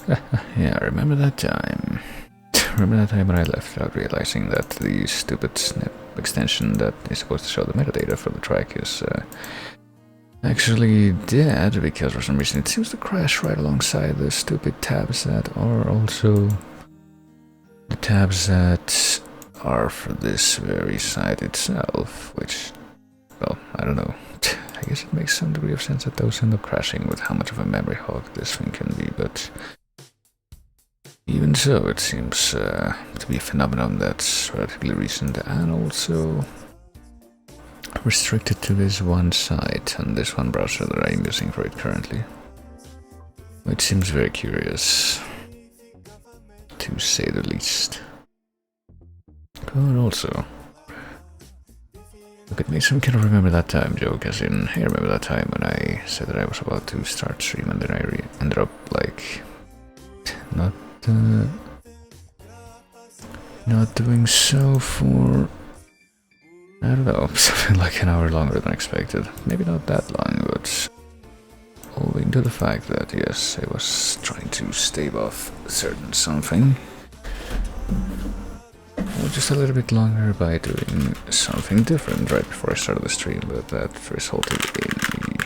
Yeah, remember that time. Remember that time when I left without realizing that the stupid snip extension that is supposed to show the metadata for the track is actually dead, because for some reason it seems to crash right alongside the stupid tabs that are also the tabs that are for this very site itself, which, well, I don't know. I guess it makes some degree of sense that those end up crashing with how much of a memory hog this thing can be, but even so, it seems to be a phenomenon that's relatively recent and also restricted to this one site and this one browser that I'm using for it currently. Which seems very curious, to say the least. But also, look at me, some kind of remember that time joke, as in, hey, remember that time when I said that I was about to start stream and then I ended up, like, not doing so for, I don't know, something like an hour longer than expected. Maybe not that long, but owing to the fact that, yes, I was trying to stave off certain something. Or just a little bit longer by doing something different right before I started the stream, but that resulted in me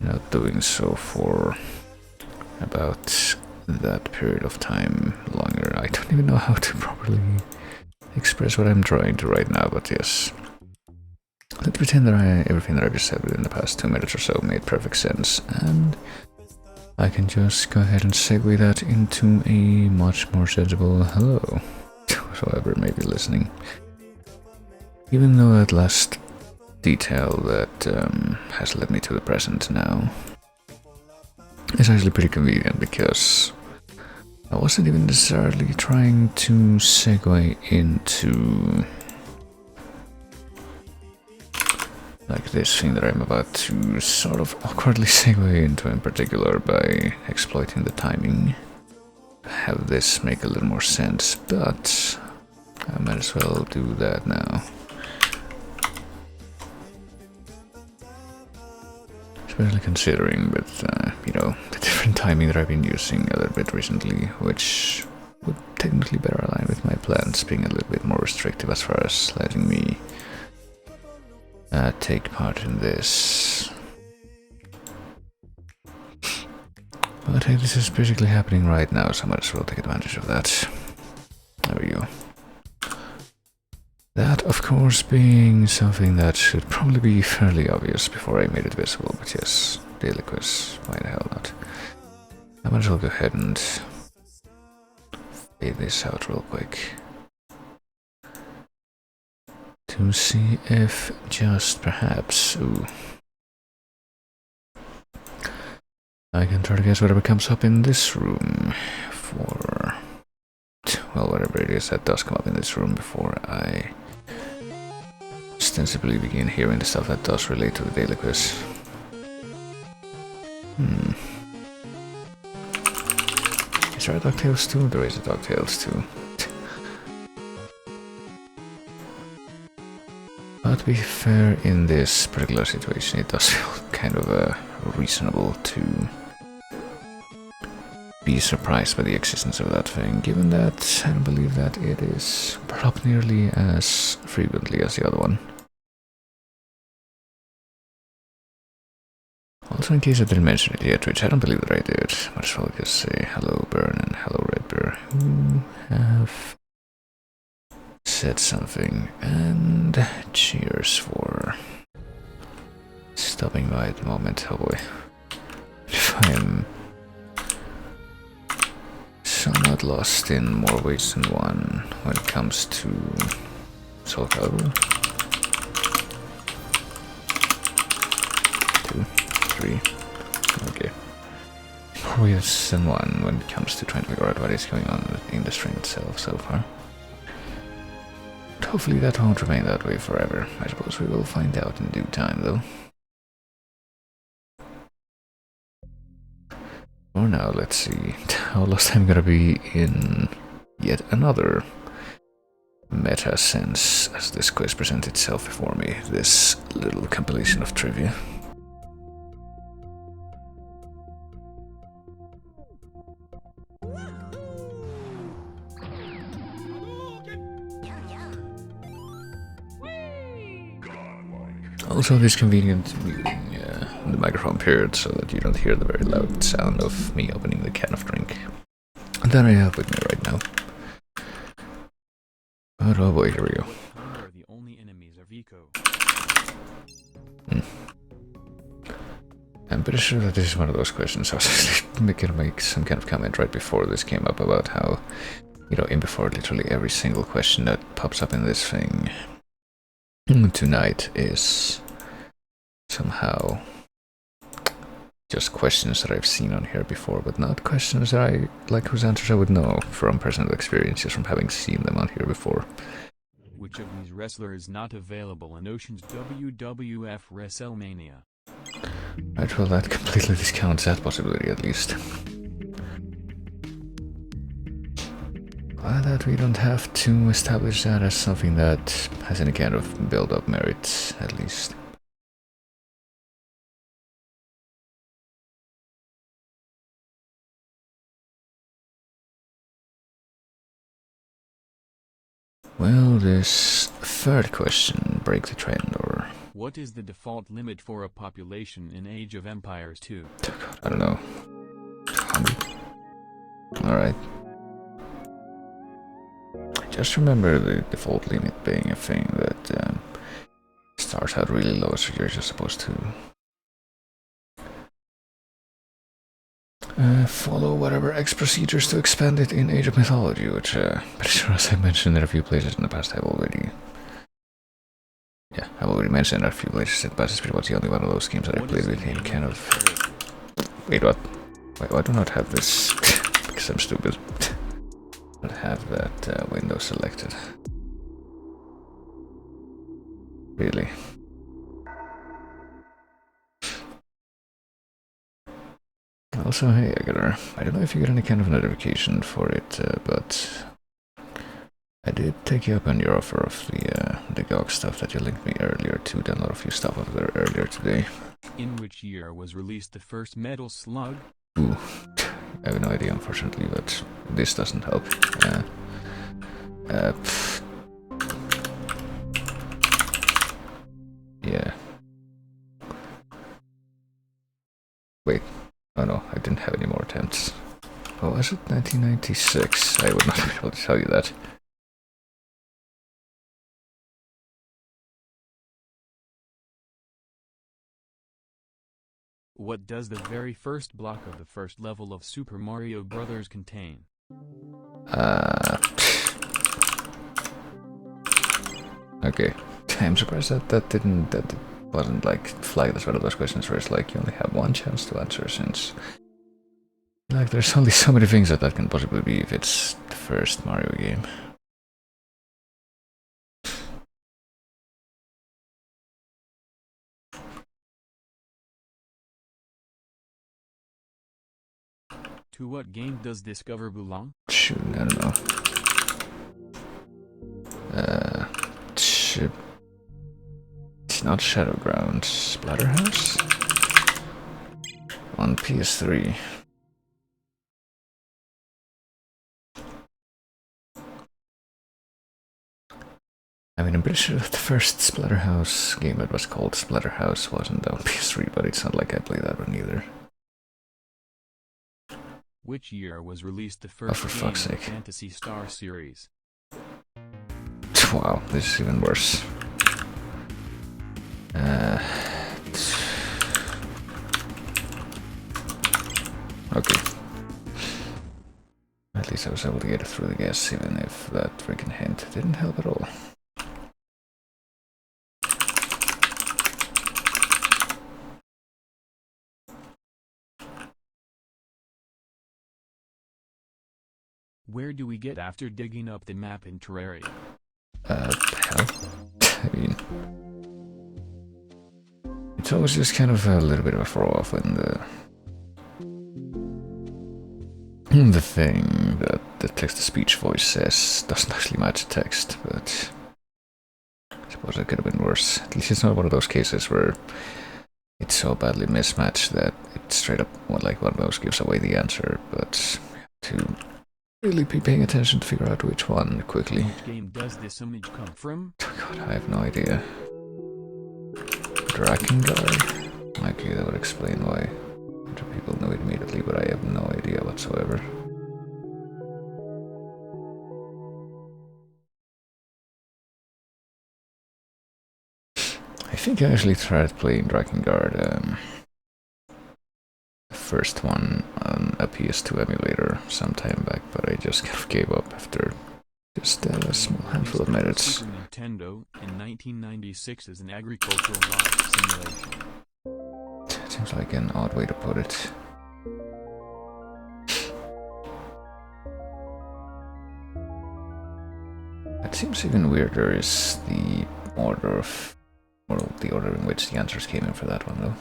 not doing so for about that period of time longer. I don't even know how to properly express what I'm trying to right now, but yes. Let's pretend that everything that I've just said within the past 2 minutes or so made perfect sense, and I can just go ahead and segue that into a much more sensible hello, whoever may be listening. Even though that last detail that has led me to the present now is actually pretty convenient, because I wasn't even necessarily trying to segue into like this thing that I'm about to sort of awkwardly segue into in particular by exploiting the timing. Have this make a little more sense, but I might as well do that now. Especially considering with, you know, the different timing that I've been using a little bit recently, which would technically better align with my plans being a little bit more restrictive as far as letting me take part in this. But hey, this is basically happening right now, so I might as well take advantage of that. There we go. That, of course, being something that should probably be fairly obvious before I made it visible, but yes, Daily Quiz, why the hell not? I might as well go ahead and fade this out real quick to see if just perhaps, I can try to guess whatever comes up in this room for, well, whatever it is that does come up in this room before I ostensibly begin hearing the stuff that does relate to the Daily Quiz. Is there a DuckTales 2? There is a DuckTales 2. But to be fair, in this particular situation, it does feel kind of reasonable to be surprised by the existence of that thing, given that I don't believe that it is brought up nearly as frequently as the other one. Also, in case I didn't mention it yet, which I don't believe that I did, might as well just say hello Burn and hello Redbear, who have said something, and cheers for stopping by at the moment. Oh boy. If I'm somewhat lost in more ways than one when it comes to Soul Calibur. 2, 3, okay. More ways than one when it comes to trying to figure out what is going on in the string itself so far. But hopefully that won't remain that way forever. I suppose we will find out in due time though. For now, let's see how lost I'm gonna be in yet another meta sense as this quiz presents itself before me, this little compilation of trivia. Also, it is convenient muting the microphone period so that you don't hear the very loud sound of me opening the can of drink that I have with me right now. But oh boy, here we go. Are the only enemies of Eco? I'm pretty sure that this is one of those questions. I was actually gonna make some kind of comment right before this came up about how, you know, in before literally every single question that pops up in this thing tonight is somehow just questions that I've seen on here before, but not questions that I, like, whose answers I would know from personal experience, just from having seen them on here before. Which of these wrestlers is not available in Ocean's WWF WrestleMania? Right, well, that completely discounts that possibility, at least. Glad that we don't have to establish that as something that has any kind of build-up merit, at least. Well, this third question, break the trend, or... What is the default limit for a population in Age of Empires 2? I don't know. 100? Alright. Just remember the default limit being a thing that starts out really low, so you're just supposed to follow whatever X procedures to expand it in Age of Mythology, which, pretty sure, as I mentioned in a few places in the past, I've already mentioned in a few places in the past. It's pretty much the only one of those games that I played with any kind of... Wait, what? Wait, I do not have this, because I'm stupid. I don't have that window selected. Really? Also, hey, I don't know if you get any kind of notification for it, but I did take you up on your offer of the GOG stuff that you linked me earlier to. Download a few stuff over there earlier today. In which year was released the first Metal Slug? Ooh, I have no idea, unfortunately, but this doesn't help. Yeah. Wait. Oh no, I didn't have any more attempts. Oh, was it 1996? I would not be able to tell you that. What does the very first block of the first level of Super Mario Bros. Contain? Okay. I'm surprised that wasn't like flagged as one of those questions where it's like you only have one chance to answer, since like there's only so many things that can possibly be if it's the first Mario game. To what game does Discover belong? Shoot, I don't know. It's not Shadowgrounds. Splatterhouse? On PS3. I mean, I'm pretty sure that the first Splatterhouse game that was called Splatterhouse wasn't on PS3, but it's not like I played that one either. Which year was released the first game in the Phantasy Star series? Wow, this is even worse. Okay. At least I was able to get it through the guess, even if that freaking hint didn't help at all. Where do we get after digging up the map in Terraria? Hell. I mean... It's always just kind of a little bit of a throw-off when the thing that the text-to-speech voice says doesn't actually match the text, but I suppose it could have been worse. At least it's not one of those cases where it's so badly mismatched that it straight up, like, one of those gives away the answer, but to really be paying attention to figure out which one quickly. Which game does this image come from? Oh god, I have no idea. Drakengard? Okay, that would explain why. Other people know it immediately, but I have no idea whatsoever. I think I actually tried playing Drakengard, the first one on a PS2 emulator some time back, but I just kind of gave up after just a small handful of minutes. Super Nintendo in 1996 as an agricultural life simulation. Seems like an odd way to put it. It seems even weirder is the order of, or the order in which the answers came in for that one, though.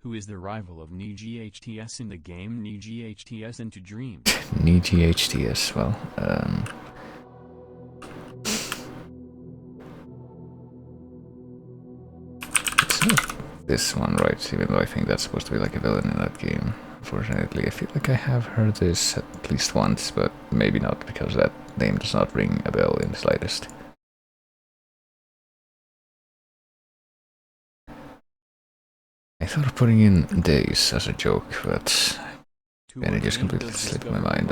Who is the rival of NeGHTS in the game NeGHTS Into Dreams? NeGHTS, well, it's not this one, right? Even though I think that's supposed to be like a villain in that game. Unfortunately, I feel like I have heard this at least once, but maybe not, because that name does not ring a bell in the slightest. I thought of putting in days as a joke, but then it just completely slipped my mind.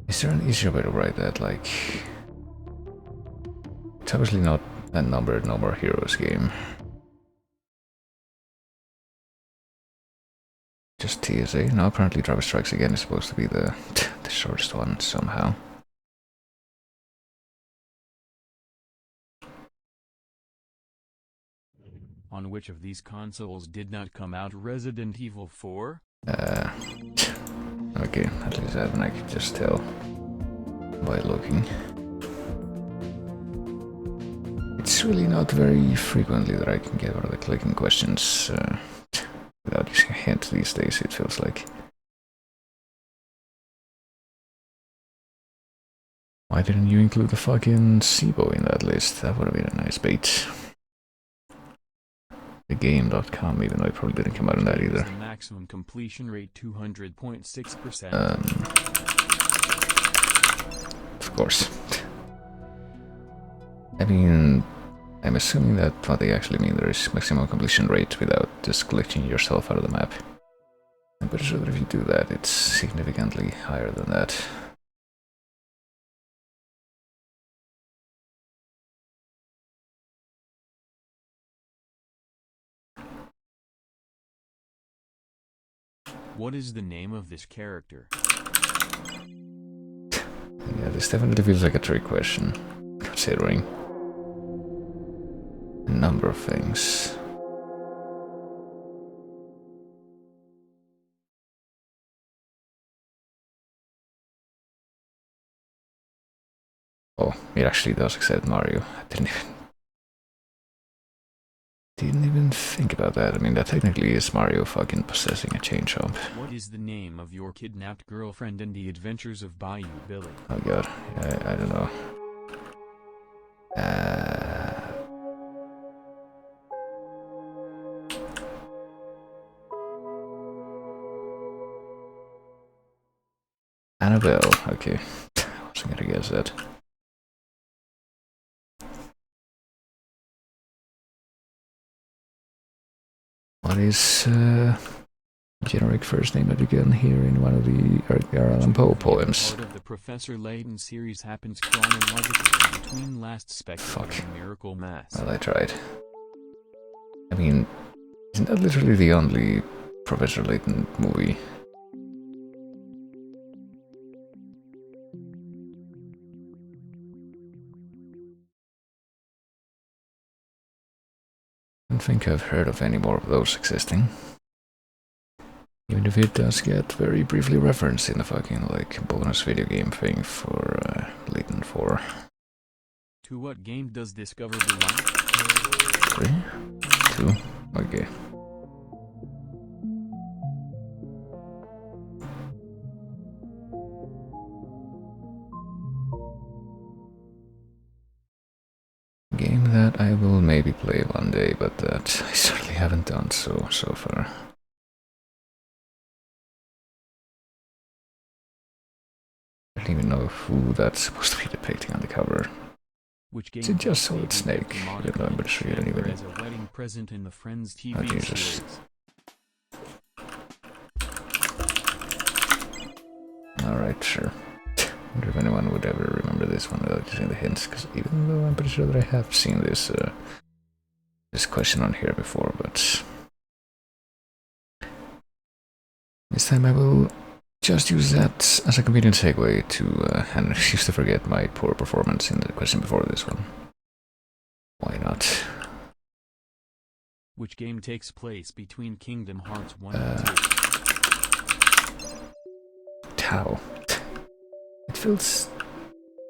Is there an easier way to write that? Like, it's obviously not a numbered No More Heroes game. Just TSA. No, apparently Driver Strikes Again is supposed to be the shortest one somehow. On which of these consoles did not come out Resident Evil 4? Okay, at least that one I could just tell by looking. It's really not very frequently that I can get out of the clicking questions without using a hint these days, it feels like. Why didn't you include the fucking SIBO in that list? That would have been a nice bait. Thegame.com, even though it probably didn't come out in that either. The maximum completion rate 200.6%. Of course. I mean, I'm assuming that what they actually mean there is maximum completion rate without just glitching yourself out of the map. I'm pretty sure that if you do that, it's significantly higher than that. What is the name of this character? Yeah, this definitely feels like a trick question, considering a number of things. Oh, it actually does accept Mario. I didn't even think about that. I mean, that technically is Mario fucking possessing a chain chomp. What is the name of your kidnapped girlfriend in the adventures of Bayou Billy? Oh god, I don't know. Annabelle, okay. I wasn't gonna guess that. What is generic first name again here in one of the Edgar Allan Poe poems? Part of the Professor Layton series happens chronologically between Last Spectacle and Miracle Mass. Well, I tried. I mean, isn't that literally the only Professor Layton movie? I don't think I've heard of any more of those existing. Even if it does get very briefly referenced in the fucking, like, bonus video game thing for Layton 4. To what game does Discover belong? 3? 2? Okay. Game that I will maybe but I certainly haven't done so far. I don't even know who that's supposed to be depicting on the cover. Which game Is it just best Solid Snake? debuted Even though I'm pretty sure you don't Chandler even... as a wedding present in the Friends TV Oh, Jesus. series. Alright, sure. I wonder if anyone would ever remember this one without using the hints, because even though I'm pretty sure that I have seen this this question on here before, but this time I will just use that as a convenient segue to, and I used to forget my poor performance in the question before this one. Why not? Which game takes place between Kingdom Hearts 1 and 2? Tau. It feels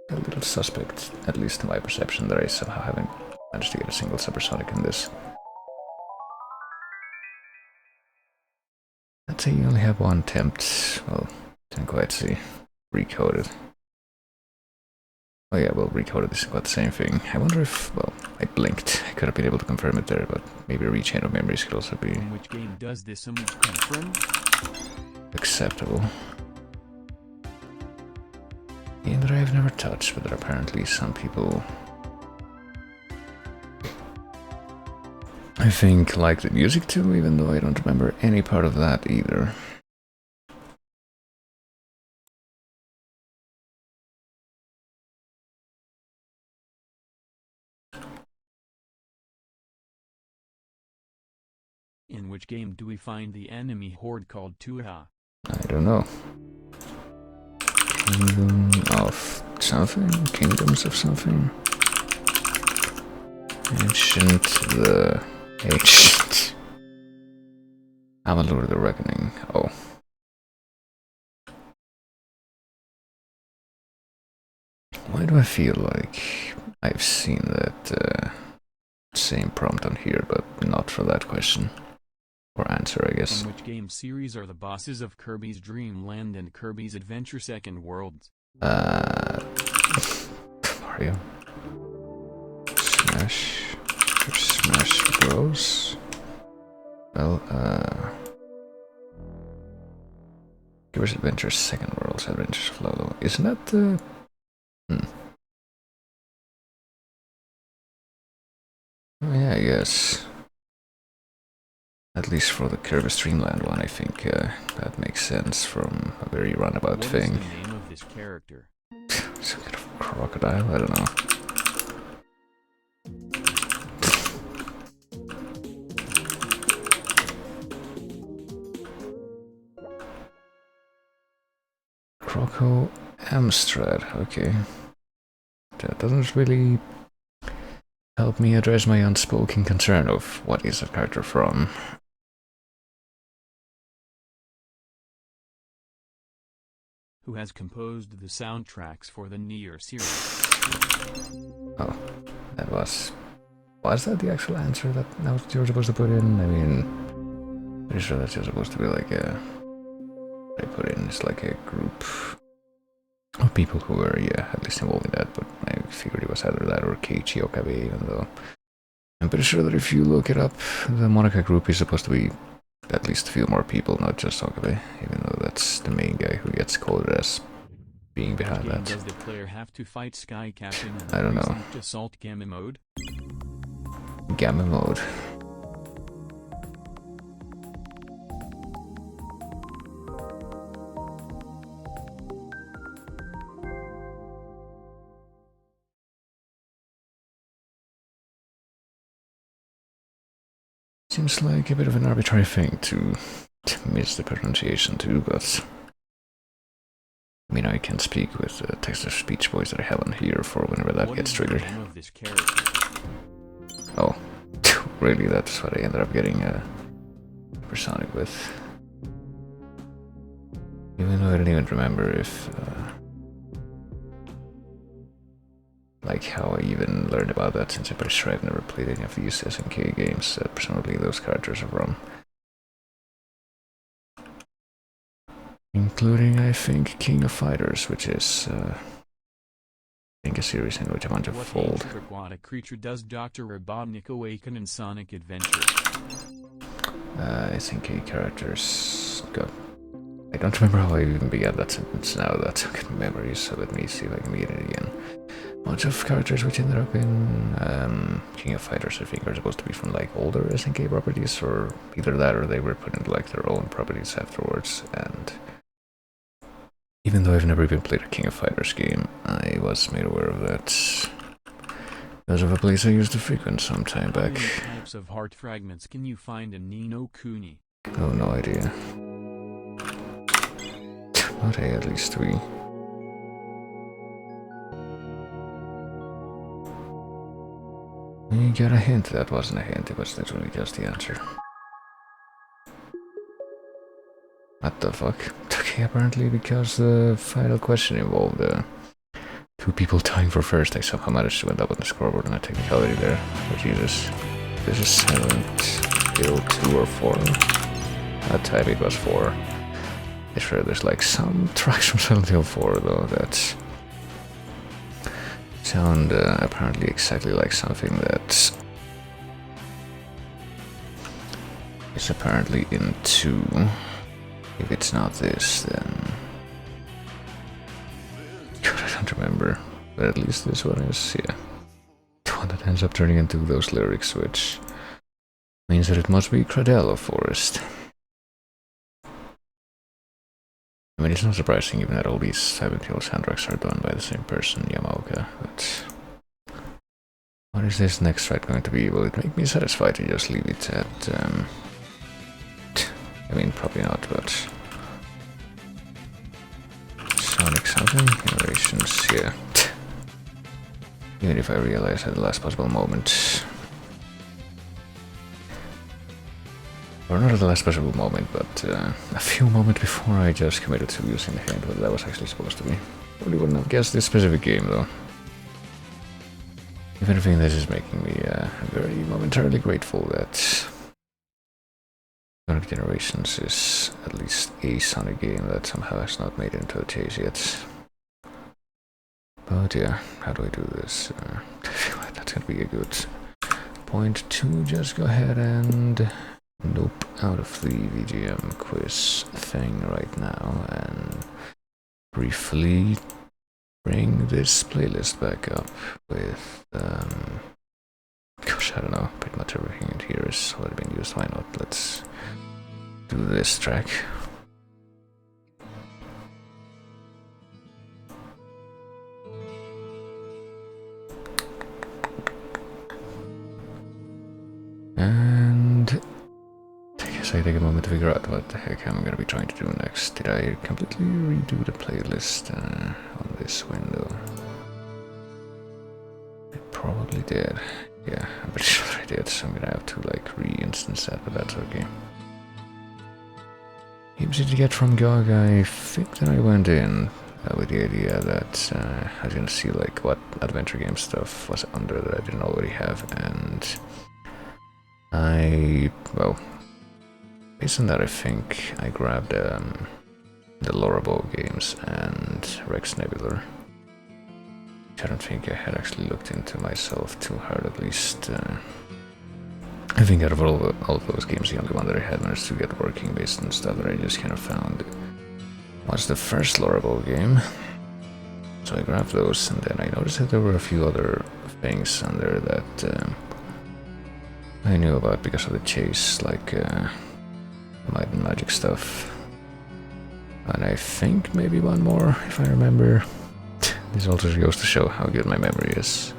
a little suspect, at least in my perception, that I somehow haven't managed to get a single supersonic in this. I'd say you only have one attempt. Well, didn't quite see. Recoded. Oh yeah, well, recoded is quite the same thing. I wonder if, well, I blinked. I could have been able to confirm it there, but maybe a rechain of memories could also be... In which game does this image come from? acceptable. Game that I have never touched, but there are apparently some people... I think like the music too, even though I don't remember any part of that either. In which game do we find the enemy horde called Tuha? I don't know. Kingdom of something? Kingdoms of something? Ancient the... Ancient... Amalur the Reckoning. Oh. Why do I feel like I've seen that same prompt on here, but not for that question? Or answer, I guess. In which game series are the bosses of Kirby's Dream Land and Kirby's Adventure Second Worlds? Mario. Smash. Smash Bros. Well, Kirby's Adventure Second Worlds, Adventures of Lolo. Isn't that the... Oh yeah, I guess. At least for the Kirby's Dream Land one, I think that makes sense from a very runabout thing. What is the name of this character? Some kind of crocodile? I don't know. Croco Amstrad, okay. That doesn't really help me address my unspoken concern of what is that character from. Who has composed the soundtracks for the Nier series? Oh, that was... Was that the actual answer that you were supposed to put in? I mean, pretty sure that's just supposed to be like a... I put in is like a group of people who were, yeah, at least involved in that, but I figured it was either that or Keiichi Okabe, even though I'm pretty sure that if you look it up, the Monaca group is supposed to be at least a few more people, not just Okabe, even though that's the main guy who gets quoted as being behind that. Does the player have to fight Sky Captain in I don't know. recent Assault Gamma mode? Gamma mode. Seems like a bit of an arbitrary thing to miss the pronunciation too, but I mean, I can speak with the text-to-speech voice that I have on here for whenever that gets triggered. What is the name of this character? Oh, really? That's what I ended up getting Supersonic with. Even though I don't even remember if like how I even learned about that, since I'm pretty sure I've never played any of these SNK games that presumably those characters are from. Including, I think, King of Fighters, which is think a series in which a bunch of What fold. ancient aquatic creature does Dr. Robotnik awaken in Sonic Adventure? I think a character's got. I don't remember how I even began that sentence now. That's a good memory, so let me see if I can read it again. Bunch of characters which ended up in King of Fighters, I think, are supposed to be from like older SNK properties, or either that or they were put into like their own properties afterwards. And even though I've never even played a King of Fighters game, I was made aware of that because of a place I used to frequent some time How back. many types of heart fragments can you find in Ni no Kuni? Oh, no idea. Not A, at least 3. You got a hint. That wasn't a hint, it was literally just the answer. What the fuck? Okay, apparently because the final question involved 2 people tying for first, I somehow managed to end up on the scoreboard on a technicality there. Oh Jesus. This is Silent Hill 2 or 4. That time it was 4. I swear there's like some tracks from Silent Hill 4 though that sound apparently exactly like something that is apparently in 2. If it's not this, then God, I don't remember. But at least this one is, yeah, the one that ends up turning into those lyrics, which means that it must be Cradello Forest. I mean, it's not surprising given that all these Silent Hill soundtracks are done by the same person, Yamaoka, but what is this next fight going to be? Will it make me satisfied to just leave it at, I mean, probably not, but Sonic something? Generations, yeah. Even if I realize at the last possible moment, or not at the last possible moment, but a few moments before I just committed to using the hand, what that was actually supposed to be. Probably wouldn't have guessed this specific game though. If anything, this is making me very momentarily grateful that Sonic Generations is at least a Sonic game that somehow has not made it into a chase yet. But yeah, how do I do this? I feel like that's gonna be a good point to just go ahead and nope out of the VGM quiz thing right now and briefly bring this playlist back up with gosh, I don't know, pretty much everything in here is already been used. Why not? Let's do this track. And I guess I take a moment to figure out what the heck I'm gonna be trying to do next. Did I completely redo the playlist on this window? I probably did. Yeah, I'm pretty sure I did, so I'm gonna have to like re-instance that, but that's okay. Easy to get from GOG. I think that I went in with the idea that I was gonna see like what adventure game stuff was under that I didn't already have, and well, based on that, I think I grabbed the Lorabo games and Rex Nebular, which I don't think I had actually looked into myself too hard, at least. I think out of all of those games, the only one that I had managed to get working based on stuff that I just kind of found was the first Lorabo game. So I grabbed those, and then I noticed that there were a few other things on there that I knew about because of the chase, like Might and Magic stuff. And I think maybe one more, if I remember. This also goes to show how good my memory is.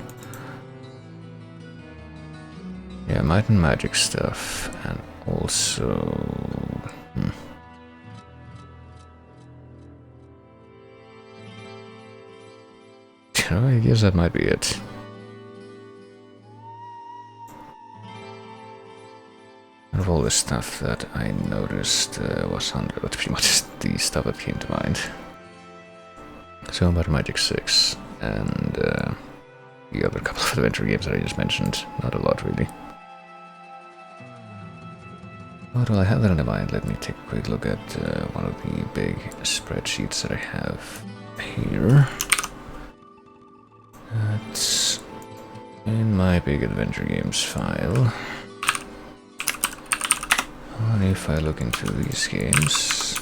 Yeah, Might and Magic stuff, and also... I guess that might be it. Out of all the stuff that I noticed was under, that's pretty much the stuff that came to mind. So Might and Magic 6, and the other couple of adventure games that I just mentioned. Not a lot, really. But while I have that in mind, let me take a quick look at one of the big spreadsheets that I have here. That's in my big adventure games file. And if I look into these games,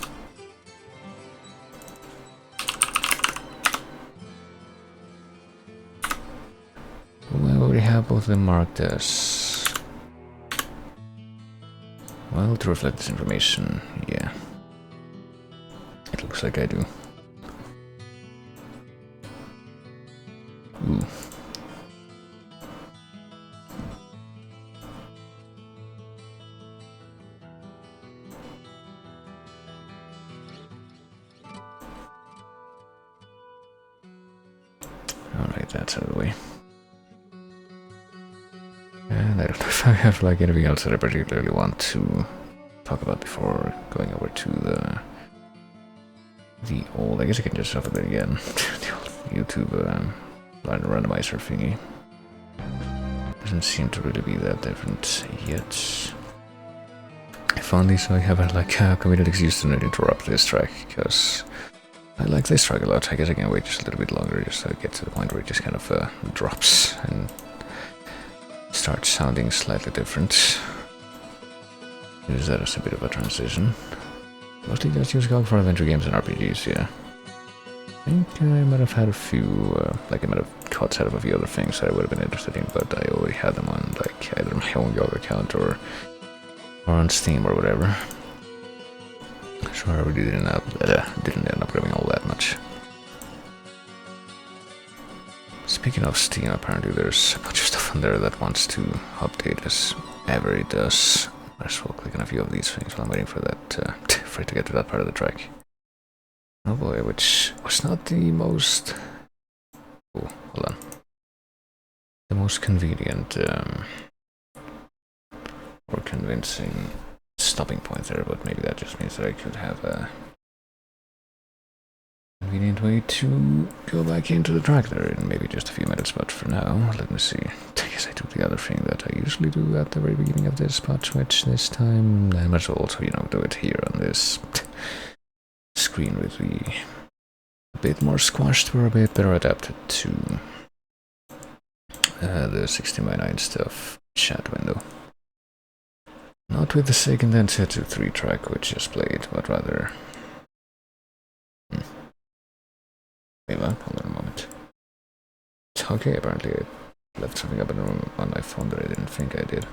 I already have both of them marked as well to reflect this information. Yeah, it looks like I do. Ooh. Alright, that's out of the way. And I don't know if I have like anything else that I particularly want to talk about before going over to the old, I guess I can just shuffle it again, the old YouTube randomizer thingy. Doesn't seem to really be that different yet. I found these, so I haven't like committed excuse to not interrupt this track, because I like this track a lot. I guess I can wait just a little bit longer just so I get to the point where it just kind of drops and starts sounding slightly different. Use that as a bit of a transition. Mostly just use GOG for adventure games and RPGs, yeah. I think I might have had a few, like I might have caught sight of a few other things that I would have been interested in, but I already had them on like either my own GOG account or on Steam or whatever. So I really didn't end up grabbing all that much. Speaking of Steam, apparently there's a bunch of stuff on there that wants to update as ever it does. Might as well click on a few of these things while I'm waiting for that, for it to get to that part of the track. Oh boy, which was not the most... Oh, hold on. The most convenient, or convincing stopping point there, but maybe that just means that I could have a convenient way to go back into the track there in maybe just a few minutes, but for now, let me see. I guess I do the other thing that I usually do at the very beginning of this spot, which this time I might as well also, you know, do it here on this screen with the a bit more squashed or a bit better adapted to the 16:9 stuff chat window. Not with the Sega Densetsu 3 track which just played, but rather... Wait, what? Hold on a moment. Okay, apparently I left something up on my phone that I didn't think I did.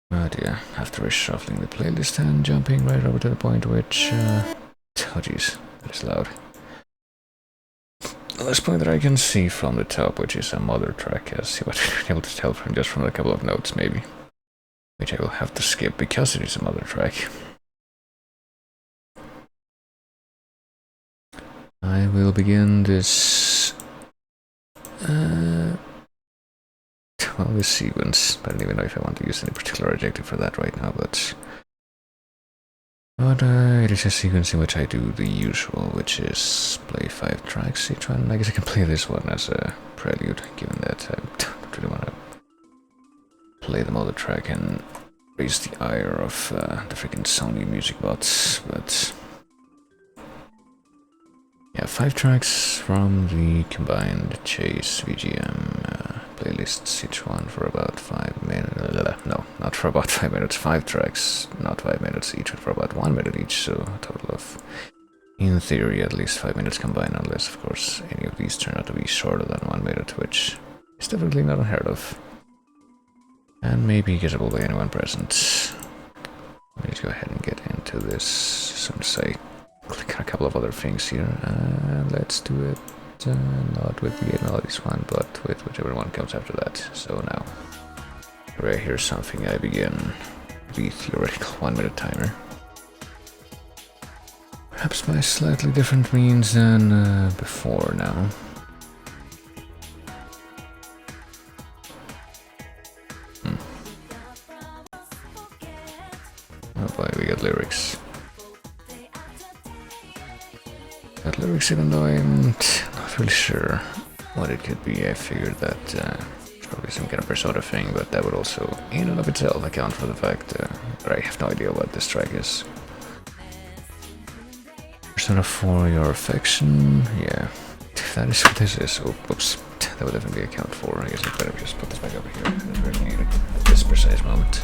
But yeah, after reshuffling the playlist and jumping right over to the point which... oh jeez, that is loud. The last point that I can see from the top, which is a mother track, as you might be able to tell from just from a couple of notes maybe. Which I will have to skip because it is a mother track. I will begin this... well, this sequence. I don't even know if I want to use any particular adjective for that right now, but it is a sequence in which I do the usual, which is play 5 tracks each one. I guess I can play this one as a prelude, given that I don't really want to play the mother track and raise the ire of the freaking Sony music bots, but... yeah, 5 tracks from the combined Chase VGM playlists, each one for about 5 minutes. No, not for about 5 minutes. 5 tracks, not 5 minutes each, but for about 1 minute each. So a total of, in theory, at least 5 minutes combined, unless, of course, any of these turn out to be shorter than 1 minute, which is definitely not unheard of. And maybe gettable by anyone present. Let me go ahead and get into this, so to say. Click on a couple of other things here, and let's do it not with the melodies one, but with whichever one comes after that. So now, right here's something. I begin the theoretical 1 minute timer. Perhaps by slightly different means than before now. Oh boy, we got lyrics. Got lyrics, even though I'm not really sure what it could be. I figured that it's probably some kind of Persona thing, but that would also, in and of itself, account for the fact that I have no idea what this track is. Persona 4, Your Affection, yeah. that is what this is. Oh, oops. That would definitely account for. I guess I better just put this back over here at this precise moment.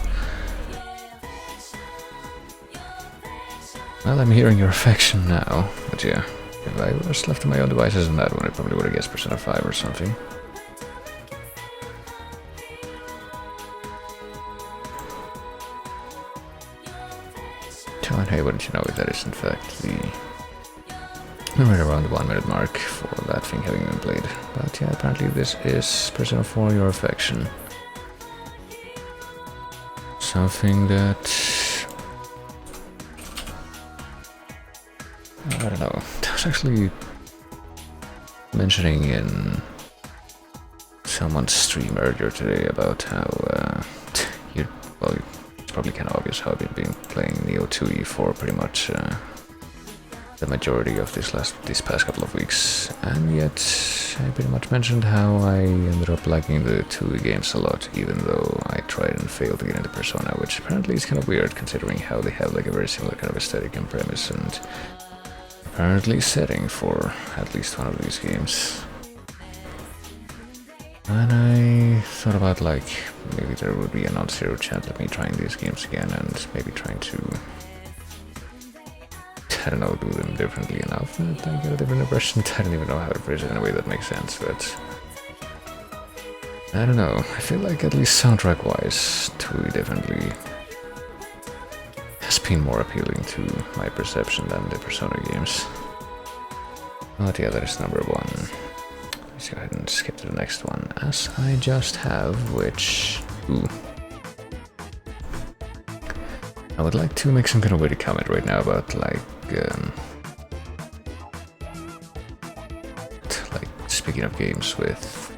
Well, I'm hearing your affection now, but yeah, if I was left to my own devices on that one, I probably would have guessed Persona 5 or something. And hey, wouldn't you know it, that is in fact the right around the 1 minute mark for that thing having been played. But yeah, apparently this is Persona 4 Your Affection. Something that I don't know. I was actually mentioning in someone's stream earlier today about how well, it's probably kind of obvious how I've been playing Neo 2E for pretty much the majority of these past couple of weeks, and yet I pretty much mentioned how I ended up liking the 2E games a lot, even though I tried and failed to get into Persona, which apparently is kind of weird considering how they have like a very similar kind of aesthetic and premise and apparently setting for at least one of these games. And I thought about like maybe there would be a non-zero chance of me trying these games again and maybe trying to, I don't know, do them differently enough that I get a different impression. I don't even know how to phrase it in a way that makes sense, but I don't know. I feel like at least soundtrack-wise, 2E definitely has been more appealing to my perception than the Persona games. But yeah, that is number 1. Let's go ahead and skip to the next one, as I just have, which... Ooh. I would like to make some kind of witty comment right now about, like speaking of games with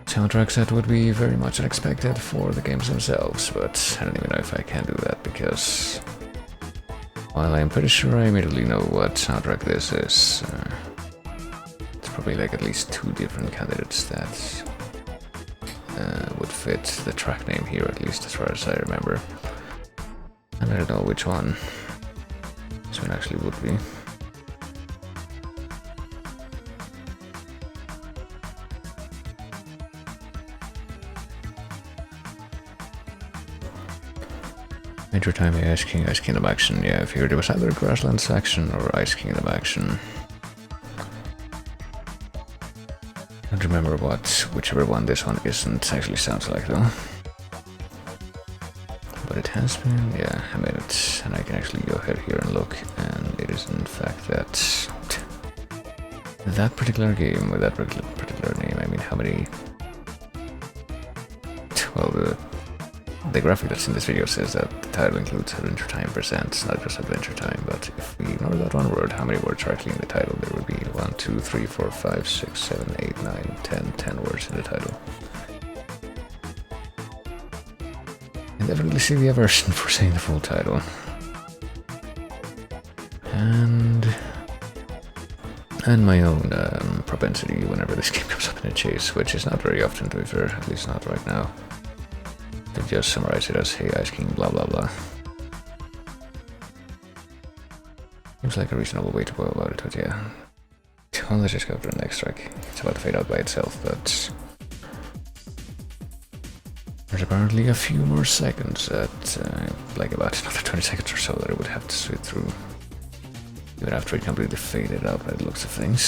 soundtracks that would be very much unexpected for the games themselves, but I don't even know if I can do that, because while I'm pretty sure I immediately know what soundtrack this is, it's probably like at least 2 different candidates that would fit the track name here, at least as far as I remember. And I don't know which one this one actually would be. Major Time Ice Kingdom Action. Yeah, I figured it was either Grasslands Action or Ice Kingdom Action. I don't remember whichever one this one isn't actually sounds like though. But it has been, yeah, I made it, and I can actually go ahead here and look, and it is in fact that particular game with that particular name. I mean, how many? Well, the graphic that's in this video says that the title includes Adventure Time Presents, not just Adventure Time, but if we ignore that one word, how many words are actually in the title? There would be 1, 2, 3, 4, 5, 6, 7, 8, 9, 10 words in the title. I definitely see the aversion for saying the full title. And my own propensity whenever this game comes up in a chase, which is not very often to be fair, at least not right now. To just summarize it as, hey, Ice King, blah blah blah. Seems like a reasonable way to go about it, but yeah. Well, let's just go for the next track. It's about to fade out by itself, but there's apparently a few more seconds that, like about another 20 seconds or so that I would have to sweep through. Even after it completely faded out by the looks of things.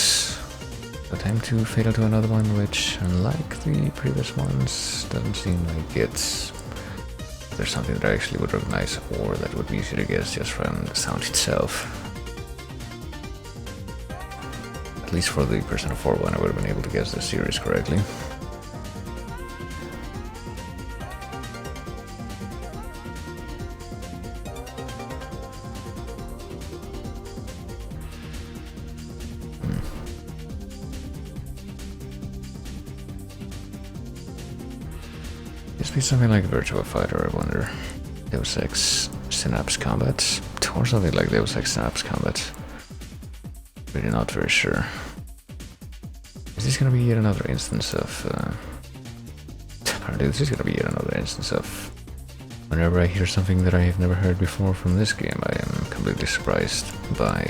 So time to fade out to another one, which, unlike the previous ones, doesn't seem like it's... there's something that I actually would recognize, or that would be easy to guess just from the sound itself. At least for the Persona 4 one, I would have been able to guess the series correctly. Be something like Virtua Fighter, I wonder. Deus Ex Synapse Combat, or something like Deus Ex Synapse Combat. Really not very sure. Is this gonna be yet another instance of... apparently this is gonna be yet another instance of... whenever I hear something that I have never heard before from this game, I am completely surprised by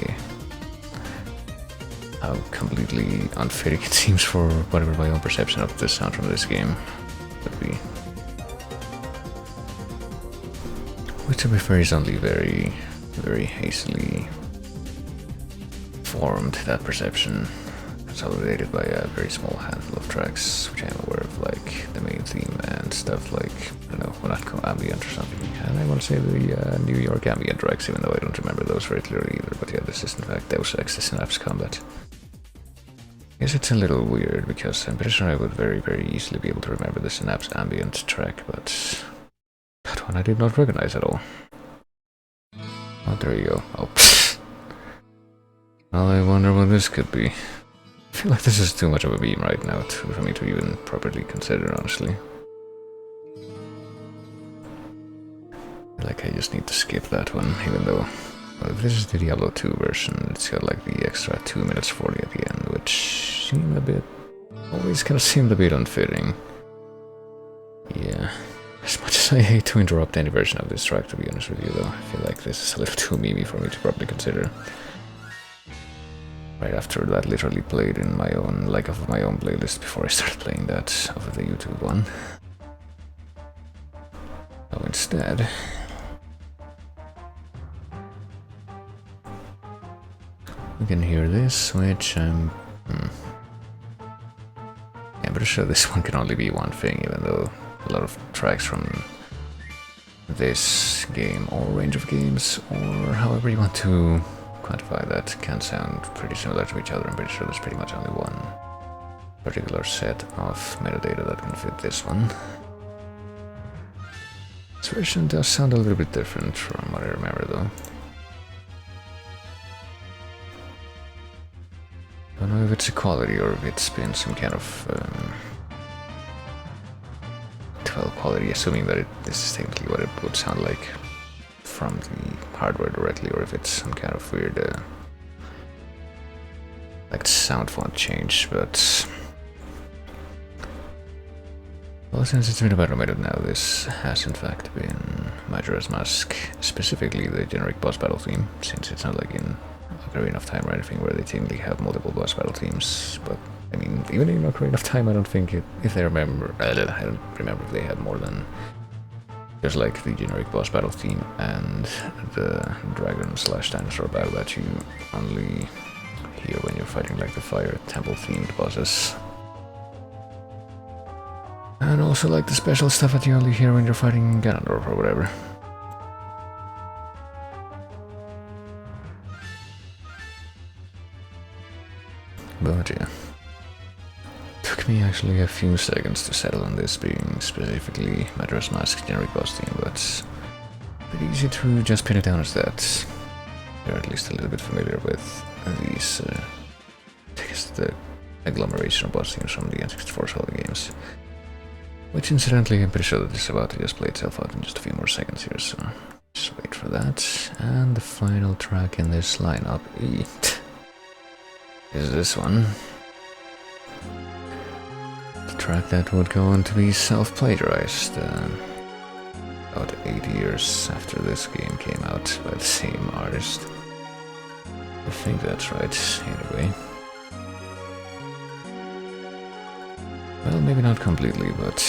how completely unfitting it seems for whatever my own perception of the sound from this game would be. Which, to be fair, is only very, very hastily formed, that perception, consolidated by a very small handful of tracks, which I am aware of, like the main theme and stuff like, I don't know, Monaco Ambient or something. And I want to say the New York Ambient tracks, even though I don't remember those very clearly either. But yeah, this is in fact Deus Ex: The Synapse Combat. I guess it's a little weird because I'm pretty sure I would very, very easily be able to remember the Synapse Ambient track, but that one I did not recognize at all. Oh, there you go. Oh, well, I wonder what this could be. I feel like this is too much of a beam right now for me to even properly consider, honestly. I feel like I just need to skip that one, even though... Well, if this is the Diablo 2 version, it's got like the extra 2 minutes 40 at the end, which seemed a bit... always kind of seemed a bit unfitting. Yeah. As much as I hate to interrupt any version of this track, to be honest with you, though, I feel like this is a little too memey for me to properly consider. Right after that literally played in my own, like off of my own playlist before I started playing that off of the YouTube one. So instead... we can hear this, which I'm pretty sure this one can only be one thing, even though a lot of tracks from this game, or range of games, or however you want to quantify that, can sound pretty similar to each other. I'm pretty sure there's pretty much only one particular set of metadata that can fit this one. This version does sound a little bit different from what I remember, though. I don't know if it's a quality or if it's been some kind of well, quality, assuming that this is technically what it would sound like from the hardware directly, or if it's some kind of weird like sound font change, but well, since it's been about a minute now, this has in fact been Majora's Mask, specifically the generic boss battle theme, since it's not like in Ocarina of Time or anything where they technically have multiple boss battle themes. But I mean, even in Ocarina of Time, I don't think if they remember, I don't remember if they had more than just like the generic boss battle theme and the dragon/dinosaur battle that you only hear when you're fighting like the fire temple themed bosses. And also like the special stuff that you only hear when you're fighting Ganondorf or whatever. But yeah, took me actually a few seconds to settle on this being specifically Majora's Mask generic boss theme, but pretty easy to just pin it down as that. You're at least a little bit familiar with these, I guess the agglomeration of boss themes from the N64 Zelda games. Which incidentally, I'm pretty sure that this is about to just play itself out in just a few more seconds here, so just wait for that. And the final track in this lineup is this one. The track that would go on to be self-plagiarized about 8 years after this game came out by the same artist. I think that's right, anyway. Well, maybe not completely, but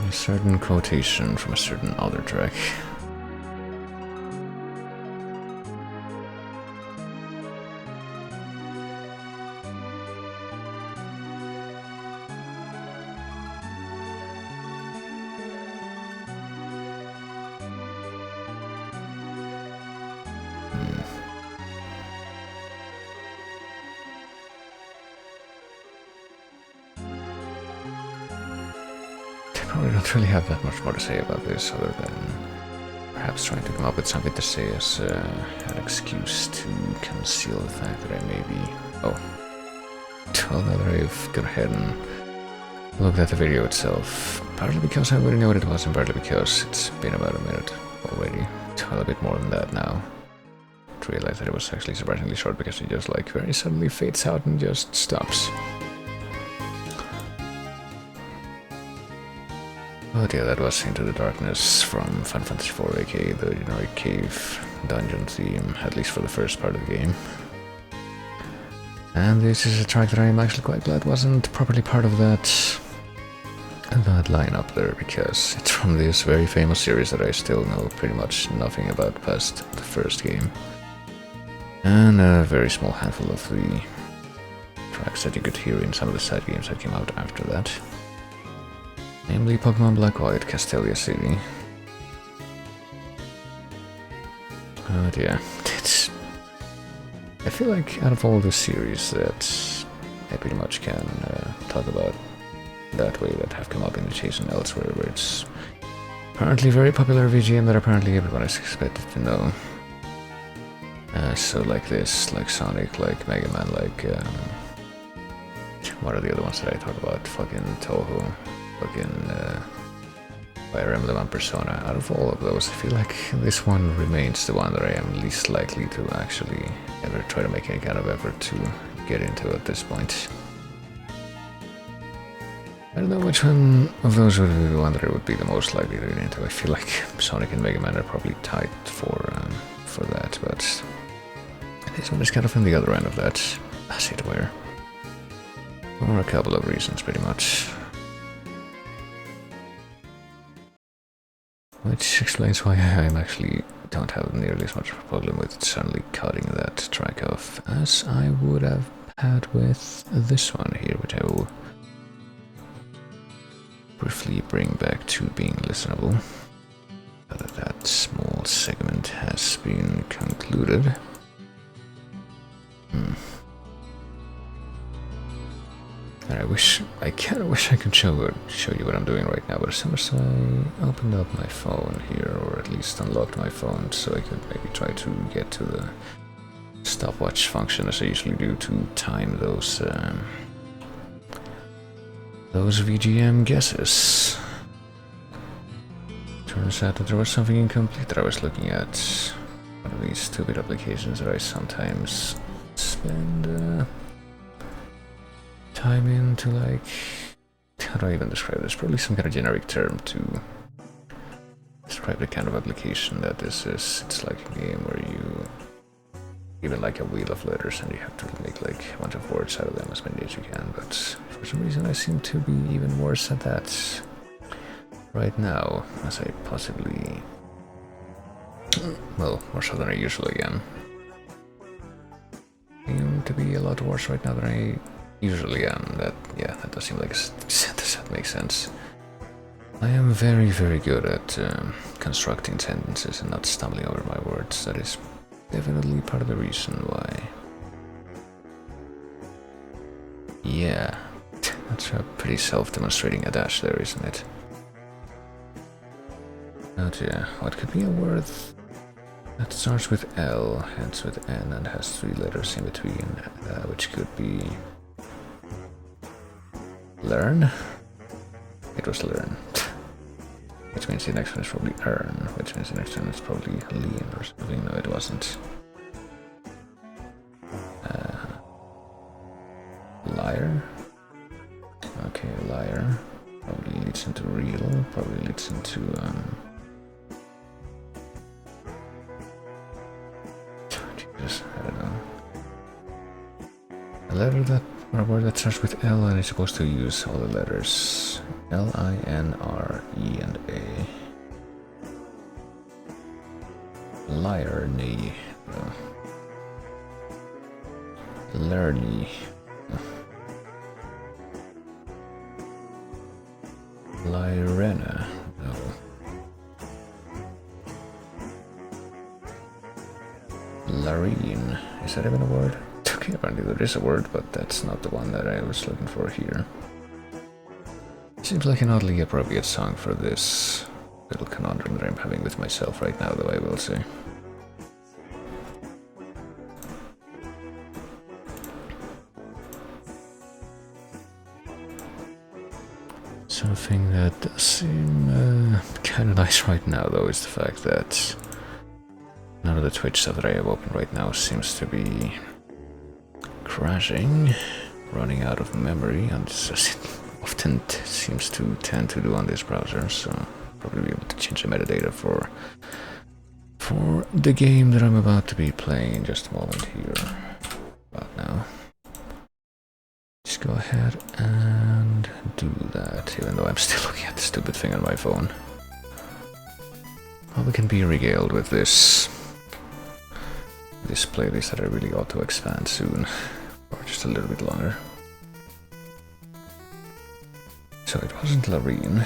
a certain quotation from a certain other track. Probably don't really have that much more to say about this, other than perhaps trying to come up with something to say as an excuse to conceal the fact that I may be... Oh. Well, now that I've gone ahead and looked at the video itself, partly because I already knew what it was, and partly because it's been about a minute already. Well, a bit more than that now. To realize that it was actually surprisingly short, because it just like very suddenly fades out and just stops. But yeah, that was Into the Darkness from Final Fantasy IV, aka the generic cave dungeon theme, at least for the first part of the game. And this is a track that I am actually quite glad wasn't properly part of that lineup there, because it's from this very famous series that I still know pretty much nothing about past the first game. And a very small handful of the tracks that you could hear in some of the side games that came out after that. Namely Pokemon Black White, Castelia City. But yeah, I feel like out of all the series that I pretty much can talk about that way that have come up in the Chase and elsewhere, where it's apparently very popular VGM that apparently everyone is expected to know. So like this, like Sonic, like Mega Man, like what are the other ones that I talk about? Fucking Toho, fucking Fire Emblem and Persona. Out of all of those, I feel like this one remains the one that I am least likely to actually ever try to make any kind of effort to get into at this point. I don't know which one of those would be the one that I would be the most likely to get into. I feel like Sonic and Mega Man are probably tied for that, but this one is kind of on the other end of that, as it were. For a couple of reasons, pretty much. Which explains why I actually don't have nearly as much of a problem with suddenly cutting that track off as I would have had with this one here, which I will briefly bring back to being listenable. Now that that small segment has been concluded. And I kinda wish I could show you what I'm doing right now, but as soon as I opened up my phone here, or at least unlocked my phone so I could maybe try to get to the stopwatch function as I usually do to time those VGM guesses. Turns out that there was something incomplete that I was looking at. One of these stupid applications that I sometimes spend time into, like, how do I even describe this? Probably some kind of generic term to describe the kind of application that this is. It's like a game where you even like a wheel of letters and you have to make like a bunch of words out of them as many as you can, but for some reason I seem to be even worse at that right now, as I possibly, well, more so than I usually am. I seem to be a lot worse right now than I usually am. That does seem like does that make sense? I am very, very good at constructing sentences and not stumbling over my words. That is definitely part of the reason why. Yeah, that's a pretty self-demonstrating adage there, isn't it? But yeah, what could be a word that starts with L, ends with N, and has 3 letters in between, which could be learn? It was learn. Which means the next one is probably earn, which means the next one is probably lean or something. No, it wasn't. Liar? Okay, liar. Probably leads into real, probably leads into, Jesus, I don't know. A letter that, or a word that starts with L and is supposed to use all the letters L, I, N, R, E, and A. Liar, nay. No. Learny. Lyrena. No. Larine. Is that even a word? Okay, apparently there is a word, but that's not the one that I was looking for here. Seems like an oddly appropriate song for this little conundrum that I'm having with myself right now, though, I will say. Something that does seem kind of nice right now, though, is the fact that none of the Twitch stuff that I have open right now seems to be crashing, running out of memory, and just often seems to tend to do on this browser, so probably be able to change the metadata for the game that I'm about to be playing in just a moment here. About now. Just go ahead and do that, even though I'm still looking at the stupid thing on my phone. Well, we can be regaled with this playlist that I really ought to expand soon, or just a little bit longer. So it wasn't Larine.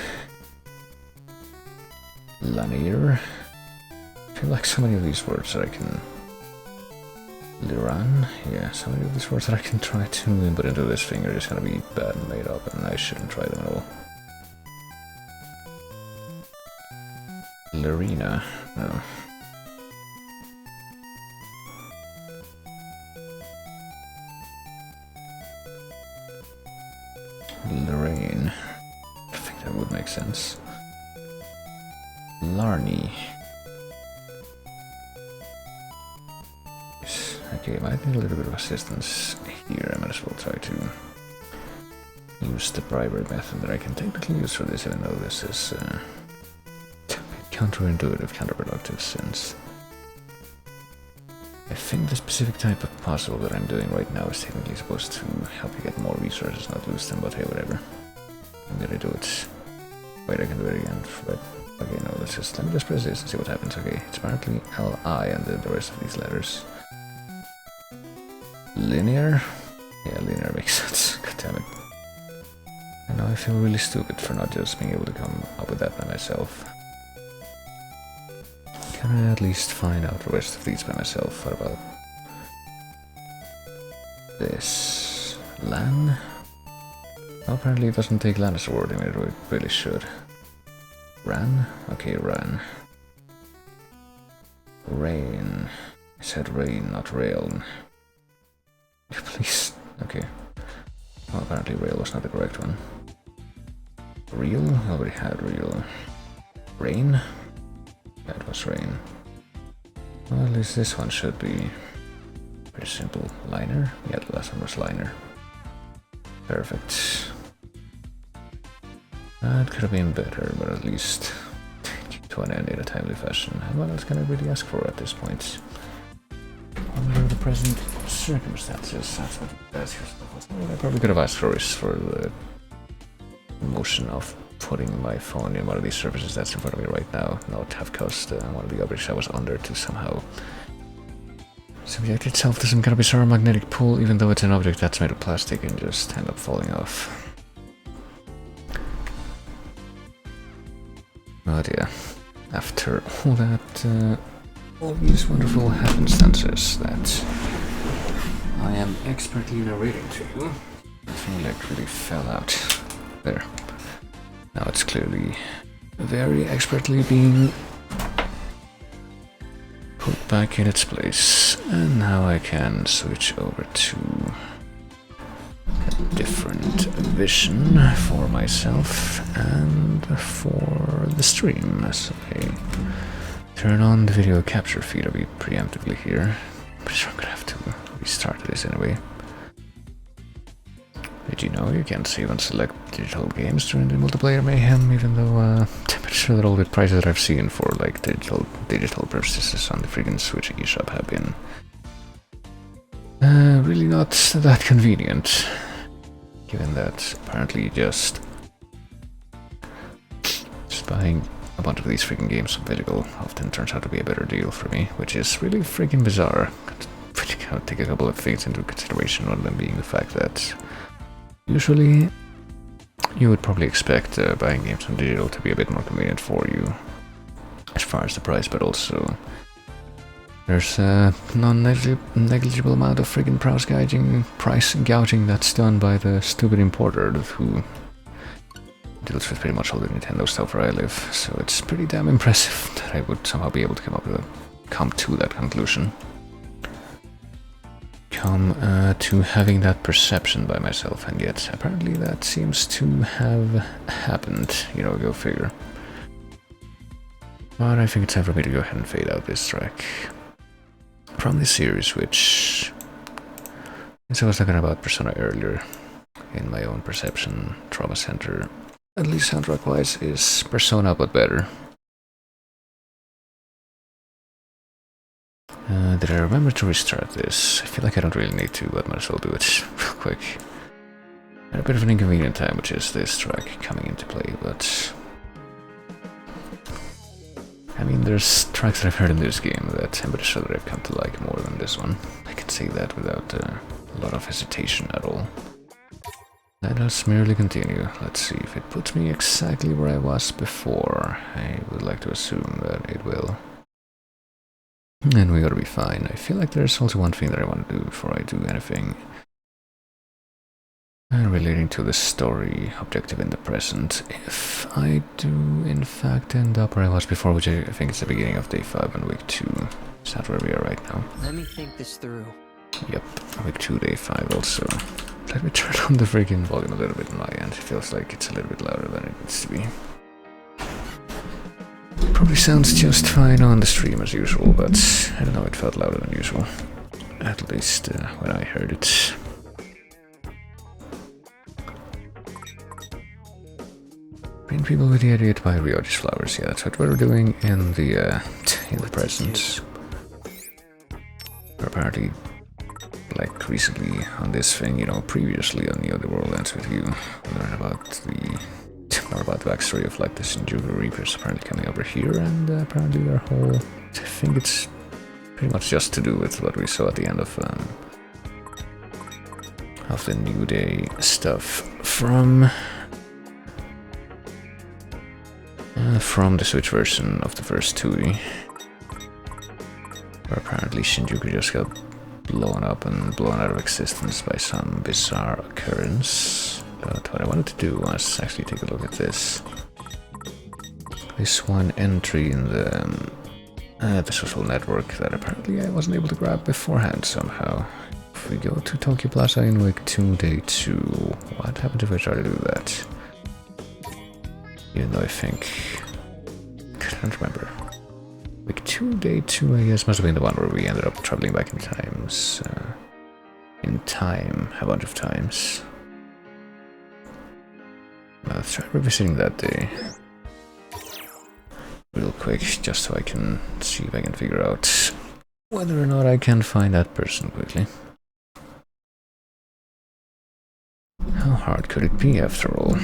Lanier. I feel like so many of these words that I can... Liran? Yeah, so many of these words that I can try to input into this thing are just gonna be bad and made up, and I shouldn't try them at all. Larina. No. Lorraine. I think that would make sense. Larny. Okay, I might need a little bit of assistance here. I might as well try to use the bribery method that I can technically use for this, even though this is counterintuitive, counterproductive, since I think the specific type of puzzle that I'm doing right now is technically supposed to help you get more resources, not lose them, but hey, whatever. I'm gonna do it. Wait, I can do it again. But, okay, no, let me just press this and see what happens. Okay, it's apparently L-I and then the rest of these letters. Linear? Yeah, linear makes sense. God damn it. And now I feel really stupid for not just being able to come up with that by myself. Can I at least find out the rest of these by myself? What about this? Lan? Well, apparently it doesn't take Lan as a word, I mean, it really should. Ran? Okay, ran. Rain. I said rain, not rail. Please. Okay. Well, apparently rail was not the correct one. Real? I already had real. Rain? That was rain. Well, at least this one should be pretty simple. Liner? Yeah, the last one was liner. Perfect. That could have been better, but at least to an end in a timely fashion. And what else can I really ask for at this point? Under the present circumstances, that's what I probably could have asked for is for the motion of putting my phone in one of these surfaces that's in front of me right now, not have caused one of the objects I was under to somehow subject itself to some kind of bizarre magnetic pull, even though it's an object that's made of plastic and just end up falling off. But yeah, after all that, all these wonderful happenstances that I am expertly narrating to you, I feel like really fell out there. Now it's clearly very expertly being put back in its place, and now I can switch over to a different vision for myself and for the stream. So I turn on the video capture feed, I'll be preemptively here. Pretty sure I'm gonna have to restart this anyway. Did you know you can save and select digital games during the multiplayer mayhem, even though I'm pretty sure that all the prices that I've seen for like digital purchases on the freaking Switch eShop have been really not that convenient, given that apparently just buying a bunch of these freaking games on physical often turns out to be a better deal for me, which is really freaking bizarre. I'll take a couple of things into consideration, one of them being the fact that usually you would probably expect buying games on digital to be a bit more convenient for you as far as the price, but also there's a non-negligible amount of friggin' price gouging that's done by the stupid importer who deals with pretty much all the Nintendo stuff where I live, so it's pretty damn impressive that I would somehow be able to come to that conclusion. Come to having that perception by myself, and yet apparently that seems to have happened, you know, go figure. But I think it's time for me to go ahead and fade out this track from this series, which, since I was talking about Persona earlier, in my own perception, Trauma Center, at least soundtrack-wise, is Persona but better. Did I remember to restart this? I feel like I don't really need to, but might as well do it real quick. At a bit of an inconvenient time, which is this track coming into play, but... I mean, there's tracks that I've heard in this game that I'm pretty sure that I've come to like more than this one. I can say that without a lot of hesitation at all. Let us merely continue. Let's see if it puts me exactly where I was before. I would like to assume that it will. And we gotta be fine. I feel like there's also one thing that I want to do before I do anything. Relating to the story objective in the present. If I do in fact end up where I was before, which I think is the beginning of day 5 and week 2. Is that where we are right now? Let me think this through. Yep, week 2, day 5 also. Let me turn on the freaking volume a little bit on my end. It feels like it's a little bit louder than it needs to be. It probably sounds just fine on the stream as usual, but I don't know, it felt louder than usual. At least when I heard it. Bring people with the idiot by Ryoji's flowers. Yeah, that's what we're doing in the present. We're apparently, like recently on this thing, you know, previously on the Other World Ends With You, we learned about more about the backstory of like the Shinjuku Reapers apparently coming over here, and apparently their whole, I think it's pretty much just to do with what we saw at the end of the New Day stuff from the Switch version of the first 2, where apparently Shinjuku just got blown up and blown out of existence by some bizarre occurrence. But what I wanted to do was actually take a look at this. This one entry in the social network that apparently I wasn't able to grab beforehand somehow. If we go to Tokyo Plaza in week 2, day 2, what happened if I try to do that? Even though I think... I can't remember. Week 2, day 2, I guess, must have been the one where we ended up traveling back in time a bunch of times. Let's try revisiting that day real quick, just so I can see if I can figure out whether or not I can find that person quickly. How hard could it be after all?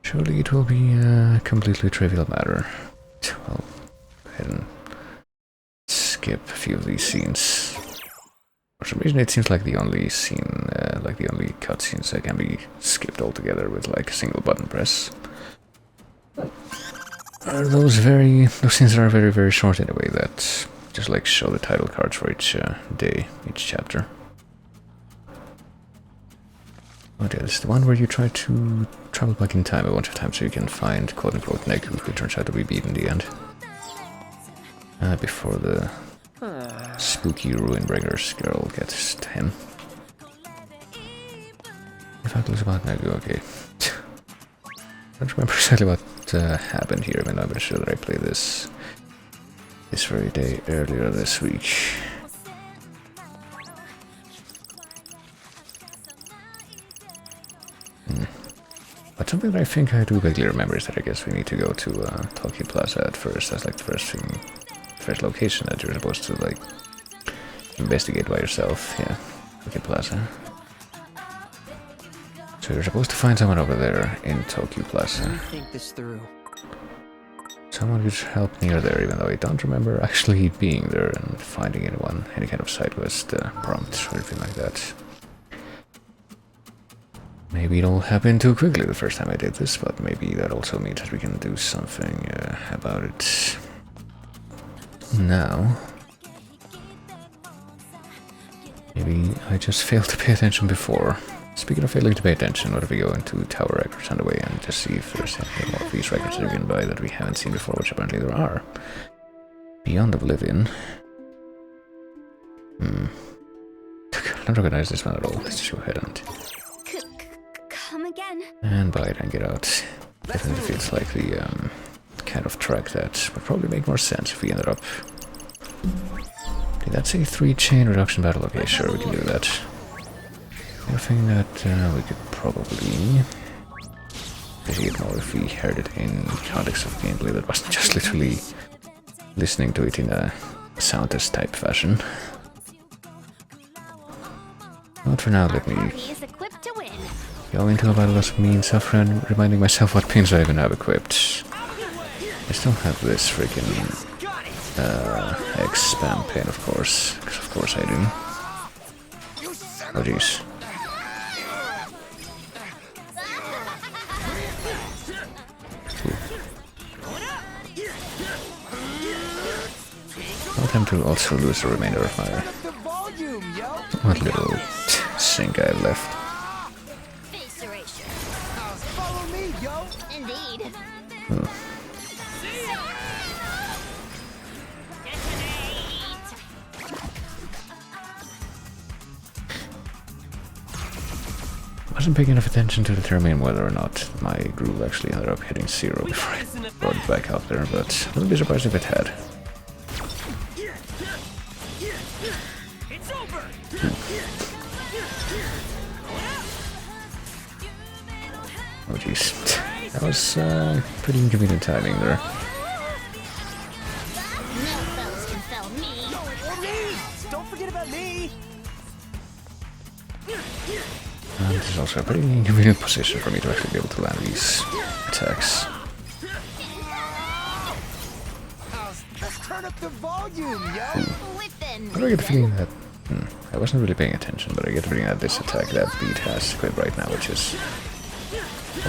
Surely it will be a completely trivial matter. Well, go ahead and skip a few of these scenes. For some reason it seems like the only scene, like the only cutscenes that can be skipped altogether with like a single button press. Are those scenes that are very, very short anyway, that just like show the title cards for each day, each chapter. Oh dear, this is the one where you try to travel back in time a bunch of times so you can find quote-unquote Neku, who turns out to be beat in the end. Before the spooky Ruinbringers girl gets to him. In fact, it was about Neku, okay. I don't remember exactly what happened here, but I'm pretty sure that I played this very day earlier this week. But something that I think I do vaguely remember is that I guess we need to go to Tokyo Plaza at first. That's like the first location that you're supposed to like investigate by yourself. Yeah, Tokyo Plaza. So you're supposed to find someone over there in Tokyo Plaza. Let me think this through. Someone who's helped near there, even though I don't remember actually being there and finding any kind of side quest prompt or anything like that. Maybe it all happened too quickly the first time I did this, but maybe that also means that we can do something about it now. Maybe I just failed to pay attention before. Speaking of failing to pay attention, what if we go into Tower Records on the way and just see if there's any more of these records that we can buy that we haven't seen before, which apparently there are. Beyond Oblivion. I don't recognize this one at all. Let's just go ahead and... Come again. And buy it and get out. Definitely feels like the kind of track that would probably make more sense if we ended up... Did that say 3 chain reduction battle? Okay, sure, we can do that. The other thing that we could probably appreciate more if we heard it in context of gameplay that wasn't just literally listening to it in a sound test type fashion. But for now, let me Army is equipped to win. go into a battle as means of reminding myself what pins I even have equipped. I still have this freaking X spam pin, of course, because of course I do. Oh jeez. I want them to also lose the remainder of my what little sink I left. Face erasure. Follow me, yo. Indeed. Wasn't paying enough attention to determine whether or not my groove actually ended up hitting 0 before I brought it back up there, but I wouldn't be surprised if it had. Oh jeez, that was pretty inconvenient timing there. No foes can fell me. Or me. Don't forget about me. And this is also a pretty inconvenient position for me to actually be able to land these attacks. Let's turn up the volume, yo. Within I get the feeling that I wasn't really paying attention, but I get the feeling that this attack that Beat has equipped right now, which is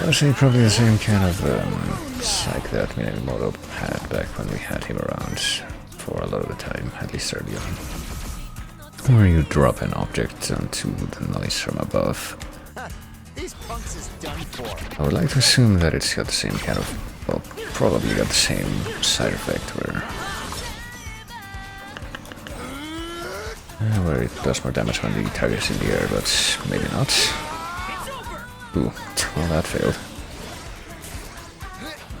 honestly probably the same kind of psych that Minamoto had back when we had him around for a lot of the time, at least early on. Where you drop an object onto the noise from above. These punks is done for. I would like to assume that it's got the same kind of, well, probably got the same side effect where it does more damage when the target is in the air, but maybe not. Ooh, well that failed.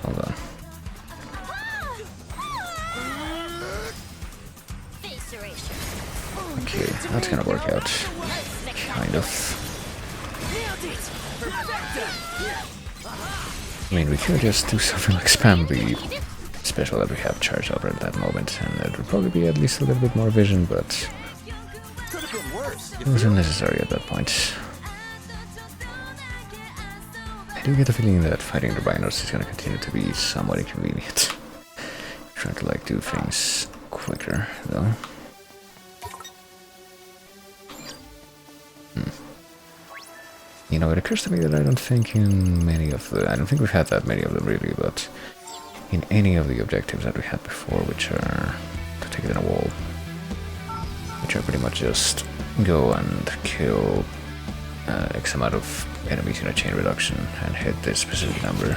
Hold on. face erasure. Okay, that's gonna work out. Kind of. I mean, we could just do something like spam the special that we have charged over at that moment, and it would probably be at least a little bit more vision, but Could have been worse. it was unnecessary at that point. I do get the feeling that fighting the rhinos is gonna continue to be somewhat inconvenient. Trying to like do things quicker, though. You know, it occurs to me that I don't think I don't think we've had that many of them really, but in any of the objectives that we had before, which are to take it in a wall, which are pretty much just go and kill X amount of enemies in a chain reduction and hit this specific number.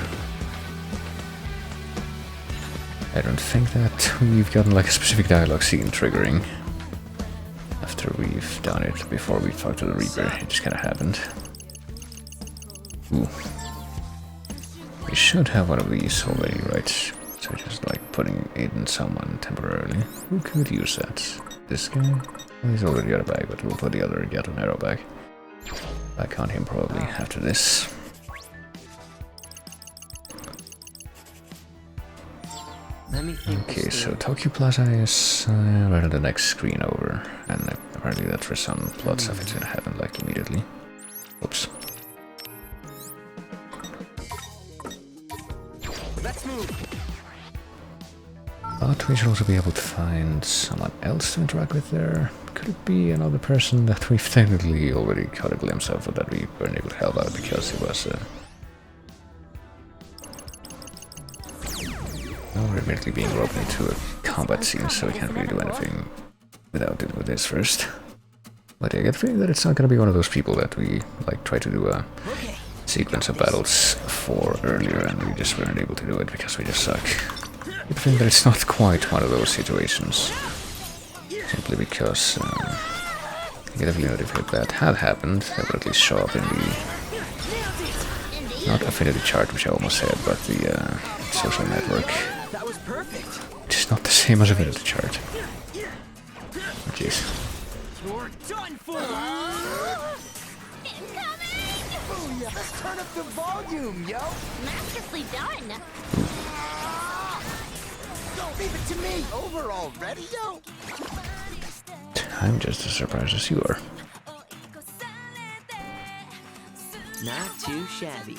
I don't think that we've gotten like a specific dialogue scene triggering after we've done it. Before we talked to the Reaper, it just kinda happened. Ooh. We should have one of these already, right? So just like putting it in someone temporarily. Who could use that? This guy? Well, he's already got a bag, but we'll put the other Yato Nero back on him probably after this. Let me think. Okay, this so through. Tokyo Plaza is right on the next screen over, and apparently that's for some plot stuff it's gonna happen like immediately. Oops. Let's move. But we should also be able to find someone else to interact with there. Could it be another person that we've technically already caught a glimpse of, but that we weren't able to help out because it was well, we're immediately being roped into a combat scene, so we can't really do anything without dealing with this first. But I get the feeling that it's not gonna be one of those people that we like try to do a sequence of battles for earlier and we just weren't able to do it because we just suck. I get the feeling that it's not quite one of those situations. Simply because I get a feeling that if that had happened, that would at least show up in the not affinity chart, which I almost said, but the social network. That was perfect. Which is not the same as affinity chart. Oh, jeez. You're done for. Booyah! Let's turn up the volume, yo! Masterfully done. Don't leave it to me! Over already, yo! I'm just as surprised as you are. Not too shabby.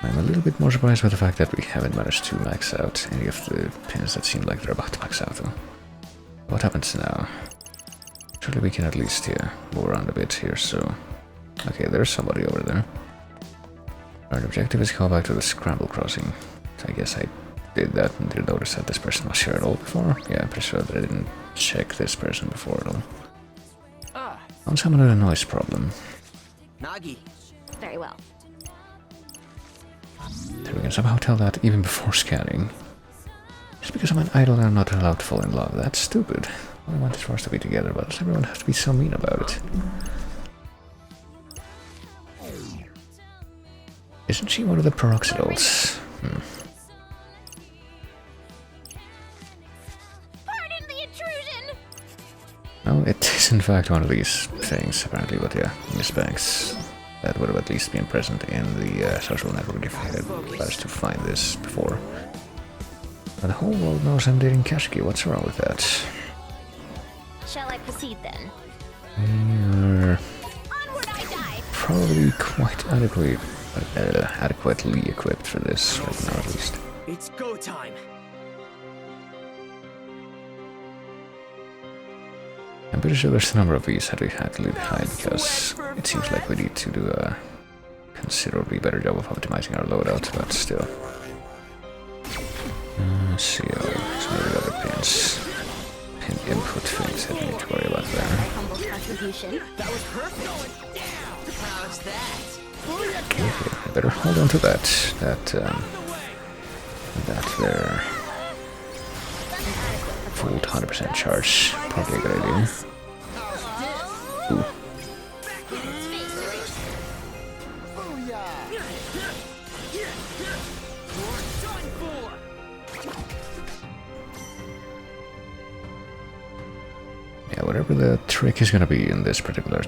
I'm a little bit more surprised by the fact that we haven't managed to max out any of the pins that seem like they're about to max out though. What happens now? Surely we can at least move around a bit here, so... Okay, there's somebody over there. Our objective is call back to the Scramble Crossing. So I guess I did that and didn't notice that this person was here at all before. Yeah, I'm pretty sure that I didn't check this person before at all. Found someone with a noise problem. Nagi. Very well. So we can somehow tell that even before scanning. Just because I'm an idol and I'm not allowed to fall in love. That's stupid. All I want is for us to be together, but does everyone have to be so mean about it? Isn't she one of the peroxidals? Pardon the intrusion. No, it is in fact one of these things, apparently, but yeah, Miss Banks. That would have at least been present in the social network if I had managed to find this before. But the whole world knows I'm dating Kashki, what's wrong with that? Shall I proceed then? You're Onward I dive. probably quite adequately equipped for this right now, at least. It's go time. I'm pretty sure there's a number of these that we had to leave behind because it seems like we need to do a considerably better job of optimizing our loadout, but still. Let's see, some of the other pins. Pin input things that we need to worry about My there. humble contribution. That was perfect. How's that? Okay, I better hold on to that. That there. Full 100% charge. Probably a good idea. Ooh. Yeah, whatever the trick is gonna be in this particular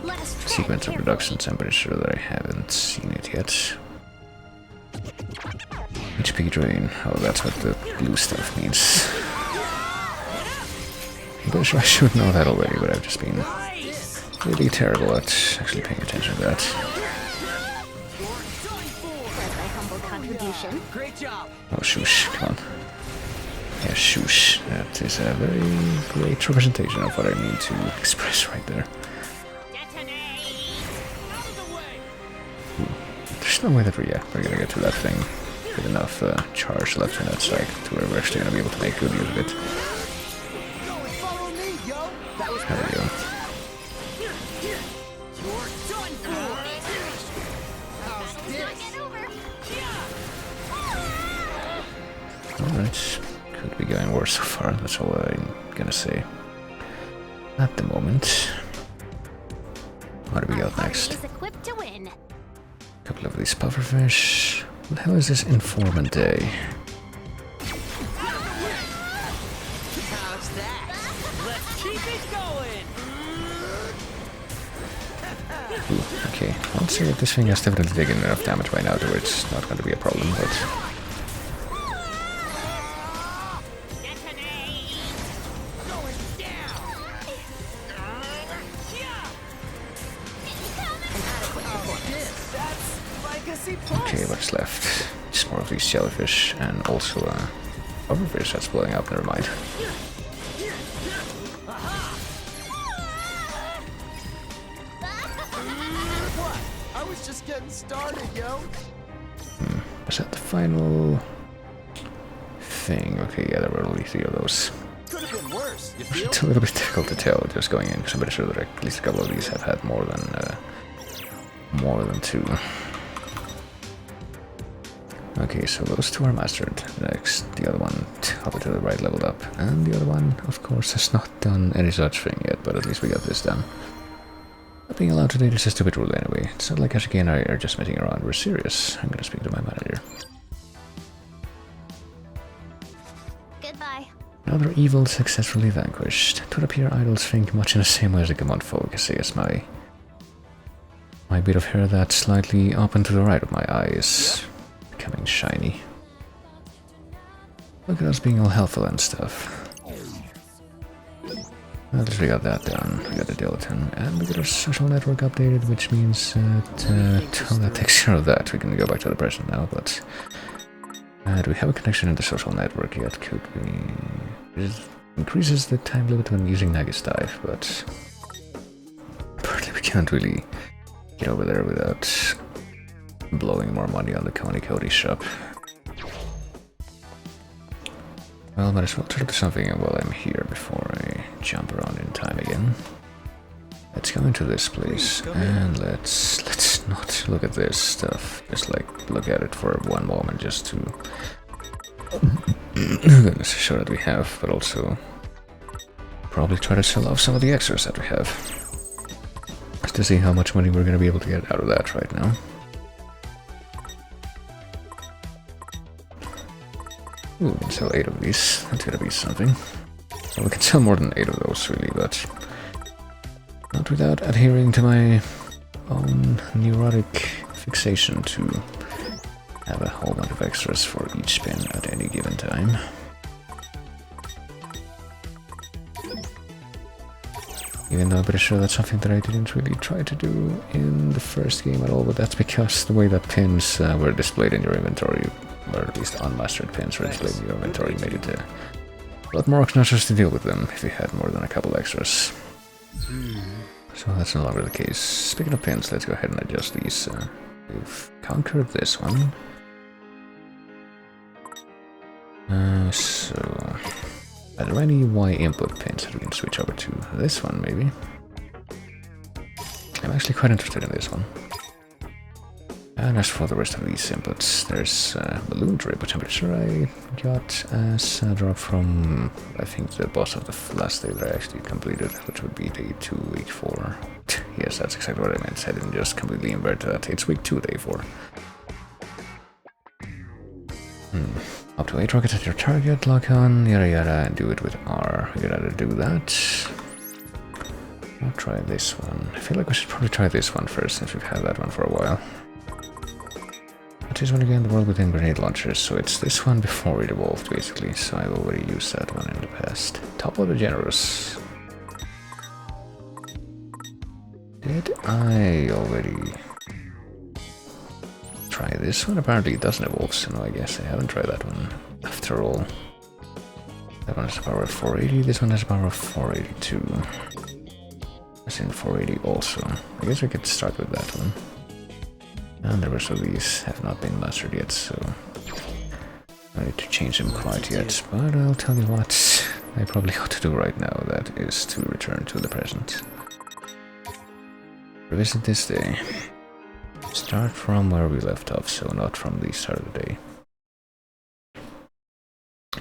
sequence of reductions, I'm pretty sure that I haven't seen it yet. HP drain. Oh, that's what the blue stuff means. I'm pretty sure I should know that already, but I've just been really terrible at actually paying attention to that. As my humble contribution. Great job. Oh, shoosh, come on. Yeah, shoosh. That is a very great representation of what I need to express right there. There's no way that we're gonna get to that thing with enough charge left in that side to where we're actually gonna be able to make good use of it. Follow me, yo! That was There we go. how's this? Get over. Alright. Could be going worse so far, that's all I'm gonna say. At the moment. What do we got next? Is equipped to win. Couple of these pufferfish. What the hell is this informant day? How's that? Let's keep it going. Ooh, okay. I'd say that this thing has definitely taken enough damage by now to where it's not going to be a problem, but... Okay, what's left? Just more of these jellyfish and also pufferfish that's blowing up, never mind. What? I was just getting started, yo! Was that the final thing? Okay, yeah, there were only 3 of those. Could have been worse, you feel? It's a little bit difficult to tell just going in, because I'm pretty sure that at least a couple of these have had more than 2. Okay, so those 2 are mastered. Next, the other one up to the right leveled up. And the other one, of course, has not done any such thing yet, but at least we got this done. Not being allowed to date is a stupid rule anyway. It's not like Ashiki and I are just messing around, we're serious. I'm gonna speak to my manager. Goodbye. Another evil successfully vanquished. It would appear idols think much in the same way as the Gamon folk, I say as my My bit of hair that's slightly up and to the right of my eye is becoming shiny. Look at us being all helpful and stuff. Well, we got that done. We got the Dilton, and we got our social network updated, which means that that takes care of that. We can go back to the present now, but do we have a connection in the social network yet? Could we? It increases the time limit when using Nagi's dive, but apparently we can't really get over there without blowing more money on the Coney Cody shop. Well, might as well try to do something while I'm here before I jump around in time again. Let's go into this place and let's not look at this stuff. Just like look at it for one moment just to show that we have, but also probably try to sell off some of the extras that we have. Just to see how much money we're gonna be able to get out of that right now. Ooh, we can sell 8 of these. That's gonna be something. Well, we can sell more than 8 of those, really, but not without adhering to my own neurotic fixation to have a whole bunch of extras for each spin at any given time. Even though I'm pretty sure that's something that I didn't really try to do in the first game at all, but that's because the way that pins were displayed in your inventory, or at least unmastered pins were displayed in your inventory, made it a lot more obnoxious to deal with them if you had more than a couple extras. So that's no longer the case. Speaking of pins, let's go ahead and adjust these. We've conquered this one. So are there any Y input pins that we can switch over to? This one, maybe? I'm actually quite interested in this one. And as for the rest of these inputs, there's Balloon Drip, which I'm pretty sure I got as a drop from, I think, the boss of the last day that I actually completed, which would be day 2, week 4. Yes, that's exactly what I meant. I didn't just completely invert that. It's week 2, day 4. Up to 8 rockets at your target, lock on, yada yada, and do it with R. We gotta do that. I'll try this one. I feel like we should probably try this one first, since we've had that one for a while. What is one again? The world within grenade launchers. So it's this one before it evolved, basically. So I've already used that one in the past. Top of the Generous. Did I already try this one? Apparently it doesn't evolve, so no, I guess I haven't tried that one after all. That one has a power of 480, this one has a power of 482. As in 480 also. I guess I could start with that one. And the rest of these have not been mastered yet, so I need to change them quite yet. But I'll tell you what I probably ought to do right now, that is to return to the present. Revisit this day. Start from where we left off, so not from the start of the day.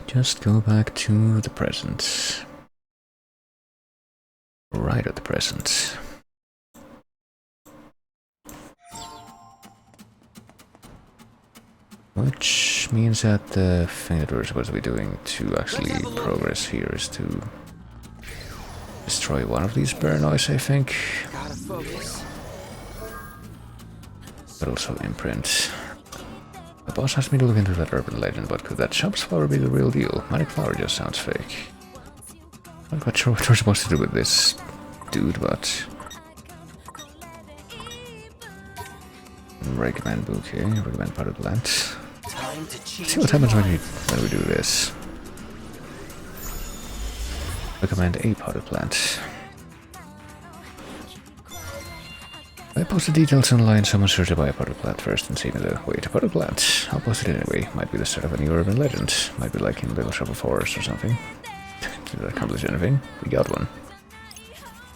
Just go back to the present. Right at the present. Which means that the thing that we're supposed to be doing to actually progress here is to destroy one of these Burnoids, I think. Gotta focus. But also imprint. The boss asked me to look into that urban legend, but could that Chops flower be the real deal? Manic flower just sounds fake. I'm not quite sure what we're supposed to do with this dude, but recommend bouquet, recommend potted plant. Time to change. See what happens when we do this. Recommend a potted plant. I posted details online, so I'm sure to buy a potted plant first and see me the way to potted plant. I'll post it anyway. Might be the start of a new urban legend. Might be like in Little Shop of Horrors or something. Did I accomplish anything? We got one.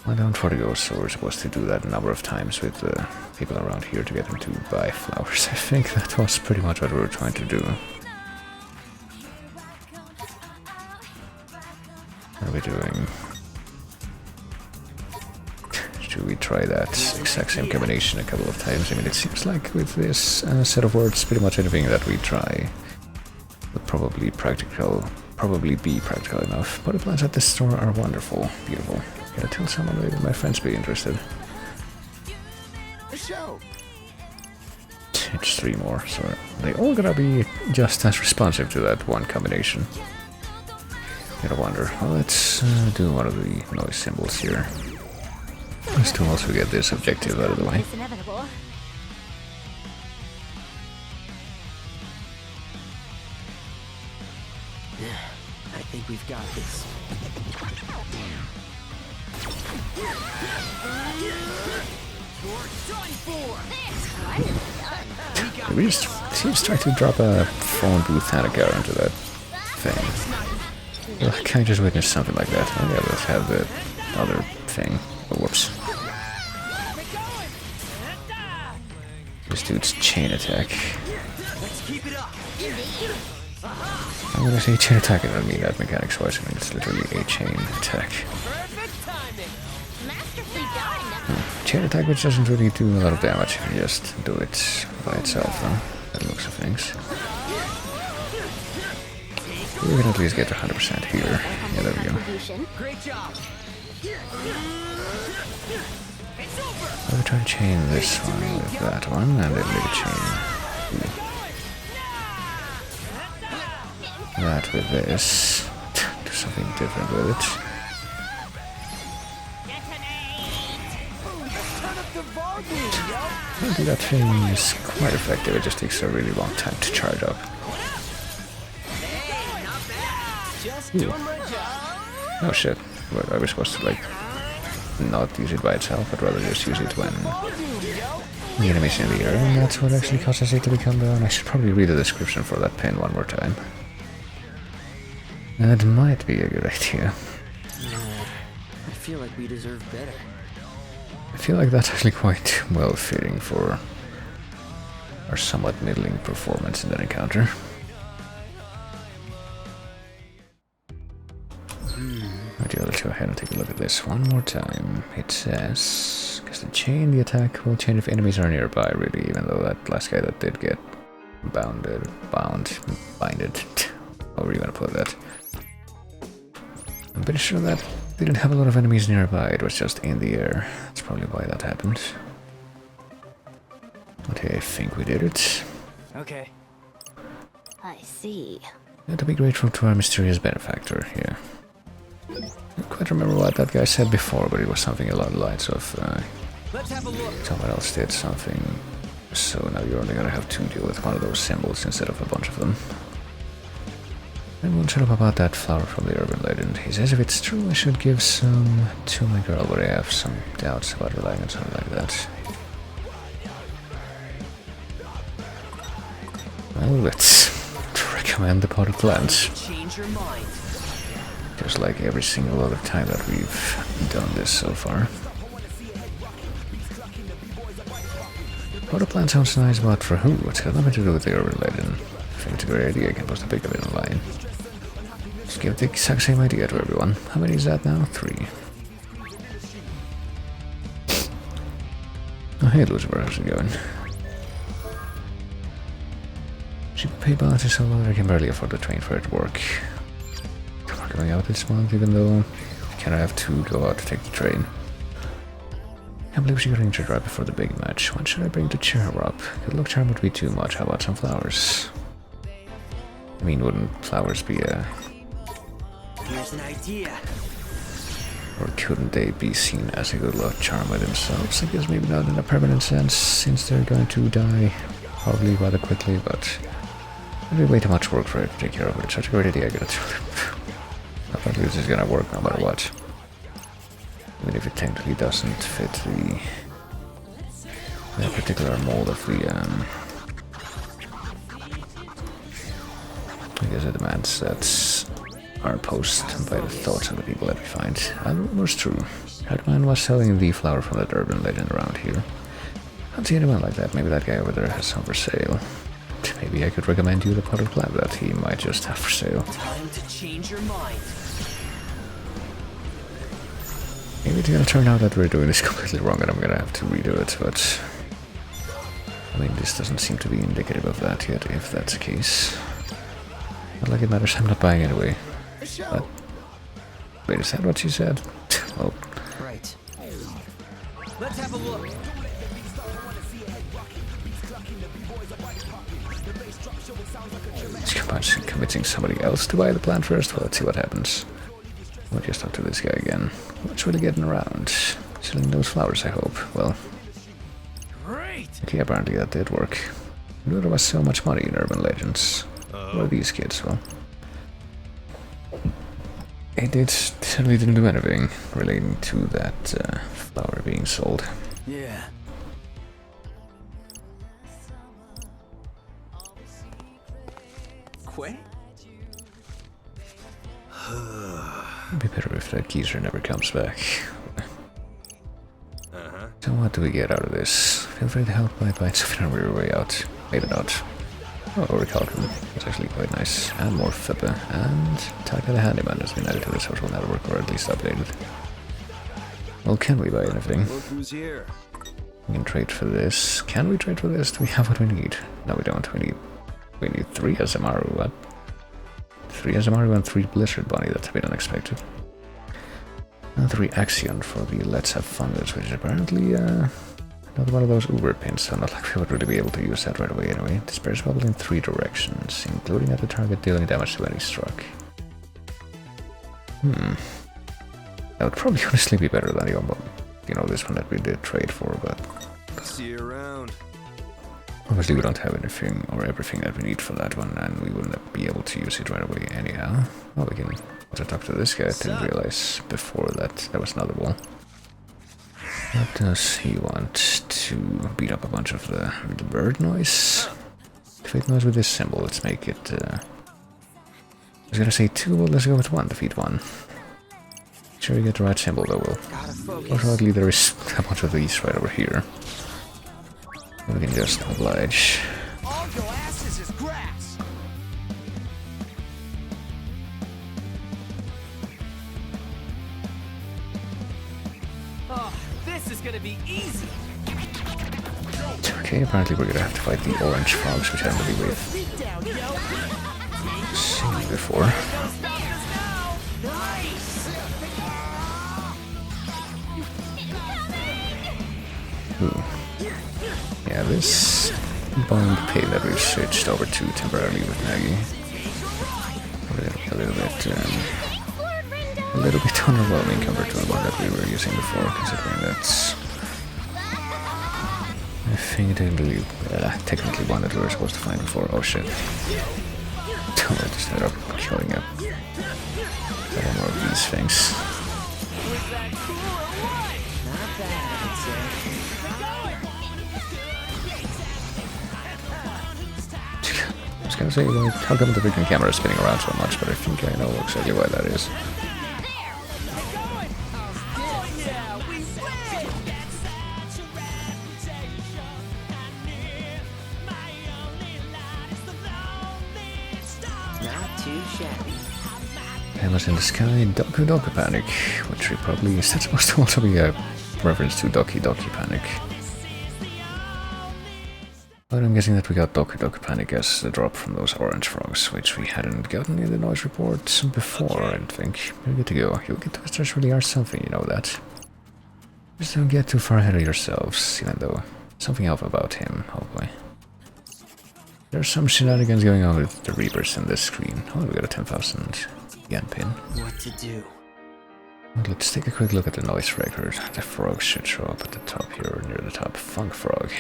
Well, down for the ghost, so we're supposed to do that a number of times with people around here to get them to buy flowers. I think that was pretty much what we were trying to do. What are we doing? Should we try that exact same combination a couple of times? I mean, it seems like with this set of words, pretty much anything that we try would probably be practical enough. Potted plants at this store are wonderful, beautiful. Gotta tell someone, maybe my friends be interested. show. It's 3 more, so they all gotta be just as responsive to that one combination. Gotta wonder. Well, let's do one of the noise symbols here. Just to also get this objective out of the way. It's inevitable. I think we've got this. We just seems trying to drop a phone booth Hanukkah into that thing. Well, can I just witness something like that? Oh yeah, let's have the other thing. Oh, whoops. This dude's chain attack. I'm gonna say chain attack, I don't mean that mechanics wise, I mean it's literally a chain attack. Masterfully done. Chain attack which doesn't really do a lot of damage, you just do it by itself though, by the looks of things. We can at least get to 100% here. Yeah, there we go. Contribution. Great job. I'll try to chain this one with that one, and then make a chain that with this. Do something different with it. Turn up the volume, yo. Maybe that thing is quite effective, it just takes a really long time to charge up. Just doing my job. Oh shit, what, I was supposed to like not use it by itself, but rather just use it when the enemy's in the air, and that's what actually causes it to become down. I should probably read the description for that pin one more time. That might be a good idea. I feel like we deserve better. I feel like that's actually quite well fitting for our somewhat middling performance in that encounter. Right, let's go ahead and take a look at this one more time. It says, because the chain, the attack will chain if enemies are nearby, really, even though that last guy that did get binded, however you want to put that. I'm pretty sure that didn't have a lot of enemies nearby, it was just in the air. That's probably why that happened. Okay, I think we did it. Okay. I see. Yeah, to be grateful to our mysterious benefactor here. I don't quite remember what that guy said before, but it was something along the lines of Let's have a look. someone else did something, so now you're only gonna have to deal with one of those symbols instead of a bunch of them. And we'll shut up about that flower from the urban legend. He says if it's true I should give some to my girl, but I have some doubts about relying on something like that. Well, let's recommend the potted plants. Change your mind. Just like every single other time that we've done this so far. Potted plant sounds nice, but for who? It's got nothing to do with the urban legend. I think it's a great idea, I can post a pic of it online. Just give the exact same idea to everyone. How many is that now? 3. Oh hey Lucifer, how's it going? She pay bounty so low that I can barely afford the train for it to work. We're going out this month even though I kind of have to go out to take the train. Can't believe she got injured right before the big match. When should I bring the chair up? Good luck charm would be too much. How about some flowers? I mean, wouldn't flowers be a... Here's an idea. Or couldn't they be seen as a good luck charm by themselves? I guess maybe not in a permanent sense, since they're going to die probably rather quickly, but it'd be way too much work for it to take care of it. Such a great idea, I gotta tell you. Apparently this is gonna work no matter what. Even if it technically doesn't fit the particular mold of the I guess it demands that our post by the thoughts of the people that we find. And it was true. Redman was selling the flower from that urban legend around here. I don't see anyone like that. Maybe that guy over there has some for sale. Maybe I could recommend you the potted plant that he might just have for sale. Time to change your mind. Maybe it's gonna turn out that we're doing this completely wrong and I'm gonna have to redo it, but... I mean, this doesn't seem to be indicative of that yet, if that's the case. Not like it matters, I'm not buying anyway. But... Wait, is that what she said? Well... Right. Let's have a look. Convincing somebody else to buy the plant first? Well, let's see what happens. We'll just talk to this guy again. What's really getting around? Selling those flowers, I hope. Well, okay, apparently that did work. I knew there was so much money in Urban Legends. What are these kids? Well, it certainly didn't do anything relating to that flower being sold. Yeah. Quay? It'd be better if that geezer never comes back. So what do we get out of this? Feel free to help by buying something on your way out. Maybe not. Oh, Orichalcum. It's actually quite nice. And more Fibba. And Taka the Handyman has been added to the social network, or at least updated. Well, can we buy anything? Look who's here. We can trade for this. Can we trade for this? Do we have what we need? No, we don't. We need 3 Azamaru. What? 3 Azamaru and 3 Blizzard Bunny. That's a bit unexpected. And 3 Axion for the Let's Have Fungus, which is apparently not one of those Uber pins, so not like we would really be able to use that right away anyway. Disperse bubble in 3 directions, including at the target dealing damage to any struck. That would probably honestly be better than this one that we did trade for, but See you around. obviously we don't have anything or everything that we need for that one, and we wouldn't be able to use it right away anyhow. Well, we can also talk to this guy. I didn't realize before that there was another wall. What does he want? To beat up a bunch of the bird noise? Defeat noise with this symbol. Let's make it... I was gonna say 2, but let's go with 1. Defeat 1. Make sure you get the right symbol though, Will. Fortunately, there is a bunch of these right over here. We can just oblige. All your asses is grass. Oh, this is gonna be easy. Okay, apparently we're gonna have to fight the orange frogs, which I haven't really seen before. Ooh. Yeah, this bond pay that we've switched over to temporarily with Nagi. A little bit underwhelming compared to the one that we were using before, considering that's... I think technically one that we were supposed to find before. Oh shit. I just ended up killing a couple more of these things. I was gonna say, like, how come the freaking camera is spinning around so much, but I think I know exactly why that is. Not too shabby. Hammers in the Sky, Doku Doku Panic, which we probably... Is that supposed to also be a reference to Doki Doki Panic? But I'm guessing that we got Doku Doku Panic as the drop from those orange frogs, which we hadn't gotten in the noise reports before, I think. We're good to go. You'll get Twisters really are something, you know that. Just don't get too far ahead of yourselves, even though something else about him, hopefully. There's some shenanigans going on with the Reapers in this screen. Oh, we got a 10,000 yen pin. What to do? Well, let's take a quick look at the noise record. The frog should show up at the top here, near the top. Funk Frog.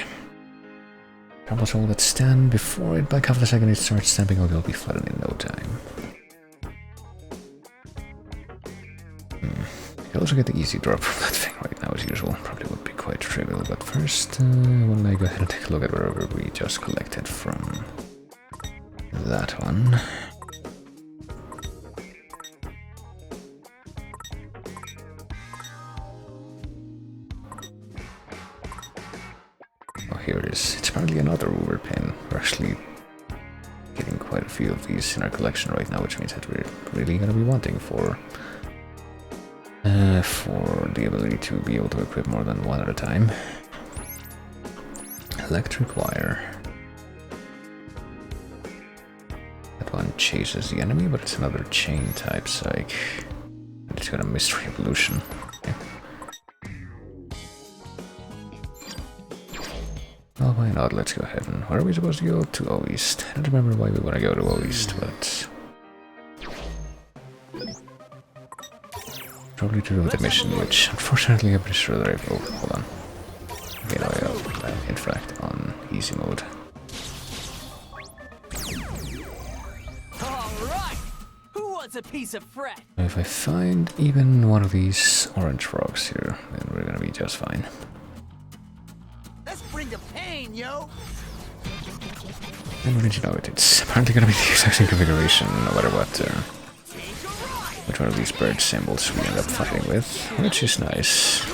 Almost all that stand before it, back half the second it starts stamping, or they'll be flooded in no time. You can also get the easy drop from that thing right now as usual. Probably would be quite trivial, but first, why don't I go ahead and take a look at wherever we just collected from that one. Oh, here it is. It's apparently another Uber pin. We're actually getting quite a few of these in our collection right now, which means that we're really going to be wanting for the ability to be able to equip more than one at a time. Electric wire. That one chases the enemy, but it's another chain type psych. And it's got a mystery evolution. Okay. Well, why not? Let's go ahead and... Where are we supposed to go? To O East. I don't remember why we want to go to O East, but... Probably to do the mission, which unfortunately I'm pretty sure that I will... Hold on. Okay, now I'll interact on easy mode. Alright! Who wants a piece of Fred? If I find even one of these orange frogs here, then we're gonna be just fine. Let's bring the pain, yo. And when did you know it? It's apparently gonna be the exact same configuration, no matter what, which one of these bird symbols we end up fighting with, which is nice.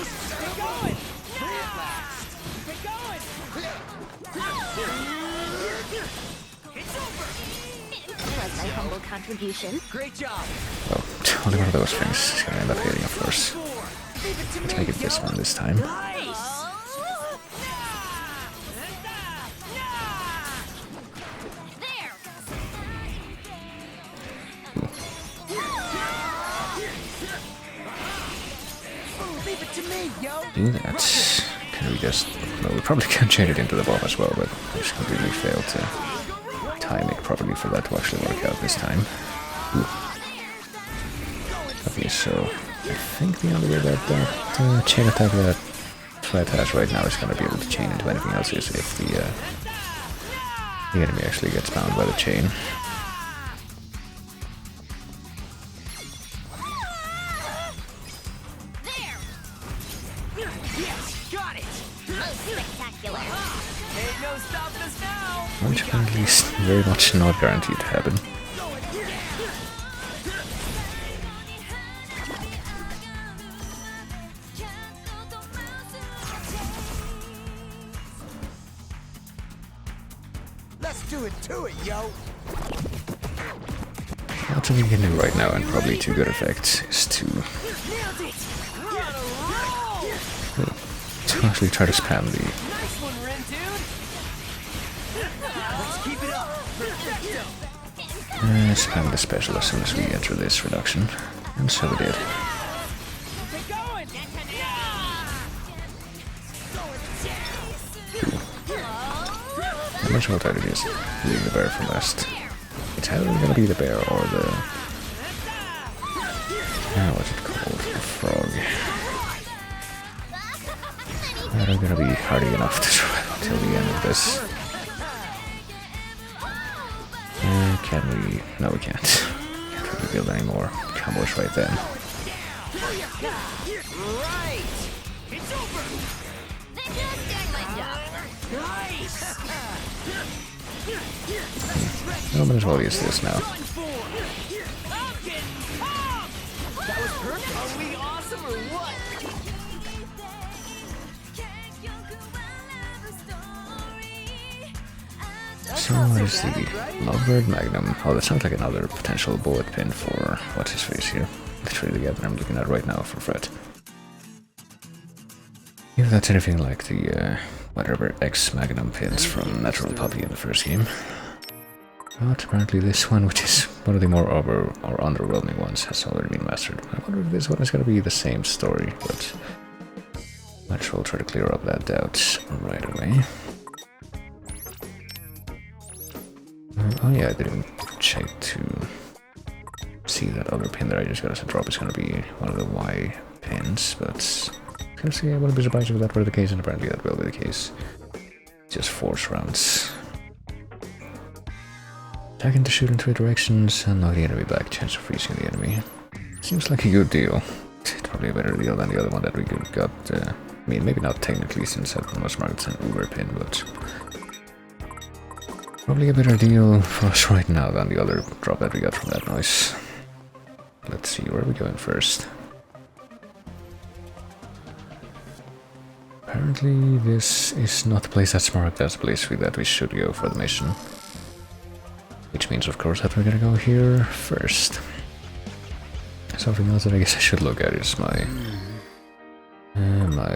Was my humble contribution. Great job! Oh, only one of those things is gonna end up hitting, of course. Let's make it this one this time. Leave it to me, yo. Do that. Can we just... Well, we probably can change it into the bomb as well, but I just completely failed to time it properly for that to actually work out this time. Ooh. Okay, so I think the only way that chain attack that Fred has right now is going to be able to chain into anything else is if the enemy actually gets bound by the chain. Yes! Got it! Most spectacular. Ain't no stopping us now! Which at least very much not guaranteed to happen. Let's do it to it, yo. What we can do right now, and probably to good effect, is to actually try to spam the Nice one, Ren, dude! Let's keep it up! Perfecto! spam the special as soon as we enter this reduction, and so we did. Keep going! How much will I do is leave the bear for last. It's either gonna be the bear or the... what's it called? The frog. They're gonna be hardy enough to survive until the end of this. Can we... No, we can't. Can't really build any more combos right then. Right! It's over! They just doing my job. Nice! No, might as well use this now. Done for! I'm getting pumped! That was perfect! Are we awesome or what? So where's the Lovebird Magnum? Oh, that sounds like another potential bullet pin for what's his face here. Literally the other I'm looking at right now for Fred. If that's anything like the whatever X Magnum pins from Natural Puppy in the first game. But apparently this one, which is one of the more over or underwhelming ones, has already been mastered. I wonder if this one is going to be the same story, but might as well try to clear up that doubt right away. Oh yeah, I didn't check to see that other pin that I just got as a drop is going to be one of the Y pins, but I wouldn't be surprised if that were the case, and apparently that will be the case. Just force rounds. Attacking to shoot in 3 directions and knock the enemy back, chance of freezing the enemy. Seems like a good deal. It's probably a better deal than the other one that we got. I mean, maybe not technically since that one was marked as an Uber pin, but probably a better deal for us right now than the other drop that we got from that noise. Let's see, where are we going first? Apparently this is not the place that's marked as the place that we should go for the mission. Which means, of course, that we're gonna go here first. Something else that I guess I should look at is my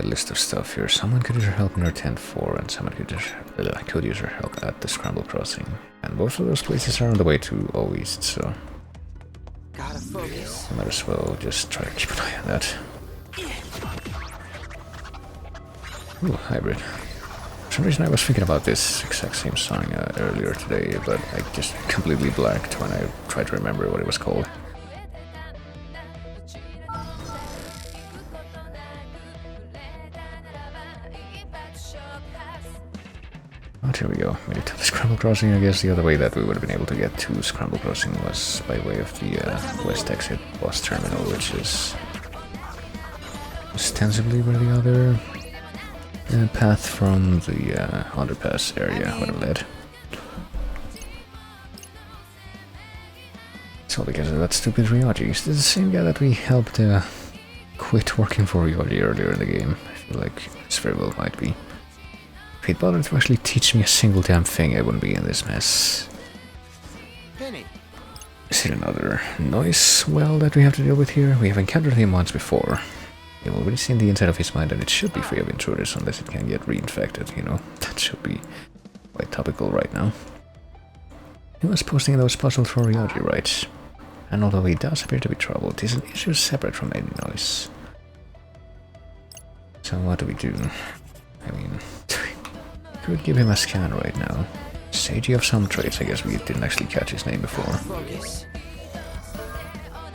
list of stuff here. Someone could use your help near 10-4, and someone could use your help at the Scramble Crossing. And both of those places are on the way to O East, so Gotta focus. I might as well just try to keep an eye on that. Ooh, hybrid. For some reason I was thinking about this exact same song earlier today, but I just completely blanked when I tried to remember what it was called. But here we go, made it to the Scramble Crossing. I guess the other way that we would have been able to get to Scramble Crossing was by way of the West Exit Bus Terminal, which is ostensibly where the other path from the underpass area would have led. It's all because of that stupid Ryoji. Is this the same guy that we helped quit working for Ryoji earlier in the game? I feel like this very well might be. If he'd bothered to actually teach me a single damn thing, I wouldn't be in this mess. Penny. Is it another noise well that we have to deal with here? We have encountered him once before. We've already seen the inside of his mind, and it should be free of intruders unless it can get reinfected, you know. That should be quite topical right now. He was posting those puzzles for Ryoji, right? And although he does appear to be troubled, he's an issue separate from any noise. So what do we do? I mean, could give him a scan right now. Seiji of some traits, I guess we didn't actually catch his name before. Focus.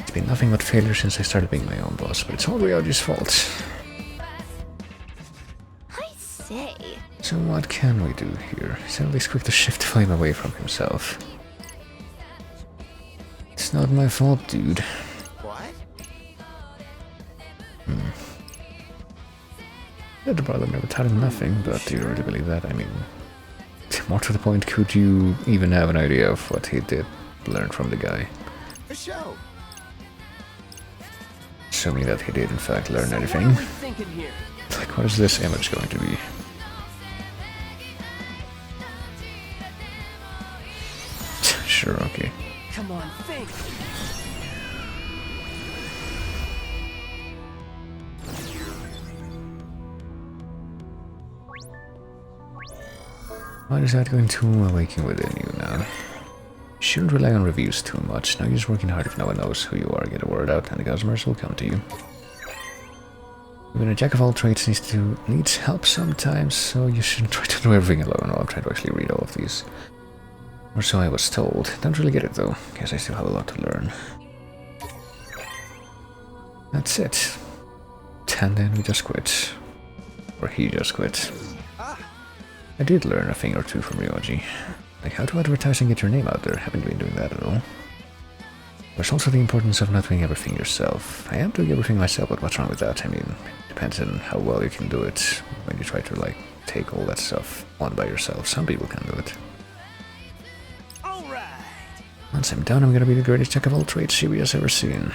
It's been nothing but failure since I started being my own boss, but it's all Ryoji's fault. I say. So what can we do here? He's at least quick to shift flame away from himself. It's not my fault, dude. What? The brother never taught him nothing, but do you really believe that? I mean, more to the point, could you even have an idea of what he did learn from the guy? The show. Assuming that he did in fact learn What anything. are we thinking here? Like, what is this image going to be? Sure, okay. Come on, think. What is that going to awaken within you now? Shouldn't rely on reviews too much. Now you're just working hard. If no one knows who you are, get a word out and the customers will come to you. Even a jack of all trades needs help sometimes, so you shouldn't try to do everything alone. I'll try to actually read all of these. Or so I was told. Don't really get it though. Guess I still have a lot to learn. That's it. And then we just quit. Or he just quit. I did learn a thing or two from Ryoji. Like how to advertise and get your name out there. Haven't been doing that at all. There's also the importance of not doing everything yourself. I am doing everything myself, but what's wrong with that? I mean, it depends on how well you can do it when you try to like take all that stuff on by yourself. Some people can do it. Alright. Once I'm done, I'm gonna be the greatest jack of all trades Shibuya has ever seen.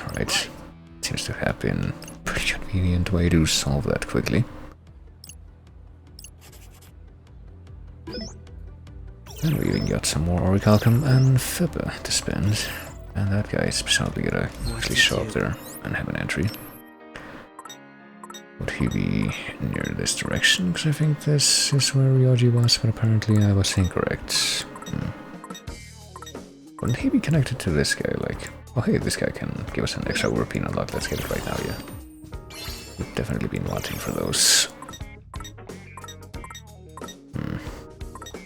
Alright. Seems to have been a pretty convenient way to solve that quickly. And we even got some more Orichalcum and Fibba to spend. And that guy is presumably gonna actually show up there and have an entry. Would he be near this direction? Because I think this is where Ryoji was, but apparently I was incorrect. Wouldn't he be connected to this guy? Like, oh hey, this guy can give us an extra European unlock. Let's get it right now, yeah. We've definitely been watching for those.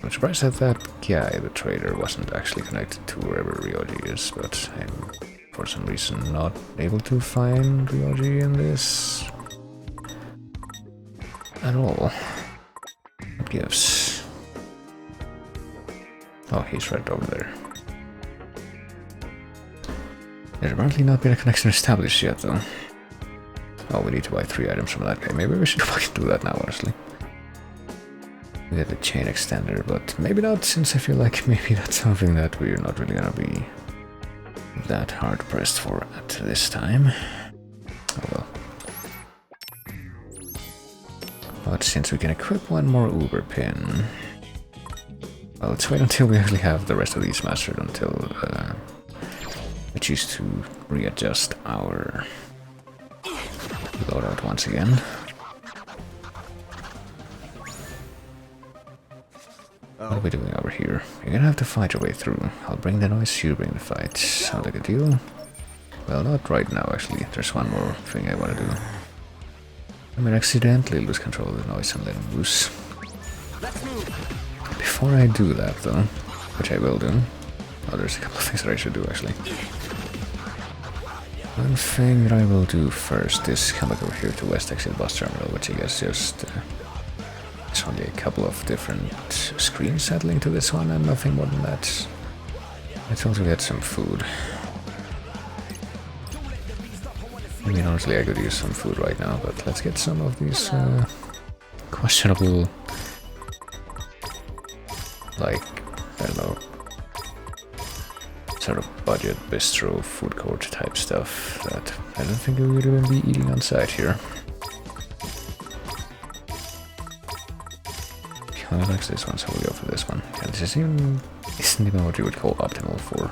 I'm surprised that that guy, the trader, wasn't actually connected to wherever Ryoji is, but I'm for some reason not able to find Ryoji in this at all. What gives? Oh, he's right over there. There's apparently not been a connection established yet, though. Oh, we need to buy 3 items from that guy. Maybe we should fucking do that now, honestly. We get the chain extender, but maybe not, since I feel like maybe that's something that we're not really gonna be that hard pressed for at this time. Oh well. But since we can equip one more Uber pin, well, let's wait until we actually have the rest of these mastered until we choose to readjust our loadout once again. What are we doing over here? You're gonna have to fight your way through. I'll bring the noise, you bring the fight. Sound like a deal? Well, not right now, actually. There's one more thing I want to do. I might accidentally lose control of the noise and then lose. Let's move. Before I do that though, which I will do, oh, there's a couple of things that I should do actually. One thing that I will do first is come back over here to West Exit Bus Terminal, which I guess just it's only a couple of different screens settling to this one and nothing more than that. Let's also get some food. I mean, honestly, I could use some food right now, but let's get some of these questionable, like, I don't know, sort of budget bistro food court type stuff that I don't think we would even be eating on site here. I like this one, so we'll go for this one. Yeah, this isn't even what you would call optimal for.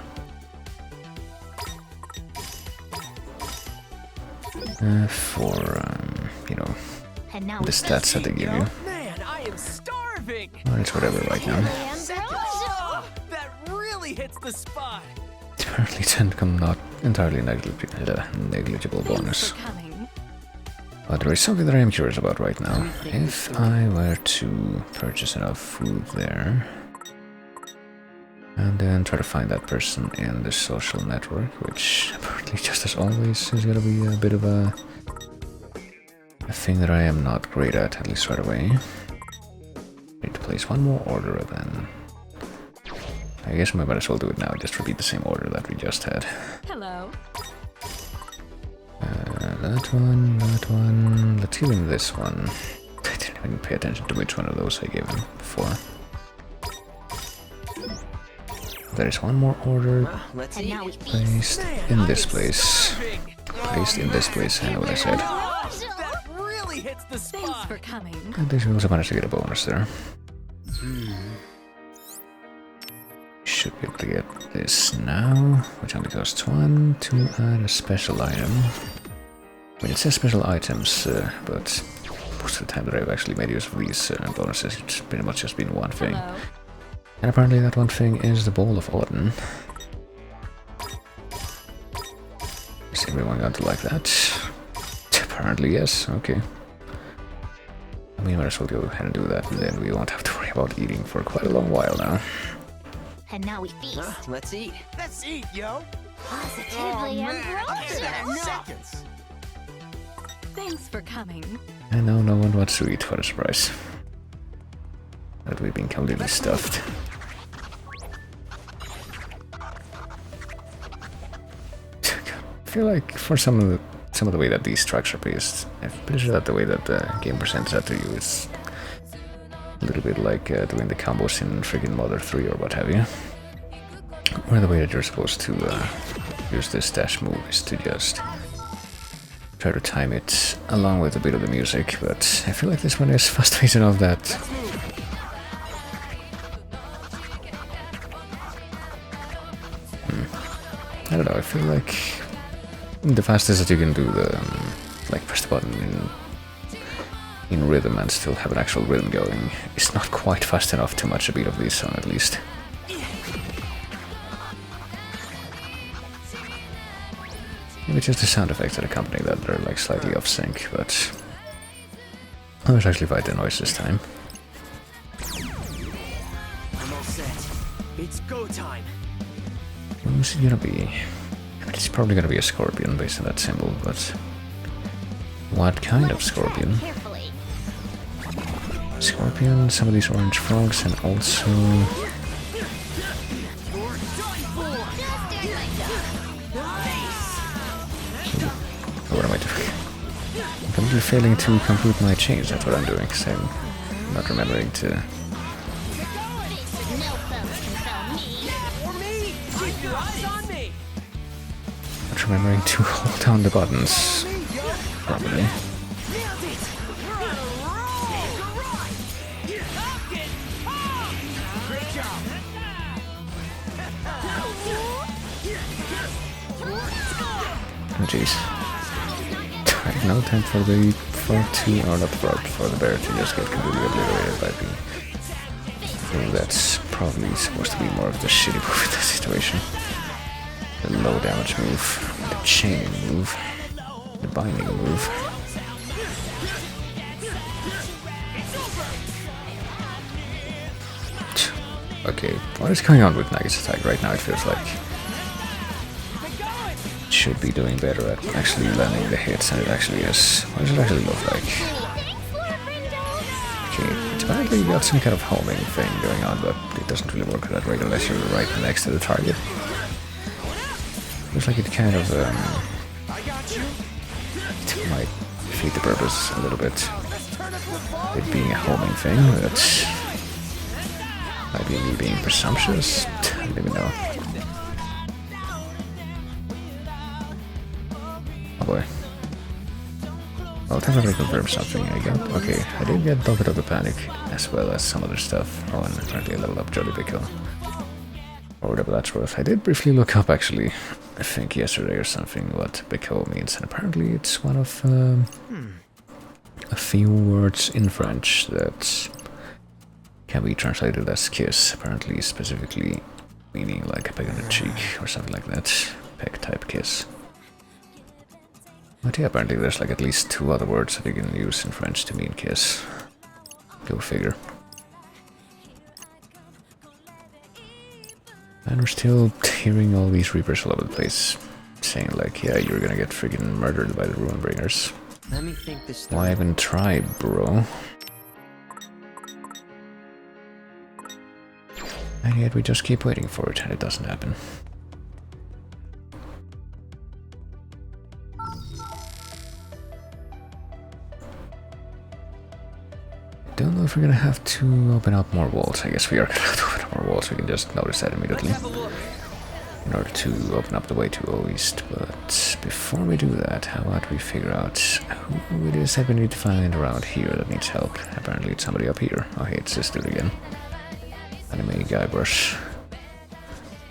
You know, And now the stats that they give you. Man, I am starving. Well, it's whatever right now. Oh, that really hits the spot. Apparently it's not entirely negligible bonus. But there is something that I am curious about right now. If I were to purchase enough food there, and then try to find that person in the social network, which apparently, just as always, is gonna be a bit of a thing that I am not great at least right away. Need to place one more order, then I guess we might as well do it now. Just repeat the same order that we just had. Hello. That one. Let's give him this one. I didn't even pay attention to which one of those I gave him before. There is one more order Let's And eat. now we feast. placed in this place. Placed in this place, I know what I said. That really hits the Thanks spot. for coming. And this we also managed to get a bonus there. Should be able to get this now, which only costs one, to add a special item. I mean, it says special items, but most of the time that I've actually made use of these bonuses, it's pretty much just been one thing. Hello. And apparently that one thing is the Bowl of Odin. Is everyone going to like that? Apparently yes, okay. I mean, might as well go ahead and do that, and then we won't have to worry about eating for quite a long while now. And now we feast. Let's eat. Let's eat, yo. Positively ambitious. Seconds. Thanks for coming. And now no one wants to eat, for a surprise. That we've been completely stuffed. I feel like for some of the way that these tracks are paced, I'm pretty sure that the way that the game presents that to you is a little bit like doing the combos in freaking Mother 3 or what have you. Or the way that you're supposed to use this dash move is to just try to time it along with a bit of the music, but I feel like this one is fast-paced enough that I don't know, I feel like the fastest that you can do the like press the button in rhythm and still have an actual rhythm going is not quite fast enough to match a beat of this song at least. Maybe just the sound effects that accompany that are like slightly off sync, but I was actually fight the noise this time. I'm all set. It's go time. Who's it gonna be? I mean, it's probably gonna be a scorpion based on that symbol, but what kind of scorpion? Carefully. Scorpion, some of these orange frogs, and also what am I doing? I'm completely failing to complete my chains, that's what I'm doing, because I'm not remembering to... No foes can foul me. Or me. Keep your eyes on me. Not remembering to hold down the buttons properly. Nailed it. We're on a roll. Falcon Punch. Great job. Oh jeez. No time for the frog to, or not frog, for the bear to just get completely obliterated by me. So that's probably supposed to be more of the shitty move in this situation. The low damage move, the chaining move, the binding move. Okay, what is going on with Nagi's attack right now? It feels like it should be doing better at actually landing the hits than it actually is. What does it actually look like? Okay, it's apparently got some kind of homing thing going on, but it doesn't really work that way unless you're right next to the target. Looks like it kind of it might defeat the purpose a little bit. It being a homing thing, but might be me being presumptuous. I don't even know. Oh boy. I'll definitely confirm something I got. Okay, I did get Bucket of the Panic as well as some other stuff. Oh, and apparently I leveled up Jolly Pickle. Or whatever that's worth. I did briefly look up actually, I think yesterday or something, what Pickle means, and apparently it's one of a few words in French that can be translated as kiss, apparently specifically meaning like a peck on the cheek or something like that. Peck type kiss. But yeah, apparently there's like at least 2 other words that you can use in French to mean kiss. Go figure. And we're still hearing all these Reapers all over the place saying like, yeah, you're gonna get freaking murdered by the Ruinbringers. Let me think this through. Why even try, bro? And yet we just keep waiting for it and it doesn't happen. Don't know if we're gonna have to open up more walls. I guess we are gonna have to open up more walls. We can just notice that immediately in order to open up the way to O East. But before we do that, how about we figure out who it is that we need to find around here that needs help? Apparently it's somebody up here. Oh hey, it's this dude again. Anime Guybrush.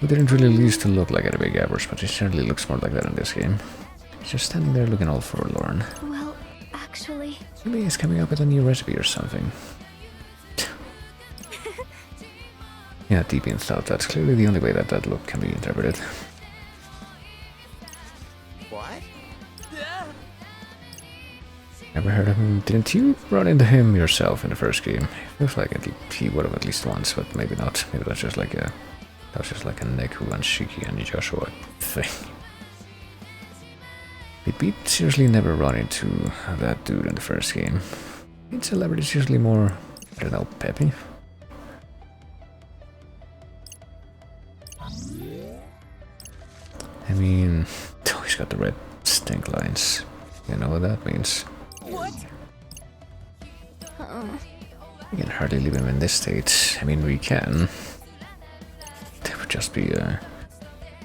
Who didn't really used to look like Anime Guybrush, but he certainly looks more like that in this game. He's just standing there looking all forlorn. Well, actually... Maybe he's coming up with a new recipe or something. Yeah, deep in thought, that's clearly the only way that that look can be interpreted. What? Never heard of him. Didn't you run into him yourself in the first game? Feels like he would have at least once, but maybe not. Maybe that's just like a Neku and Shiki and Joshua thing. Did Beat seriously never run into that dude in the first game? Beat celebrities usually more, I don't know, peppy. I mean, oh, he's got the red stink lines. You know what that means. What? We can hardly leave him in this state. I mean, we can. That would just be a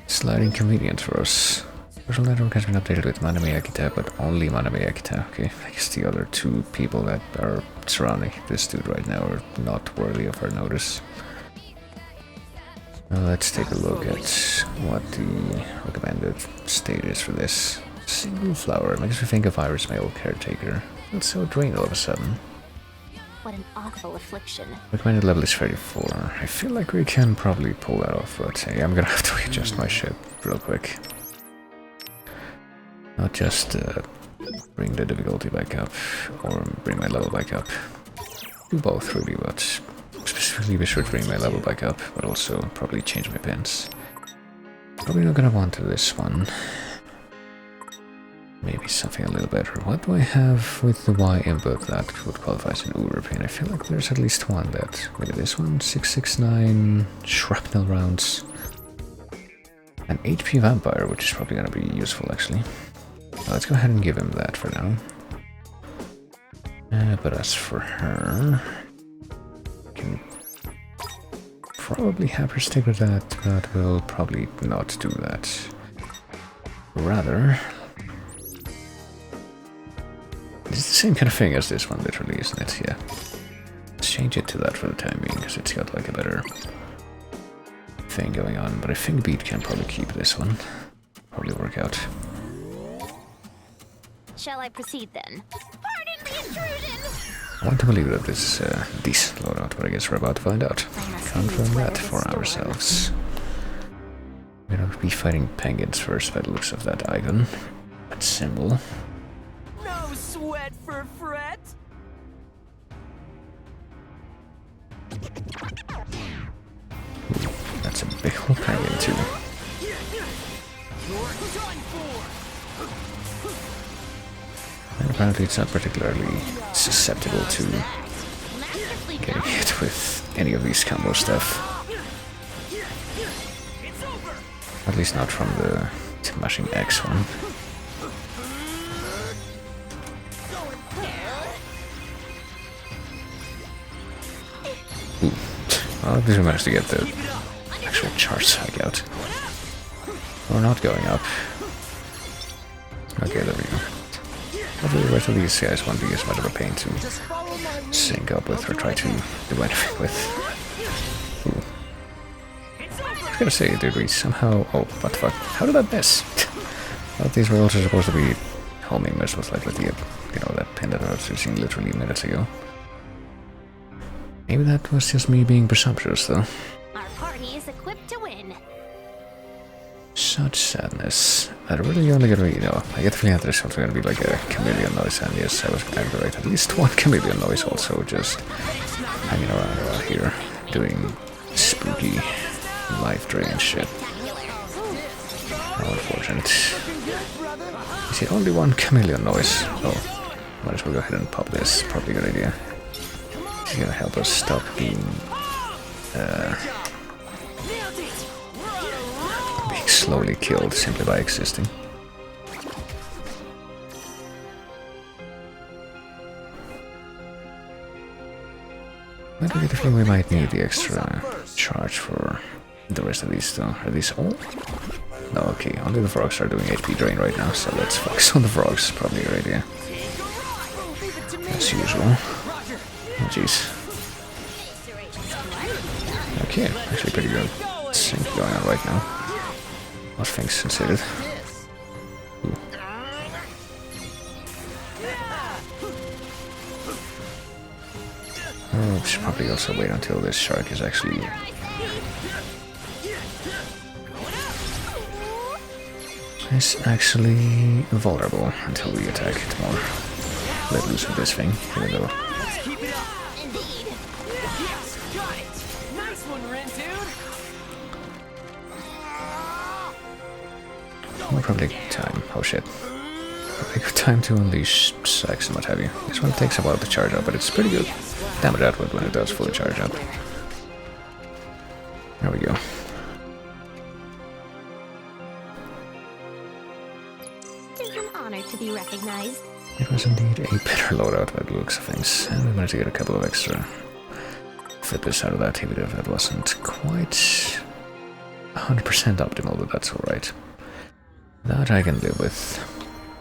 slight inconvenience for us. Social network has been updated with Manami Akita, but only Manami Akita. Okay, I guess the other 2 people that are surrounding this dude right now are not worthy of our notice. Well, let's take a look at what the recommended state is for this. Single flower makes me think of Iris Male Caretaker. It's so drained all of a sudden. What an awful affliction. Recommended level is 34. I feel like we can probably pull that off, but hey, I'm gonna have to adjust my ship real quick. Not just bring the difficulty back up, or bring my level back up. Do both really, but specifically be sure to bring my level back up, but also probably change my pins. Probably not gonna want to this one. Maybe something a little better. What do I have with the Y input that would qualify as an Uber pin? I feel like there's at least one that... Maybe this one? 669 shrapnel rounds. An HP vampire, which is probably gonna be useful actually. Let's go ahead and give him that for now. But as for her... I can probably have her stick with that, but we'll probably not do that. Rather... It's the same kind of thing as this one, literally, isn't it? Yeah. Let's change it to that for the time being, because it's got like a better thing going on. But I think Beat can probably keep this one. Probably work out. Shall I proceed then? Pardon the intrusion! I want to believe that this is a decent loadout, but I guess we're about to find out. Confirm that for ourselves. We're gonna be fighting penguins first by the looks of that icon. That symbol. No sweat for fret. a big hole pack into. And apparently it's not particularly susceptible to Masterfully getting done. hit with any of these combo stuff. At least not from the Smashing X one. Ooh. Well, at least we managed to get the actual charge spike out. We're not going up. Okay, there we go. Hopefully the rest of these guys won't be as much of a pain to Just follow my lead. sync up with or try to do anything with. Ooh. I was gonna say, did we somehow... Oh, what the fuck? How did I miss? Well, these were also supposed to be homing missiles, like with the, you know, that pin that I was using literally minutes ago. Maybe that was just me being presumptuous, though. Our party is equipped to win. Such sadness. That really only gonna be, you know, I get the feeling that there's something gonna be like a chameleon noise, and yes, I was accurate. At least one chameleon noise also just hanging around here, doing spooky, life-draining shit. How unfortunate. Is it only one chameleon noise? Oh, might as well go ahead and pop this. Probably a good idea. It's gonna help us stop being slowly killed simply by existing. I do get the feeling we might need the extra charge for the rest of these though. Are these all? No, okay, only the frogs are doing HP drain right now, so let's focus on the frogs. Probably a good idea. As usual. Oh jeez. Okay, actually pretty good sync going on right now. All things considered. Ooh. Oh, we should probably also wait until this shark is actually vulnerable until we attack it more. Let loose with this thing, even though Keep it up. Indeed. Yes, got it. Nice one, Ren, dude. we'll probably time. Oh shit. Probably good time to unleash sex and what have you. This one takes a while to charge up, but it's pretty good damage output when it does fully charge up. There we go. It is an honor to be recognized. It was indeed a better loadout by the looks of things, and we managed to get a couple of extra flippers out of that, even if it wasn't quite 100% optimal, but that's alright. That I can live with.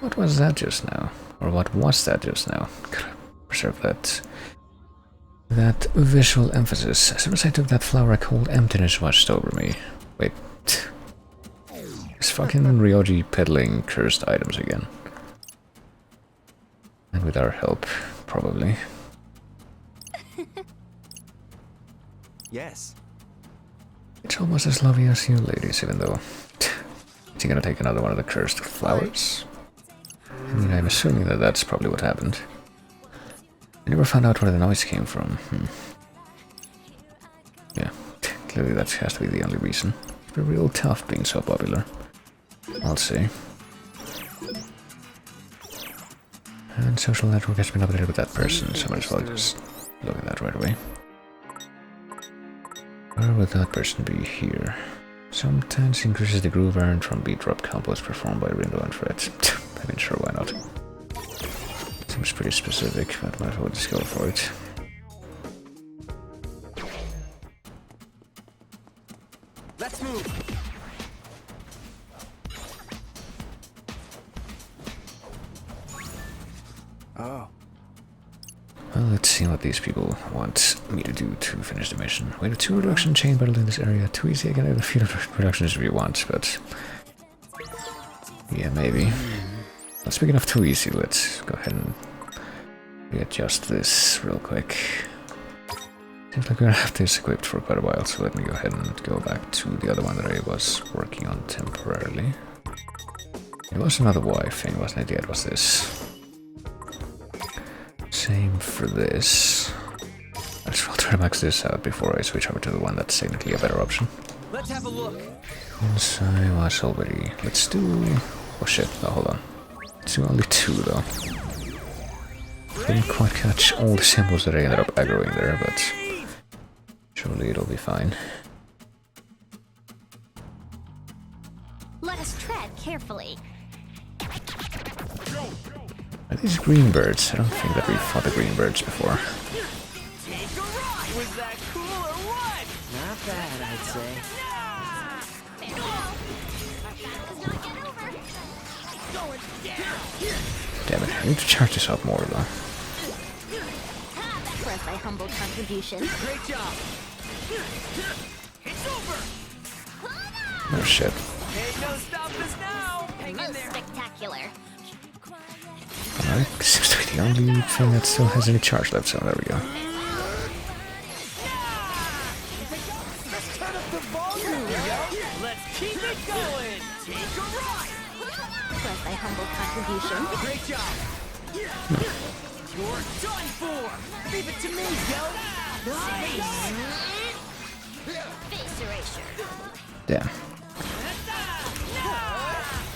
What was that just now? Or what was that just now? Gotta preserve that visual emphasis. As soon as I took that flower, a cold emptiness washed over me. Wait. It's fucking Ryoji peddling cursed items again. And with our help, probably. Yes. It's almost as lovely as you ladies, even though... Is he gonna take another one of the cursed flowers? I mean, I'm assuming that that's probably what happened. I never found out where the noise came from. Yeah, clearly that has to be the only reason. It's real tough being so popular. I'll say. And social network has been updated with that person, so might as well just look at that right away. Where would that person be? Here. Sometimes increases the groove earned from beat drop combos performed by Rindo and Fred. I mean, sure, why not? Seems pretty specific, but might as well just go for it. Let's move. Oh. Well, let's see what these people want me to do to finish the mission. Wait, a 2 reduction chain battle in this area. Too easy, I can have a few reductions if you want, but... yeah, maybe. Well, speaking of too easy, let's go ahead and readjust this real quick. Seems like we're gonna have this equipped for quite a while, so let me go ahead and go back to the other one that I was working on temporarily. It was another Y thing, wasn't it? Yeah, it was this. Same for this. I just will try to max this out before I switch over to the one that's technically a better option. Let's have a look. Once I was already... Let's do... Oh shit, oh, hold on. Let's do only 2 though. Didn't quite catch all the symbols that I ended up aggroing there, but... surely it'll be fine. Let us tread carefully. Are these green birds? I don't think that we've fought the green birds before. Take a ride. Was that cool or what? Not bad, I'd say. Damn it, I need to charge this up more though. Worth thy humble contribution. Great job. It's over. Oh shit. Ain't no stopping us now. Hang in Most there. spectacular. Alright, seems to be the only thing that still has any charge left, so there we go. Let's turn up the volume, yo! Let's keep it going. Take a ride. Worth thy humble contribution. Great job. You're done for. Leave it to me, yo. Nice. Face erasure. Damn.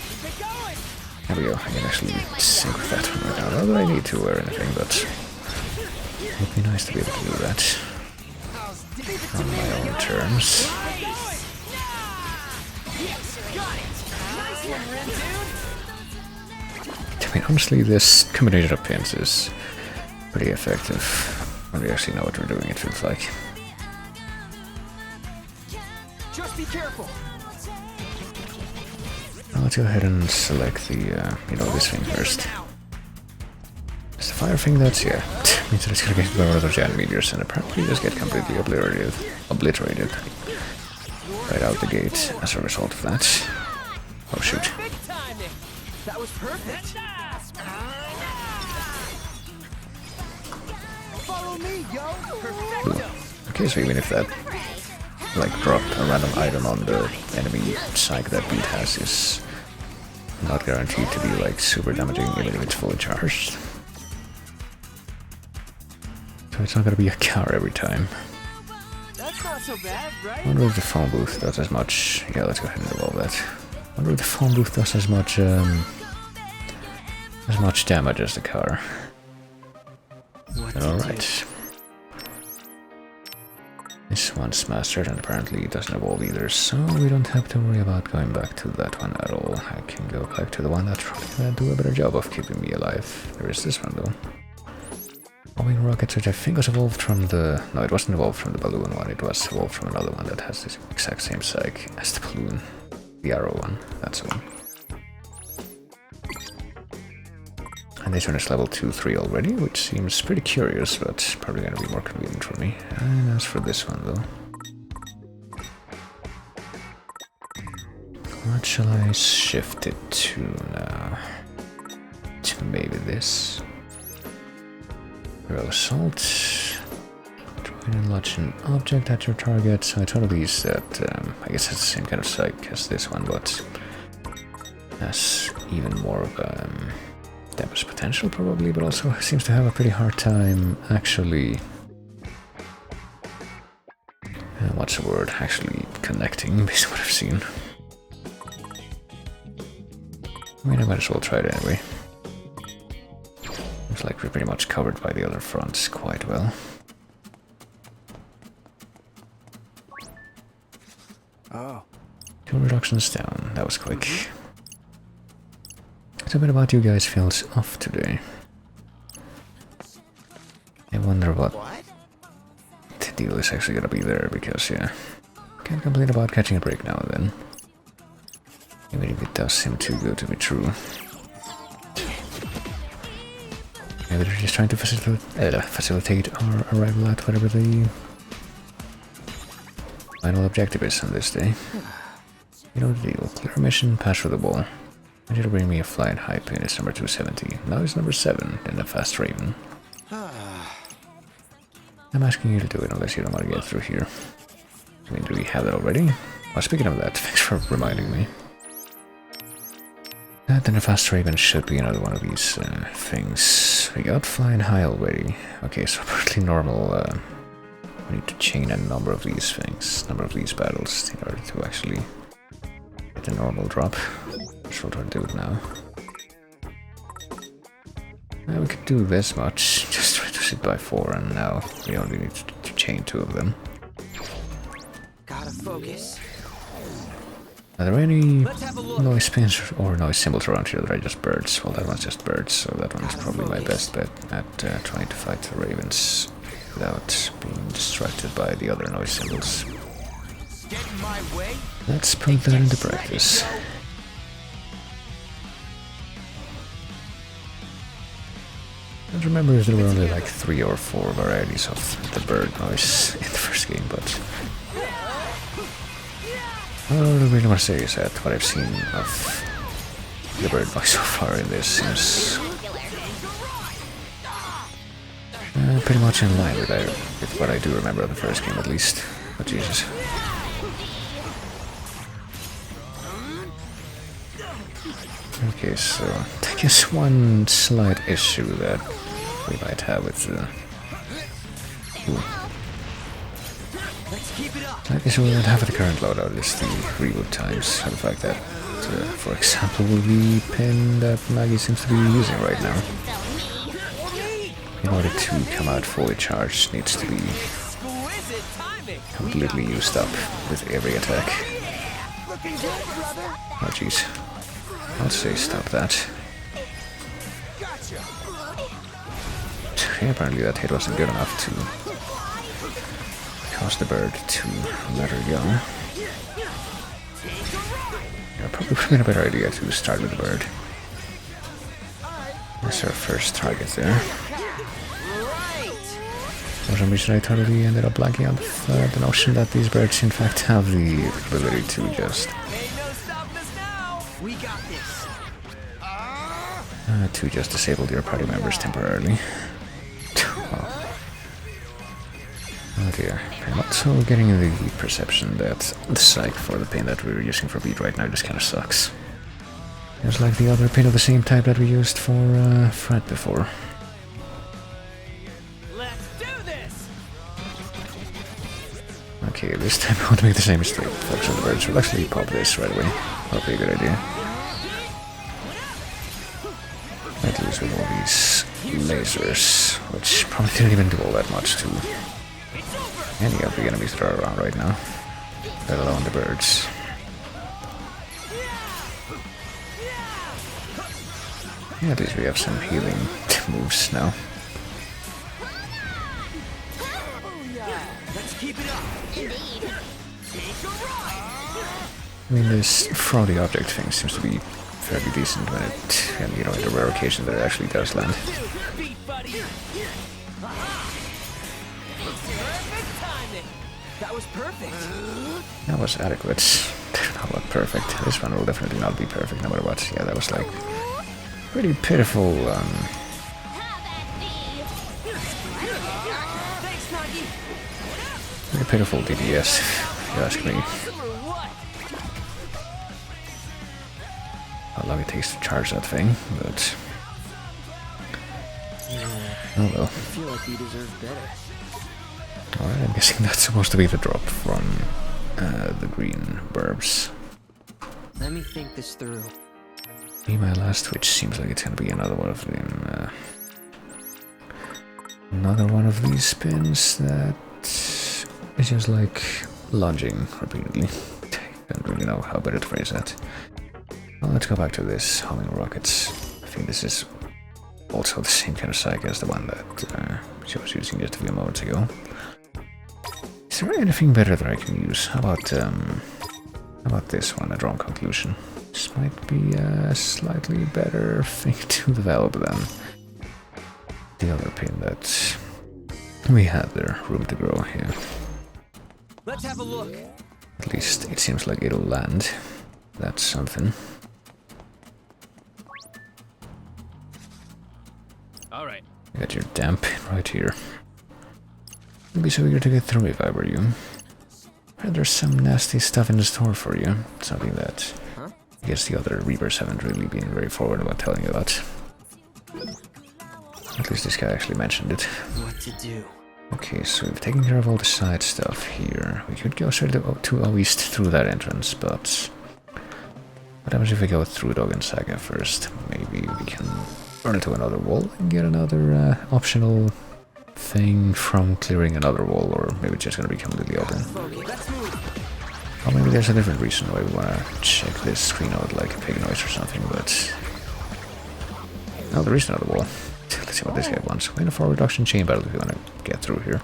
Keep it going. There we go, I can actually sync with that one right now. Not that I need to or anything, but it would be nice to be able to do that on my own terms. Nice one, Ren, dude. I mean, honestly, this combination of pins is pretty effective when we actually know what we're doing, it feels like. Just be careful. Now let's go ahead and select the, this thing first. It's the fire thing that's, means that it's gonna get one of those giant meteors and apparently just get completely obliterated right out the gate as a result of that. Oh shoot. Perfect timing. That was perfect. Follow me, yo! Perfecto. Okay, so even if that dropped a random item on the enemy psych that beat has is not guaranteed to be super damaging even if it's fully charged. So it's not gonna be a car every time. That's not so bad, right? I wonder if the phone booth does as much. Yeah, let's go ahead and evolve that. I wonder if the phone booth does as much damage as the car. Alright. This one's mastered and apparently it doesn't evolve either, so we don't have to worry about going back to that one at all. I can go back to the one that's probably gonna do a better job of keeping me alive. There is this one though. Bombing rockets, which I think was evolved from the... No, it wasn't evolved from the balloon one, it was evolved from another one that has this exact same psych as the balloon. The arrow one, that's the one. And this one is level 2-3 already, which seems pretty curious, but probably gonna be more convenient for me. And as for this one though... What shall I shift it to now? To maybe this. Row assault. Try and lodge an object at your target. So it's one of these that I guess has the same kind of psych as this one, but has even more of damage potential probably, but also seems to have a pretty hard time actually... what's the word? Actually connecting, based on what I've seen. I mean, I might as well try it anyway. Looks like we're pretty much covered by the other fronts quite well. Oh. 2 reductions down, that was quick. So a bit about you guys feels off today. I wonder what the deal is actually gonna be there, because can't complain about catching a break now and then. Even if it does seem too good to be true. Maybe they're just trying to facilitate our arrival at whatever the final objective is on this day. You know the deal. Clear mission, pass through the wall. I need to bring me a flying high pin. It's number 270. Now it's number 7 in the fast raven. I'm asking you to do it unless you don't want to get through here. I mean, do we have that already? Well, speaking of that, thanks for reminding me. Then the fast raven should be another one of these things. We got flying high already. Okay, so apparently normal We need to chain a number of these things, number of these battles in order to actually get a normal drop. Sure, try to do it now. We could do this much, just reduce it by 4, and now we only need to chain 2 of them. Gotta focus. Are there any Let's have a look. noise pins or noise symbols around here that are just birds? Well, that one's just birds, so that one's probably my best bet at trying to fight the ravens without being distracted by the other noise symbols. Get in my way. Let's put that into practice. I don't remember if there were only like 3 or 4 varieties of the bird noise in the first game, but all I really want to say is that what I've seen of the bird noise so far in this seems pretty much in line with what I do remember of the first game, at least. But Jesus. Okay, so I guess one slight issue that we might have with the... Let's keep it up. Slight issue we might have with the current loadout is the reboot times, and the fact that, for example, the pin that Maggie seems to be using right now, in order to come out fully charged, needs to be Exquisite timing. completely used up with every attack. Looking good, brother. Oh jeez. I'll say stop that. Gotcha. Okay, apparently that hit wasn't good enough to cause the bird to let her go. Yeah, probably would have been a better idea to start with the bird. That's our first target there. For some reason I totally ended up blanking on the notion that these birds in fact have the ability to just Ain't no stopping us now. We got this. to just disable your party members temporarily. Oh dear. I'm also getting the perception that the psych for the pin that we're using for beat right now just kinda sucks. It's like the other pin of the same type that we used for Fred before. Let's do this. Okay, this time I want to make the same mistake. Focus on the birds. We'll actually pop this right away. That'll be a good idea. At least with all these lasers, which probably didn't even do all that much to any of the enemies that are around right now, let alone the birds. Yeah, at least we have some healing moves now. Let's keep it up. I mean, this froggy object thing seems to be fairly decent when it, and you know, in the rare occasion that it actually does land. Beat buddy. Perfect timing. That was perfect. That was adequate. Not what perfect. This one will definitely not be perfect no matter what. Yeah, that was like pretty pitiful. Thanks, Nagi. Pretty pitiful DPS, if you ask me. Awesome or what? How long it takes to charge that thing, but oh well. I feel like we deserve better. Alright, I'm guessing that's supposed to be the drop from the green burbs. Let me think this through. Be my last twitch seems like it's gonna be another one of them. Another one of these spins that is just like lunging repeatedly. I don't really know how better to phrase that. Well, let's go back to this homing rockets. I think this is also the same kind of psych as the one that she was using just a few moments ago. Is there anything better that I can use? How about this one, a drawn conclusion? This might be a slightly better thing to develop than the other pin that we have there, room to grow here. Let's have a look. At least it seems like it'll land. That's something. All right. You got your damp pin right here. I'd be so eager to get through if I were you. Heard there's some nasty stuff in the store for you. Something that I guess the other Reapers haven't really been very forward about telling you about. At least this guy actually mentioned it. What to do? Okay, so we've taken care of all the side stuff here. We could go straight to east through that entrance, but what happens if we go through Dogen Saga first? Maybe we can run into another wall and get another optional thing from clearing another wall, or maybe it's just gonna be completely open. Or maybe there's a different reason why we wanna check this screen out, like a pig noise or something, but... No, there is another wall. Let's see what this guy wants. Win a 4 reduction chain battle if you wanna get through here.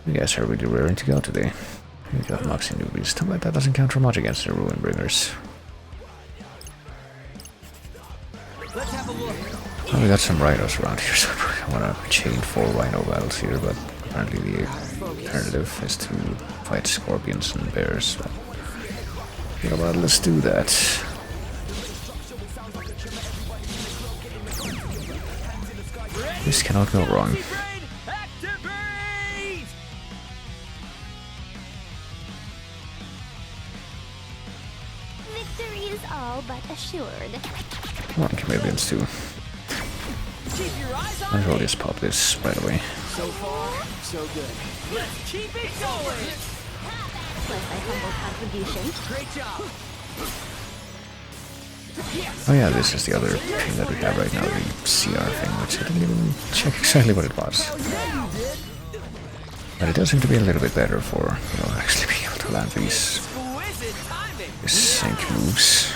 You guys are really raring to go today. We got Moxie newbies. Too bad that doesn't count for much against the Ruin Bringers. Let's have a look. Oh, we got some rhinos around here, so I wanna chain 4 rhino battles here, but apparently the alternative is to fight scorpions and bears. So, you know what, let's do that. This cannot go wrong. Activate! Victory is all but assured. Come on, chameleons too. Keep your eyes Might on as well me. just pop this right away. So far, so good. Let's keep it going. Plus my humble contribution. Great job. Oh yeah, this is the other thing that we have right now, the CR thing, which I didn't even check exactly what it was. But it does seem to be a little bit better for, you know, actually being able to land these Exquisite timing. sync moves.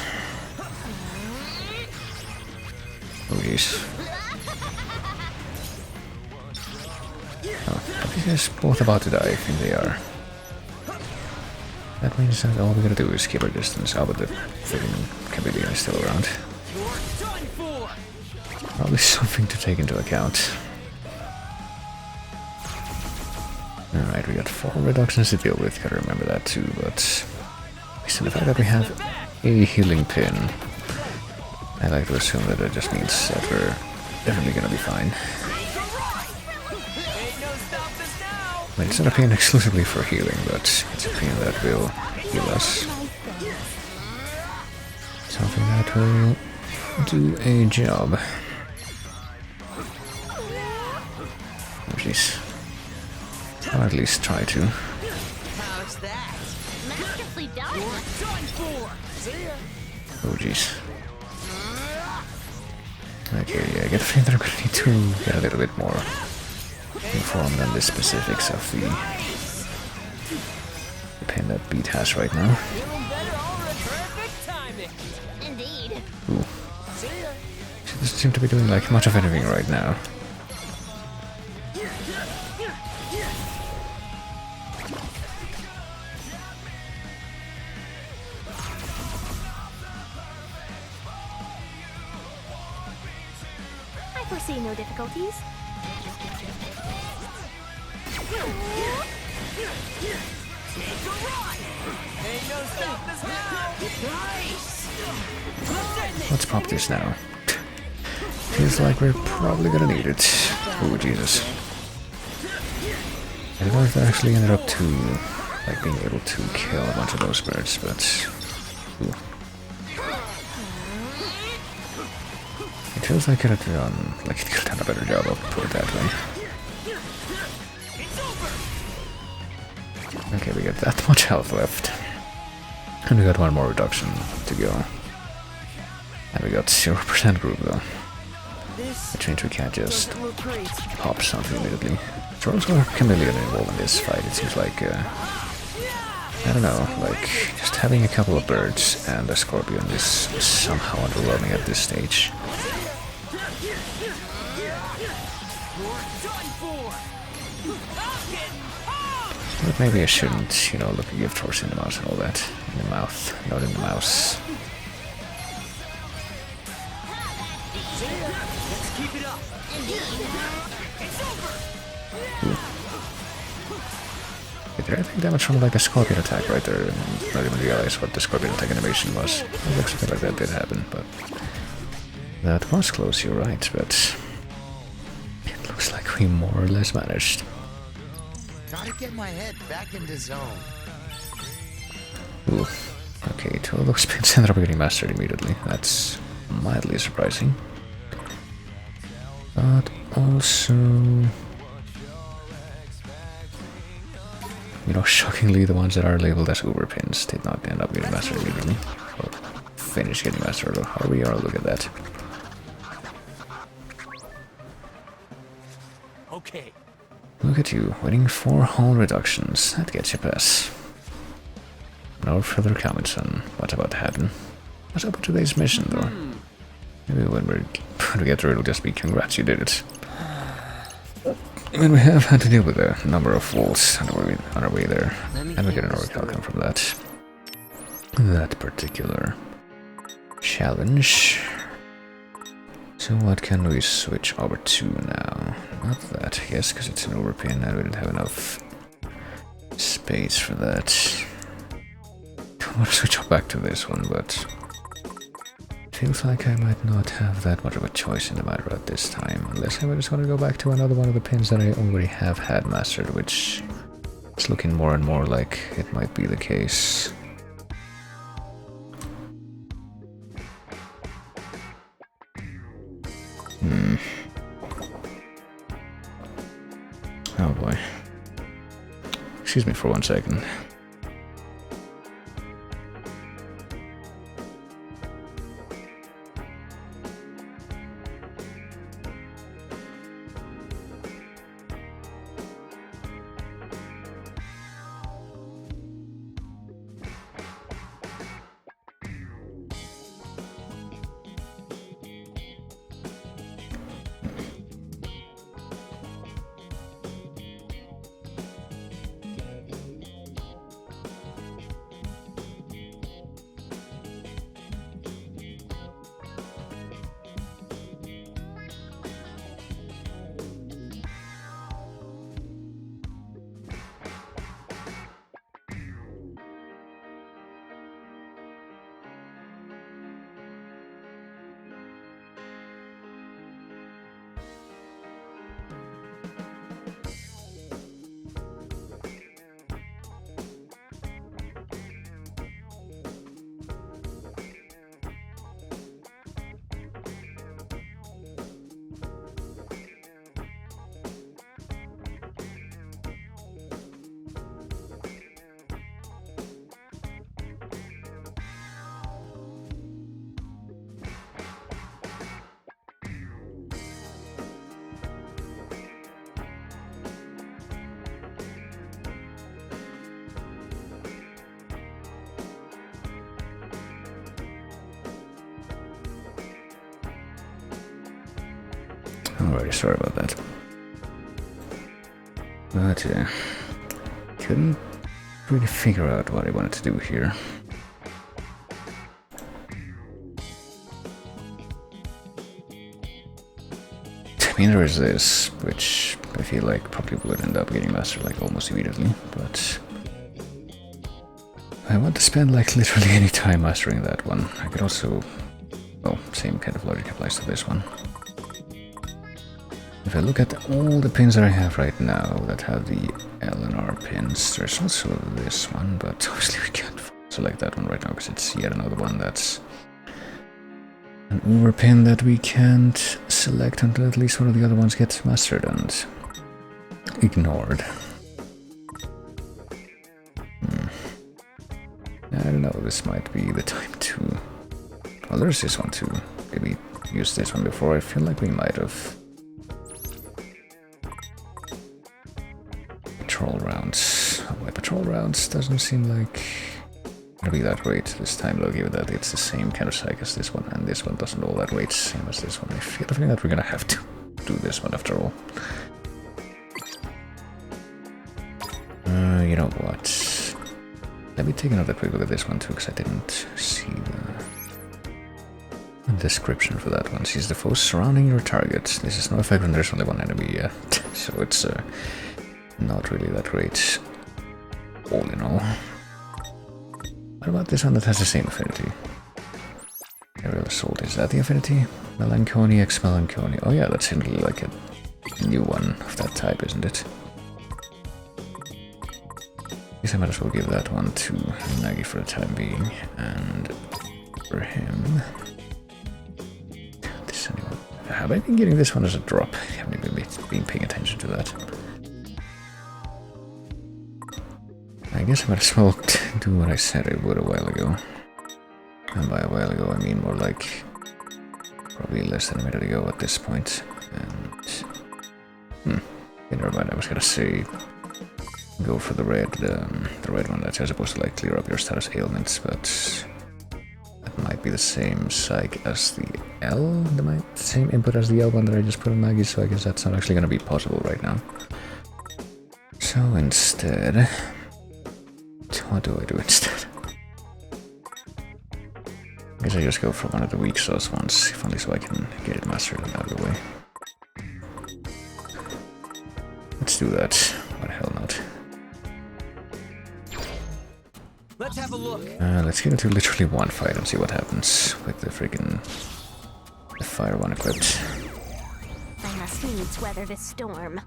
Oh jeez. Oh, are these guys both about to die? I think they are. That means that all we gotta do is keep our distance. Oh, but the freaking chameleon is still around. You're done for. Probably something to take into account. Alright, we got 4 reductions to deal with, gotta remember that too, but based on the fact that we have a healing pin, I like to assume that it just means that we're definitely gonna be fine. Ain't no stopping us now. I mean, it's not a pin exclusively for healing, but it's a pin that will heal us. Something that will do a job. At least, or at least try to. How's that? Masterfully done. Done for. See ya. Oh jeez. Okay, yeah, I get the feeling that I'm gonna need to get a little bit more informed on the specifics of the pin that Beat has right now. Feeling better already. Perfect timing. Indeed. Ooh, See ya. she doesn't seem to be doing like much of anything right now. I foresee no difficulties. Ain't no stopping us now. Nice. Let's pop this now. Feels like we're probably gonna need it. Oh Jesus. I don't know if that actually ended up to like being able to kill a bunch of those birds, but ooh. It feels like it could have done like it could have done a better job of put it that way. Okay, we got that much health left. And we got 1 more reduction to go. And we got 0% group though. This Which means we can't just doesn't look great. pop something immediately. There's also a chameleon involved in this fight. It seems like, I don't know, like just having a couple of birds and a scorpion is somehow underwhelming at this stage. Done for. I'm getting pumped. But maybe I shouldn't, you know, look a gift horse in the mouth and all that. In the mouth, not in the mouse. Let's keep it up. It's over. Wait, did I take damage from like a scorpion attack right there and not even realize what the scorpion attack animation was? It looks like that did happen, but that was close, you're right, but it looks like we more or less managed. Gotta get my head back into zone. Ooh. Okay, 2 of those spins ended up getting mastered immediately. That's mildly surprising. But also... you know, shockingly, the ones that are labeled as Uber pins did not end up getting mastered immediately. Or finish getting mastered, or however you are, look at that. Okay. Look at you, waiting for hull reductions. That gets you pass. No further comments on what's about to happen. What's up with today's mission, though? Maybe when we get through, it'll just be congrats, you did it. When we have had to deal with a number of faults on our way there, and we get an oracle outcome from that particular challenge. So what can we switch over to now? Not that, yes, because it's an overpin and we didn't have enough space for that. Don't want to switch back to this one, but feels like I might not have that much of a choice in the matter at this time, unless I just want to go back to another one of the pins that I already have had mastered, which is looking more and more like it might be the case. Oh boy. Excuse me for 1 second. Alrighty, sorry about that. But couldn't really figure out what I wanted to do here. I mean, there is this, which I feel like probably would end up getting mastered like almost immediately, but I want to spend like literally any time mastering that one. I could also, well, same kind of logic applies to this one. If I look at all the pins that I have right now that have the L and R pins, there's also this one, but obviously we can't select that one right now because it's yet another one that's an over pin that we can't select until at least one of the other ones gets mastered and ignored. I don't know, this might be the time to... Well, there's this one too. Maybe use this one before. I feel like we might have... Patrol rounds. Oh, my patrol rounds doesn't seem like gonna be that great this time, though, given that it's the same kind of psych as this one, and this one doesn't all that weight, same as this one. I feel the feeling that we're gonna have to do this one after all. You know what? Let me take another quick look at this one too, because I didn't see the description for that one. Sees the foes surrounding your target. This is no effect when there's only one enemy yet, so it's not really that great, all in all. What about this one that has the same affinity? Aerial Assault, is that the affinity? Melancholy, Ex-Melancholy. Oh yeah, that's simply like a new one of that type, isn't it? I guess I might as well give that one to Nagi for the time being, and for him... This anyone... Have I been getting this one as a drop? I haven't even been paying attention to that. I guess I might as well do what I said I would a while ago. And by a while ago, I mean more like probably less than a minute ago at this point. And never mind. I was gonna say go for the red one that's supposed to like clear up your status ailments, but that might be the same psych as the L. The same input as the L one that I just put on Maggie, so I guess that's not actually gonna be possible right now. So instead, what do I do instead? I guess I just go for one of the weak sauce ones, if only so I can get it mastered and out of the way. Let's do that. Why the hell not? Let's have a look. Let's get into literally one fight and see what happens with the freaking fire one equipped. I must needs weather this storm.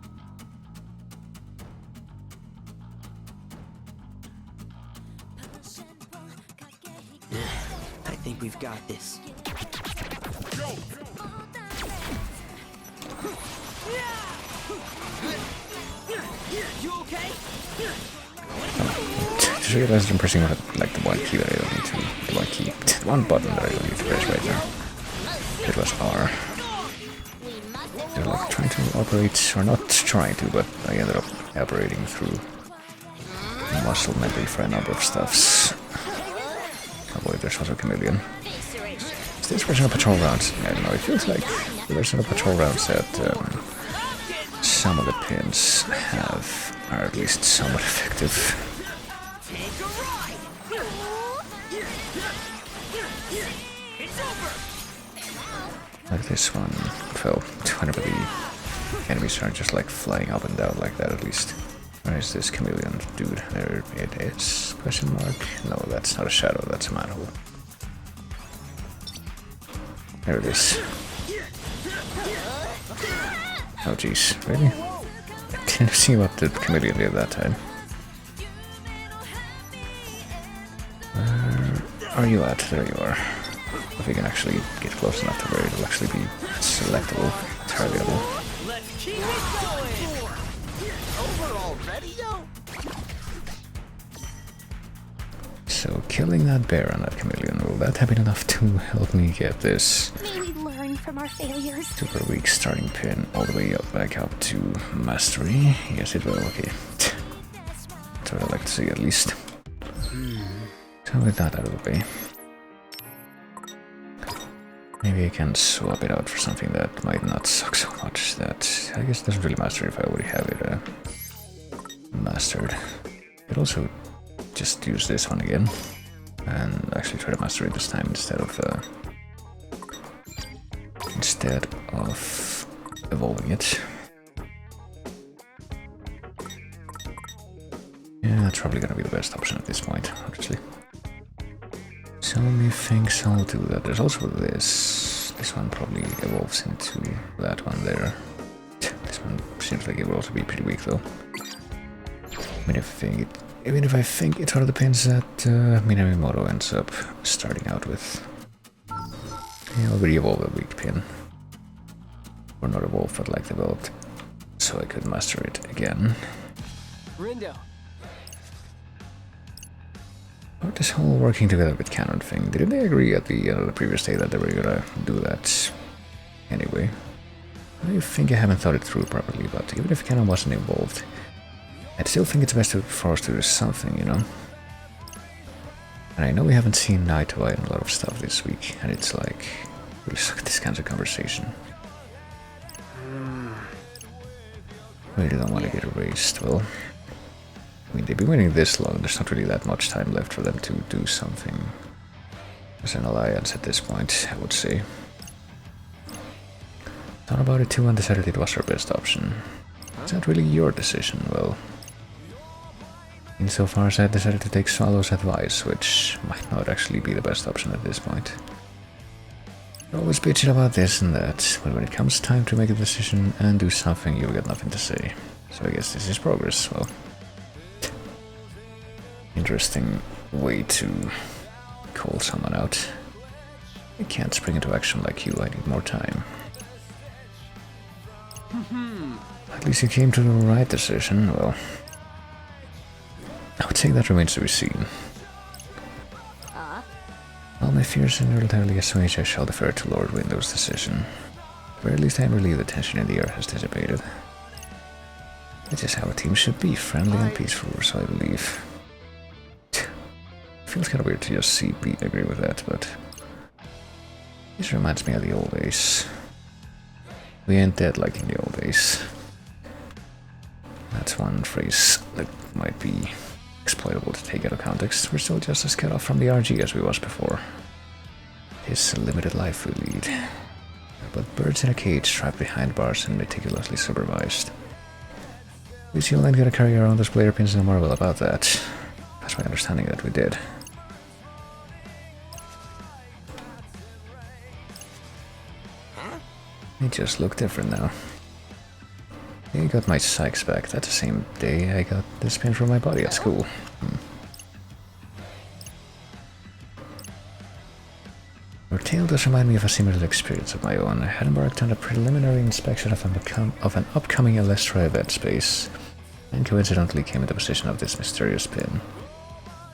I think we've got this. You okay? Just realized I'm pressing like the one key that I don't need to. The one key, the one button that I don't need to press right now. It was R. They're like trying to operate, or not trying to, but I ended up operating through muscle memory for a number of stuffs. Oh boy, there's also Chameleon. Is this version of patrol rounds? I don't know, it feels like the version of patrol rounds that some of the pins have are at least somewhat effective. Like this one fell whenever the enemies are just like flying up and down like that at least. Where is this chameleon dude? There it is. Question mark? No, that's not a shadow, that's a manhole. There it is. Oh jeez, really? I didn't see what the chameleon did that time. Where are you at? There you are. If we can actually get close enough to where it'll actually be selectable, targetable. Let's keep it going. Over already, yo? So killing that bear and that chameleon, will that have been enough to help me get this May we learn from our failures. super weak starting pin all the way up back up to mastery? Yes it will, okay. That's what I'd like to see at least. So with that out of the way, maybe I can swap it out for something that might not suck so much that I guess it doesn't really matter if I already have it mastered. I could also just use this one again and actually try to master it this time instead of evolving it. Yeah, that's probably gonna be the best option at this point, obviously. So methinks I'll do that. There's also this. This one probably evolves into that one there. This one seems like it will also be pretty weak though. Even if I think it sort of depends that Minamimoto ends up starting out with. Yeah, already evolve a weak pin. Or not evolved, but like developed. So I could master it again. Rindo. About this whole working together with Canon thing, didn't they agree at the end of the previous day that they were gonna do that anyway? I think I haven't thought it through properly, but even if Canon wasn't involved, I'd still think it's best for us to do something, you know? And I know we haven't seen eye to eye on a lot of stuff this week, and it's like, really suck at this kind of conversation. Really don't want to get erased, well... I mean, they've been waiting this long, there's not really that much time left for them to do something as an alliance at this point, I would say. Thought about it too and decided it was our best option. Is that really your decision? Well, insofar as I decided to take Swallow's advice, which might not actually be the best option at this point. You're always bitching about this and that, but when it comes time to make a decision and do something, you've got nothing to say. So I guess this is progress, well... Interesting way to call someone out. I can't spring into action like you, I need more time. At least you came to the right decision, well... I would take that remains to be seen. All my fears are entirely assuaged, I shall defer to Lord Window's decision. Or at least I believe the tension in the air has dissipated. It is how a team should be, friendly and peaceful, so I believe. Feels kind of weird to just see Pete agree with that, but this reminds me of the old days. We ain't dead like in the old days. That's one phrase that might be exploitable to take out of context. We're still just as cut off from the RG as we was before. It's a limited life we lead. But birds in a cage trapped behind bars and meticulously supervised. We still ain't gonna carry around those player pins no more. Well, about that. That's my understanding that we did. They just look different now. I got my Sykes back. That's the same day I got this pin from my body at school. Your tale does remind me of a similar experience of my own. I had embarked on a preliminary inspection of an upcoming Alestra event space, and coincidentally came into possession of this mysterious pin.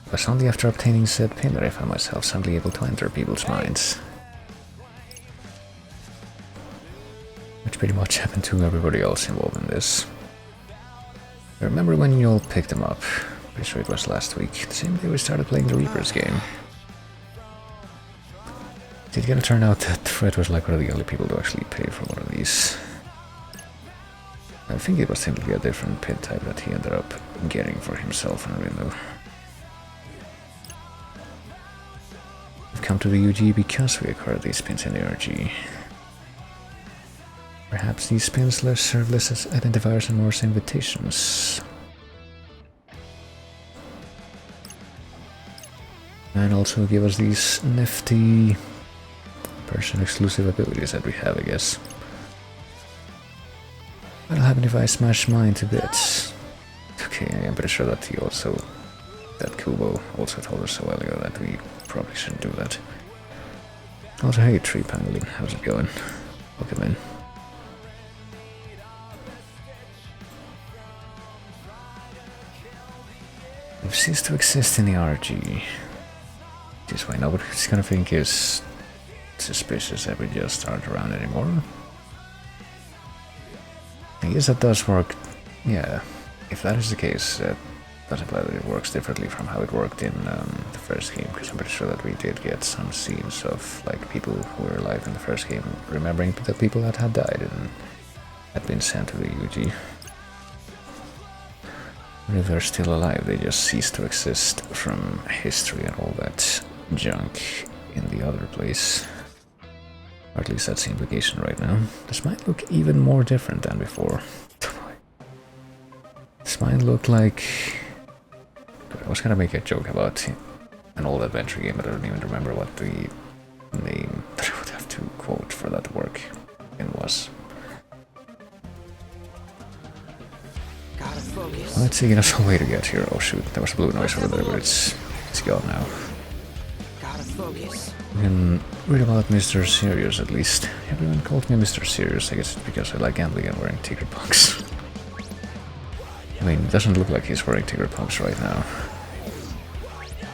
It was only after obtaining said pin that I found myself suddenly able to enter people's minds. Which pretty much happened to everybody else involved in this. I remember when you all picked them up. Pretty sure it was last week, the same day we started playing the Reapers game. It did turn out that Fred was like one of the only people to actually pay for one of these. I think it was simply a different pin type that he ended up getting for himself and Rindo. We've come to the UG because we acquired these pins in the RG. Perhaps these pins serve less as identifiers and more as invitations. And also give us these nifty person-exclusive abilities that we have, I guess. What'll happen if I smash mine to bits? Okay, I'm pretty sure that that Kubo also told us a while ago that we probably shouldn't do that. Also, hey, tree paneling, how's it going? Welcome in. We've ceased to exist in the RG. Just why nobody's gonna think is suspicious that we just aren't around anymore. I guess that does work. Yeah, if that is the case, that does imply that it works differently from how it worked in the first game, because I'm pretty sure that we did get some scenes of like people who were alive in the first game remembering the people that had died and had been sent to the UG. If they're still alive, they just cease to exist from history and all that junk in the other place. Or at least that's the implication right now. This might look even more different than before. This might look like... I was gonna make a joke about an old adventure game, but I don't even remember what the name that I would have to quote for that work was. Let's see, there's a way to get here. Oh shoot, there was a blue noise over there, but it's gone now. You can read about Mr. Serious at least. Everyone called me Mr. Serious, I guess it's because I like gambling and wearing tiger punks. I mean, it doesn't look like he's wearing tiger punks right now.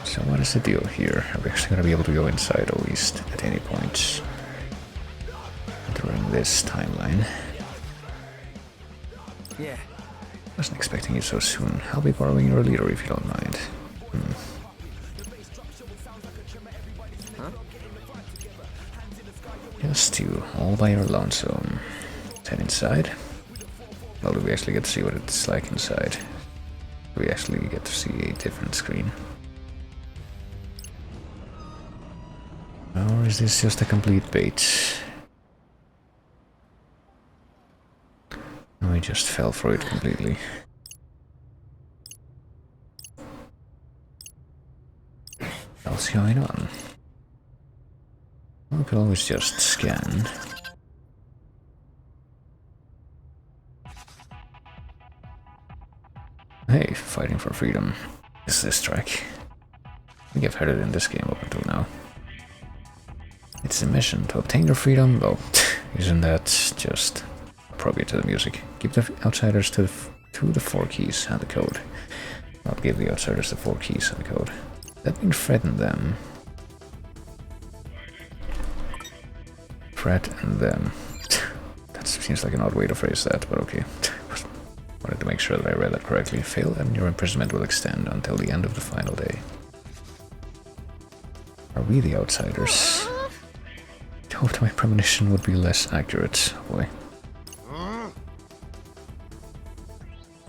So what is the deal here? Are we actually going to be able to go inside at least at any point during this timeline? Yeah. Wasn't expecting you so soon. I'll be borrowing your leader if you don't mind. Just you, all by your lonesome. Head inside. Well, do we actually get to see what it's like inside? Do we actually get to see a different screen? Or is this just a complete bait? We just fell for it completely. What's going on? We could always just scan. Hey, fighting for freedom. Is this track? I think I've heard it in this game up until now. It's the mission to obtain your freedom. Oh, isn't that just appropriate to the music? Give the outsiders to the 4 keys and the code. Not give the outsiders the 4 keys and the code. That means threaten them. Threaten them. That seems like an odd way to phrase that, but okay. Wanted to make sure that I read that correctly. Fail and your imprisonment will extend until the end of the final day. Are we the outsiders? I hoped my premonition would be less accurate. Oh boy.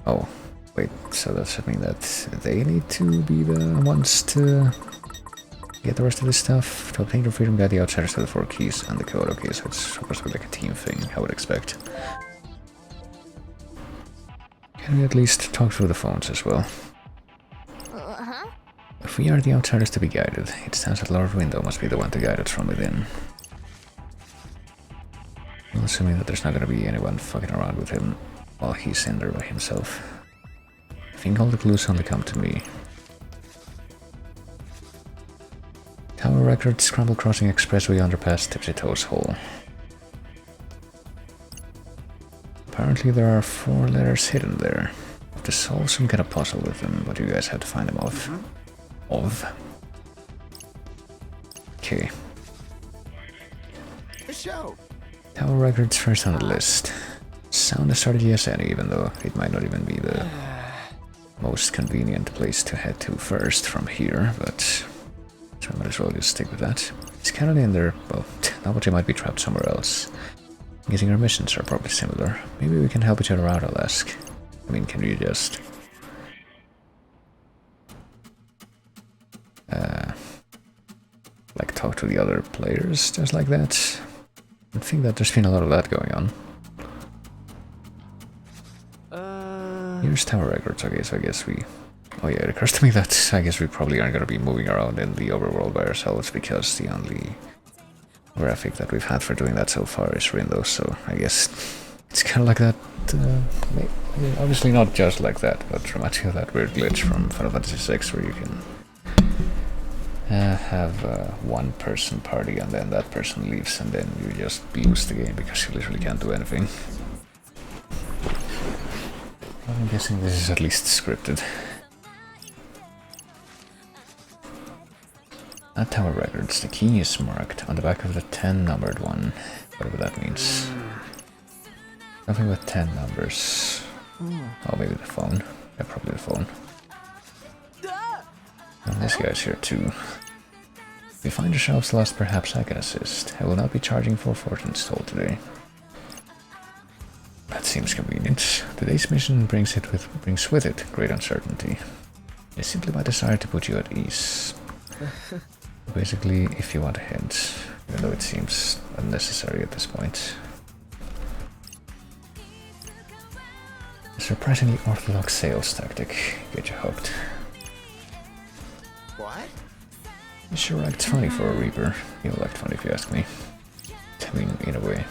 Oh, wait, so does that mean that they need to be the ones to get the rest of this stuff? To obtain your freedom, guide the outsiders to the 4 keys and the code. Okay, so it's supposed to be like a team thing, I would expect. Can we at least talk through the phones as well? If we are the outsiders to be guided, it stands that Lord Window must be the one to guide us from within. Well, assuming that there's not gonna be anyone fucking around with him while he's in there by himself. I think all the clues only come to me. Tower Records, Scramble Crossing Expressway Underpass, Tipsy Toes Hole. Apparently there are 4 letters hidden there. I have to solve some kind of puzzle with them, but you guys have to find them off. Okay. The show. Tower Records first on the list. Sound a strategy as any, even though it might not even be the most convenient place to head to first from here, but so I might as well just stick with that. It's kind of in there, well, Novelty might be trapped somewhere else. I'm guessing our missions are probably similar. Maybe we can help each other out, I'll ask. I mean, can you just... like talk to the other players just like that? I think that there's been a lot of that going on. Here's Tower Records, okay, so I guess we... Oh yeah, it occurs to me that I guess we probably aren't gonna be moving around in the overworld by ourselves because the only graphic that we've had for doing that so far is Rindos, so I guess it's kind of like that, obviously not just like that, but reminds me of that weird glitch from Final Fantasy VI where you can have a one-person party and then that person leaves and then you just lose the game because you literally can't do anything. I'm guessing this is at least scripted. At Tower Records, the key is marked on the back of the 10 numbered one, whatever that means. Something with 10 numbers. Oh, maybe the phone. Yeah, probably the phone. And this guy's here too. If you find yourselves lost, perhaps I can assist. I will not be charging for fortune's toll today. That seems convenient. Today's mission brings with it great uncertainty. It's simply my desire to put you at ease. Basically, if you want a hint, even though it seems unnecessary at this point. A surprisingly orthodox sales tactic. Get you hooked. What? You sure acts funny for a Reaper. You'll act funny if you ask me. I mean, in a way.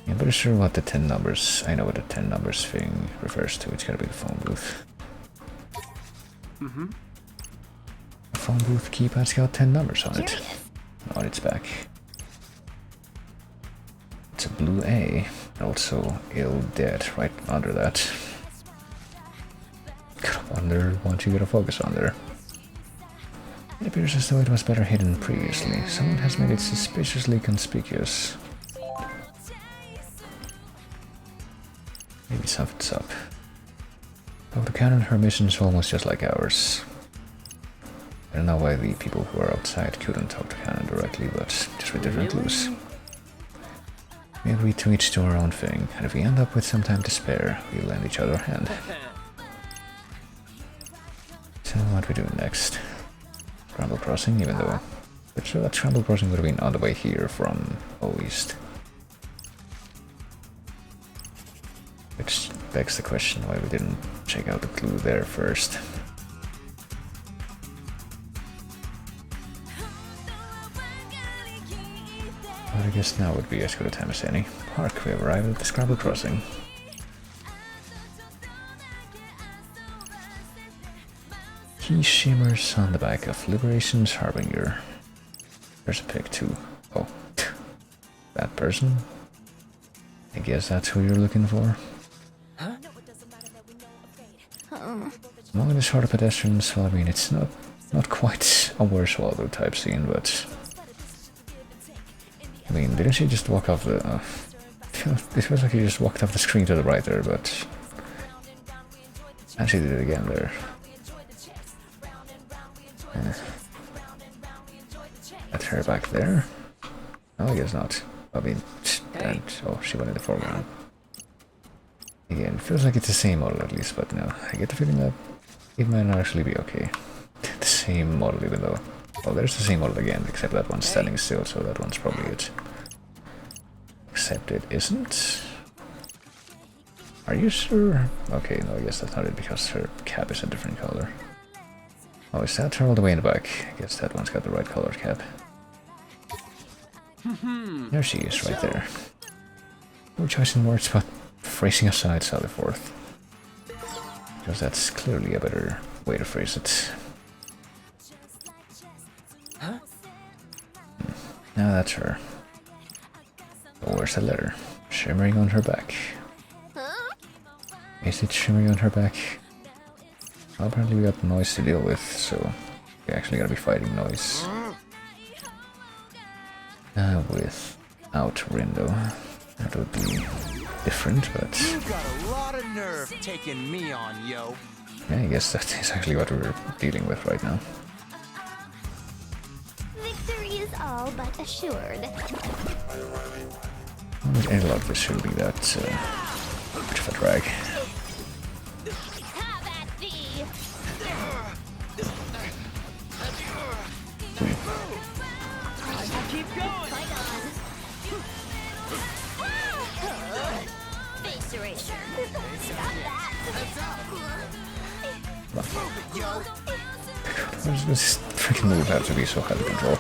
I'm pretty sure what the 10 numbers... I know what the 10 numbers thing refers to. It's gotta be the phone booth. The phone booth keypad's got 10 numbers on it. On its back. It's a blue A. And also ill dead right under that. Gotta wonder what you gotta focus on there. It appears as though it was better hidden previously. Someone has made it suspiciously conspicuous. Maybe something's up. Though the cannon, her mission is almost just like ours. I don't know why the people who are outside couldn't talk to Cannon directly, but just with different clues. We agree to each do our own thing, and if we end up with some time to spare, we'll lend each other a hand. So what we do next? Scramble Crossing, even though... But sure that Scramble Crossing would have been on the way here from East. Which begs the question why we didn't check out the clue there first. But I guess now would be as good a time as any. Hark, we have arrived at the Scramble Crossing. Key shimmers on the back of Liberation's Harbinger. There's a pic too. Oh, that person? I guess that's who you're looking for. Huh? this sort of pedestrians, well, I mean, it's not quite a Where's Waldo type scene, but I mean, didn't she just walk off the... it feels like he just walked off the screen to the right there, but... And she did it again there. That's her back there? No, I guess not. I mean, and, oh, she went in the foreground. Again, it feels like it's the same model at least, but no, I get the feeling that it might not actually be okay. The same model, even though... Oh, there's the same model again, except that one's standing still, so that one's probably it. Except it isn't. Are you sure? Okay, no, I guess that's not it, because her cap is a different color. Oh, is that her all the way in the back? I guess that one's got the right colored cap. There she is, right there. No choice in words, but phrasing aside Sally Forth. Because that's clearly a better way to phrase it. Huh? Now that's her. Oh, where's the letter? Shimmering on her back. Huh? Is it shimmering on her back? Well, apparently we got noise to deal with, so we actually gotta be fighting noise. Without Rindo. That would be different, but... You got a lot of nerve taking me on, yo. Yeah, I guess that is actually what we're dealing with right now. Victory is all but assured. With any luck, this shouldn't be that much of a drag. Have at thee! Keep going. Fight on. Face erasure. Stop that! Why does this freaking move have to be so hard to control?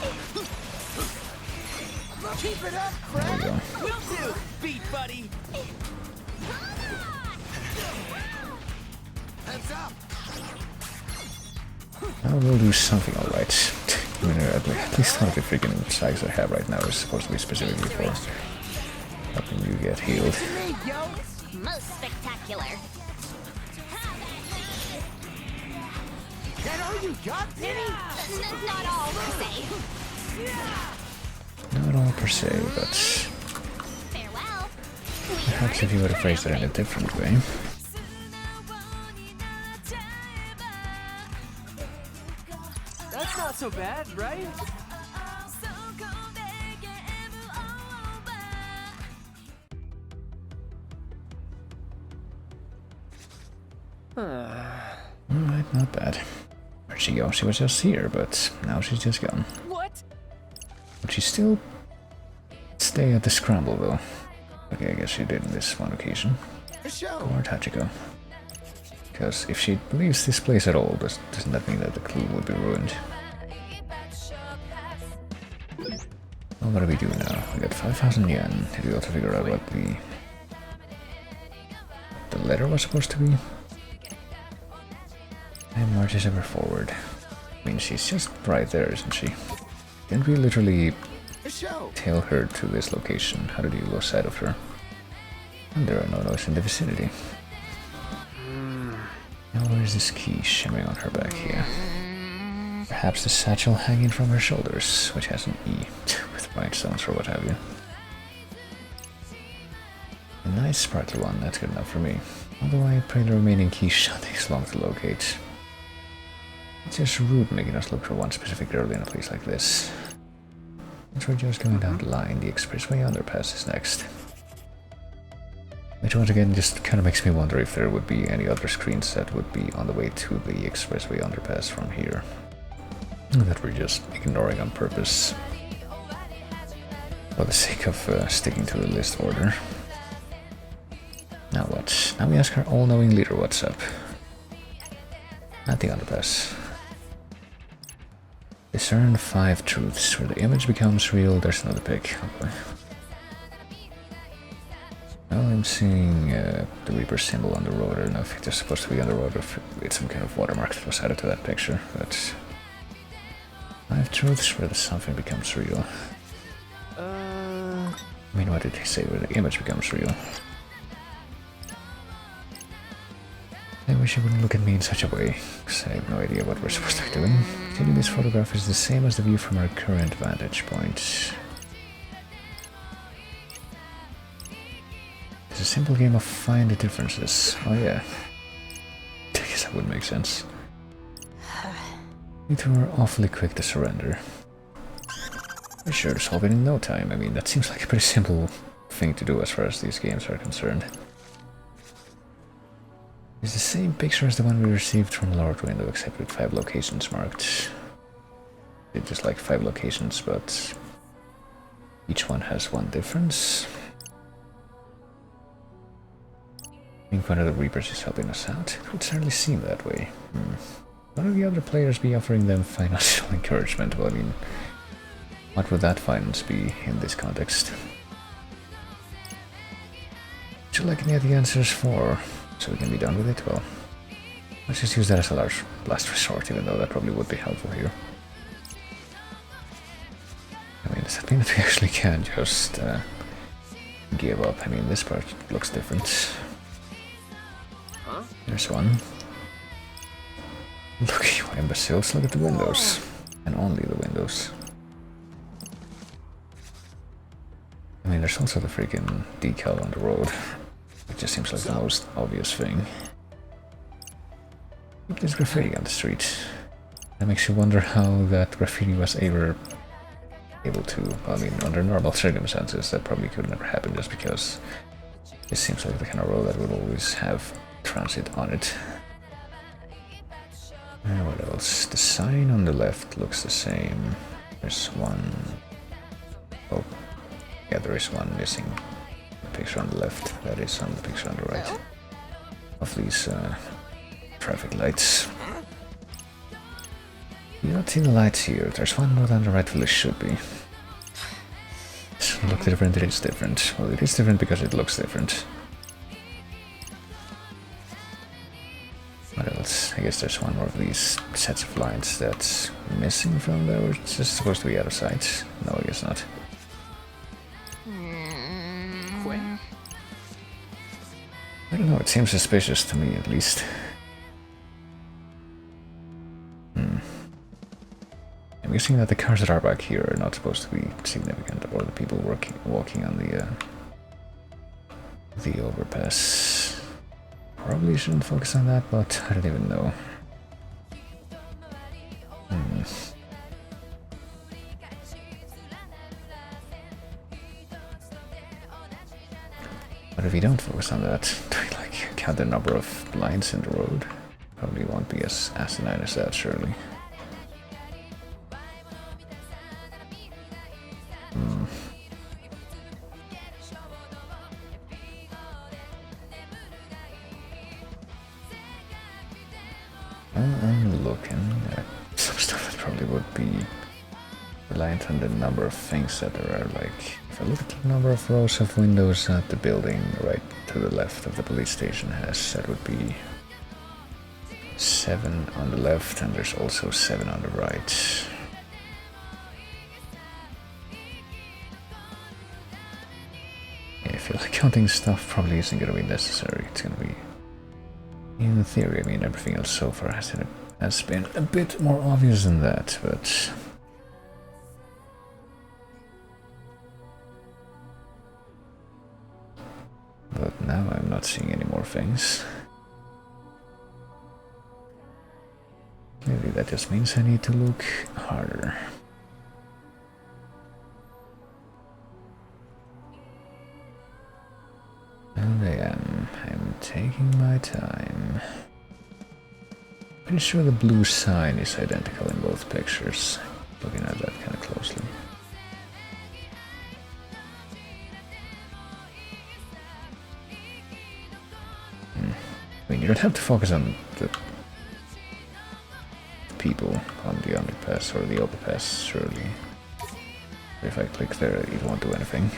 Keep it up, There Craig. we go. Will do, beat buddy. Heads up. Now we'll do something alright. I mean, at least one of the freaking sags I have right now is supposed to be specifically for helping you get healed. Me, yo. Most spectacular. That all you got, Penny? Not all, per se. Not all per se, but Farewell. perhaps if you would have phrased it in a different way. That's not so bad, right? Alright, not bad. Where'd she go? She was just here, but now she's just gone. What? Would she still stay at the scramble, though? Okay, I guess she did in this one occasion. The show. Or Tachiko. Because if she leaves this place at all, doesn't that mean that the clue would be ruined? Well, what do we do now? We got 5,000 yen. Did we also figure out what the letter was supposed to be? And marches ever forward. I mean, she's just right there, isn't she? Didn't we literally The show. tail her to this location? How did you lose sight of her? And there are no noise in the vicinity. Now where's this key shimmering on her back here? Perhaps the satchel hanging from her shoulders, which has an E, with rhinestones or what have you. A nice sparkly one, that's good enough for me. Although I pray the remaining key shall take long to locate. It's just rude making us look for one specific girl in a place like this. Since we're just going down the line, the expressway underpass is next. Which once again just kind of makes me wonder if there would be any other screens that would be on the way to the expressway underpass from here. That we're just ignoring on purpose. For the sake of sticking to the list order. Now what? Now we ask our all-knowing leader what's up. At the underpass. Discern 5 truths. Where the image becomes real, there's another pick. Okay. Well, I'm seeing the Reaper symbol on the road. I don't know if it's supposed to be on the road or if it's some kind of watermark that was added to that picture, but 5 truths where the something becomes real. I mean, what did they say? Where the image becomes real? I wish you wouldn't look at me in such a way, because I have no idea what we're supposed to be doing. Clearly this photograph is the same as the view from our current vantage point. It's a simple game of find the differences. Oh yeah. I guess that would make sense. You two are awfully quick to surrender. We're sure to solve it in no time. I mean, that seems like a pretty simple thing to do as far as these games are concerned. It's the same picture as the one we received from Lord Window, except with 5 locations marked. It's just like 5 locations, but each one has one difference. I think one of the Reapers is helping us out. It would certainly seem that way. One of the other players be offering them financial encouragement? Well, I mean, what would that finance be in this context? Would you like any of the answers for, so we can be done with it? Well, let's just use that as a last resort, even though that probably would be helpful here. I mean, does that mean that we actually can just give up? I mean, this part looks different. There's one. Look, you imbeciles, look at the windows. And only the windows. I mean, there's also the freaking decal on the road. It just seems like the most obvious thing. There's graffiti on the street. That makes you wonder how that graffiti was ever able to... I mean, under normal circumstances, that probably could never happen just because it seems like the kind of road that would always have transit on it. What else? The sign on the left looks the same. There's one... Oh, yeah, there is one missing. The picture on the left, that is on the picture on the right. Of these traffic lights. You don't see the lights here. There's one more than there rightfully should be. Look different, it is different. Well, it is different because it looks different. What else? I guess there's one more of these sets of lines that's missing from there, or it's just supposed to be out of sight. No, I guess not. I don't know, it seems suspicious to me at least. I'm guessing that the cars that are back here are not supposed to be significant, or the people walking on the overpass. Probably shouldn't focus on that, but I don't even know. But if you don't focus on that, do you like count the number of lines in the road? Probably won't be as asinine as that, surely. I'm looking at some stuff that probably would be reliant on the number of things that there are. Like, if I look at the number of rows of windows that the building right to the left of the police station has, that would be 7 on the left, and there's also 7 on the right. Yeah, I feel like counting stuff probably isn't going to be necessary. It's going to be, in theory, I mean, everything else so far has been a bit more obvious than that, but... But now I'm not seeing any more things. Maybe that just means I need to look harder. And I'm taking my time. Pretty sure the blue sign is identical in both pictures. Looking at that kind of closely. I mean, you don't have to focus on the people on the underpass or the overpass, surely. If I click there, it won't do anything.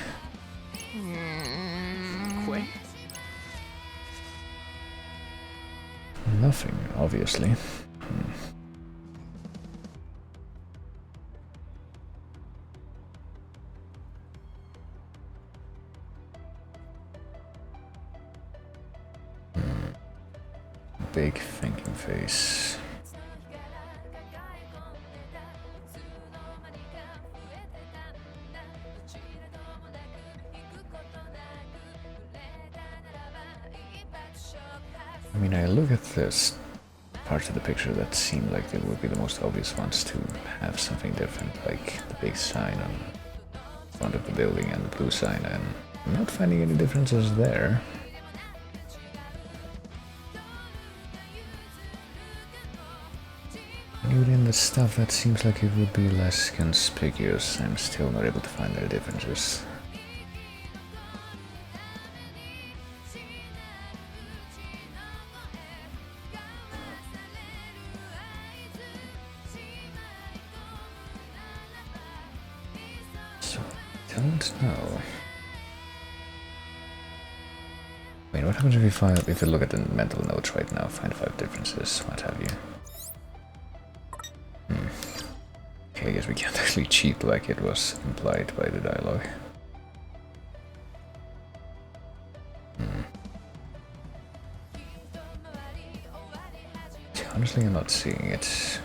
Nothing, obviously. big thinking face. I mean, I look at this parts of the picture that seem like they would be the most obvious ones to have something different, like the big sign on front of the building and the blue sign, and I'm not finding any differences there. Even in the stuff that seems like it would be less conspicuous, I'm still not able to find their differences. Don't know. I mean, what happens if you look at the mental notes right now, find 5 differences, what have you? Okay, I guess we can't actually cheat like it was implied by the dialogue. Honestly, I'm not seeing it.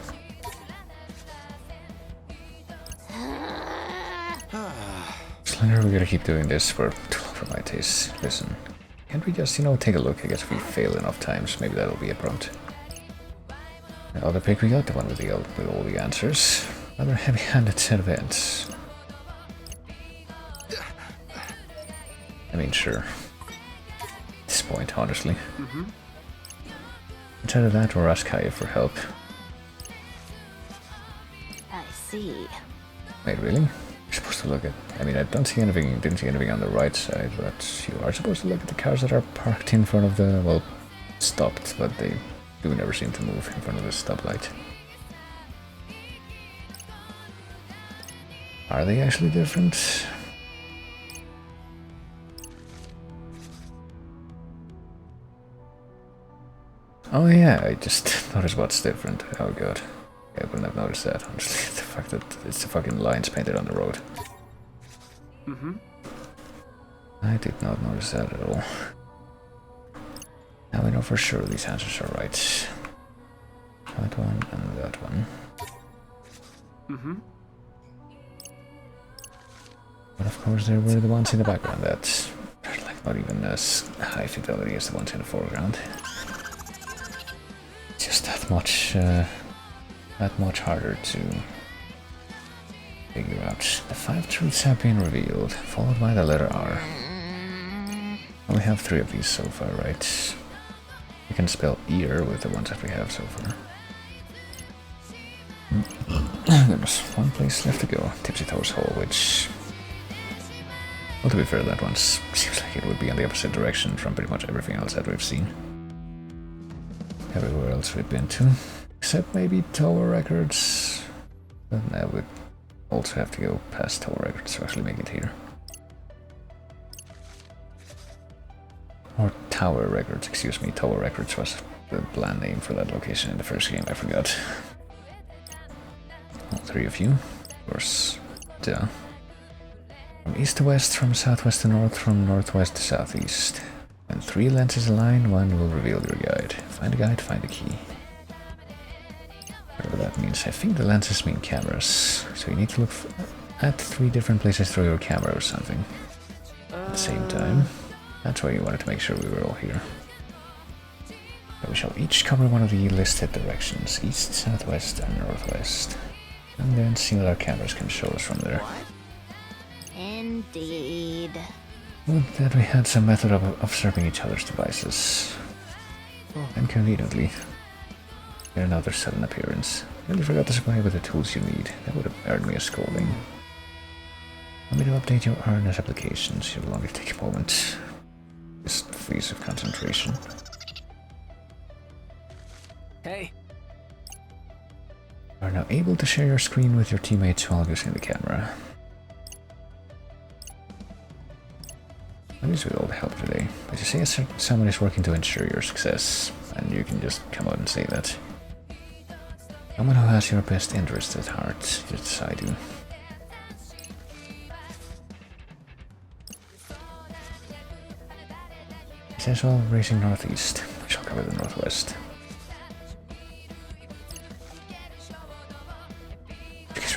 Slender, we're gonna keep doing this for my taste. Listen, can't we just, take a look? I guess if we fail enough times, maybe that'll be a prompt. The other pick we got, the one with all the answers. Rather heavy-handed set of ends. I mean, sure. At this point, honestly. It's either that or ask Kaya for help. I see. Wait, really? You're supposed to look at... I mean, I didn't see anything on the right side, but you are supposed to look at the cars that are parked in front of the... well, stopped, but they do never seem to move in front of the stoplight. Are they actually different? Oh yeah, I just noticed what's different. Oh god. I wouldn't have noticed that, honestly. The fact that it's the fucking lines painted on the road. I did not notice that at all. Now we know for sure these answers are right. That one and that one. But of course there were the ones in the background that are like not even as high fidelity as the ones in the foreground. Just that much harder to figure out. The 5 truths have been revealed, followed by the letter R. We have 3 of these so far, right? We can spell ear with the ones that we have so far. There's one place left to go, Tipsy Toes Hole, which... well, to be fair, that one seems like it would be on the opposite direction from pretty much everything else that we've seen. Everywhere else we've been to. Except maybe Tower Records. But now we'd also have to go past Tower Records to actually make it here. Or Tower Records, excuse me. Tower Records was the bland name for that location in the first game, I forgot. All 3 of you. Of course, duh. From east to west, from southwest to north, from northwest to southeast. When 3 lenses align, one will reveal your guide. Find a guide, find a key. Whatever that means. I think the lenses mean cameras. So you need to look at 3 different places through your camera or something. At the same time. That's why you wanted to make sure we were all here. So we shall each cover one of the listed directions. East, southwest, and northwest. And then see what our cameras can show us from there. Indeed. Well, that we had some method of observing each other's devices. And conveniently, get another sudden appearance. Really forgot to supply you with the tools you need. That would have earned me a scolding. Want me to update your RNS applications? It will only take a moment. Just freeze of concentration. Hey. You are now able to share your screen with your teammates while using the camera. At least with all the help today. But you say someone is working to ensure your success, and you can just come out and say that. Someone who has your best interests at heart, just as I do. It says all racing northeast. I shall cover the northwest.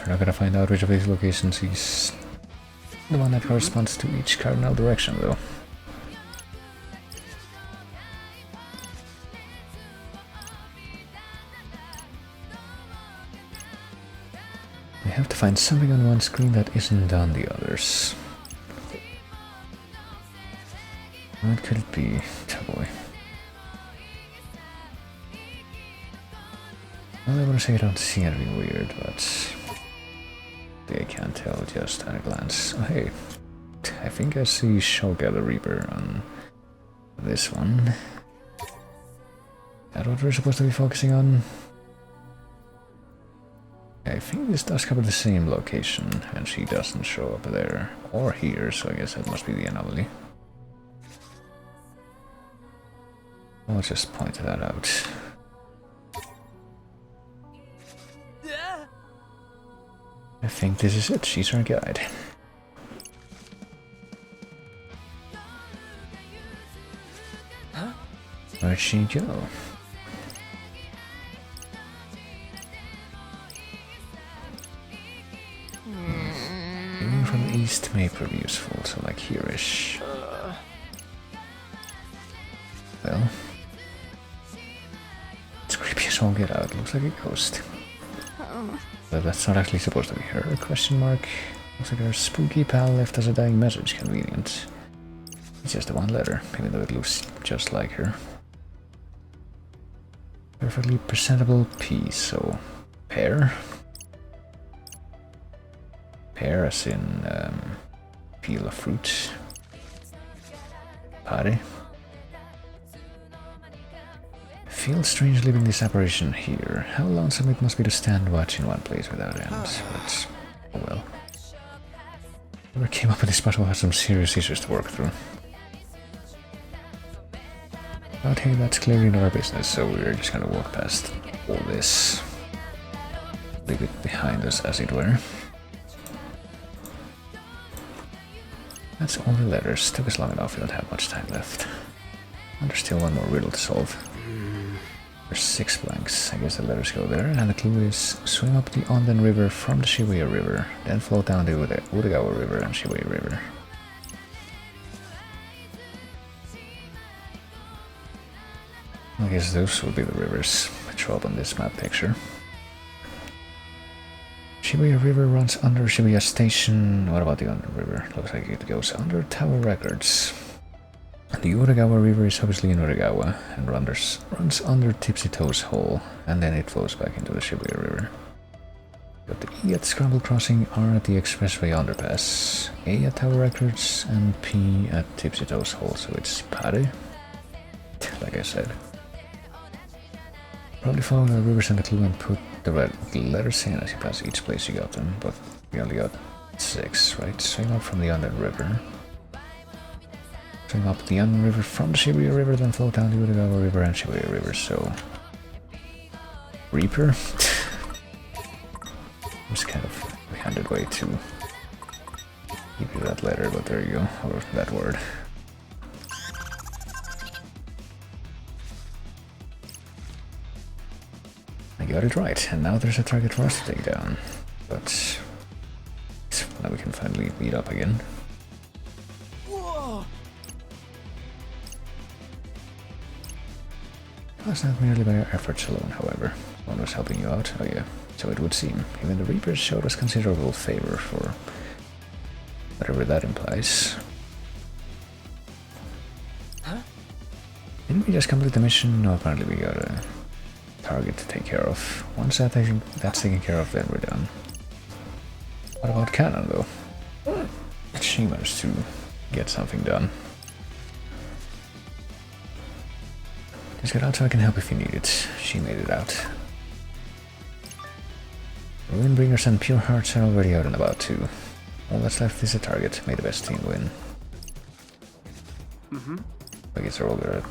We're not gonna find out which of these locations is the one that corresponds to each cardinal direction, though. We have to find something on one screen that isn't on the others. What could it be? Oh boy. Well, I want to say I don't see anything weird, but I can't tell just at a glance. Oh hey, I think I see Shoga the Reaper on this one. That what we're supposed to be focusing on? I think this does cover the same location, and she doesn't show up there or here, so I guess that must be the anomaly. I'll just point that out. I think this is it. She's our guide. Huh? Where'd she go? Aiming from the east may prove useful, so like here-ish. Well, it's creepy as all get out. Looks like a ghost. But that's not actually supposed to be her, question mark. Looks like her spooky pal left us a dying message, convenient. It's just the one letter, even though it looks just like her. Perfectly presentable piece, so... pear? Pear as in... peel of fruit. Pare? Feels strange leaving this apparition here. How lonesome it must be to stand watch in one place without end. But, oh well. Whoever came up with this puzzle has some serious issues to work through. But hey, that's clearly not our business, so we're just gonna walk past all this. Leave it behind us, as it were. That's all the letters. Took us long enough, we don't have much time left. And there's still one more riddle to solve. There's 6 blanks. I guess the letters go there, and the clue is swim up the Onden River from the Shibuya River, then float down the Udegawa River and Shibuya River. I guess those would be the rivers that show up on this map picture. Shibuya River runs under Shibuya Station. What about the Onden River? Looks like it goes under Tower Records. The Udegawa River is obviously in Udegawa and runs under Tipsy Toes Hole, and then it flows back into the Shibuya River. Got the E at Scramble Crossing, R at the Expressway Underpass, A at Tower Records, and P at Tipsy Toes Hole, so it's Pare, like I said. Probably follow the rivers and the clue and put the red letters in as you pass each place you got them, but we only got 6, right? Swing up from the Onden River. Swing up the Onden River from the Shibuya River, then float down the Udegawa River and Shibuya River, so... Reaper? It was kind of a handed way to give you that letter, but there you go, or that word. I got it right, and now there's a target for us to take down. But now we can finally meet up again. That's not merely by our efforts alone, however. One was helping you out, oh yeah, so it would seem. Even the Reapers showed us considerable favor for whatever that implies. Huh? Didn't we just complete the mission? No, apparently we got a target to take care of. Once that's taken care of, then we're done. What about Cannon, though? She managed to get something done. Just get out so I can help if you need it. She made it out. Ruinbringers and Pure Hearts are already out and about too. All that's left is a target. May the best team win. I guess they're all gonna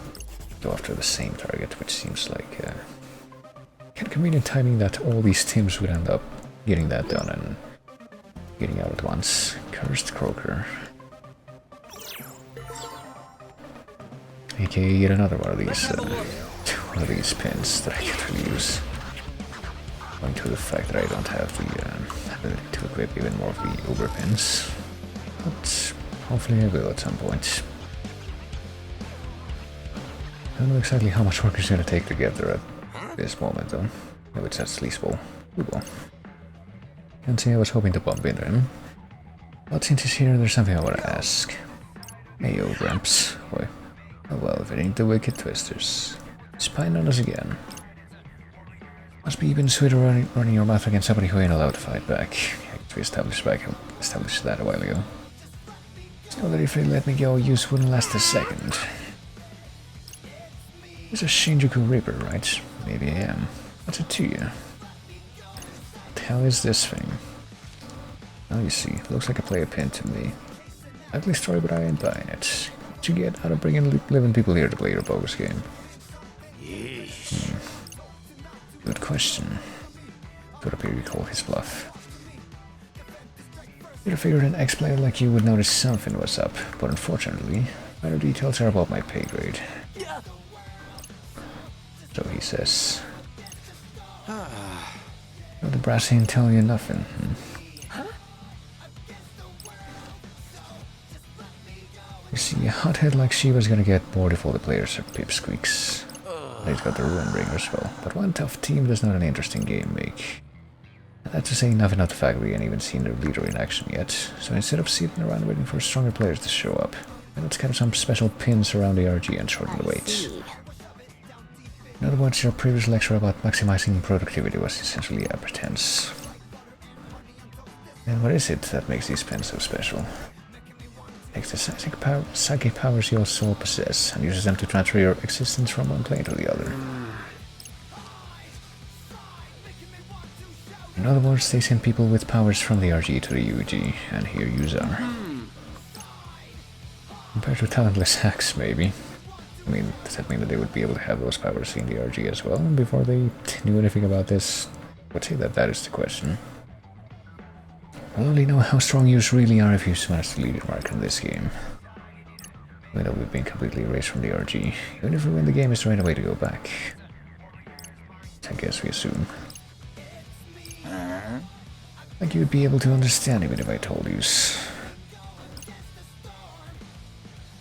go after the same target, which seems like kind of convenient timing that all these teams would end up getting that done and getting out at once. Cursed Croaker. AKA yet another one of these pins that I can't really use. Owing to the fact that I don't have the to equip even more of the Uber pins. But hopefully I will at some point. I don't know exactly how much work it's gonna take to get there at this moment though. Maybe it's at least well. Can't say I was hoping to bump into him. But since he's here, there's something I want to ask. Hey yo, Gramps. Why? Oh well, if it ain't the Wicked Twisters. Spying on us again. Must be even sweeter running your mouth against somebody who ain't allowed to fight back. We established that a while ago. So that if they let me go, use wouldn't last a second. It's a Shinjuku Reaper, right? Maybe I am. What's it to you? What the hell is this thing? Oh, you see, looks like a player pin to me. Ugly story, but I ain't buying it. What you get out of bringing living people here to play your bogus game? Good question. Could appear you call his bluff. You'd have figured an ex-player like you would notice something was up, but unfortunately, minor details are above my pay grade. So he says. No, the brass ain't telling you nothing. You see, a hothead like she was gonna get bored if all the players are pipsqueaks. He's got the Ruin Bringer as well, but one tough team does not an interesting game make. And that's to say nothing of the fact we ain't even seen their leader in action yet, so instead of sitting around waiting for stronger players to show up, let's get some special pins around the RG and shorten the wait. In other words, your previous lecture about maximizing productivity was essentially a pretense. And what is it that makes these pins so special? Takes the psychic powers your soul possess and uses them to transfer your existence from one plane to the other. In other words, they send people with powers from the RG to the UG, and here yous are. Compared to talentless hacks, maybe. I mean, does that mean that they would be able to have those powers in the RG as well before they knew anything about this? I would say that is the question. I'll only know how strong yous really are if you manage to leave your mark in this game. Even though we've been completely erased from the RG, even if we win the game is the right way to go back. I guess we assume. Like you'd be able to understand even if I told yous.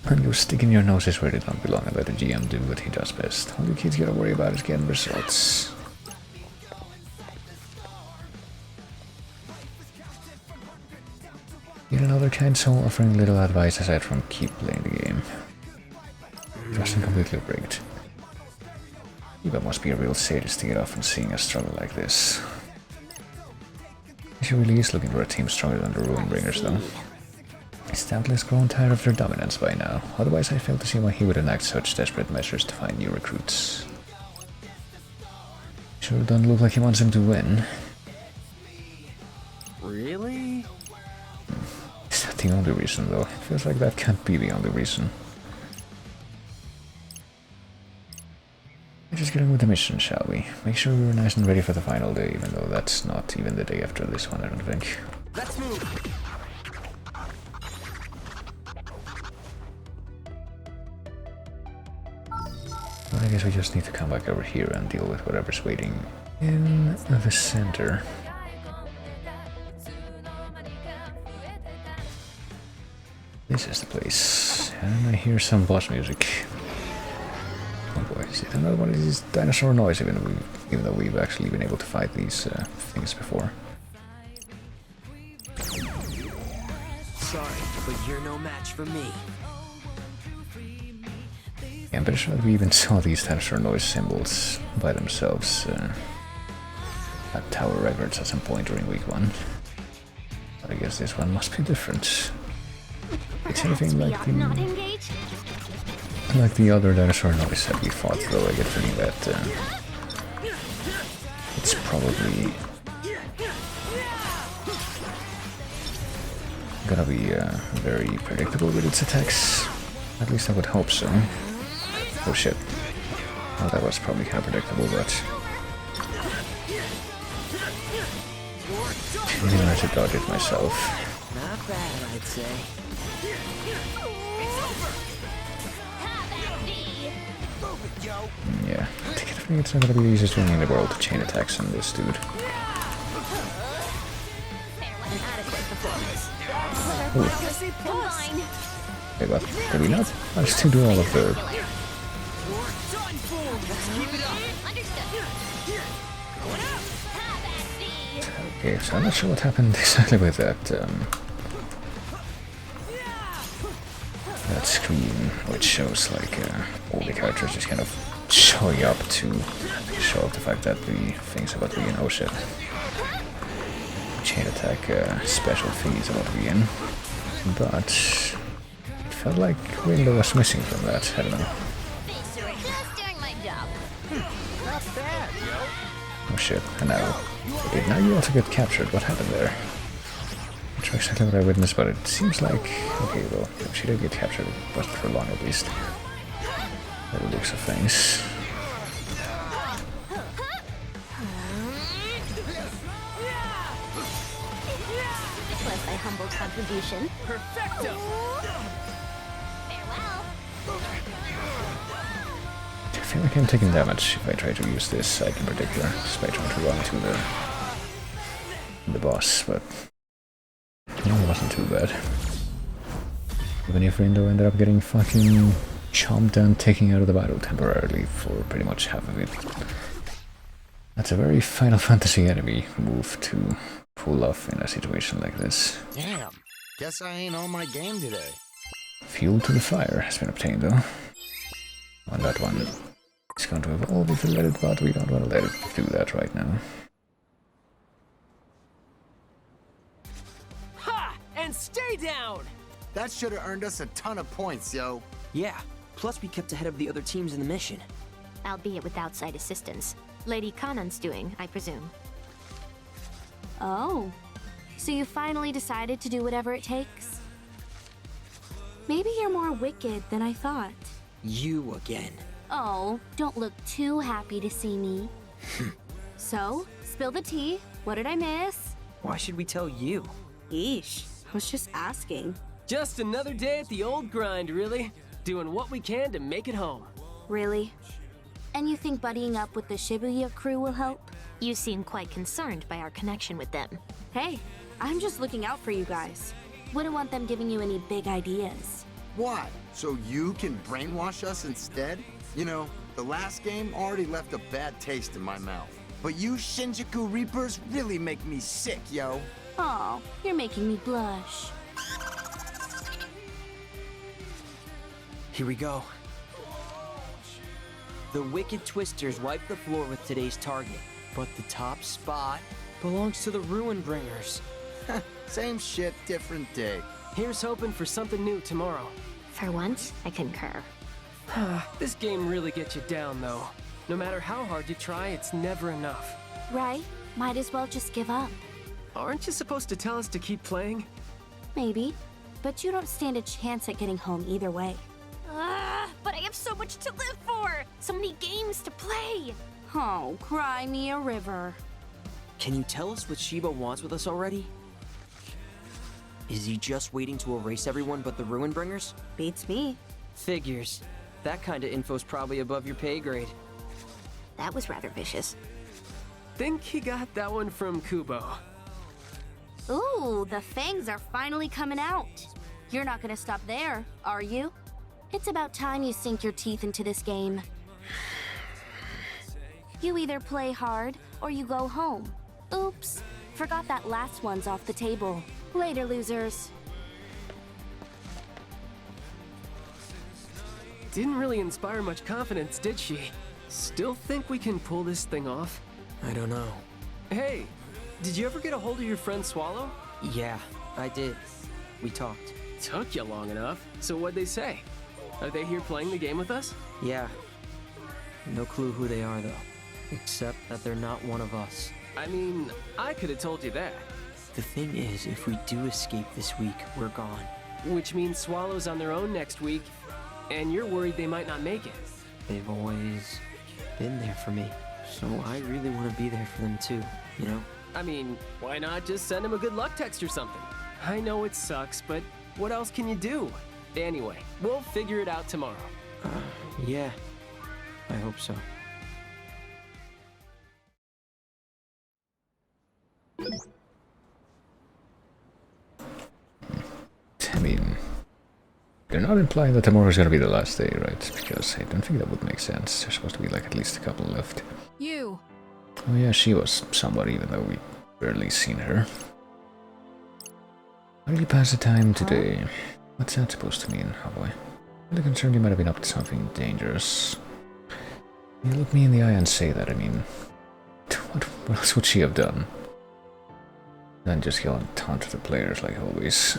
And you're sticking your noses where they don't belong and let the GM do what he does best. All you kids gotta worry about is getting results. Yet another kind soul offering little advice aside from keep playing the game. Just completely rigged. Eva must be a real sadist to get off and seeing us struggle like this. She really is looking for a team stronger than the Ruin Bringers though. He's doubtless grown tired of their dominance by now, otherwise I fail to see why he would enact such desperate measures to find new recruits. Sure doesn't look like he wants them to win. Really? Is that the only reason though? It feels like that can't be the only reason. Let's just get on with the mission, shall we? Make sure we're nice and ready for the final day, even though that's not even the day after this one, I don't think. Let's move! Well, I guess we just need to come back over here and deal with whatever's waiting in the center. This is the place, and I hear some boss music. Oh boy, is it another one of these dinosaur noise, even though we've actually been able to fight these things before. Sorry, but you're no match for me. Yeah, I'm pretty sure that we even saw these dinosaur noise symbols by themselves at Tower Records at some point during week 1. But I guess this one must be different. It's anything like the other dinosaur noise that we fought, though I get the feeling that it's probably gonna be very predictable with its attacks. At least I would hope so. Oh shit. Well, that was probably kind of predictable, but I didn't manage to dodge it myself. Not bad, I'd say. Yeah, I think it's not gonna be the easiest thing in the world to chain attacks on this dude. Legacy Plus. Fine. Okay, but did we not manage to do all of the... Done for. Let's keep it up. Understood. Going up. Have at thee. Okay, so I'm not sure what happened exactly with that, that screen, which shows like all the characters just kind of showing up to show off the fact that the things about Rian, oh shit, chain attack special things about Rian, but it felt like Window was missing from that, I don't know. Just doing my job. Not bad, yo. Oh shit, and now, okay, now you also get captured, what happened there? Not sure exactly what I witnessed, but it seems like, okay, well, if she did get captured, it wasn't for long at least. By the looks of things. This was my humble contribution. Perfecto. Farewell. I feel like I'm taking damage if I try to use this side in particular, just by trying to run to the boss, but it wasn't too bad. Even if Rindo ended up getting fucking chomped and taken out of the battle temporarily for pretty much half of it. That's a very Final Fantasy enemy move to pull off in a situation like this. Damn. Guess I ain't on my game today. Fuel to the fire has been obtained though. On that one. It's going to evolve if we let it, but we don't want to let it do that right now. Ha! And stay down. That should have earned us a ton of points, yo. Yeah, plus we kept ahead of the other teams in the mission. Albeit with outside assistance. Lady Kanan's doing, I presume. Oh, so you finally decided to do whatever it takes? Maybe you're more wicked than I thought. You again. Oh, don't look too happy to see me. So, spill the tea. What did I miss? Why should we tell you? Yeesh, I was just asking. Just another day at the old grind, really. Doing what we can to make it home. Really? And you think buddying up with the Shibuya crew will help? You seem quite concerned by our connection with them. Hey, I'm just looking out for you guys. Wouldn't want them giving you any big ideas. Why? So you can brainwash us instead? You know, the last game already left a bad taste in my mouth. But you Shinjuku Reapers really make me sick, yo. Oh, you're making me blush. Here we go. The Wicked Twisters wiped the floor with today's target, but the top spot belongs to the Ruin Bringers. Same shit, different day. Here's hoping for something new tomorrow. For once, I concur. This game really gets you down, though. No matter how hard you try, it's never enough. Right? Might as well just give up. Aren't you supposed to tell us to keep playing? Maybe. But you don't stand a chance at getting home either way. But I have so much to live for! So many games to play! Oh, cry me a river. Can you tell us what Shiba wants with us already? Is he just waiting to erase everyone but the Ruin Bringers? Beats me. Figures. That kind of info's probably above your pay grade. That was rather vicious. Think he got that one from Kubo. Ooh, the fangs are finally coming out. You're not gonna stop there, are you? It's about time you sink your teeth into this game. You either play hard, or you go home. Oops, forgot that last one's off the table. Later, losers. Didn't really inspire much confidence, did she? Still think we can pull this thing off? I don't know. Hey, did you ever get a hold of your friend Swallow? Yeah, I did. We talked. Took you long enough. So what'd they say? Are they here playing the game with us? Yeah. No clue who they are, though. Except that they're not one of us. I mean, I could have told you that. The thing is, if we do escape this week, we're gone. Which means Swallow's on their own next week, and you're worried they might not make it. They've always been there for me. So I really want to be there for them too, you know? I mean, why not just send him a good luck text or something? I know it sucks, but what else can you do? Anyway, we'll figure it out tomorrow. Yeah. I hope so. You're not implying that tomorrow is gonna be the last day, right? Because I don't think that would make sense. There's supposed to be like at least a couple left. You. Oh yeah, she was somebody, even though we barely seen her. How did you pass the time today? What's that supposed to mean, Havoy? I'm really concerned you might have been up to something dangerous. You look me in the eye and say that, I mean... What else would she have done? Then just yell and taunt the players like always.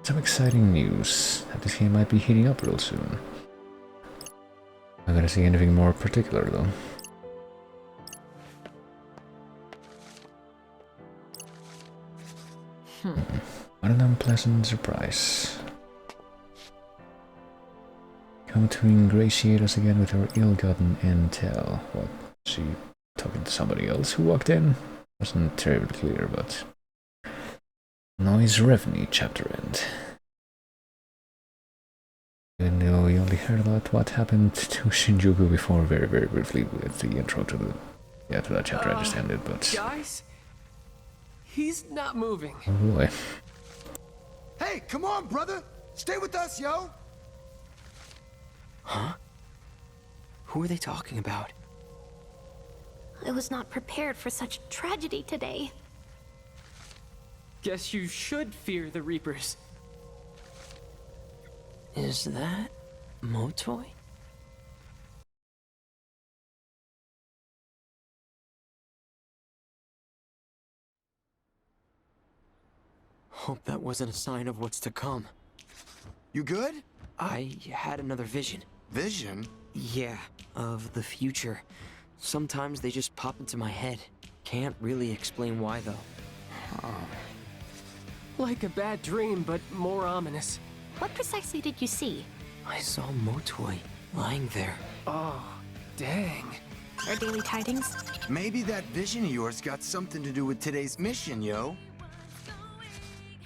Some exciting news that this game might be heating up real soon. Not gonna see anything more particular though. What an unpleasant surprise. Come to ingratiate us again with her ill-gotten intel. What, she talking to somebody else who walked in? Wasn't terribly clear, but... Noise Revenue chapter end. Even though we only heard about what happened to Shinjuku before very, very briefly with the intro to the... Yeah, to that chapter I just ended, but... Guys? He's not moving. Oh boy. Hey, come on, brother! Stay with us, yo! Huh? Who are they talking about? I was not prepared for such tragedy today. Guess you should fear the Reapers. Is that Motoy? Hope that wasn't a sign of what's to come. You good? I had another vision. Vision? Yeah, of the future. Sometimes they just pop into my head. Can't really explain why though. Like a bad dream, but more ominous. What precisely did you see? I saw Motoy lying there. Oh, dang. Our daily tidings? Maybe that vision of yours got something to do with today's mission, yo.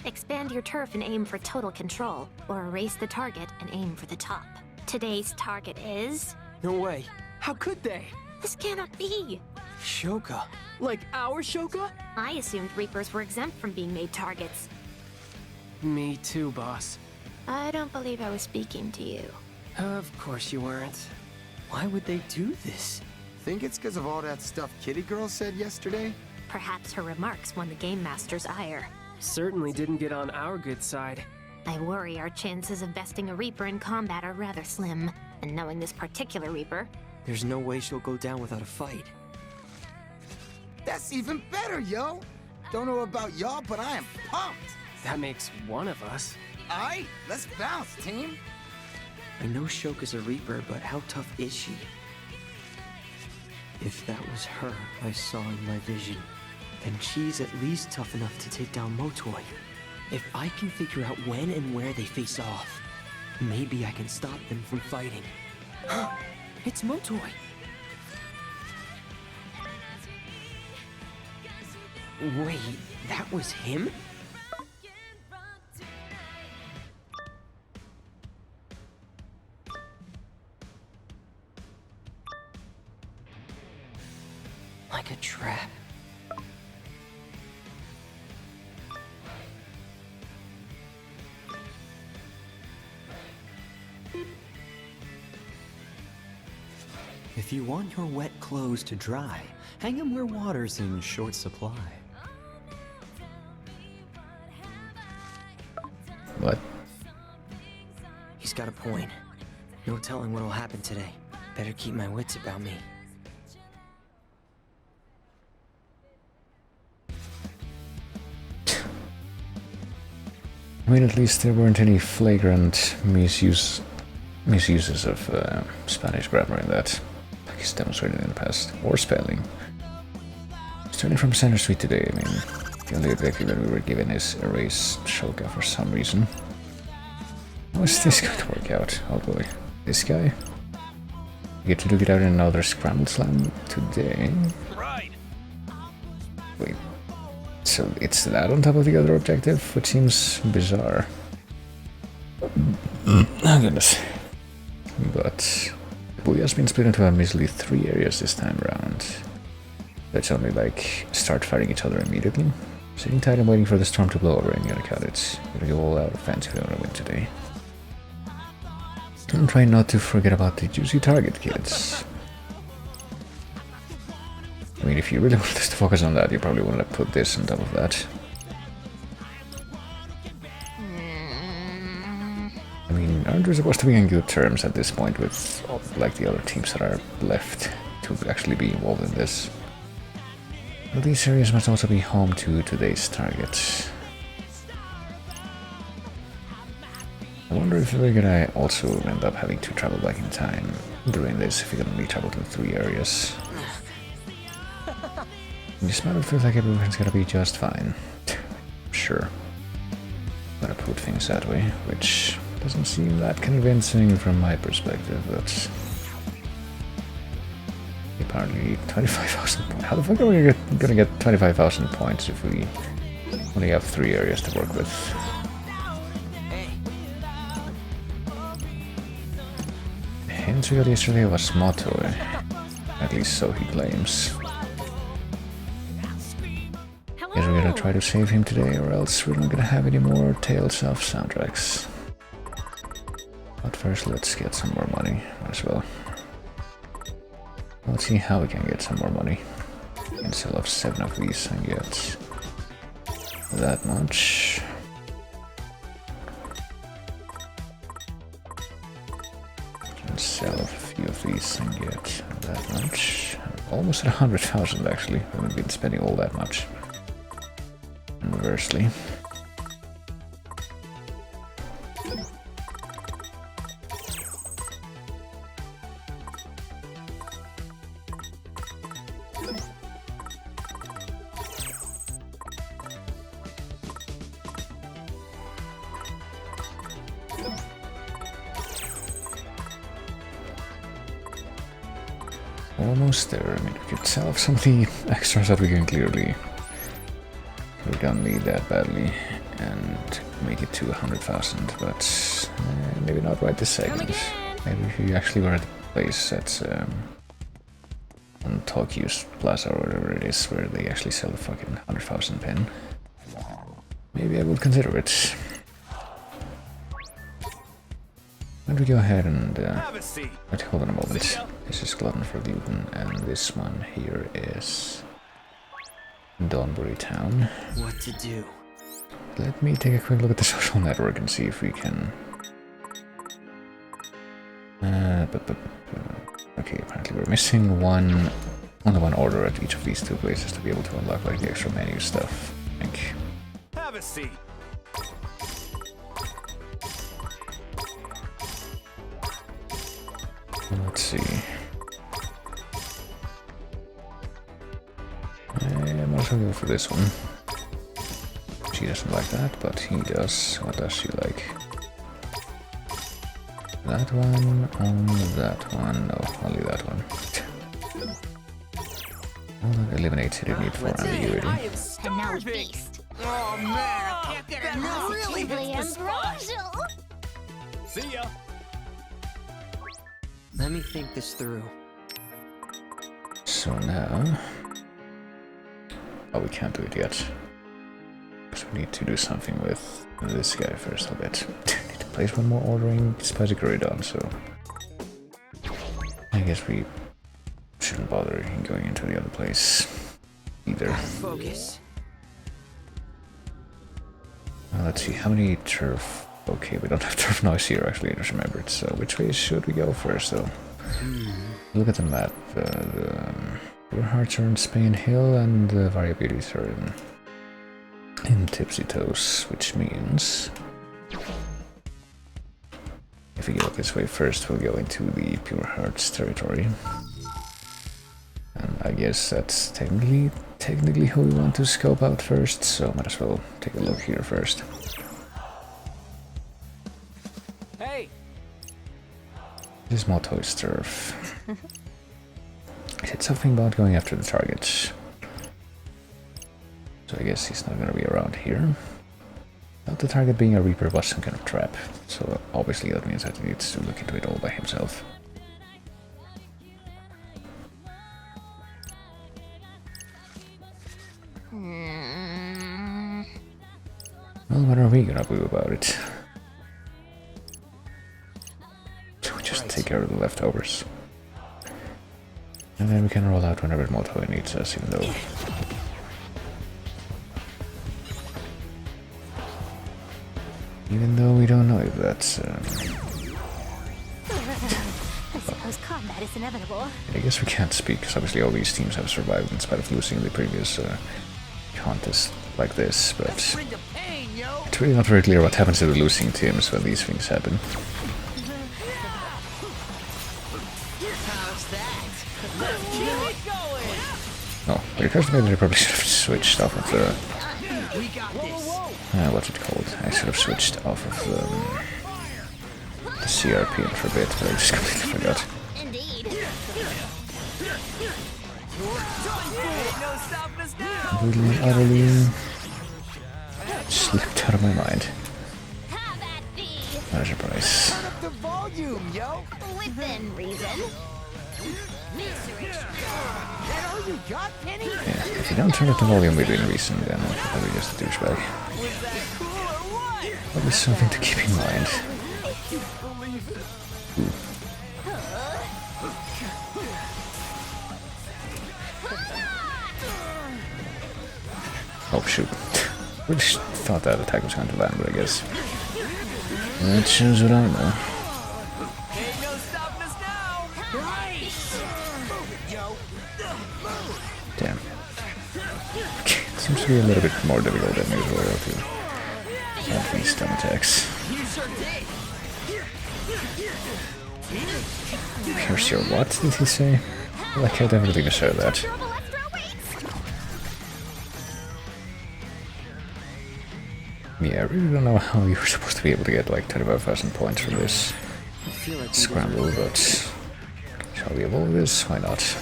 Expand your turf and aim for total control, or erase the target and aim for the top. Today's target is... No way. How could they? This cannot be! Shoka. Like our Shoka? I assumed Reapers were exempt from being made targets. Me too, boss. I don't believe I was speaking to you. Of course you weren't. Why would they do this? Think it's because of all that stuff Kitty Girl said yesterday? Perhaps her remarks won the Game Master's ire. Certainly didn't get on our good side. I worry our chances of besting a Reaper in combat are rather slim. And knowing this particular Reaper... There's no way she'll go down without a fight. That's even better, yo! Don't know about y'all, but I am pumped! That makes one of us. Aight, let's bounce, team! I know Shoka's a Reaper, but how tough is she? If that was her I saw in my vision, then she's at least tough enough to take down Motoy. If I can figure out when and where they face off, maybe I can stop them from fighting. It's Motoy! Wait, that was him? Like a trap. If you want your wet clothes to dry, hang them where water's in short supply. What? He's got a point. No telling what'll happen today. Better keep my wits about me. I mean, at least there weren't any flagrant misuses of Spanish grammar in that, like it's demonstrated in the past, or spelling. Starting from Center Street today, I mean, the only objective that we were given is erase Shoka for some reason. How is this going to work out? Oh boy, this guy? You get to do it out in another Scrambled Slam today? Right. Wait, so it's that on top of the other objective, which seems bizarre. Oh goodness. But Booya's been split into a measly 3 areas this time around. Let's only like start fighting each other immediately. Sitting tight and waiting for the storm to blow over and gotta cut it. Gotta go all out offensive if we want to win today. And try not to forget about the juicy target, kids. I mean, if you really want us to focus on that, you probably want to put this on top of that. I mean, aren't we supposed to be on good terms at this point with, like, the other teams that are left to actually be involved in this? Well, these areas must also be home to today's target. I wonder if we're gonna also end up having to travel back in time during this, if we can only travel to 3 areas. In this matter, it feels like everyone's gonna be just fine. Sure. Gotta put things that way, which doesn't seem that convincing from my perspective, but... apparently 25,000 points. How the fuck are we gonna get 25,000 points if we only have 3 areas to work with? The hints we got yesterday was Motoy. At least so he claims. Guess we're gonna try to save him today, or else we're not gonna have any more Tales of soundtracks. But first, let's get some more money as well. Let's see how we can get some more money. We can sell off 7 of these and get that much. And sell off a few of these and get that much. Almost at 100,000 actually. We haven't been spending all that much. Inversely. Almost there. I mean, we could sell off some of the extras that we can clearly. We don't need that badly, and make it to 100,000, but maybe not right this second. Maybe if you actually were at the place that's on Tokyo's Plaza or whatever it is, where they actually sell the fucking 100,000 pen, maybe I would consider it. Why don't we go ahead and wait, hold on a moment. This is Glutton for Gluten, and this one here is Donbury Town. What to do? Let me take a quick look at the social network and see if we can... okay, apparently we're missing only one order at each of these 2 places to be able to unlock like the extra menu stuff, I think. Have a seat. Let's see. I'm also going for this one. She doesn't like that, but he does. What does she like? That one, that one, no, only that one. Well, that eliminates it, you need 4 ambiguity. And now we feast. Oh man, I can't get enough. Positively ambrosial. See ya. Let me think this through. So now... oh, we can't do it yet. Because we need to do something with this guy first a bit. Need to place one more ordering Spicy Corridon, so... I guess we shouldn't bother going into the other place either. Focus. Well, let's see, how many turf... okay, we don't have turf noise here actually, I just remembered. So which way should we go first though? Look at the map. Your hearts are in Spain Hill and the variabilities are in Tipsy Toes, which means if we go this way first, we'll go into the Pure Hearts territory. And I guess that's technically who we want to scope out first, so might as well take a look here first. Hey! This is Motoy's turf. He said something about going after the target. So I guess he's not gonna be around here. Without the target being a Reaper was some kind of trap. So obviously that means that he needs to look into it all by himself. Well, what are we gonna do about it? just take care of the leftovers. And then we can roll out whenever Motoy needs us, even though... Even though we don't know if that's... I suppose combat is inevitable. I guess we can't speak, because obviously all these teams have survived in spite of losing the previous contest like this, but... It's really not very clear what happens to the losing teams when these things happen. Oh, it occurs to me that I probably should have switched off of the... what's it called? I should have switched off of the CRP for a bit, but I just completely forgot. Completely, utterly slipped out of my mind. What a surprise. Within reason. Yeah, if you don't turn up the volume within reason, then you're probably just a douchebag. Probably something to keep in mind. Ooh. Oh shoot. Really thought that attack was going to land, but I guess that shows what I know. Damn. Seems to be a little bit more difficult than usual to have these stun attacks. Here's your what, did he say? Like, I definitely misheard that. Yeah, I really don't know how you were supposed to be able to get like 25,000 points from this scramble, but shall we evolve this? Why not?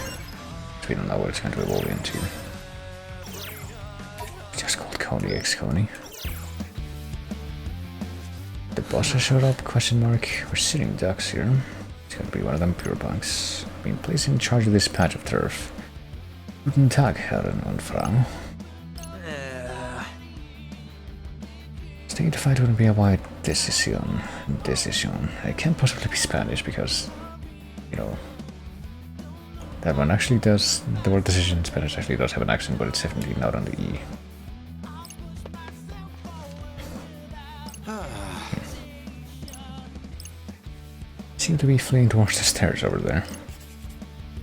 We don't know what it's going to evolve into. Just called Coney X Coney. The boss has showed up, question mark. We're sitting ducks here. It's going to be one of them pure punks. Being placed in charge of this patch of turf. Guten Tag, Herren und Frau. Staying to fight wouldn't be a wide decision. I can't possibly be Spanish because, you know, that one actually does, the word decision in Spanish actually does have an accent, but it's definitely not on the E. Seem to be fleeing towards the stairs over there.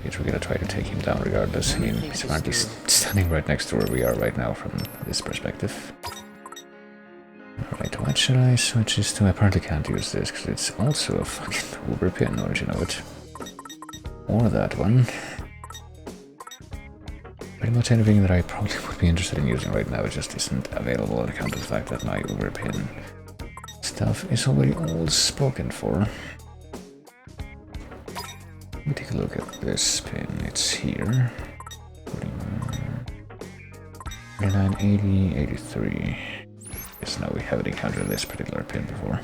Guess we're gonna try to take him down regardless. I mean, he's apparently standing right next to where we are right now from this perspective. Alright, what should I switch this to? I apparently can't use this because it's also a fucking Uber pin, don't you know it? Or that one. Pretty much anything that I probably would be interested in using right now just isn't available on account of the fact that my Uber pin stuff is already all spoken for. Let me take a look at this pin. It's here. 49, 80, 83. Yes, no, we haven't encountered this particular pin before.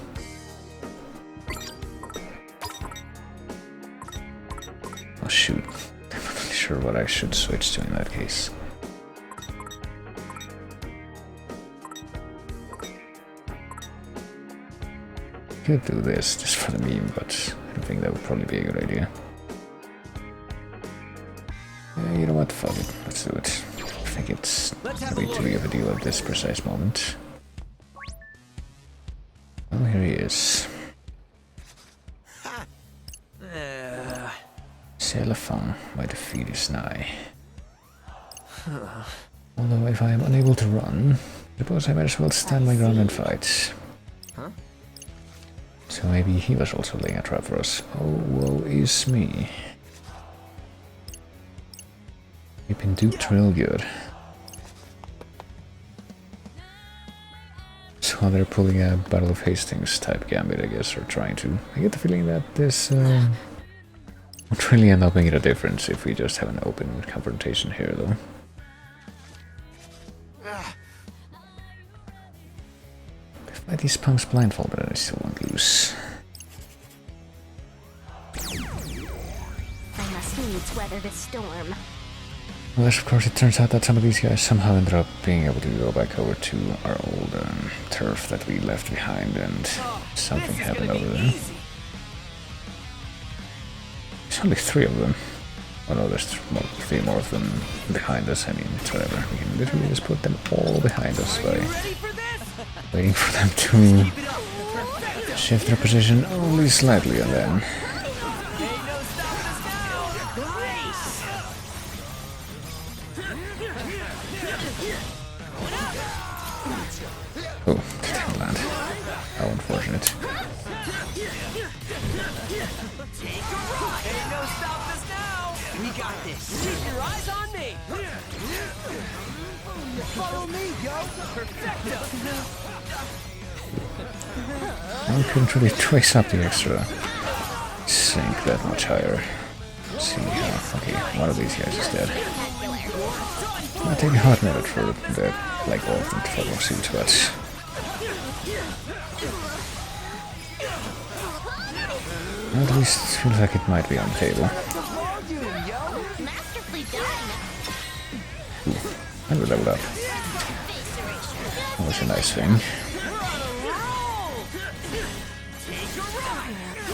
Oh shoot, I'm not really sure what I should switch to in that case. Could do this just for the meme, but I don't think that would probably be a good idea. Yeah, you know what, fuck it, let's do it. I think it's way too big of a deal at this precise moment. Oh, here he is. Celefang, my defeat is nigh. Although if I am unable to run, I suppose I might as well stand my ground and fight. So maybe he was also laying a trap for us. Oh, woe is me. We've been duped real good. So they're pulling a Battle of Hastings type gambit, I guess, or trying to. I get the feeling that this won't really end up making a difference if we just have an open confrontation here, though. I fight these punks blindfolded and I still won't lose. I must needs weather this storm. Unless, of course, it turns out that some of these guys somehow ended up being able to go back over to our old turf that we left behind and something happened over there. only 3 of them. Oh no, there's 3 more of them behind us. I mean, it's whatever. We can literally just put them all behind us by waiting for them to shift their position only slightly and then... Oh, didn't land. How unfortunate. We got this. Keep your eyes on me. Follow me, yo. Perfecto. I couldn't really trace up the extra sink that much higher. Let's see how... Okay, one of these guys is dead. Might take a hot minute for the like all of them to follow suit, but... At least it feels like it might be on the table. Ooh, and we leveled up. That was a nice thing.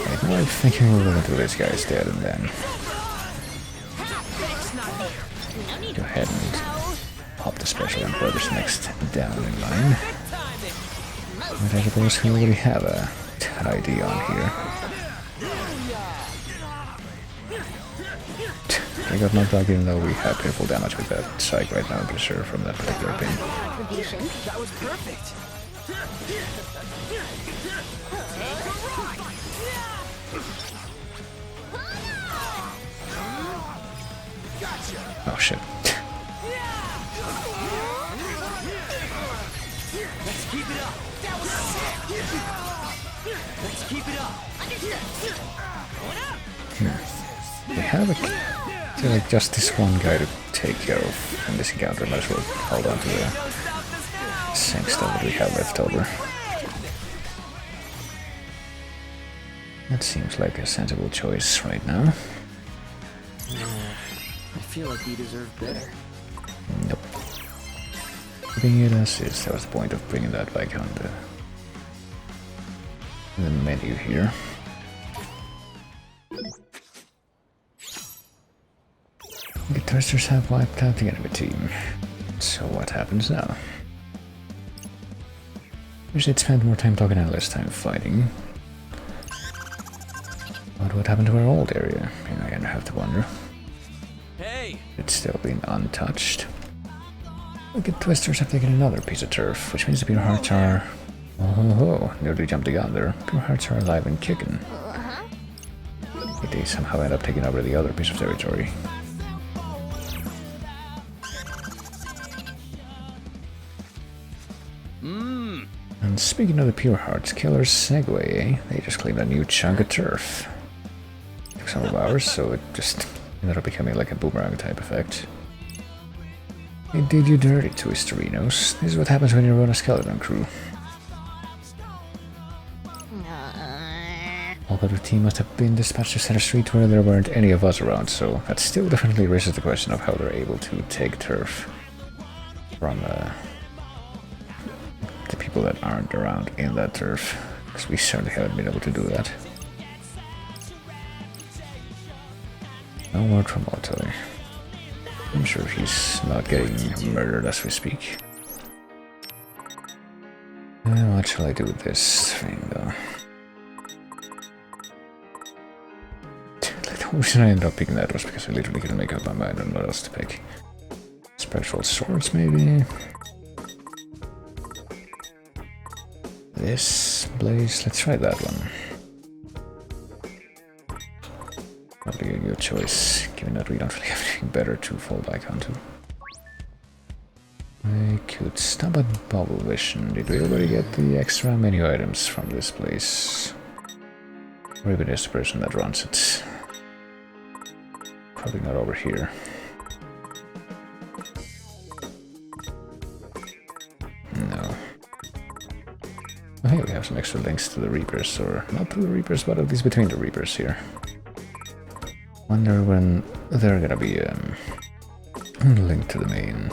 Right, now I'm thinking we're going to do this guy's dead and then... Go ahead and pop the special and whoever's next down in line. But I suppose we already have a tidy on here. I got knocked back even though we have pitiful damage with that psych right now, I'm pretty sure, from that particular ping. That was perfect. Oh shit. Let's keep it up. That was sick. Let's keep it up. We have like just this one guy to take care of in this encounter. Might as well hold on to the same stuff that we have left over. That seems like a sensible choice right now. I feel like we deserve better. Nope. Keeping it as is, that was the point of bringing that back on the menu here. The Twisters have wiped out the enemy team. So what happens now? Wish they'd spend more time talking and less time fighting. What would happen to our old area? I have to wonder. Hey. It's still been untouched. Look at Twisters have taken another piece of turf, which means the Pure Hearts are... Oh, nearly jumped the gun there. Pure Hearts are alive and kicking. Yet they somehow end up taking over the other piece of territory. And speaking of the Pure Hearts, Killer's segue, eh? They just claimed a new chunk of turf. Took some of ours, so it just ended up becoming like a boomerang type effect. It did you dirty, Twisterinos. This is what happens when you run a skeleton crew. All but the team must have been dispatched to Center Street where there weren't any of us around, so that still definitely raises the question of how they're able to take turf from the people that aren't around in that turf, because we certainly haven't been able to do that. No word from Motoy. I'm sure he's not getting murdered as we speak. What shall I do with this thing, though? The reason I ended up picking that was because I literally couldn't make up my mind on what else to pick. Spectral swords, maybe? This blaze, let's try that one. Probably a good choice, given that we don't really have anything better to fall back onto. I could stop at Bubble Vision. Did we already get the extra menu items from this place? Or even is the person that runs it? Probably not over here. No. Oh, hey, we have some extra links to the Reapers, or not to the Reapers, but at least between the Reapers here. Wonder when they're gonna be linked to the main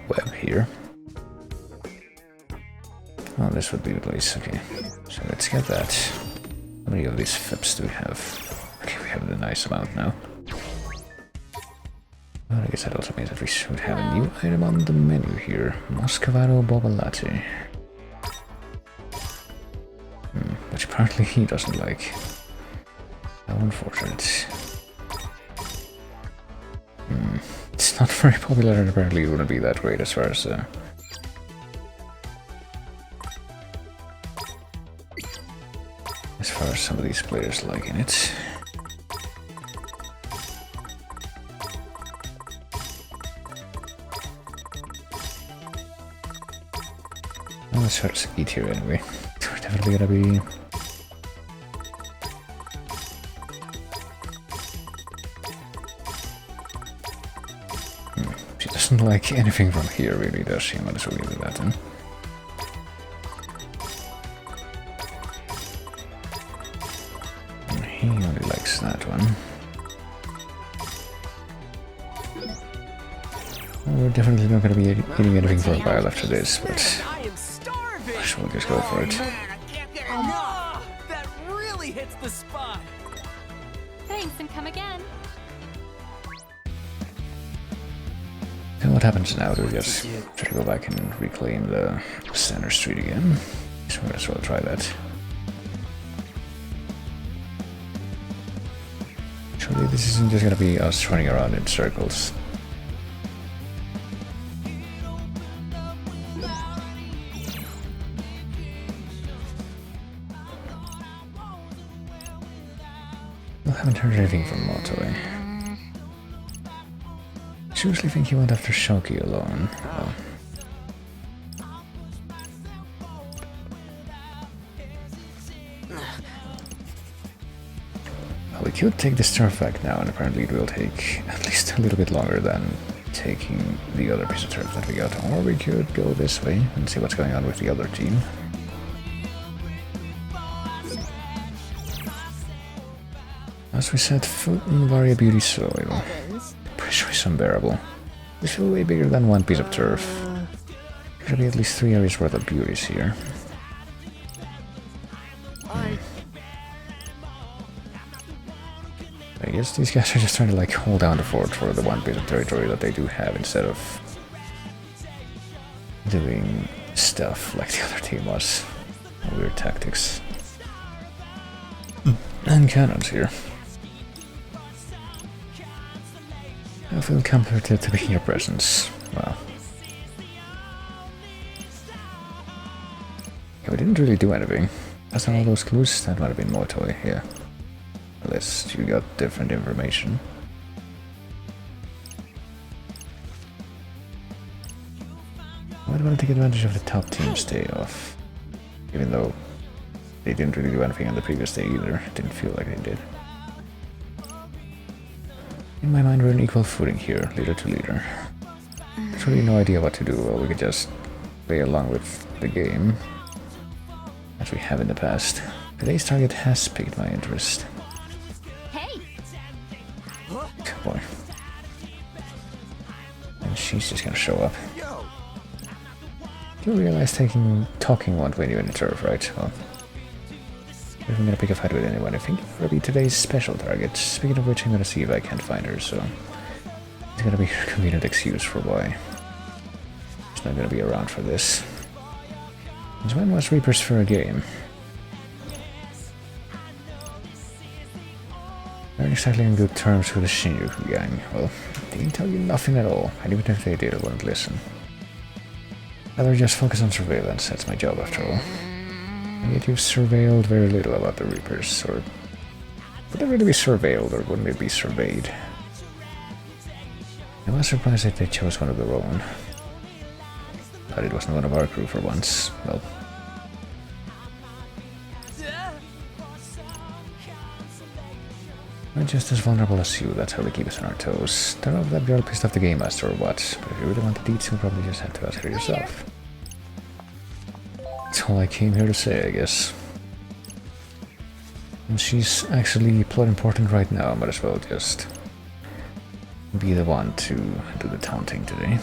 web here. Oh, this would be the place, okay. So let's get that. How many of these FIPs do we have? Okay, we have a nice amount now. Well, I guess that also means that we should have a new item on the menu here. Muscovado Boba Latte. Which apparently he doesn't like. How unfortunate. It's not very popular and apparently it wouldn't be that great as far as some of these players liking it. Well, let's try to eat here anyway. We're definitely gonna be... She doesn't like anything from here really, does she? Might as well leave that then. He only likes that one. Well, we're definitely not going to be eating anything for a while after this, but I am starving. I guess we'll just go for it. Ah, that really hits the spot. Thanks and come again. And what happens now? Do we just try to go back and reclaim the center street again? So we might as well try that. Surely this isn't just gonna be us running around in circles. I haven't heard anything from Motoy. I seriously think he went after Shoki alone. Well, we could take the turf back now, and apparently it will take at least a little bit longer than taking the other piece of turf that we got. Or we could go this way and see what's going on with the other team. As we said, food and Varia Beauty soil. Pretty sure it's unbearable. This feels way bigger than one piece of turf. There should be at least 3 areas worth of beauties here. I guess these guys are just trying to like hold down the fort for the one piece of territory that they do have instead of doing stuff like the other team was. Weird tactics. And cannons here. I feel comforted to be in your presence. Wow. Yeah, we didn't really do anything. That's not all those clues. That might have been Motoy, yeah. Unless you got different information. I might want to take advantage of the top team's day off. Even though they didn't really do anything on the previous day either. It didn't feel like they did. In my mind, we're on equal footing here, leader to leader. There's really no idea what to do. Well, we could just play along with the game, as we have in the past. Today's target has piqued my interest. Hey! Good boy. And she's just gonna show up. You realize talking won't win you any turf, right? Well, if I'm gonna pick a fight with anyone, I think it'll be today's special target. Speaking of which, I'm gonna see if I can't find her, so it's gonna be a convenient excuse for why she's not gonna be around for this. And when was Reaper's for a game? They're exactly on good terms with the Shinjuku gang. Well, they didn't tell you nothing at all, and even if they did, I wouldn't listen. Rather just focus on surveillance, that's my job after all. And yet you've surveilled very little about the Reapers, or would they really be surveilled, or wouldn't they be surveyed? I was surprised that they chose one of their own. But it wasn't one of our crew for once. Well, we're just as vulnerable as you, that's how they keep us on our toes. Don't know if that girl pissed off the Game Master or what, but if you really want the deets, you'll probably just have to ask her yourself. That's all I came here to say, I guess. And she's actually plot important right now, might as well just be the one to do the taunting today.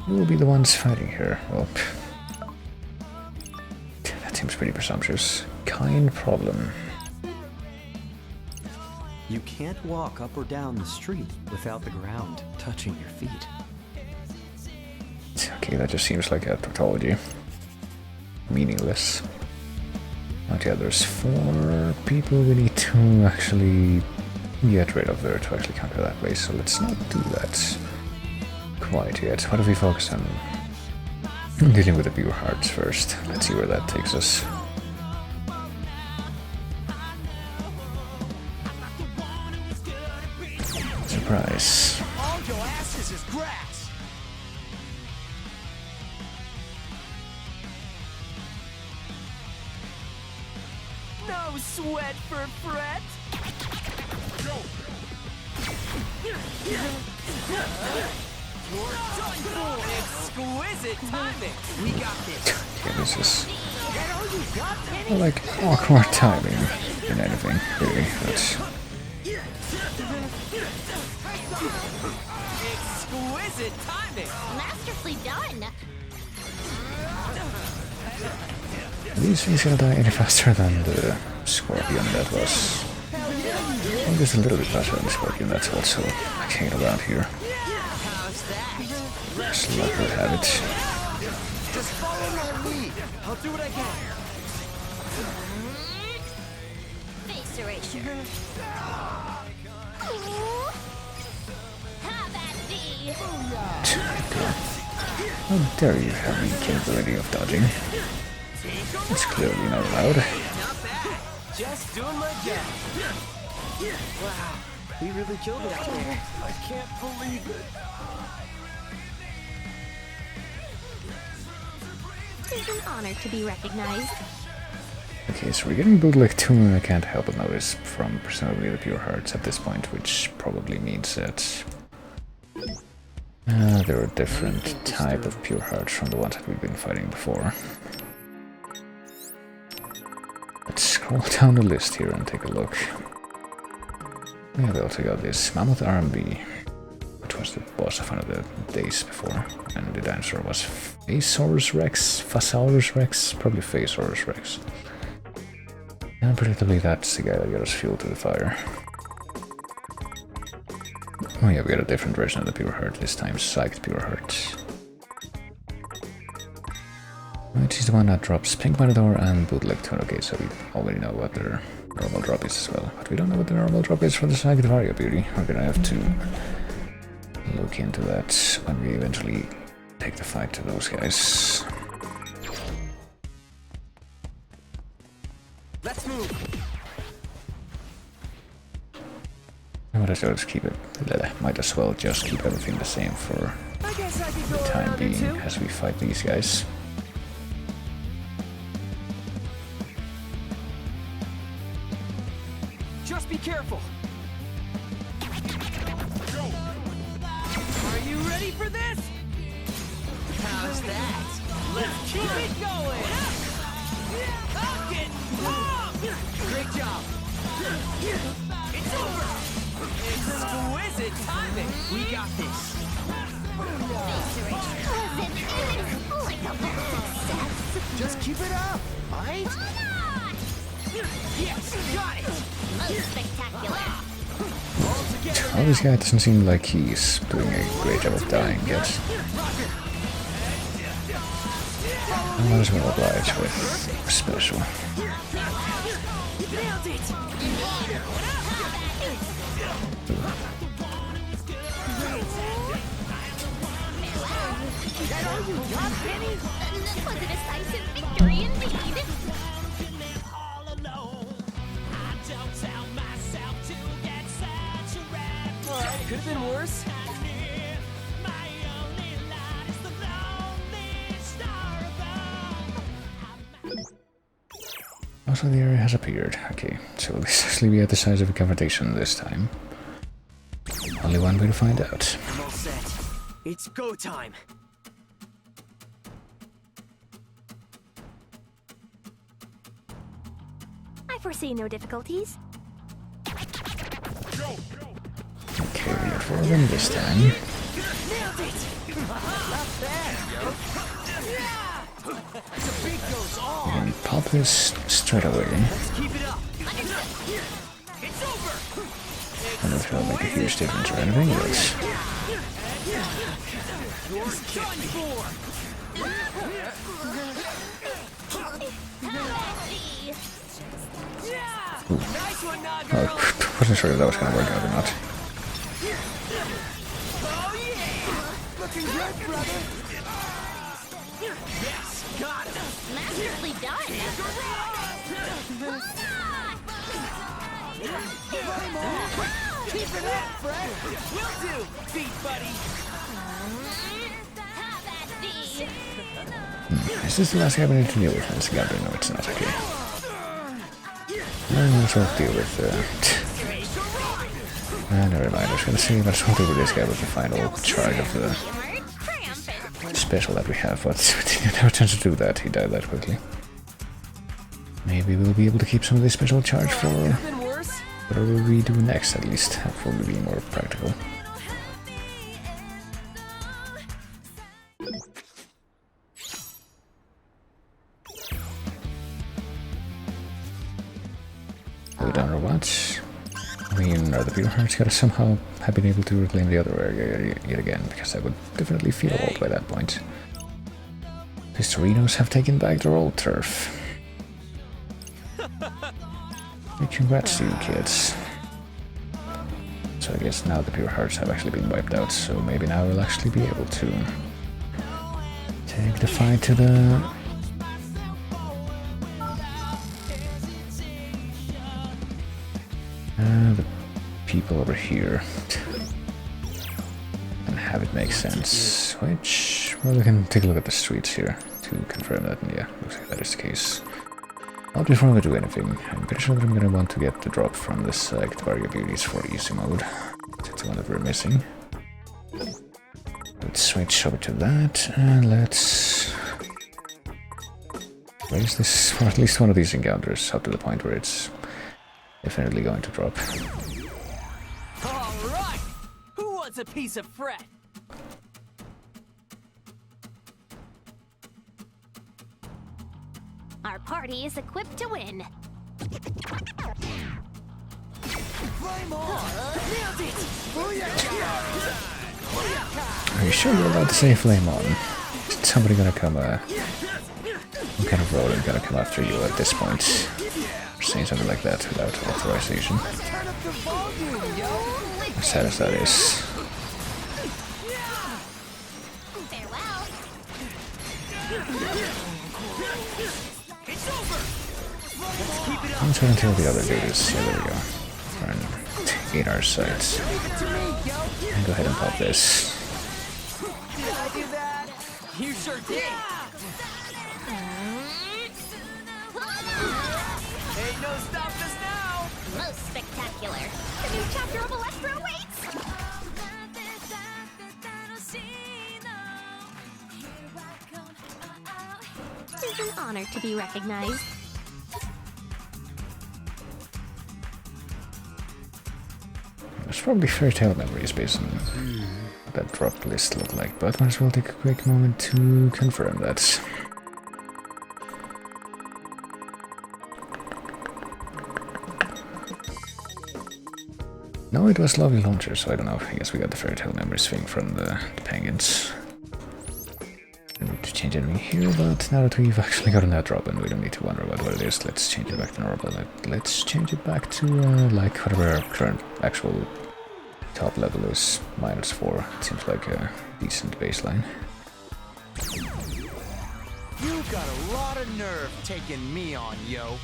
We will be the ones fighting her. Well, that seems pretty presumptuous. kind problem. You can't walk up or down the street without the ground touching your feet. Okay, that just seems like a tautology. Meaningless. But yeah, there's 4 people we need to actually get rid of there to actually conquer that place, so let's not do that quite yet. What if we focus on dealing with the pure hearts first? Let's see where that takes us. Surprise. All your asses is grass. No sweat for Fret. You're done for. Exquisite timing. We got this. Okay, this is Get all you got, Penny? like awkward timing in anything, really. That's Exquisite timing. Masterfully done. Are these things gonna die any faster than the scorpion that was? Well, just a little bit faster than the scorpion that's also hanging around here. How's that? Just luck would have it. Just follow my lead. I'll do what I can. Face erasure. Have at thee. How dare you have the capability of dodging? It's clearly not allowed. Not bad. Just doing my job. Wow, we really killed it out there. I can't believe it. It's an honor to be recognized. Okay, so we're getting bootleg 2, I can't help but notice, from presumably the pure hearts at this point, which probably means that there are different type of pure hearts from the ones that we've been fighting before. Let's scroll down the list here and take a look. Yeah, we also got this Mammoth RMB, which was the boss of one of the days before, and the dinosaur was Phasaurus Rex, Phasaurus Rex, probably Phasaurus Rex. And predictably that's the guy that got us fuel to the fire. Oh yeah, we got a different version of the Pure Heart this time, Psyched Pure Heart. Which is the one that drops Pink Matador and Bootleg Tune. Okay, so we already know what their normal drop is as well. But we don't know what the normal drop is for the Psyched Vario Beauty. We're gonna have to look into that when we eventually take the fight to those guys. Let's move. Might as well just keep it. Might as well just keep everything the same for I guess I could go the time around it being too. as we fight these guys. Just be careful. Are you ready for this? How's that? Let's keep it going. I'm getting pumped. Great job. It's over. Exquisite timing. We got this. Just keep it up, right? Yes, got it. Spectacular. All together. Well, this guy doesn't seem like he's doing a great job of dying yet. I might as well oblige with special. Nailed it. That all you got, Penny? This was a decisive victory indeed. Alright, could have been worse. Also, the area has appeared. Okay, so this will actually be at the size of a confrontation this time. Only one way to find out. I'm all set. It's go time. I foresee no difficulties. Okay, we got 4 of them this time. Nailed it. Not bad, yo. And pop this straight away. Keep it up. It's over. I don't know if it'll make a huge difference or anything, but You're done for. Nice one, Nago. I wasn't sure if that was going to work out or not. Oh yeah. Looking good, brother. Yes, got him. Masterfully done. Keep it up, Fred. Will do, feet buddy. Is this the last guy we need to deal with? It's got to. No, it's not. Okay. I might as well deal with never mind. I was going to say, let's deal with this guy with the final charge of the special that we have, but we didn't have a chance to do that. He died that quickly. Maybe we'll be able to keep some of this special charge for whatever we do next, at least. Hopefully be more practical. Are we done or what? I mean, are the Pure Hearts gotta somehow have been able to reclaim the other area yet again, because I would definitely feel old by that point. Pistorinos have taken back their old turf. Big congrats to you kids. So I guess now the Pure Hearts have actually been wiped out, so maybe now we'll actually be able to take the fight to the people over here and have it make sense. Which, well, we can take a look at the streets here to confirm that, and yeah, looks like that is the case. Not before we do anything, I'm pretty sure that I'm gonna want to get the drop from this Ectobaria Beauties for easy mode. That's the one that we're missing. Let's switch over to that, and let's raise this for at least one of these encounters up to the point where it's definitely going to drop. All right. Who wants a piece of Fred? Our party is equipped to win. Flame on! Nailed it! Are you sure you're allowed to say flame on? Is somebody gonna come, what kind of road is gonna come after you at this point? Saying something like that without authorization. Turn up the volume, yo! As sad as that is. Farewell. It's over! Let's keep it up! Let's wait until the other dude is. Yeah, there we go. Try and gain our sights. Leave it to me, yo! And go ahead and pop this. Did I do that? You sure did! Ain't no stopping us now! Most spectacular. The new chapter of Electro awaits. It's an honor to be recognized. It's probably Fairy Tale Memories based on what that drop list looked like, but might as well take a quick moment to confirm that. No, it was Lovely Launcher, so I don't know. I guess we got the Fairy Tale Memories thing from the penguins. Don't need to change anything here, but now that we've actually gotten that drop and we don't need to wonder about what it is, let's change it back to normal. Let's change it back to like whatever our current actual top level is, -4. It seems like a decent baseline. You got a lot of nerve taking me on, yo.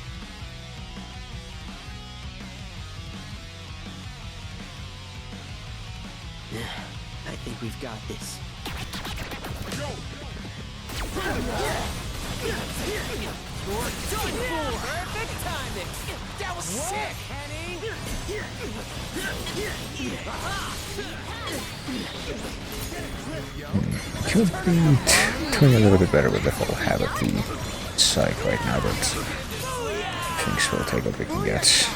I think we've got this. You're done for! Perfect timing! That was sick, Henny! Could be doing a little bit better with the whole habit the psych right now, but things will take what we can get.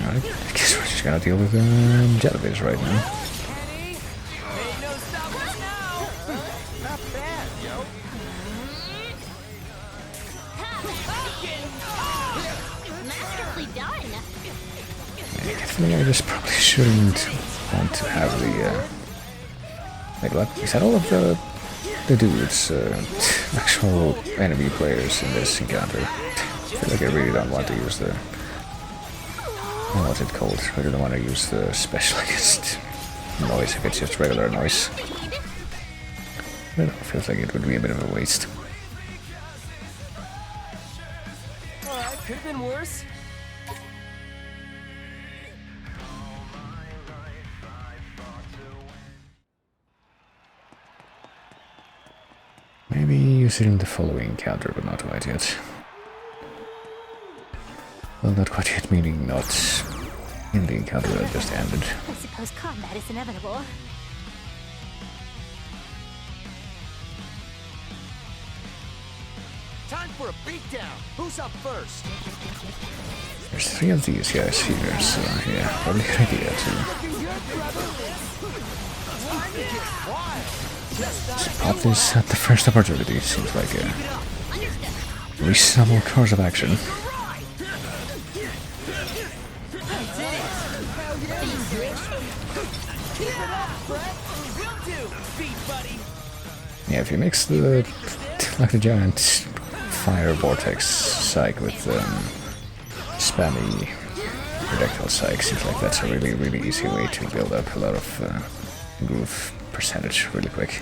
Alright, I guess we're just gonna deal with Jellyfish right now. Masterfully done. I get the feeling I just probably shouldn't want to have the... Wait, what? Is that all of the dudes, actual enemy players in this encounter? I feel like I really don't want to use the... What's it called? I really don't want to use the special against noise if it's just regular noise. I don't know, it feels like it would be a bit of a waste. Alright, could have been worse. Maybe use it in the following encounter, but not quite yet. Well, not quite yet, meaning not in the encounter that just ended. I suppose combat is inevitable. Time for a beatdown. Who's up first? There's 3 of these guys here, so yeah, probably a good idea to spot this at the first opportunity. Seems like a reasonable course of action. Yeah, if you mix the like the giant fire vortex psych with spammy projectile psych, seems like that's a really easy way to build up a lot of groove percentage really quick.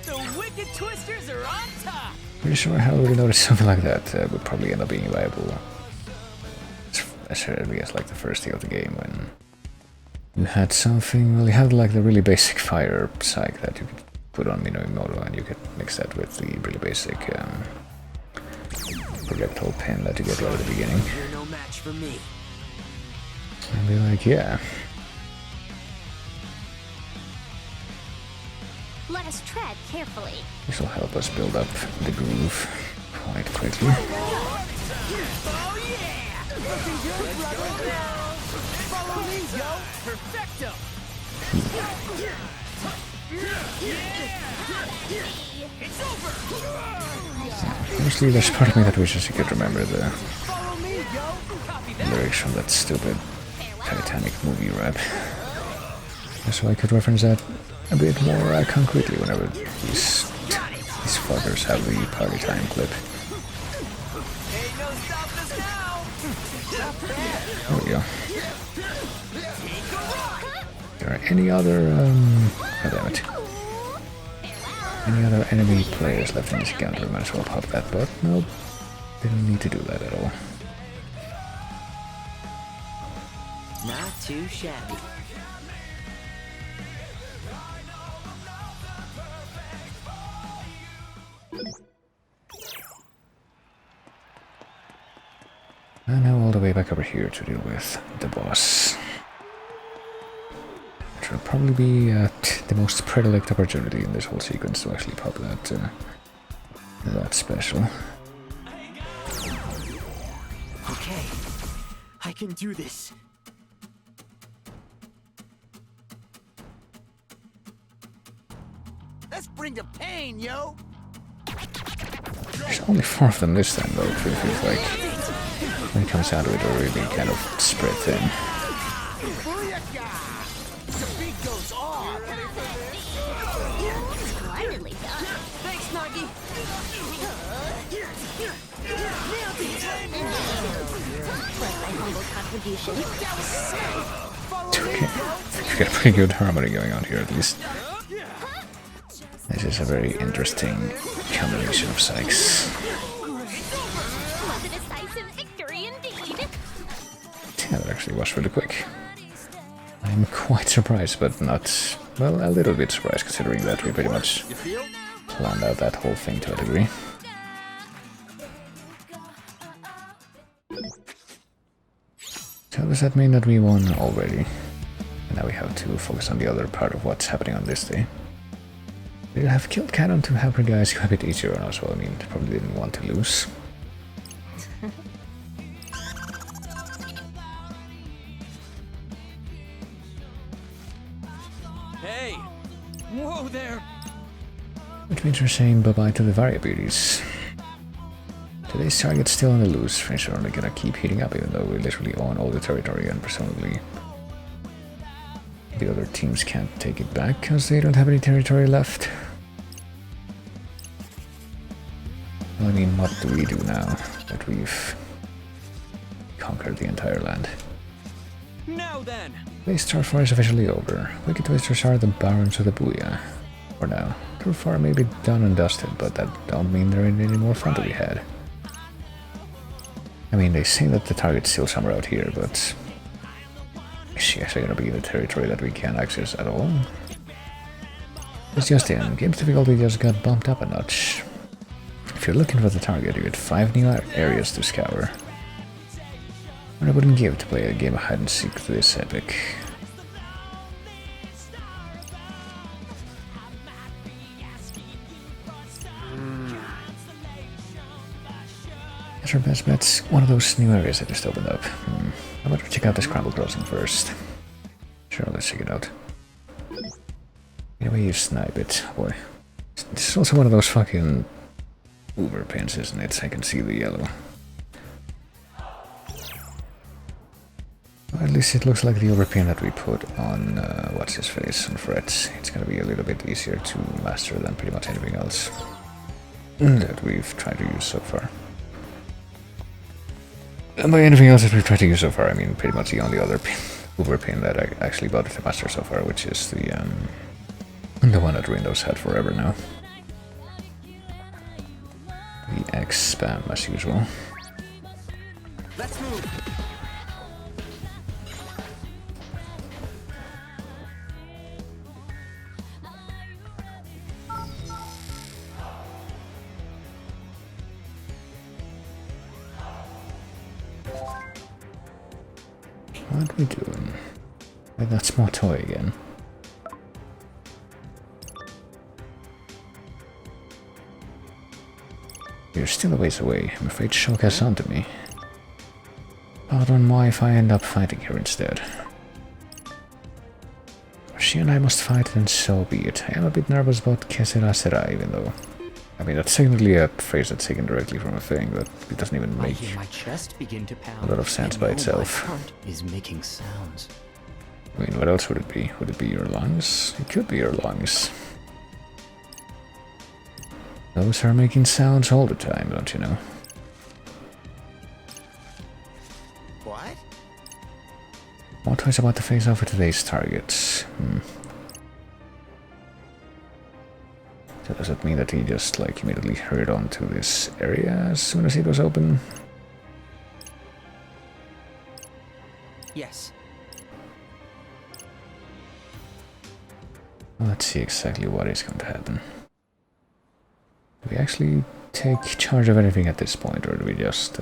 The wicked twisters are on top. Pretty sure I already noticed something like that would probably end up being viable, as early as like the first day of the game when you had something. Well, you had like the really basic fire psych that you could put on Minoimoto, and you could mix that with the really basic projectile pin that you get right at the beginning. You're no match for me. And be like, yeah. Let us tread carefully. This will help us build up the groove quite quickly. Oh yeah! Looking good, brother. Follow me, yo. Perfecto. It's over. Honestly, there's part of me that wishes you could remember the Follow me, yo. Copy that. lyrics from that stupid Titanic movie rap. So I could reference that a bit more concretely whenever these fuckers have the party time clip. Ain't no stopping us now. Not bad. There we go. There are any other, oh damn it. Any other enemy players left in this encounter? Might as well pop that, but nope. Didn't need to do that at all. Not too shabby. And now all the way back over here to deal with the boss. Which will probably be the most predilect opportunity in this whole sequence to actually pop that special. Okay, I can do this. Let's bring the pain, yo. There's only 4 of them this time though, it feels like when it comes down to it, they're really kind of spread thin. Booyaka! The beat goes off. Splendidly done. Thanks, Nagi. Was my humble contribution. Okay, we've got a pretty good harmony going on here at least. This is a very interesting combination of psychs. Was a decisive victory indeed. Yeah, that actually was really quick. I'm quite surprised, but not, well, a little bit surprised considering that we pretty much planned out that whole thing to a degree. So does that mean that we won already? And now we have to focus on the other part of what's happening on this day. We'll have killed Cannon to help her guys go a bit easier on us, well, I mean, probably didn't want to lose. Hey, Whoa there! Which means we're saying bye-bye to the variabilities. Today's target's still on the loose. French are only gonna keep heating up even though we literally own all the territory and presumably the other teams can't take it back because they don't have any territory left. Well, I mean, what do we do now that we've conquered the entire land? Now then! Base Turfar is officially over. Wicked Twisters are the Barons of the Booyah. For now. Turfar may be done and dusted, but that don't mean there ain't any more fun to be had. I mean, they say that the target's still somewhere out here, but is she actually gonna be in the territory that we can't access at all? It's just in. Game's difficulty just got bumped up a notch. If you're looking for the target, you get 5 new areas to scour. What I wouldn't give to play a game of hide and seek this epic. That's our best bet's one of those new areas that just opened up. How about we check out this Scramble Crossing first? Sure, let's check it out. The way you snipe it, boy. This is also one of those fucking Uber pins, isn't it? I can see the yellow. Well, at least it looks like the overpin that we put on, what's his face, on Fret. It's gonna be a little bit easier to master than pretty much anything else that we've tried to use so far. And by anything else that we've tried to use so far, I mean pretty much the only other overpin that I actually got to master so far, which is the one that Windows had forever now. The X spam as usual. Let's move! What are we doing? With that small toy again. You're still a ways away. I'm afraid Shulk has on to me. Pardon why if I end up fighting her instead. She and I must fight, and so be it. I am a bit nervous about Que sera sera, even though... I mean, that's technically a phrase that's taken directly from a thing, but it doesn't even make my chest begin to pound, a lot of sense by itself. My heart is making sounds. I mean, what else would it be? Would it be your lungs? It could be your lungs. Those are making sounds all the time, don't you know? What? What was about to face off with today's targets? So does that mean that he just like immediately hurried onto this area as soon as it was open? Yes. Let's see exactly what is going to happen. Do we actually take charge of anything at this point, or do we just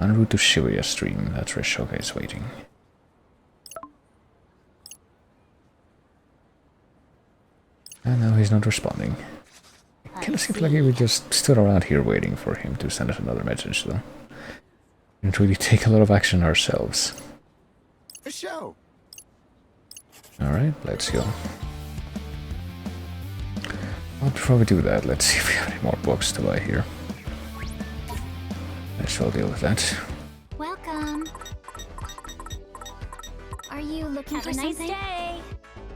en route to Shibuya Stream? That's where Shoka is waiting. And now he's not responding. It kind of seems like we just stood around here waiting for him to send us another message, though. Didn't really take a lot of action ourselves. For show. Alright, let's go. Well, before we do that, let's see if we have any more books to buy here. I shall deal with that. Welcome. Are you looking for something? Day.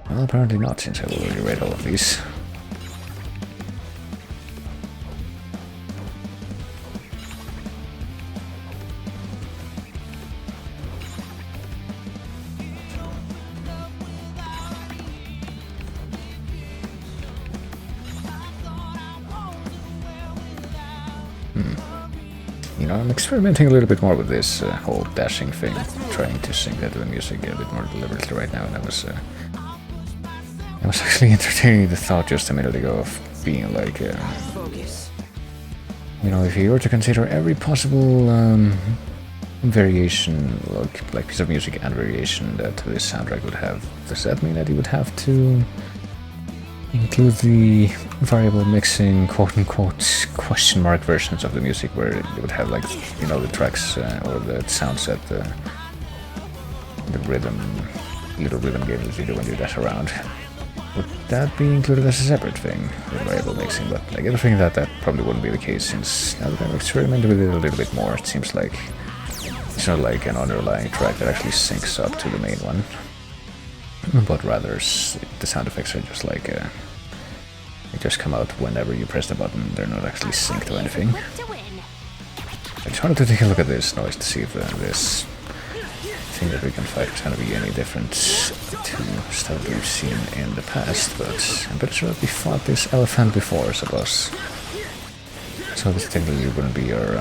Well, apparently not, since I've already read all of these. You know, I'm experimenting a little bit more with this whole dashing thing, trying to sync that to the music a bit more deliberately right now, and I was actually entertaining the thought just a minute ago of being like, Focus. you know, if you were to consider every possible variation, like piece of music and variation that this soundtrack would have, does that mean that you would have to include the variable mixing, quote-unquote, question mark versions of the music where you would have, like, you know, the tracks or the sounds at the rhythm little ribbon game that you do when you dash around. Would that be included as a separate thing with variable mixing? But I get the feeling that that probably wouldn't be the case, since now that I've experimented with it a little bit more, it seems like it's not like an underlying track that actually syncs up to the main one, but rather the sound effects are just like they just come out whenever you press the button. They're not actually synced to anything. I just wanted to take a look at this noise to see if this thing that we can fight is going to be any different to stuff we've seen in the past, but I'm pretty sure that we fought this elephant before, I suppose. So this technically wouldn't be our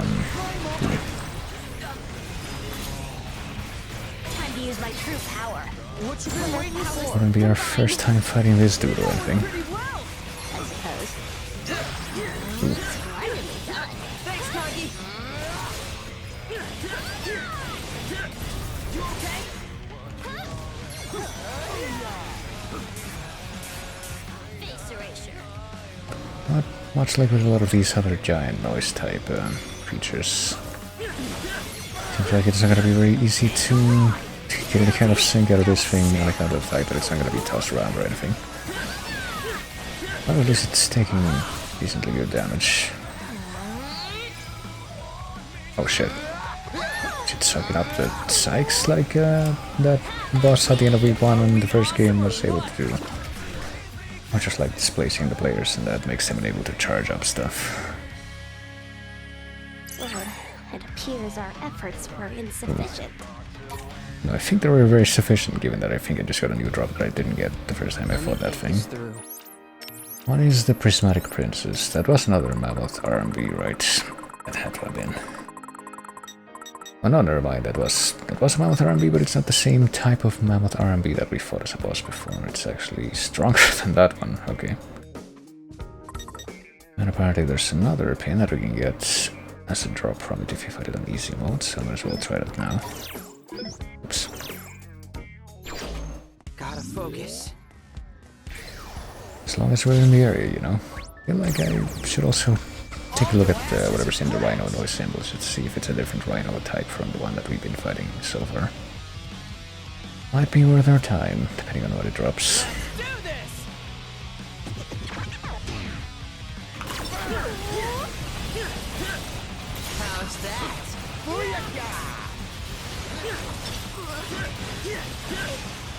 Time to use my true power. What you been waiting for? wouldn't be our first time fighting this dude or anything. I suppose. Thanks, Kagi. You okay? Face erasure. Not much like with a lot of these other giant noise type features. Seems like it's not going to be very easy to get any kind of sync out of this thing on account of the fact that it's not going to be tossed around or anything. But at least it's taking decently good damage. Oh shit. It's sucking up the Sykes like that boss at the end of week 1 in the first game was able to do. Or just like displacing the players, and that makes them unable to charge up stuff. Well, it appears our efforts were insufficient. No, I think they were very sufficient, given that I think I just got a new drop that I didn't get the first time I fought that thing. What is the Prismatic Princess? That was another Mammoth RMB, right? That had to have been. Oh no, never mind, that was a Mammoth RMB, but it's not the same type of Mammoth RMB that we fought as a boss before. It's actually stronger than that one, okay. And apparently there's another pin that we can get as a drop from it if you fight it on easy mode, so I might as well try that now. Oops. Gotta focus. As long as we're in the area, you know. I feel like I should also take a look at whatever's in the Rhino noise symbols to see if it's a different Rhino type from the one that we've been fighting so far. Might be worth our time, depending on what it drops. Do this! How's that? Booyah!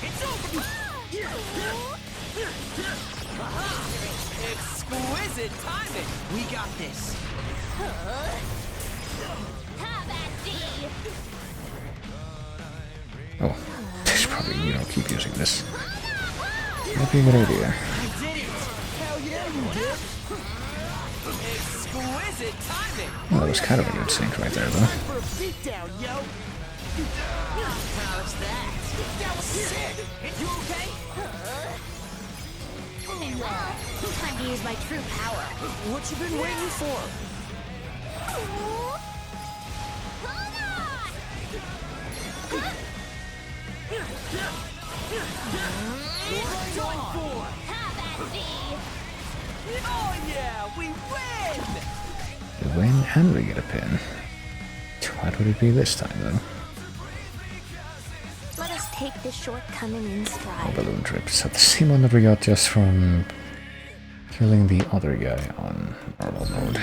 It's over! Exquisite timing! We got this! Oh, I should probably, keep using this. Might be a good idea. You did it! Hell yeah, you did! Exquisite timing! Well, that was kind of a good sync right there, though. For a beatdown, yo! How's that? That was sick! You okay? Time to use my true power. What you been waiting for? Oh yeah, we win! We win and we get a pin. What would it be this time, though? Let us take this shortcoming in Oh, stride. balloon trips. At the same one that we got just from killing the other guy on normal mode.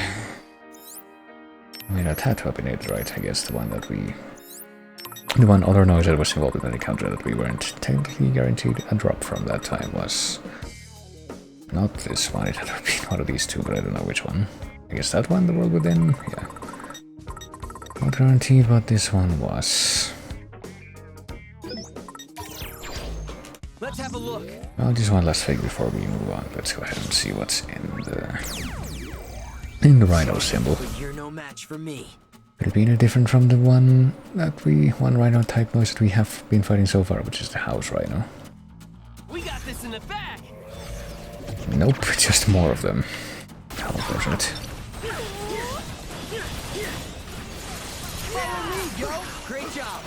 I mean, that had to have been it, right? I guess the one that we... The one other noise that was involved in that encounter that we weren't technically guaranteed a drop from that time was... Not this one, it had to have been one of these two, but I don't know which one. I guess that one, the World Within? Yeah. Not guaranteed what this one was. Let's have a look. Well, just one last thing before we move on. Let's go ahead and see what's in the Rhino symbol. But you're no match for me. It'll be any different from the one Rhino type noise that we have been fighting so far, which is the House Rhino. We got this in the bag. Nope, just more of them. How unfortunate. Follow me, yo. Great job.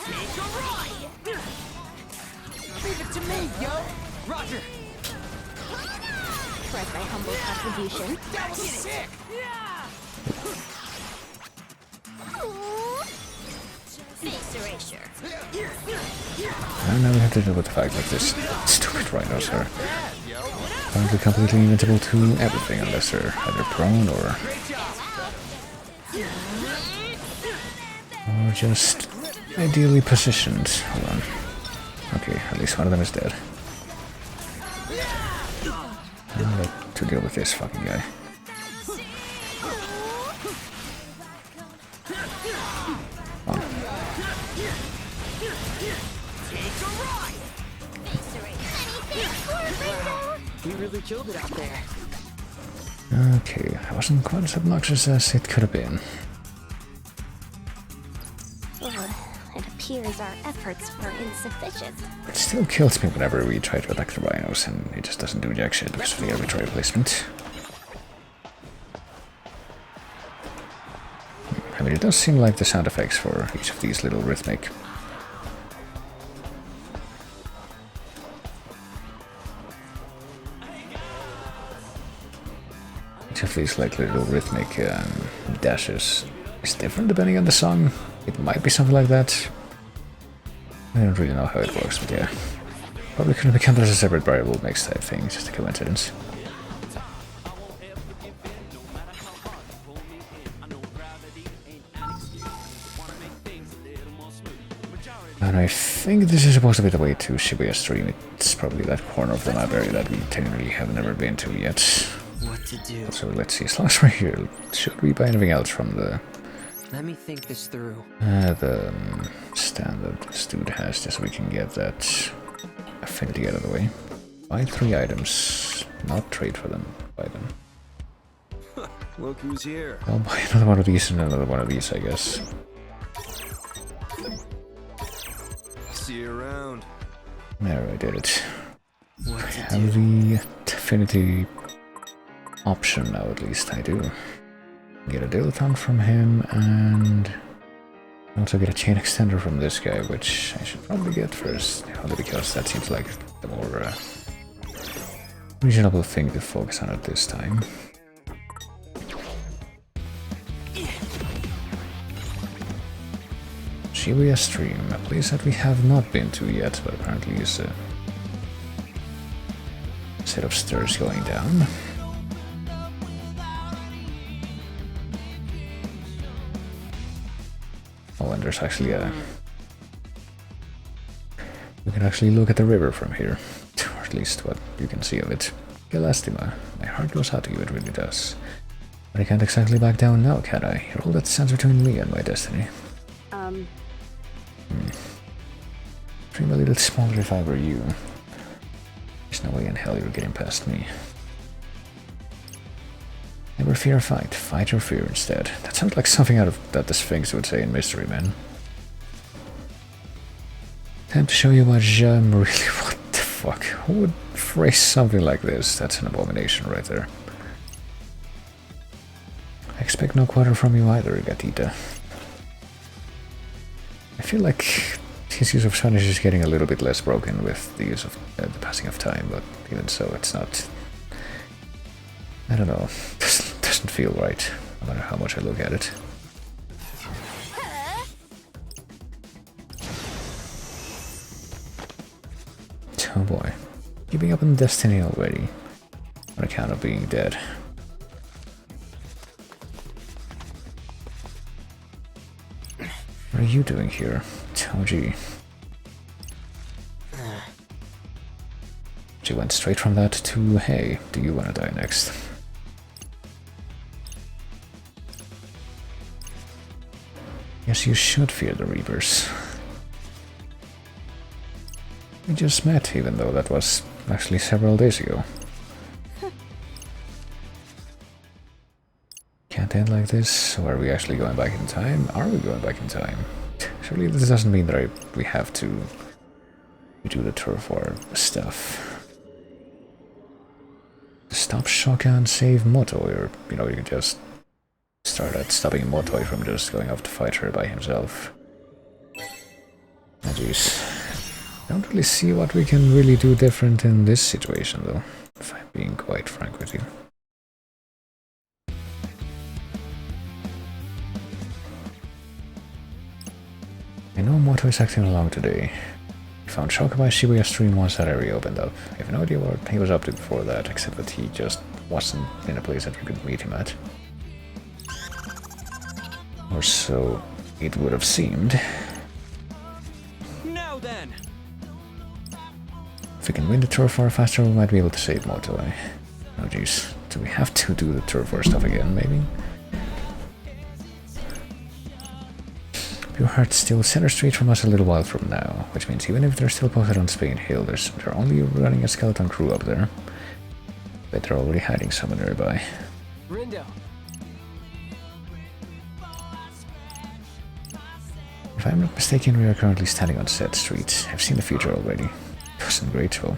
Take a ride. Leave it to me, yo. Roger. Try my humble contribution. That was sick. Yeah. And now we have to deal with the fact that this stupid rhinos are apparently completely invincible to everything unless they're either prone or just ideally positioned. Hold on. Okay, at least one of them is dead. I'll let to deal with this fucking guy. On. You really killed it out there. Okay, that wasn't quite as obnoxious as it could have been. It appears our efforts were insufficient. It still kills me whenever we try to attack the rhinos, and it just doesn't do jack shit because of the arbitrary placement. I mean, it does seem like the sound effects for each of these little rhythmic little rhythmic dashes is different depending on the song. It might be something like that. I don't really know how it works, but yeah. Probably could have become as a separate variable mix type thing, just a coincidence. And I think this is supposed to be the way to Shibuya Stream. It's probably that corner of the map area that we technically have never been to yet. What to do? So let's see, as long as we're here, should we buy anything else from the Let me think this through. the stand that this dude has, just so we can get that affinity out of the way? Buy 3 items, not trade for them, buy them. Look who's here. I'll buy another one of these and another one of these, I guess. See you around. There, I did it. What I to have do? the affinity option now, at least I do. Get a dilettante from him, and also get a chain extender from this guy, which I should probably get first, only because that seems like the more reasonable thing to focus on at this time. Shibuya Stream, a place that we have not been to yet, but apparently is a set of stairs going down. Oh, and there's actually a... We can actually look at the river from here, or at least what you can see of it. Gelastima, my heart goes out to you, it really does. But I can't exactly back down now, can I? You're all that stands between me and my destiny. Dream a little smaller if I were you. There's no way in hell you're getting past me. Never fear a fight. Fight your fear instead. That sounds like something out of that the Sphinx would say in Mystery Men. Time to show you what really, what the fuck? Who would phrase something like this? That's an abomination right there. I expect no quarter from you either, Gatita. I feel like his use of Spanish is getting a little bit less broken with the use of the passing of time, but even so, it's not... I don't know. Doesn't feel right, no matter how much I look at it. Oh boy. Giving up on destiny already. On account of being dead. What are you doing here? Toji. She went straight from that to, hey, do you want to die next? Yes, you should fear the Reapers. We just met, even though that was actually several days ago. Can't end like this, so are we actually going back in time? Are we going back in time? Surely this doesn't mean that we have to do the turf war stuff. Stop Shaka and save Motoi, or, you know, you can just start at stopping Motoi from just going off to fight her by himself. Oh jeez. Don't really see what we can really do different in this situation, though, if I'm being quite frank with you. I know Moto is acting along today. We found Shokubai Shibuya stream once that area opened up. I have no idea what he was up to before that, except that he just wasn't in a place that we could meet him at. Or so it would have seemed. Now then. If we can win the turf war faster, we might be able to save Moto. Oh jeez, do we have to do the turf war stuff again, maybe? Pure Heart's still center street from us a little while from now, which means even if they're still posted on Spain Hill, they're only running a skeleton crew up there. But they're already hiding somewhere nearby. Rindo. If I'm not mistaken, we are currently standing on Set Street. I've seen the future already. It wasn't great, well.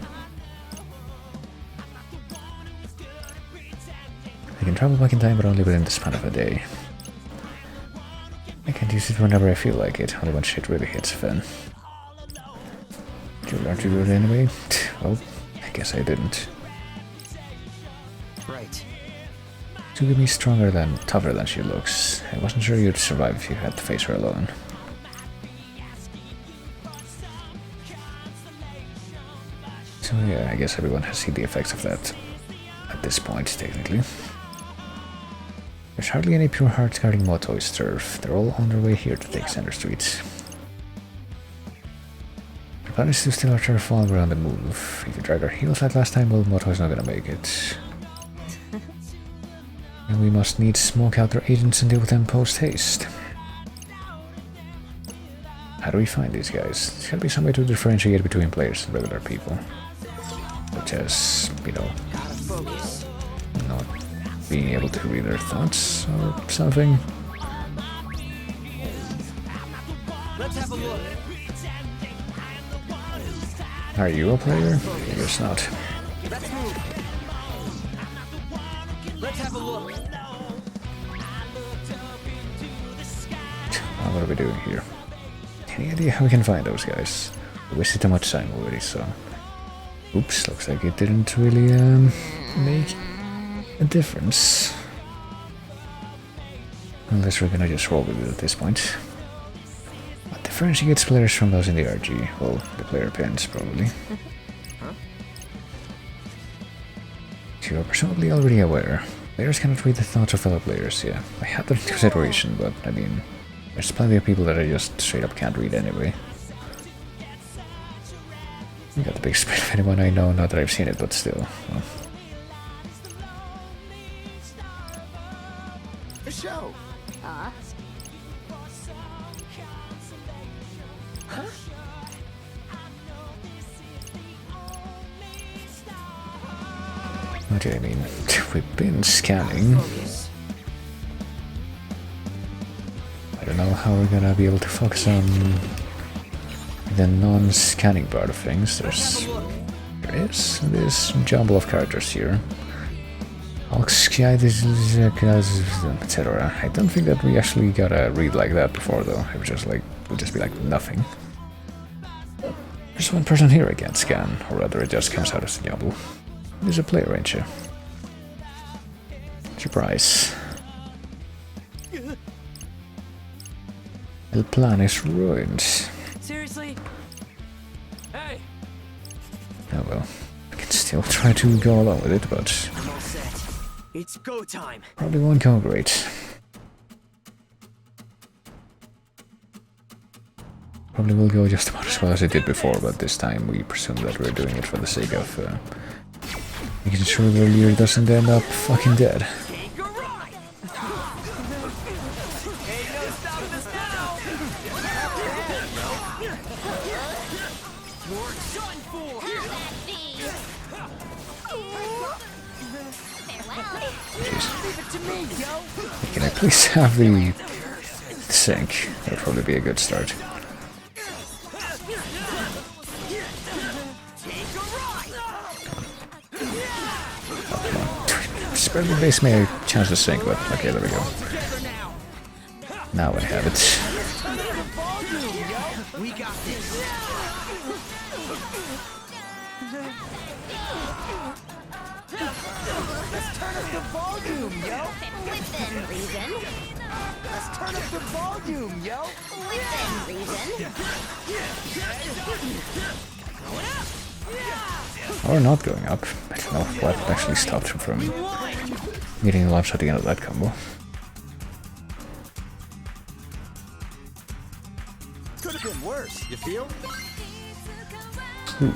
I can travel back in time, but only within the span of a day. I can't use it whenever I feel like it, only when shit really hits a fan. Did you learn to do it anyway? Well, I guess I didn't. Right. Tsugumi is tougher than she looks. I wasn't sure you'd survive if you had to face her alone. So yeah, I guess everyone has seen the effects of that at this point, technically. There's hardly any Pure Hearts guarding Moto's turf. They're all on their way here to take Center Street. The plan is to steal our turf while we're on the move. If we drag our heels like last time, well, Moto's not gonna make it. And we must need smoke out their agents and deal with them post-haste. How do we find these guys? There's gotta be some way to differentiate between players and regular people. Such as, you know, not being able to read their thoughts or something. Let's have a look. Are you a player? I guess not. Let's move. Let's have a look. What are we doing here? Any idea how we can find those guys? We wasted too much time already, so... Oops, looks like it didn't really make a difference. Unless we're gonna just roll with it at this point. What differentiates players from those in the RG? Well, the player pins, probably. You are presumably already aware. Players cannot read the thoughts of fellow players, yeah. I had that in consideration, but I mean, there's plenty of people that I just straight up can't read anyway. You got the big spin of anyone I know, not that I've seen it, but still. Well. The show. Okay, I mean, we've been scanning. I don't know how we're gonna be able to focus on the non-scanning part of things. There is this jumble of characters here. Etc. I don't think that we actually gotta read like that before, though. It would just be like nothing. There's one person here I can't scan, or rather it just comes out as a jumble. There's a player, ain't you? Surprise. El plan is ruined. Seriously? Hey! Oh well. I can still try to go along with it, but... I'm all set. It's go time. Probably won't go great. Probably will go just about as well as it did before, but this time we presume that we're doing it for the sake of making sure the Lear doesn't end up fucking dead. Take a ride! Ain't no stopping us now! You're done for! Leave it to me, yo! Can I please have the sink? That'd probably be a good start. Spread the base may change the sync, but okay, there we go. Now I have it. We got this. Let's turn up the volume, yo. Within reason. Let's turn up the volume, yo! Within reason. Or not going up. I don't know what actually stopped him from getting the life shot at the end of that combo. Could have been worse, you feel? Ooh,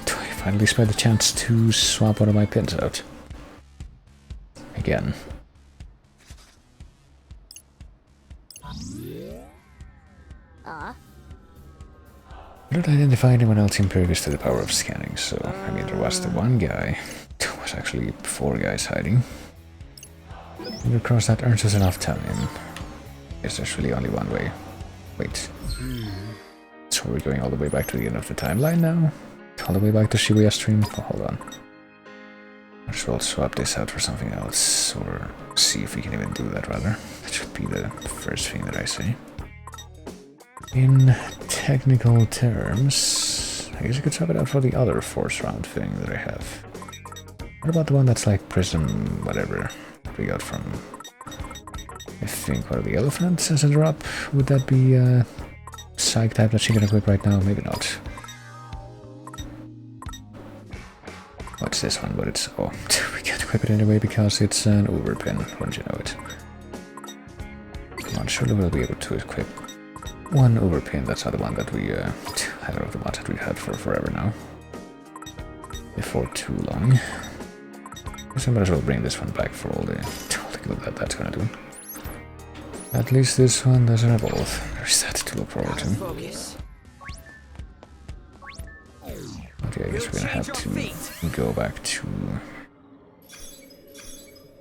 I finally spent the chance to swap one of my pins out. Again. I didn't identify anyone else impervious to the power of scanning, so I mean there was the one guy. There was actually 4 guys hiding. And across that earns us enough time. Yes, there's really only one way. Wait. So we're going all the way back to the end of the timeline now? All the way back to Shibuya stream? Oh, hold on. Might as well swap this out for something else, or see if we can even do that rather. That should be the first thing that I say. In technical terms, I guess I could swap it out for the other force round thing that I have. What about the one that's like prism, whatever, that we got from, I think, one of the elephants as a drop? Would that be a psych type that she can equip right now? Maybe not. What's this one? But it's... oh, we can't equip it anyway because it's an overpin, wouldn't you know it? Come on, surely we'll be able to equip one overpin. That's not the one that we had of the ones that we've had for forever now. Before too long. So I might as well bring this one back for all the good that that's gonna do. At least this one doesn't evolve. There's that to look forward to. Okay, I guess we're gonna have to go back to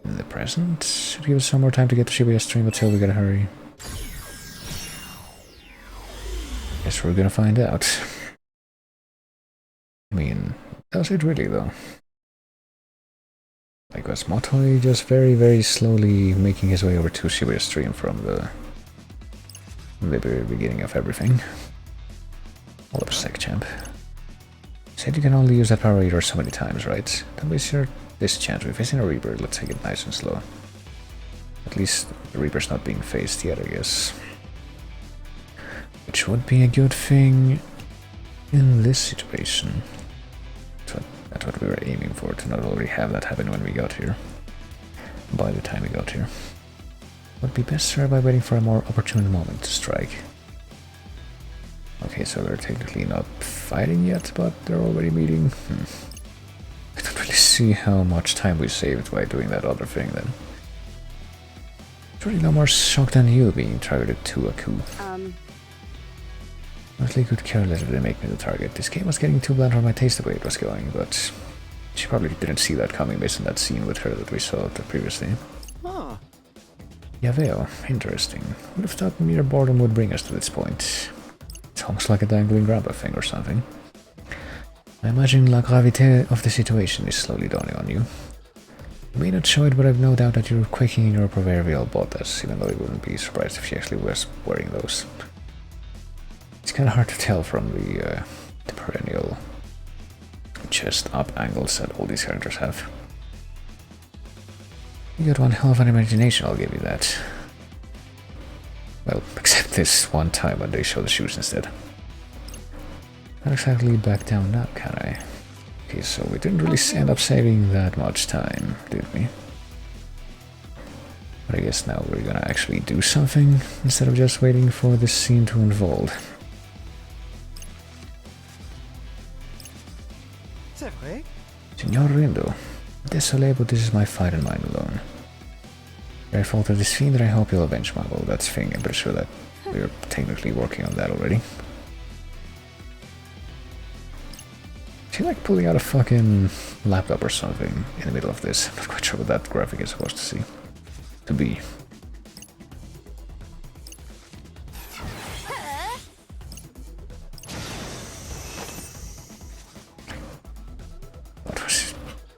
the present. Should give us some more time to get to Shibuya stream, but still we gotta hurry. Guess we're gonna find out. I mean, does it really though? Like, was Motoi just very, very slowly making his way over to Shibuya stream from the very beginning of everything? Hold up, sec champ. Said you can only use that power eater so many times, right? Don't waste your this chance. We're facing a Reaper, let's take it nice and slow. At least the Reaper's not being faced yet, I guess. Which would be a good thing in this situation. That's what we were aiming for, to not already have that happen when we got here. By the time we got here. Would be best served by waiting for a more opportune moment to strike. Okay, so they're technically not fighting yet, but they're already meeting. I don't really see how much time we saved by doing that other thing then. It's really no more shock than you being targeted to a coup. Honestly, could care less if they make me the target. This game was getting too bland for my taste the way it was going, but she probably didn't see that coming based on that scene with her that we saw previously. Huh. Yaveo, interesting. Would have thought mere boredom would bring us to this point. It's almost like a dangling grandpa thing or something. I imagine la gravité of the situation is slowly dawning on you. You may not show it, but I've no doubt that you're quaking in your proverbial botas, even though I wouldn't be surprised if she actually was wearing those. It's kind of hard to tell from the perennial chest up angles that all these characters have. You got one hell of an imagination, I'll give you that. Well, except this one time when they show the shoes instead. Not exactly back down now, can I? Okay, so we didn't really end up saving that much time, did we? But I guess now we're gonna actually do something instead of just waiting for this scene to unfold. Signor Rindo, désolé, but this is my fight and mine alone. Very fault of this fiend, and I hope you'll avenge my well, that's thing. I'm pretty sure that we're technically working on that already. Is he like pulling out a fucking laptop or something in the middle of this? I'm not quite sure what that graphic is supposed to see. To be.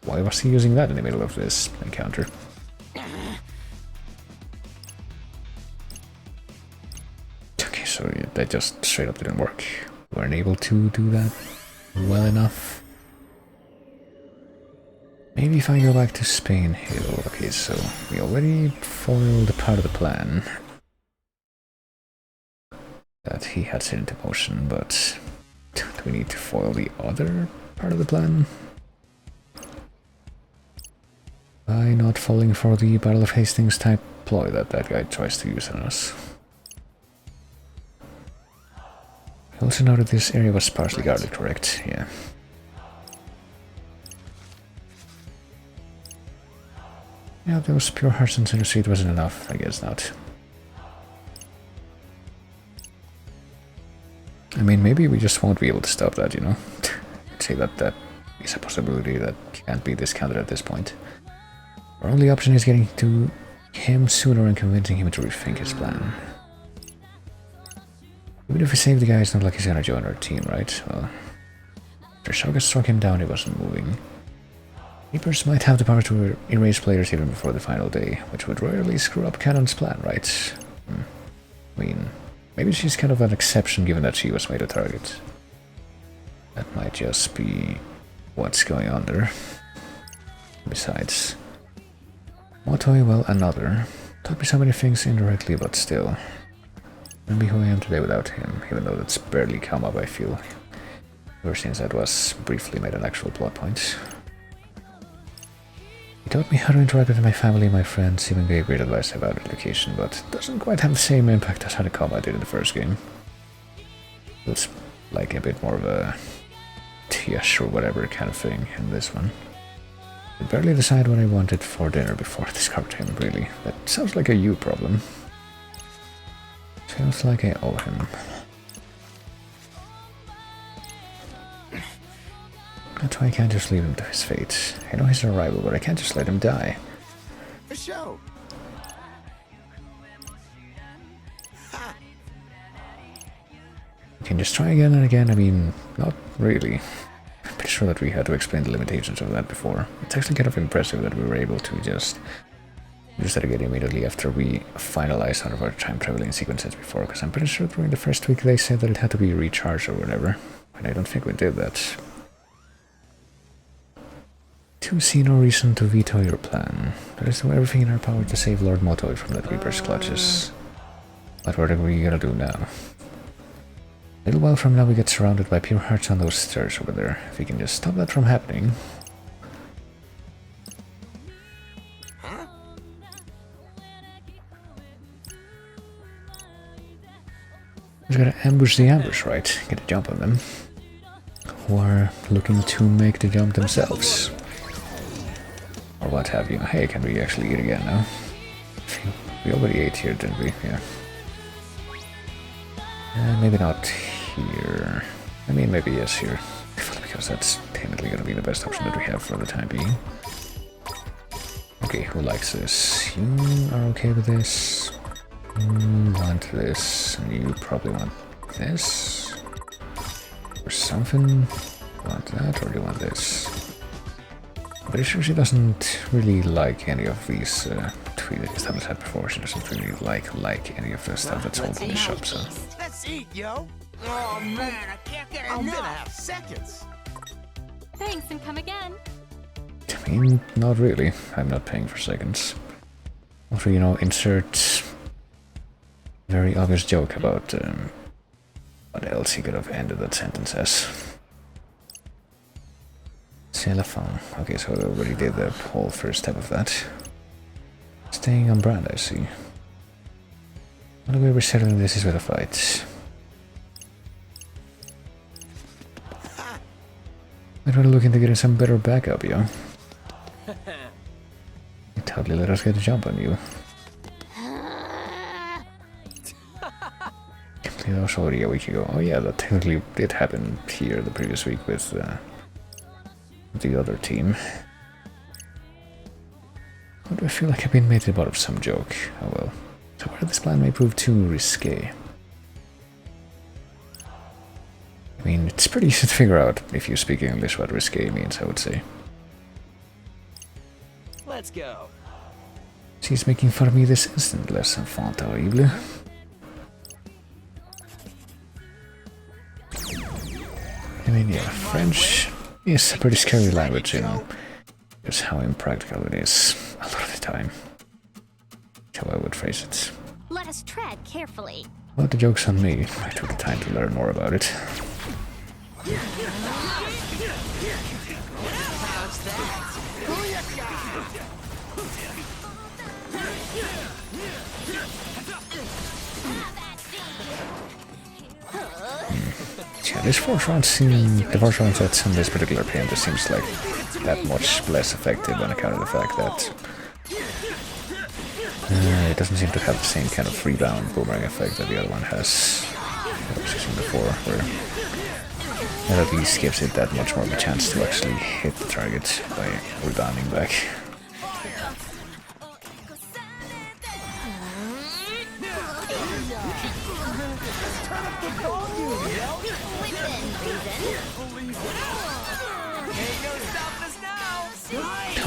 Why was he using that in the middle of this encounter? Okay, so that just straight up didn't work. We weren't able to do that well enough. Maybe if I go back to Spain Hill. Okay, so we already foiled part of the plan. that he had set into motion, but do we need to foil the other part of the plan? By not falling for the Battle of Hastings type ploy that that guy tries to use on us. I also noted this area was sparsely guarded, correct? Yeah. Yeah, those pure hearts in Center Street wasn't enough, I guess not. I mean, maybe we just won't be able to stop that, you know? I'd say that that is a possibility that can't be discounted at this point. Our only option is getting to him sooner and convincing him to rethink his plan. Even if we save the guy, it's not like he's gonna join our team, right? Well, after Shaka struck him down, he wasn't moving. Reapers might have the power to erase players even before the final day, which would rarely screw up Cannon's plan, right? I mean, maybe she's kind of an exception given that she was made a target. That might just be what's going on there. Besides, Motoi, well, another. Taught me so many things indirectly, but still. Wouldn't be who I am today without him, even though that's barely come up, I feel. Ever since that was briefly made an actual plot point. He taught me how to interact with my family and my friends, even gave great advice about education, but doesn't quite have the same impact as Hanekoma did in the first game. Feels like a bit more of a Tiash or whatever kind of thing in this one. I could barely decide what I wanted for dinner before I discovered him, really. That sounds like a you problem. Feels like I owe him. That's why I can't just leave him to his fate. I know he's a rival, but I can't just let him die. For show. We can just try again and again. I mean, not really. I'm pretty sure that we had to explain the limitations of that before. It's actually kind of impressive that we were able to just use that again immediately after we finalized one of our time traveling sequences before, because I'm pretty sure during the first week they said that it had to be recharged or whatever, and I don't think we did that. To see no reason to veto your plan. Let us do everything in our power to save Lord Motoi from that Reaper's clutches. But what are we gonna do now? A little while from now we get surrounded by pure hearts on those stairs over there. If we can just stop that from happening. We gotta ambush the ambush, right? Get a jump on them. Who are looking to make the jump themselves. Or what have you. Hey, can we actually eat again now? We already ate here, didn't we? Yeah. Maybe not here. I mean, maybe yes here. Because that's technically gonna be the best option that we have for the time being. Okay, who likes this? You are okay with this? Want this. You probably want this. Or something. Want that, or do you want this? I'm pretty sure she doesn't really like any of these tweeted stuff that's had before. She doesn't really like any of the stuff that's sold in the shop, so. Let's eat, yo. Oh man, I can't get enough. I'm gonna have seconds. Thanks and come again. I mean, not really. I'm not paying for seconds. Also, you know, insert very obvious joke about what else he could have ended that sentence as. Cellophane. Okay, so I already did the whole first step of that. Staying on brand, I see. Only way we're settling this is with a fight. Might want to look into getting some better backup, yo. You totally let us get a jump on you. Completely was already a week ago. Oh yeah, that technically did happen here the previous week with the other team. Why do I feel like I've been made the butt of some joke? Oh well. So where this plan may prove too risque. I mean, it's pretty easy to figure out if you speak English what risque means, I would say. Let's go. She's making fun of me this instant, les enfants terribles. I mean, yeah, French is a pretty scary language, you know. Just how impractical it is a lot of the time. That's how I would phrase it. Let us tread carefully. Well, the joke's on me. I took the time to learn more about it. How's that? Yeah, this first round the first round sets on this particular paint just seems like that much less effective on account of the fact that it doesn't seem to have the same kind of rebound boomerang effect that the other one has. I was using before, where that at least gives it that much more of a chance to actually hit the target by rebounding back.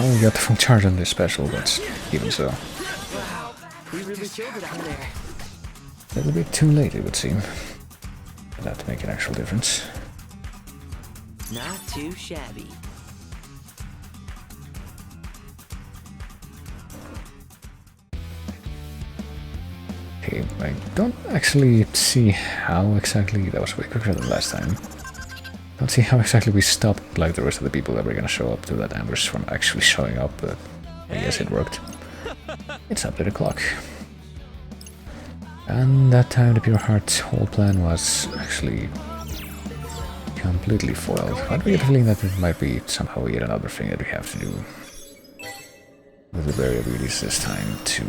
Oh, we got the full charge on this special, but even so. Wow, we really killed it out there. A little bit too late, it would seem. For that to make an actual difference. Not too shabby. Okay, I don't actually see how exactly... That was way quicker than last time. Don't see how exactly we stopped like the rest of the people that were gonna show up to that ambush from actually showing up, but I guess it worked. It's up to the clock. And that time the Pure Heart's whole plan was actually completely foiled. Why do we get the feeling that it might be somehow yet another thing that we have to do with the variabilities this time to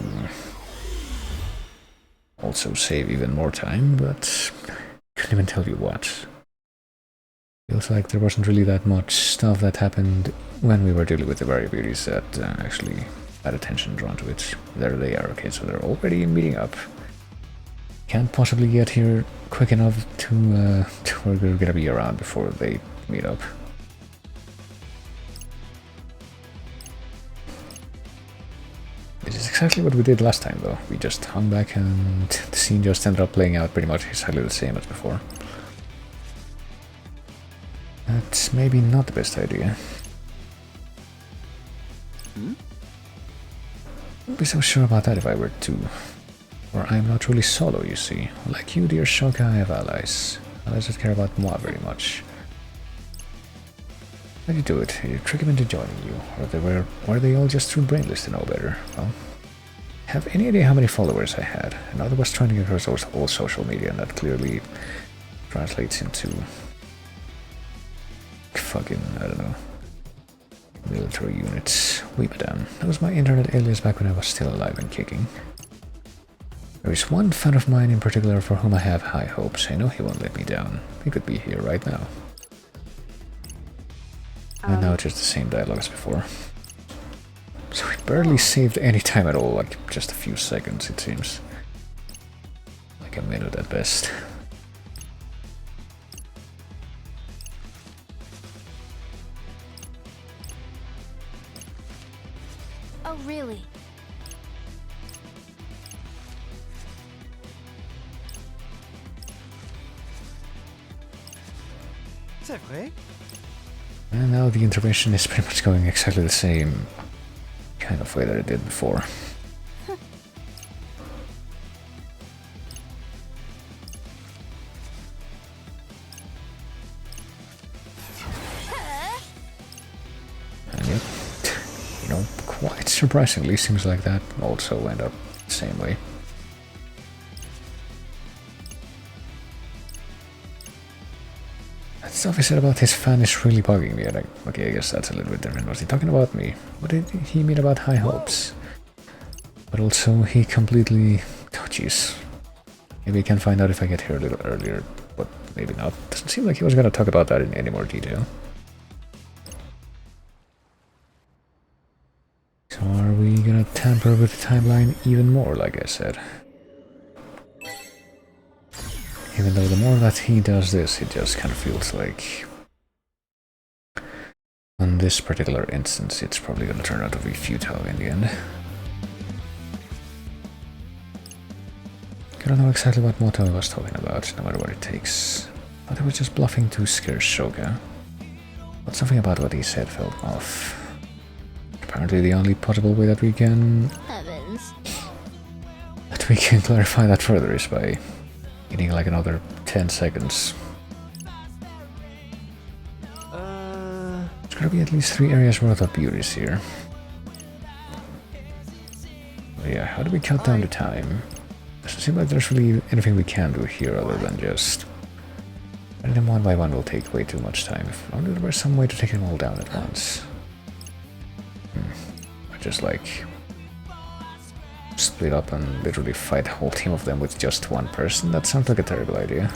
also save even more time, but couldn't even tell you what. Feels like there wasn't really that much stuff that happened when we were dealing with the variabilities that actually had attention drawn to it. There they are, okay, so they're already meeting up. Can't possibly get here quick enough to where we're gonna be around before they meet up. This is exactly what we did last time though. We just hung back and the scene just ended up playing out pretty much exactly the same as before. That's maybe not the best idea. Wouldn't be so sure about that if I were to. Or I'm not really solo, you see. Like you, dear Shouka, I have allies. Allies that care about moi very much. How do you do it? You trick them into joining you. Or were they all just too brainless to know better? Well, have any idea how many followers I had? Another was trying to get across all social media, and that clearly translates into fucking, I don't know, military units. Oui, madame. That was my internet alias back when I was still alive and kicking. There is one fan of mine in particular for whom I have high hopes. I know he won't let me down. He could be here right now. And now it's just the same dialogue as before. So we barely saved any time at all, like just a few seconds it seems. Like a minute at best. Oh, really? C'est vrai? And now the intervention is pretty much going exactly the same kind of way that it did before. And yet, you know, quite surprisingly, seems like that also went up the same way. That stuff he said about his fan is really bugging me. Like, okay, I guess that's a little bit different. Was he talking about me? What did he mean about high hopes? But also, he completely... Oh, jeez. Maybe I can find out if I get here a little earlier, but maybe not. Doesn't seem like he was going to talk about that in any more detail. So are we going to tamper with the timeline even more, like I said? Even though the more that he does this, it just kind of feels like... On this particular instance, it's probably going to turn out to be futile in the end. I don't know exactly what motto I was talking about, no matter what it takes. But I was just bluffing to scare Shouka. But something about what he said felt off. Apparently the only possible way that we can... Heavens. that we can clarify that further is by Getting like another 10 seconds. There's gonna be at least 3 areas worth of beauties here. But yeah, how do we cut down the time? Doesn't seem like there's really anything we can do here other than just... And then one by one will take way too much time. If only there was some way to take them all down at once. Or just like... split up and literally fight a whole team of them with just one person? That sounds like a terrible idea.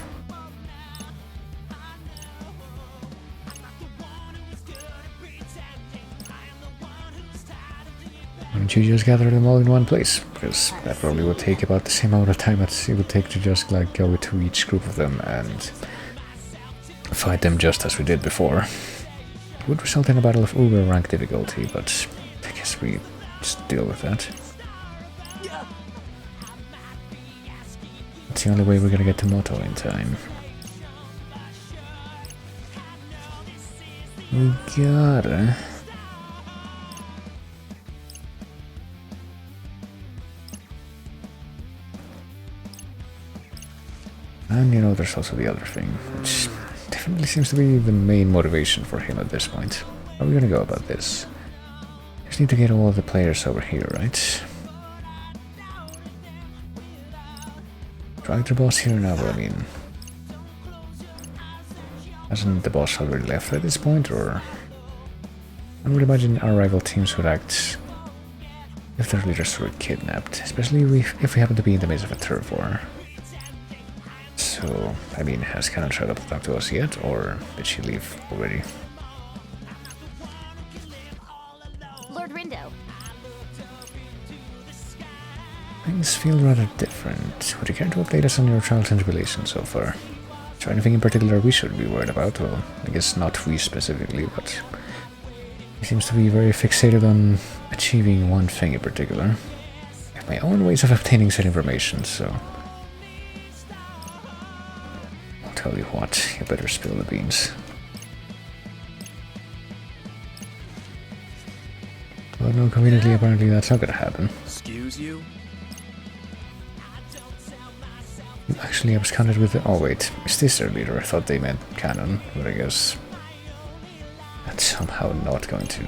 Why don't you just gather them all in one place? Because that probably would take about the same amount of time as it would take to just like go to each group of them and fight them just as we did before. It would result in a battle of uber rank difficulty, but I guess we just deal with that. That's the only way we're gonna get to Moto in time. We gotta... And you know, there's also the other thing, which definitely seems to be the main motivation for him at this point. How are we gonna go about this? Just need to get all of the players over here, right? Drag the boss here now, but I mean... Hasn't the boss already left at this point, or... I would imagine our rival teams would act if their leaders were kidnapped, especially if we happen to be in the midst of a turf war. So, I mean, has Cannon showed up to talk to us yet, or did she leave already? Lord Rindo. Things feel rather different. Would you care to update us on your trials and tribulations so far? Is there anything in particular we should be worried about? Well, I guess not we specifically, but he seems to be very fixated on achieving one thing in particular. I have my own ways of obtaining said information, so... I'll tell you what, you better spill the beans. But no, conveniently, apparently that's not gonna happen. Excuse you? Actually, I was counted with the... Oh wait, is this their leader? I thought they meant Cannon, but I guess... That's somehow not going to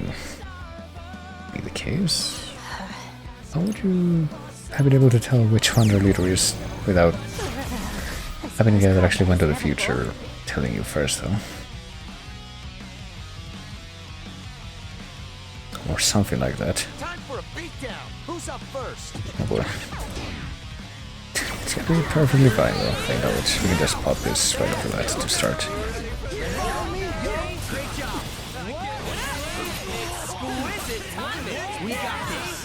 be the case. How would you have been able to tell which one their leader is without having a guy that actually went to the future telling you first, though? Or something like that. Time for a beatdown. Who's up first? Oh boy. It's gonna be perfectly fine though. I know it. We can just pop this right after that to start. Great job. Exquisite timing. We got this.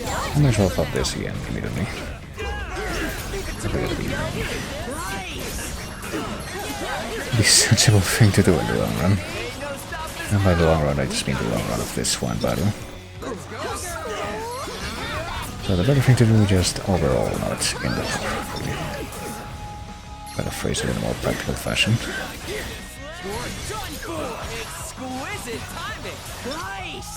I might as well pop this again immediately. Be a sensible thing to do in the long run. And by the long run, I just mean the long run of this one battle. So the better thing to do is just overall, not in the long run. Gotta phrase it in a more practical fashion. Exquisite timing. Nice.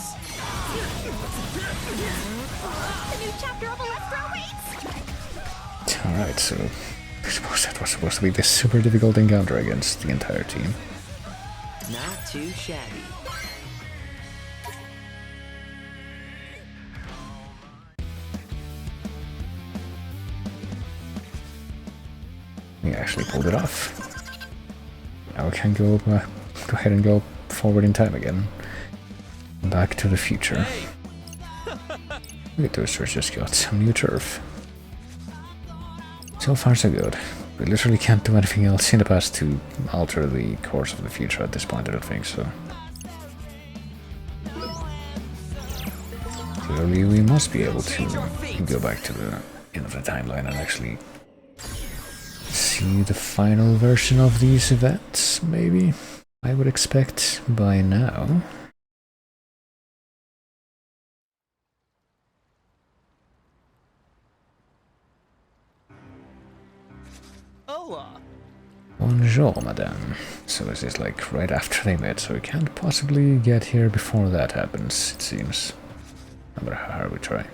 The new chapter of Electro waits! Alright, so I suppose that was supposed to be this super difficult encounter against the entire team. Not too shabby. We actually pulled it off. Now we can go ahead and go forward in time again. Back to the future. Look at those just got some new turf. So far so good. We literally can't do anything else in the past to alter the course of the future at this point, I don't think so. Clearly we must be able to go back to the end of the timeline and actually see the final version of these events, maybe? I would expect by now. Bonjour, madame. So is this like right after they met, so we can't possibly get here before that happens, it seems. No matter how hard we try.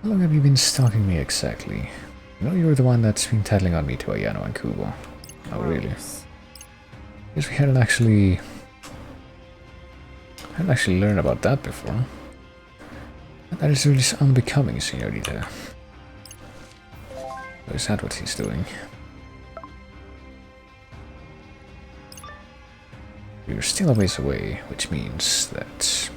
How long have you been stalking me exactly? You know you're the one that's been tattling on me to Ayano and Kubo. Oh, really? Guess we hadn't actually learned about that before. That is really unbecoming, señorita. Is that what he's doing? We're still a ways away, which means that...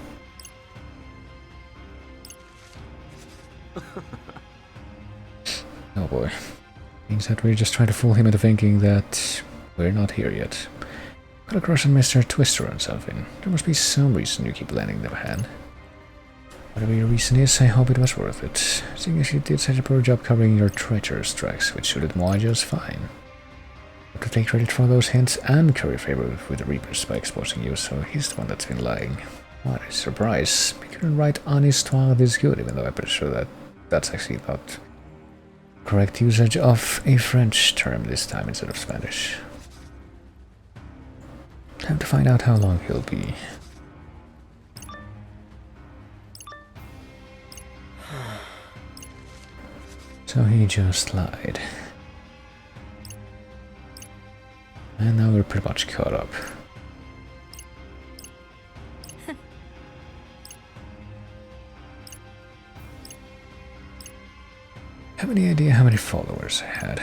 Oh boy. Means that we're just trying to fool him into thinking that we're not here yet. Got a crush on Mr. Twister or something. There must be some reason you keep lending them a hand. Whatever your reason is, I hope it was worth it. Seeing as you did such a poor job covering your treacherous tracks, which suited Moa just fine. But to take credit for those hints and curry favor with the Reapers by exposing you, so he's the one that's been lying. What a surprise. We couldn't write honest-toire this good, even though I'm pretty sure that that's actually not correct usage of a French term this time instead of Spanish. Time to find out how long he'll be. So he just lied. And now we're pretty much caught up. Have any idea how many followers I had?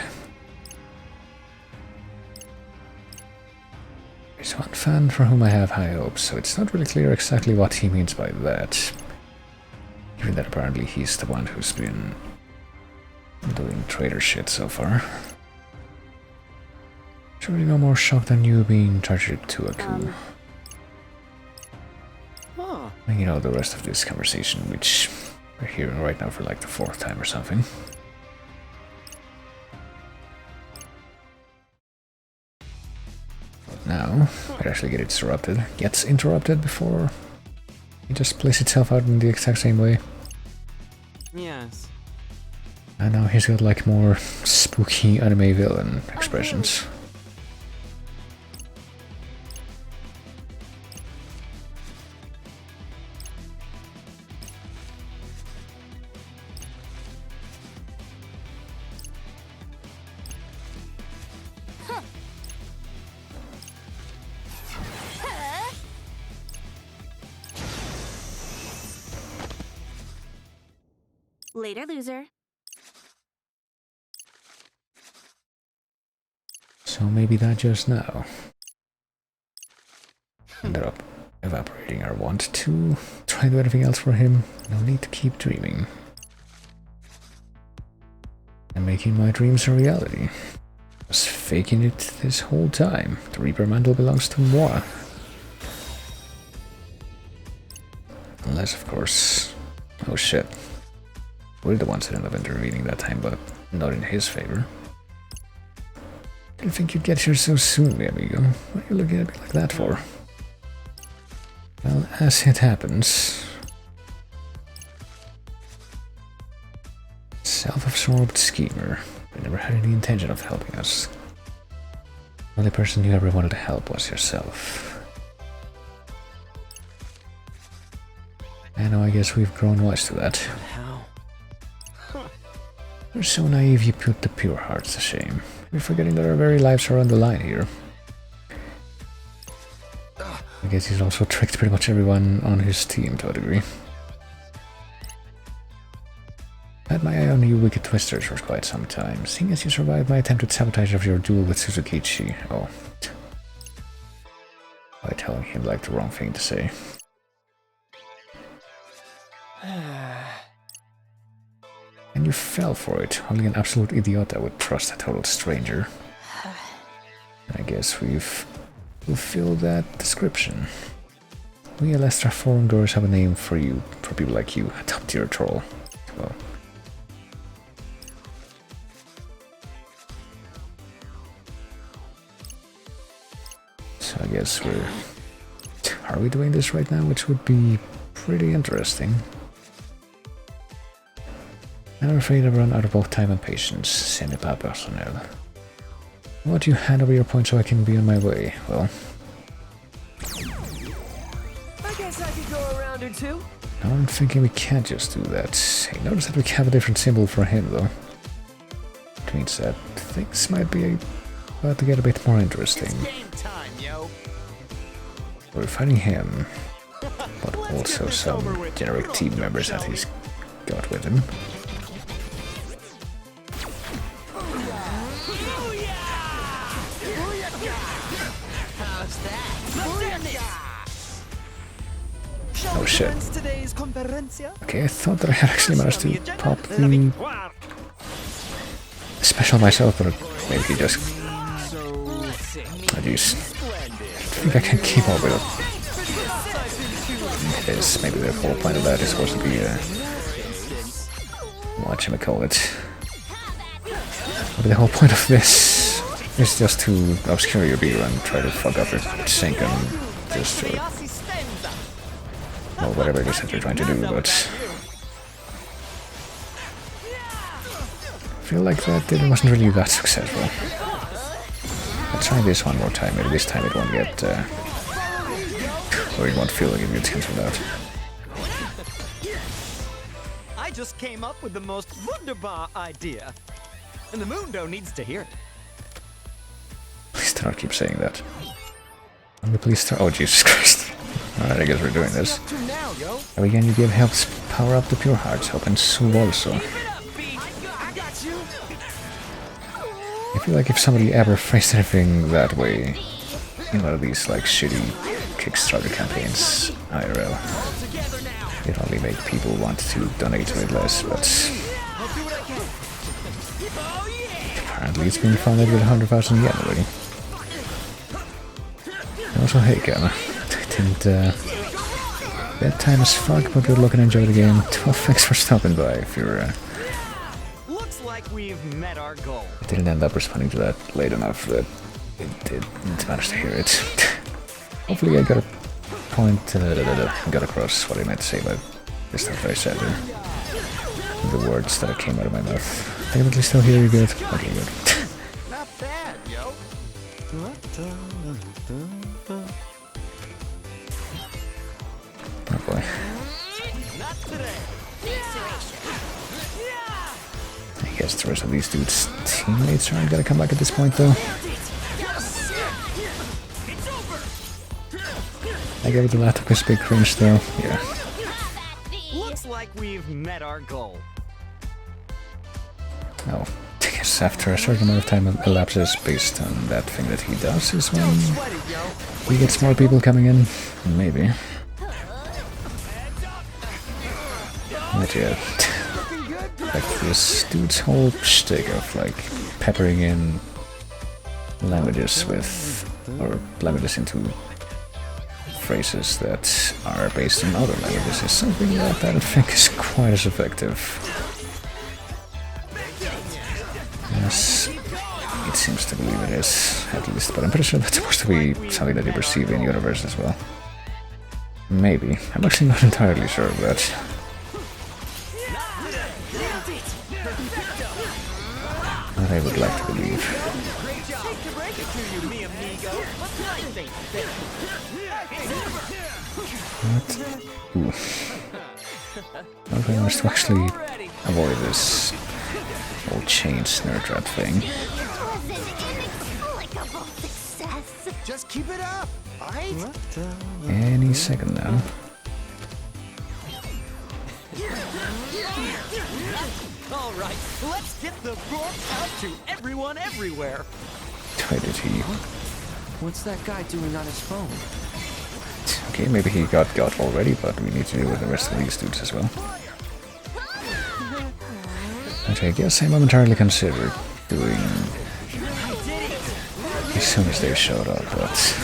There's one fan for whom I have high hopes, so it's not really clear exactly what he means by that. Given that apparently he's the one who's been doing traitor shit so far. Surely no more shock than you being treasured to a coup. And you know the rest of this conversation, which we're hearing right now for like the 4th time or something. But now, it actually gets interrupted before it just plays itself out in the exact same way. Yes. And now he's got like more spooky anime villain expressions. Later, loser. So maybe that just now ended up evaporating our want to try to do anything else for him. No need to keep dreaming. And making my dreams a reality. I was faking it this whole time. The Reaper mantle belongs to moi. Unless, of course... Oh shit. We're the ones that ended up intervening that time, but not in his favor. Didn't think you'd get here so soon, mi amigo. What are you looking at me like that for? Well, as it happens... Self-absorbed schemer. But never had any intention of helping us. The only person you ever wanted to help was yourself. And now I guess we've grown wise to that. How? You're so naive you put the pure hearts to shame. You're forgetting that our very lives are on the line here. I guess he's also tricked pretty much everyone on his team to a degree. I had my eye on you wicked twisters for quite some time, seeing as you survived my attempted sabotage of your duel with Suzukichi. Oh. By telling him like the wrong thing to say. And you fell for it. Only an absolute idiota would trust a total stranger. I guess we've fulfilled that description. We Alestra foreign girls have a name for you, for people like you, a top tier troll. Well. So I guess we're... Are we doing this right now? Which would be pretty interesting. I'm afraid I've run out of both time and patience. Ce n'est pas personnel. Why don't you hand over your point so I can be on my way? Well, I guess I could go a round or two. I'm thinking we can't just do that. Hey, notice that we have a different symbol for him, though. Which means that things might be about to get a bit more interesting. Game time, yo. We're fighting him, but also some generic team members that he's got with him. How's that? Oh shit. Okay, I thought that I had actually managed to pop the special myself, but maybe he just... Oh jeez. I think I can keep up with it. It is, maybe the whole point of that is supposed to be whatchamacallit. Maybe the whole point of this is just to obscure your beer and try to fuck up your sink and just well, whatever it is that you're trying to do, but I feel like that wasn't really that successful. I'll try this one more time, maybe this time it won't get or it won't feel like it gets cancelled out. I just came up with the most wunderbar idea, and the Mundo needs to hear it. Please do not keep saying that. Please start. Oh Jesus Christ. Alright, I guess we're doing this. And again, you give helps power up the pure hearts, hope and soul also. I feel like if somebody ever phrased anything that way in one of these like shitty Kickstarter campaigns, IRL, it only make people want to donate to it less, but apparently it's been funded with 100,000 yen already. Also, hey Gamma, I didn't bad time as fuck, but good luck and enjoy the game. 12 thanks for stopping by if you're Looks like we've met our goal. I didn't end up responding to that late enough that it didn't manage to hear it. Hopefully I got a point, got across what I meant to say by the stuff I said, the words that came out of my mouth. I can at least still hear you good. Okay, good. Not bad, yo. Oh boy. Not today. I guess the rest of these dudes' teammates aren't gonna come back at this point though. I gave it the Latocus big cringe though, yeah. Looks like we've met our goal. Oh, I guess after a certain amount of time elapses based on that thing that he does is when he gets more people coming in, maybe. Not yet. Like this dude's whole shtick of like peppering in languages with, or languages into phrases that are based on other languages is something that I don't think is quite as effective. Yes, it seems to believe it is, at least, but I'm pretty sure that's supposed to be something that you perceive in universe as well. Maybe. I'm actually not entirely sure of that. But I would like to believe. What? Ooh. How do I manage to actually avoid this whole chain snare trap thing? Just keep it up, alright? Any second now. Alright, let's get the book out to everyone everywhere. Why did he? What's that guy doing on his phone? Okay, maybe he got already, but we need to deal with the rest of these dudes as well. Which I guess I momentarily considered doing as soon as they showed up, but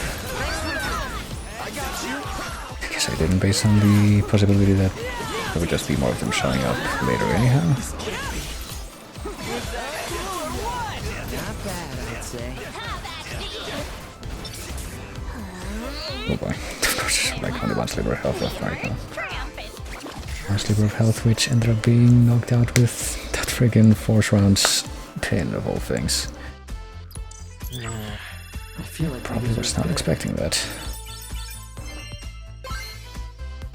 I guess I didn't based on the possibility that there would just be more of them showing up later anyhow. Not bad, I'd say. Oh boy, of course, like only one sliver of health left right now. One sliver of health which ended up being knocked out with freaking force rounds pin of all things. I feel like Probably was not expecting that.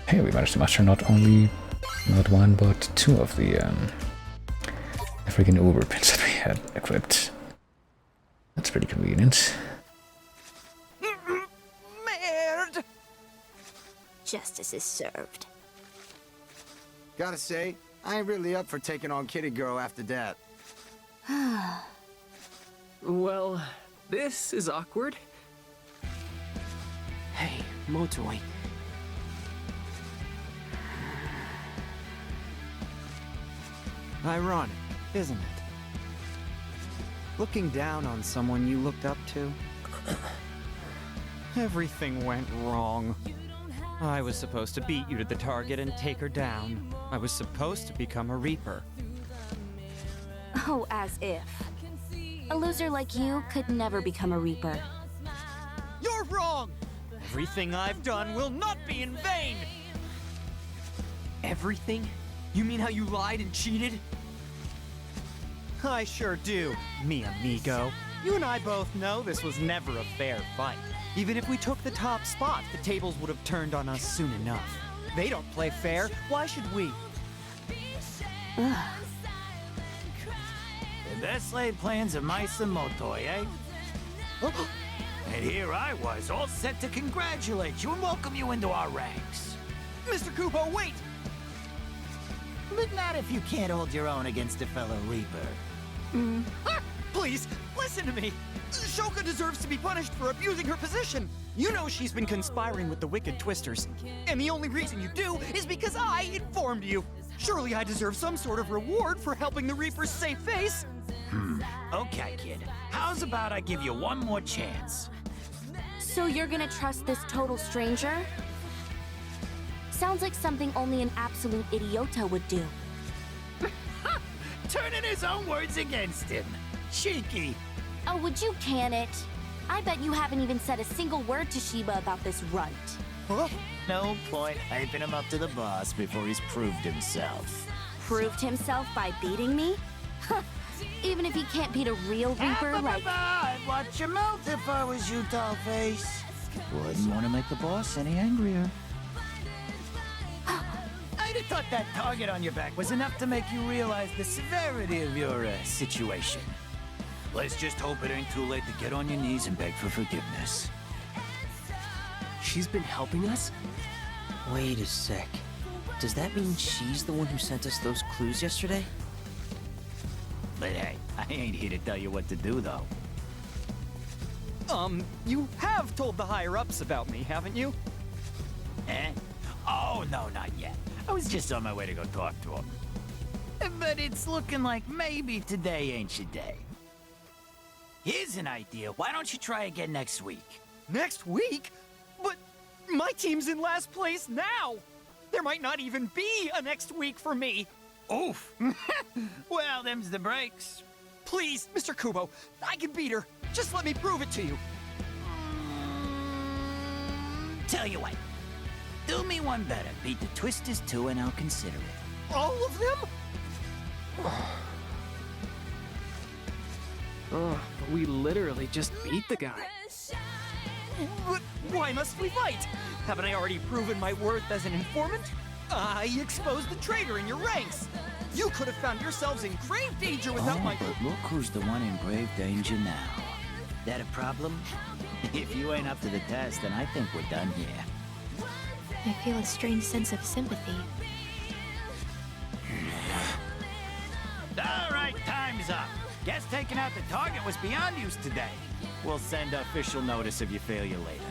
Hey, we managed to master not one, but two of the freaking Uber pins that we had equipped. That's pretty convenient. Merde! Justice is served. Gotta say, I ain't really up for taking on Kitty Girl after that. Well, this is awkward. Hey, Motoi. Ironic, isn't it? Looking down on someone you looked up to. Everything went wrong. I was supposed to beat you to the target and take her down. I was supposed to become a Reaper. Oh, as if. A loser like you could never become a Reaper. You're wrong! Everything I've done will not be in vain! Everything? You mean how you lied and cheated? I sure do, mi amigo. You and I both know this was never a fair fight. Even if we took the top spot, the tables would have turned on us soon enough. They don't play fair, why should we? The best laid plans of mice and Motoi, eh? And here I was, all set to congratulate you and welcome you into our ranks. Mr. Kupo, wait! But not if you can't hold your own against a fellow Reaper. Please, listen to me! Shoka deserves to be punished for abusing her position! You know she's been conspiring with the Wicked Twisters. And the only reason you do is because I informed you! Surely I deserve some sort of reward for helping the Reapers save face! Okay, kid. How's about I give you one more chance? So you're gonna trust this total stranger? Sounds like something only an absolute idiota would do. Turning his own words against him. Cheeky. Oh, would you can it? I bet you haven't even said a single word to Shiba about this runt. Huh? No point hyping him up to the boss before he's proved himself. Proved himself by beating me? Even if he can't beat a real Reaper like... I'd watch your mouth if I was you, Dollface. Wouldn't want to make the boss any angrier. I'd have thought that target on your back was enough to make you realize the severity of your situation. Let's just hope it ain't too late to get on your knees and beg for forgiveness. She's been helping us? Wait a sec. Does that mean she's the one who sent us those clues yesterday? But hey, I ain't here to tell you what to do, though. You have told the higher-ups about me, haven't you? Eh? Oh, no, not yet. I was just on my way to go talk to him. But it's looking like maybe today ain't your day. Here's an idea. Why don't you try again next week? Next week? But my team's in last place now! There might not even be a next week for me! Oof! Well, them's the breaks. Please, Mr. Kubo, I can beat her. Just let me prove it to you. Tell you what. Do me one better. Beat the Twisters too, and I'll consider it. All of them? Oh, but we literally just beat the guy. But why must we fight? Haven't I already proven my worth as an informant? I exposed the traitor in your ranks. You could have found yourselves in grave danger without my... But look who's the one in grave danger now. That a problem? If you ain't up to the test, then I think we're done here. I feel a strange sense of sympathy. All right, time's up. Guess taking out the target was beyond use today. We'll send official notice of your failure later.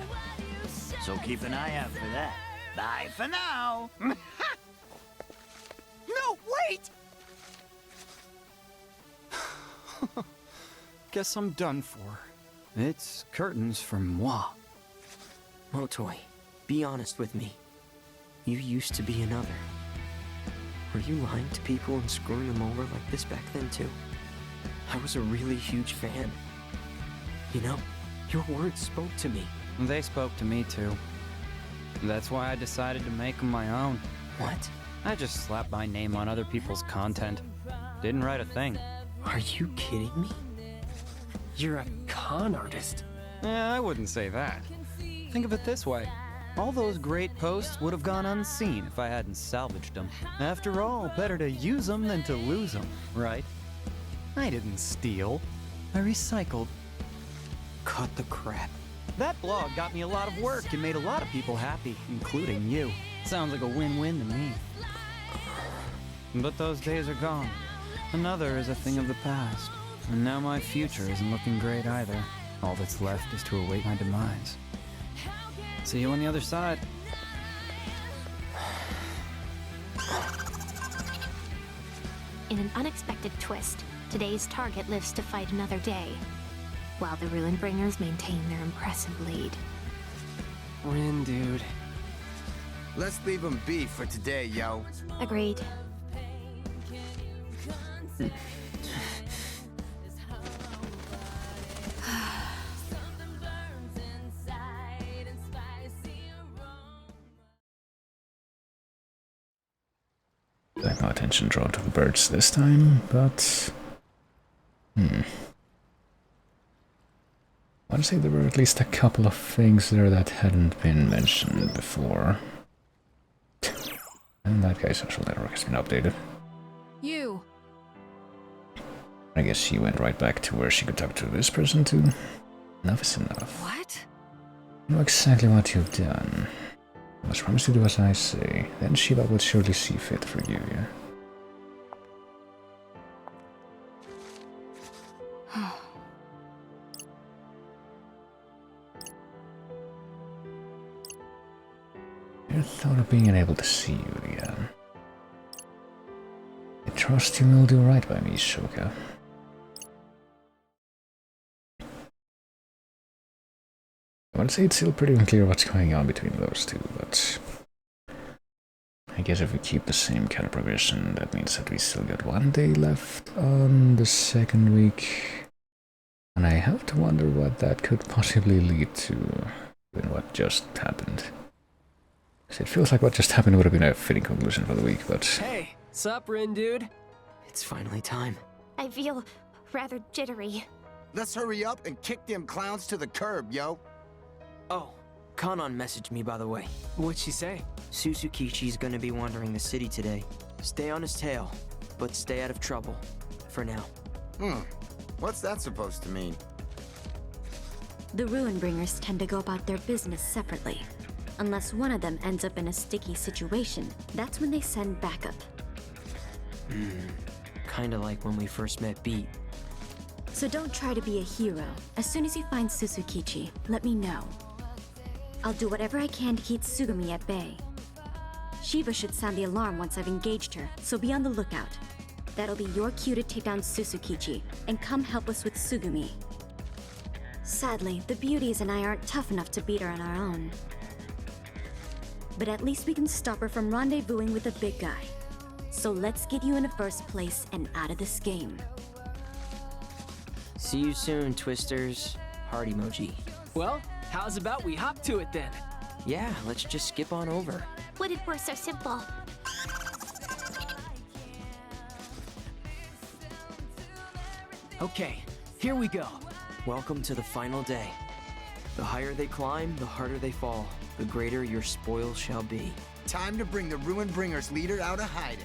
So keep an eye out for that. Bye for now. No, wait! Guess I'm done for. It's curtains for moi. Motoi, be honest with me. You used to be another. Were you lying to people and screwing them over like this back then too? I was a really huge fan. You know, your words spoke to me. They spoke to me too. That's why I decided to make them my own. What? I just slapped my name on other people's content. Didn't write a thing. Are you kidding me? You're a con artist. I wouldn't say that. Think of it this way. All those great posts would have gone unseen if I hadn't salvaged them. After all, better to use them than to lose them, right? I didn't steal. I recycled. Cut the crap. That blog got me a lot of work and made a lot of people happy, including you. Sounds like a win-win to me. But those days are gone. Another is a thing of the past. And now my future isn't looking great either. All that's left is to await my demise. See you on the other side. In an unexpected twist, today's target lives to fight another day, while the Ruin Bringers maintain their impressive lead. Rin, dude. Let's leave them be for today, yo. Agreed. No attention drawn to the birds this time, but... I want to say there were at least a couple of things there that hadn't been mentioned before. And that guy's social network has been updated. You. I guess she went right back to where she could talk to this person too. Enough is enough. What? You know exactly what you've done. I must promise to do as I say. Then Shiva will surely see fit for you, yeah? I thought of being unable to see you again. I trust you will do right by me, Shoka. I would say it's still pretty unclear what's going on between those two, but I guess if we keep the same kind of progression, that means that we still got 1 day left on the second week. And I have to wonder what that could possibly lead to in what just happened. Because it feels like what just happened would have been a fitting conclusion for the week, but... Hey, sup, Rin, dude? It's finally time. I feel rather jittery. Let's hurry up and kick them clowns to the curb, yo. Oh, Kanon messaged me, by the way. What'd she say? Susukichi's gonna be wandering the city today. Stay on his tail, but stay out of trouble. For now. What's that supposed to mean? The Ruin Bringers tend to go about their business separately. Unless one of them ends up in a sticky situation, that's when they send backup. Kinda like when we first met Beat. So don't try to be a hero. As soon as you find Susukichi, let me know. I'll do whatever I can to keep Tsugumi at bay. Shiva should sound the alarm once I've engaged her, so be on the lookout. That'll be your cue to take down Susukichi, and come help us with Tsugumi. Sadly, the beauties and I aren't tough enough to beat her on our own. But at least we can stop her from rendezvousing with the big guy. So let's get you in a first place and out of this game. See you soon, Twisters. Heart emoji. Well, how's about we hop to it then? Yeah, let's just skip on over. Would it were so simple? Okay, here we go. Welcome to the final day. The higher they climb, the harder they fall. The greater your spoil shall be. Time to bring the Ruin Bringers leader out of hiding.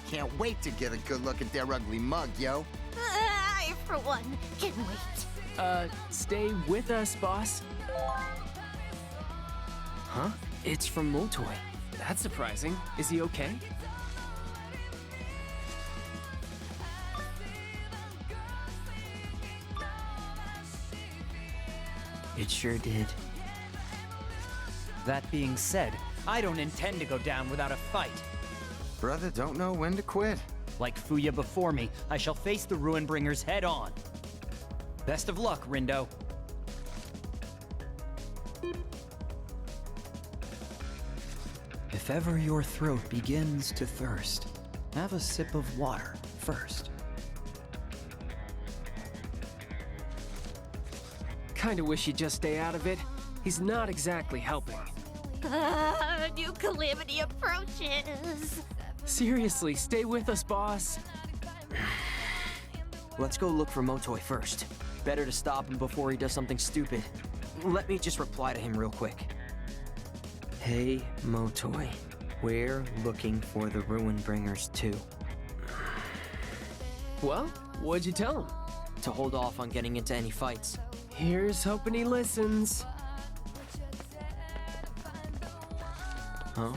Can't wait to get a good look at their ugly mug, yo. I, for one, can wait. Stay with us, boss. Huh? It's from Motoy. That's surprising. Is he okay? It sure did. That being said, I don't intend to go down without a fight. Brother don't know when to quit. Like Fuya before me, I shall face the Ruin Bringers head on. Best of luck, Rindo. If ever your throat begins to thirst, have a sip of water first. Kinda wish he'd just stay out of it. He's not exactly helping. New calamity approaches. Seriously, stay with us, boss. let's go look for Motoi first. Better to stop him before he does something stupid. Let me just reply to him real quick. Hey, Motoi. We're looking for the Ruinbringers too. Well, what'd you tell him? To hold off on getting into any fights. Here's hoping he listens. Huh?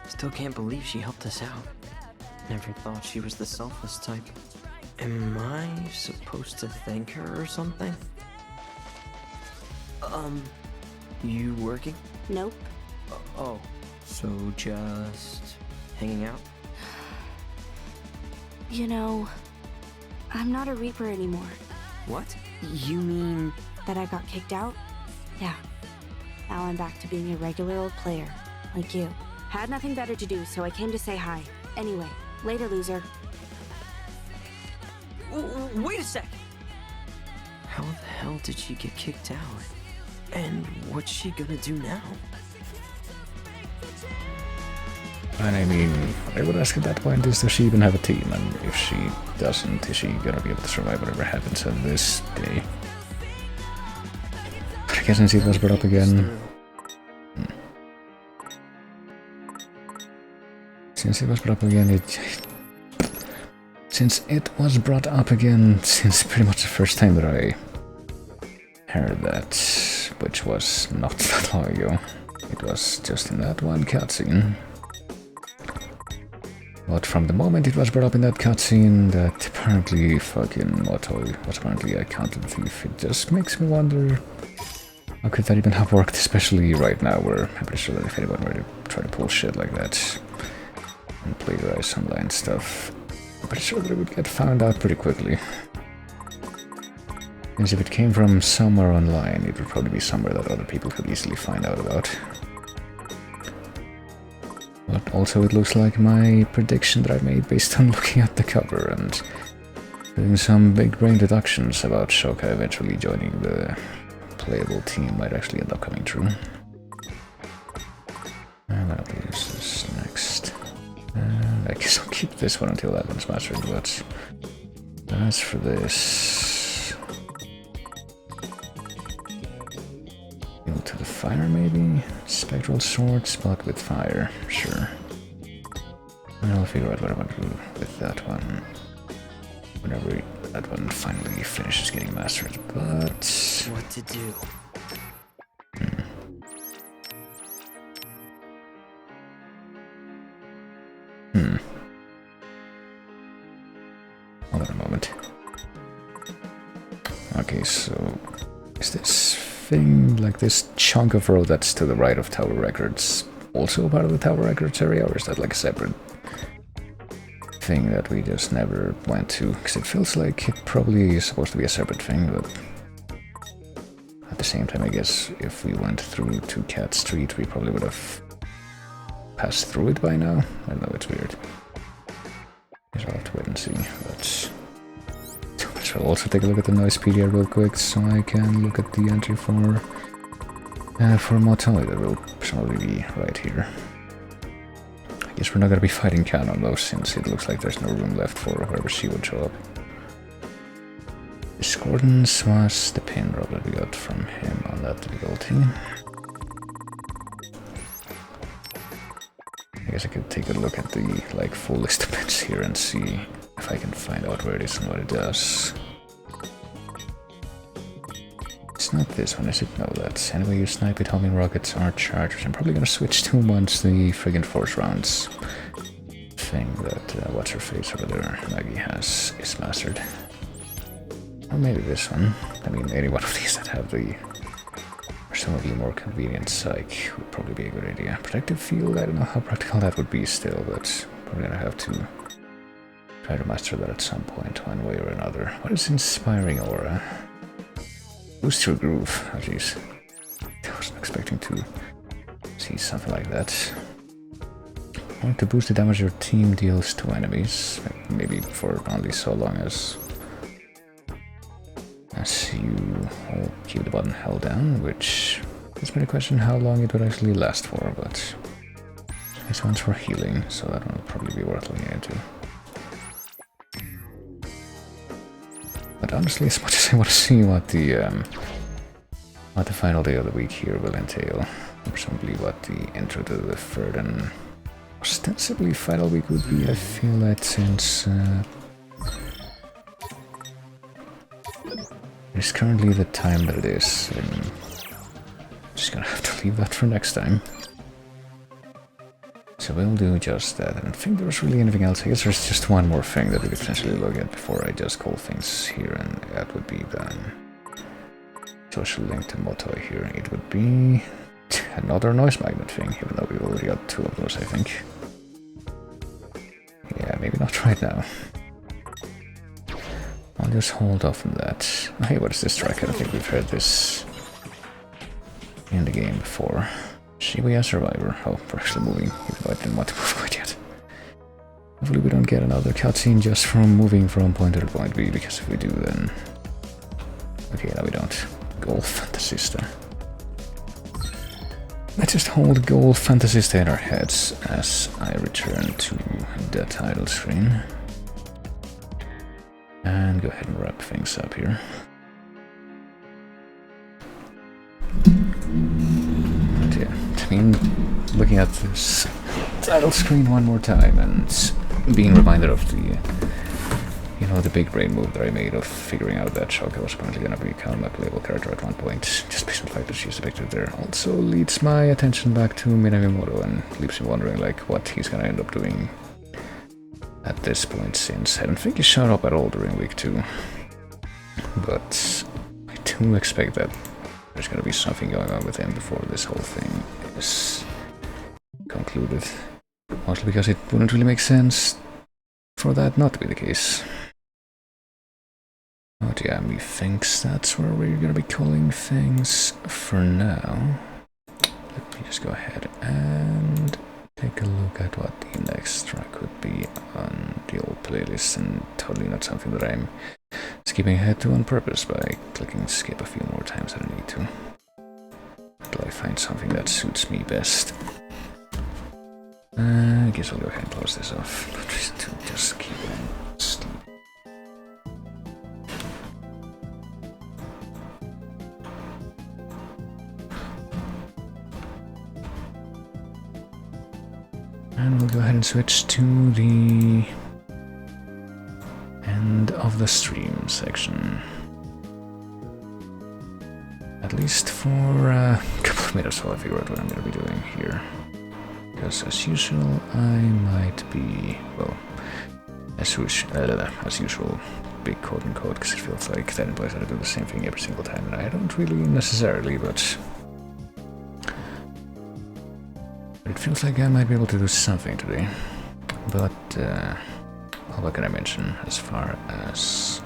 Still can't believe she helped us out. Never thought she was the selfless type. Am I supposed to thank her or something? You working? Nope. Oh, so just hanging out? You know, I'm not a Reaper anymore. What? You mean... That I got kicked out? Yeah. Now I'm back to being a regular old player, like you. Had nothing better to do, so I came to say hi. Anyway, later, loser. Wait a sec! How the hell did she get kicked out? And what's she gonna do now? And I mean, I would ask at that point is, does she even have a team? And if she doesn't, is she gonna be able to survive whatever happens on this day? But I guess since it was brought up again... Since it was brought up again, since pretty much the first time that I heard that, which was not that long ago. It was just in that one cutscene. But from the moment it was brought up in that cutscene, that apparently fucking Motoi was apparently a content thief, it just makes me wonder how could that even have worked, especially right now, where I'm pretty sure that if anyone were to try to pull shit like that and plagiarize online stuff, I'm pretty sure that it would get found out pretty quickly. Because if it came from somewhere online, it would probably be somewhere that other people could easily find out about. But also it looks like my prediction that I made based on looking at the cover and doing some big brain deductions about Shoka eventually joining the playable team might actually end up coming true. And I'll use this next. And I guess I'll keep this one until that one's mastered, but as for this... Go to the fire maybe? Spectral swords, but with fire, sure. And I'll figure out what I want to do with that one whenever that one finally finishes getting mastered, but... What to do? Hold on a moment. Okay, so... Is this thing, like this chunk of road that's to the right of Tower Records, also part of the Tower Records area, or is that like a separate thing that we just never went to? Because it feels like it probably is supposed to be a separate thing, but at the same time, I guess if we went through to Cat Street, we probably would have passed through it by now. I don't know, it's weird. Guess I'll have to wait and see, but... I'll also take a look at the Noisepedia real quick, so I can look at the entry for Motoi. That will probably be right here. I guess we're not gonna be fighting Canon though, since it looks like there's no room left for whoever she would show up. Discordance was the pin drop that we got from him on that difficulty. I guess I could take a look at the like full list of pins here and see if I can find out where it is and what it does. It's not this one, is it? No, that's anyway you snipe it, homing rockets or chargers. I'm probably gonna switch to once the friggin' force rounds thing that what's her face over there, Maggie, has is mastered. Or maybe this one. I mean, any one of these that have the presumably more convenient psych would probably be a good idea. Protective field, I don't know how practical that would be still, but probably gonna have to try to master that at some point, one way or another. What is Inspiring Aura? Boost your groove. Oh jeez. I wasn't expecting to see something like that. I want to boost the damage your team deals to enemies. Maybe for only so long as you keep the button held down, which gives me the question how long it would actually last for, but This one's for healing, so that one will probably be worth looking into. But honestly, as much as I want to see what the final day of the week here will entail, presumably what the intro to the third and ostensibly final week would be, I feel that since it's currently the time that it is, I'm just gonna have to leave that for next time. So we'll do just that. I don't think there's really anything else. I guess there's just one more thing that we could potentially look at before I just call things here, and that would be the social link to Motoi here. It would be another noise magnet thing, even though we've already got 2 of those, I think. Yeah, maybe not right now. I'll just hold off on that. Hey, what is this track? I don't think we've heard this in the game before. Shibuya Survivor. Oh, we're actually moving, even though I didn't want to move quite yet. Hopefully we don't get another cutscene just from moving from point A to point B, because if we do, then... Okay, no we don't. Golf Fantasista. Let's just hold Golf Fantasista in our heads as I return to the title screen. And go ahead and wrap things up here. But yeah, I mean, looking at this title screen one more time and being reminded of the, you know, the big brain move that I made of figuring out that Shoko was apparently going to become a playable character at one point, just based on the fact that she's depicted there, also leads my attention back to Minamimoto and leaves me wondering, like, what he's going to end up doing at this point, since I don't think he showed up at all during week 2. But I do expect that there's going to be something going on with him before this whole thing is concluded. Mostly because it wouldn't really make sense for that not to be the case. But yeah, methinks that's where we're going to be calling things for now. Let me just go ahead and take a look at what the next track would be on the old playlist, and totally not something that I'm skipping ahead to on purpose by clicking skip a few more times than I need to. Until I find something that suits me best. I guess I'll go ahead and close this off. Just keep on sleep. And we'll go ahead and switch to the end of the stream section. At least for a couple of minutes while I figure out what I'm going to be doing here. Because as usual, I might be, well, as usual, big quote unquote, because it feels like that implies that I do the same thing every single time, and I don't really necessarily, but it feels like I might be able to do something today. But what can I mention as far as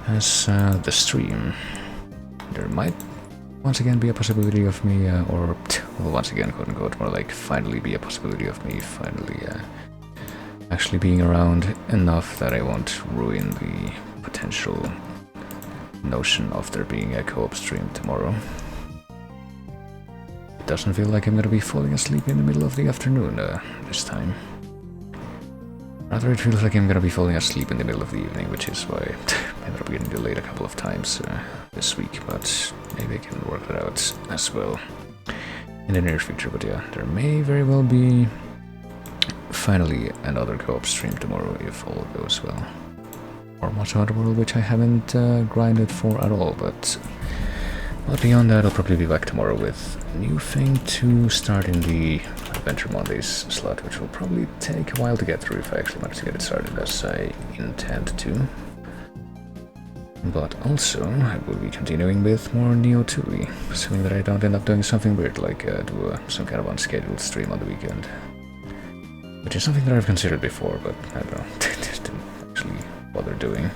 the stream? There might once again be a possibility of me, or well, once again, quote unquote, more like finally be a possibility of me finally actually being around enough that I won't ruin the potential notion of there being a co-op stream tomorrow. It doesn't feel like I'm gonna be falling asleep in the middle of the afternoon this time. Rather, it feels like I'm gonna be falling asleep in the middle of the evening, which is why I ended up getting delayed a couple of times this week, but maybe I can work that out as well in the near future. But yeah, there may very well be finally another co-op stream tomorrow if all goes well. Or Monster Hunter World, which I haven't grinded for at all, but beyond that, I'll probably be back tomorrow with a new thing to start in the Adventure Mondays slot, which will probably take a while to get through if I actually manage to get it started as I intend to. But also, I will be continuing with more Neo 2, assuming that I don't end up doing something weird, like do some kind of unscheduled stream on the weekend. Which is something that I've considered before, but I don't know, just didn't actually bother doing.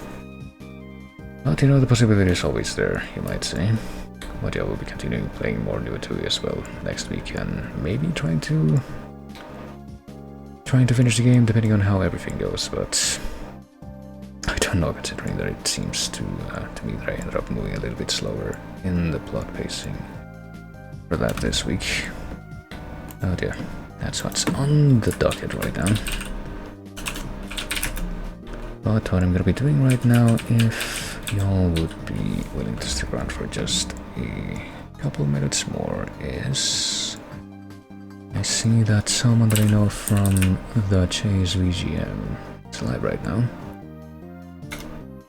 But you know, the possibility is always there, you might say. But yeah, we'll be continuing playing more Neo 2 as well next week, and maybe trying to finish the game depending on how everything goes, but I don't know, considering that it seems to me that I ended up moving a little bit slower in the plot pacing for that this week. Oh dear, that's what's on the docket right now. But what I'm gonna be doing right now, if y'all would be willing to stick around for just a couple minutes more, is I see that someone that I know from the Chase VGM is live right now.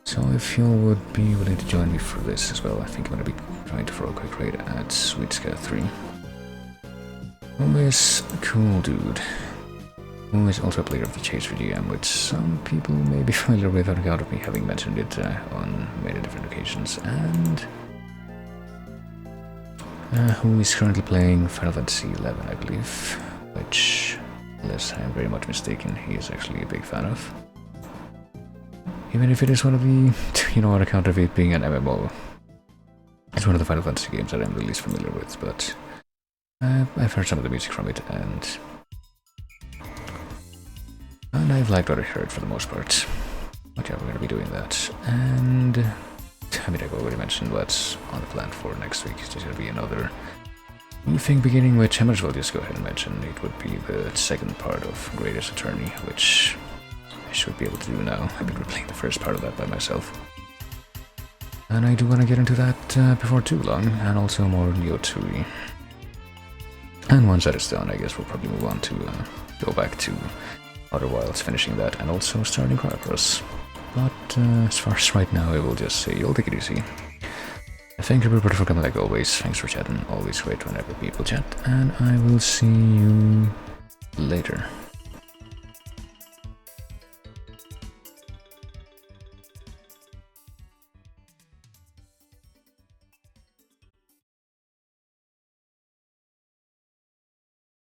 So if y'all would be willing to join me for this as well, I think I'm gonna be trying to throw a quick raid at SweetScat3. Who is a cool dude. Who is also a player of the Chase VGM, which some people may be familiar with on account of me having mentioned it on many different occasions, and who is currently playing Final Fantasy XI, I believe, which, unless I am very much mistaken, he is actually a big fan of. Even if it is one of the, you know, on account of it being an MMO, it's one of the Final Fantasy games that I'm the least familiar with, but I've heard some of the music from it, and I've liked what I heard for the most part. But yeah, we're gonna be doing that. And I mean, I've already mentioned what's on the plan for next week. There's gonna be another new thing beginning, which I might as well just go ahead and mention. It would be the second part of Greatest Attorney, which I should be able to do now. I've been replaying the first part of that by myself. And I do want to get into that before too long, and also more Neo 2E. And once that is done, I guess we'll probably move on to go back to Outer Wilds, finishing that, and also starting Chrono Cross. But as far as right now, I will just say, you'll take it easy. Thank you everybody for coming like always, thanks for chatting, always great whenever people chat, and I will see you later.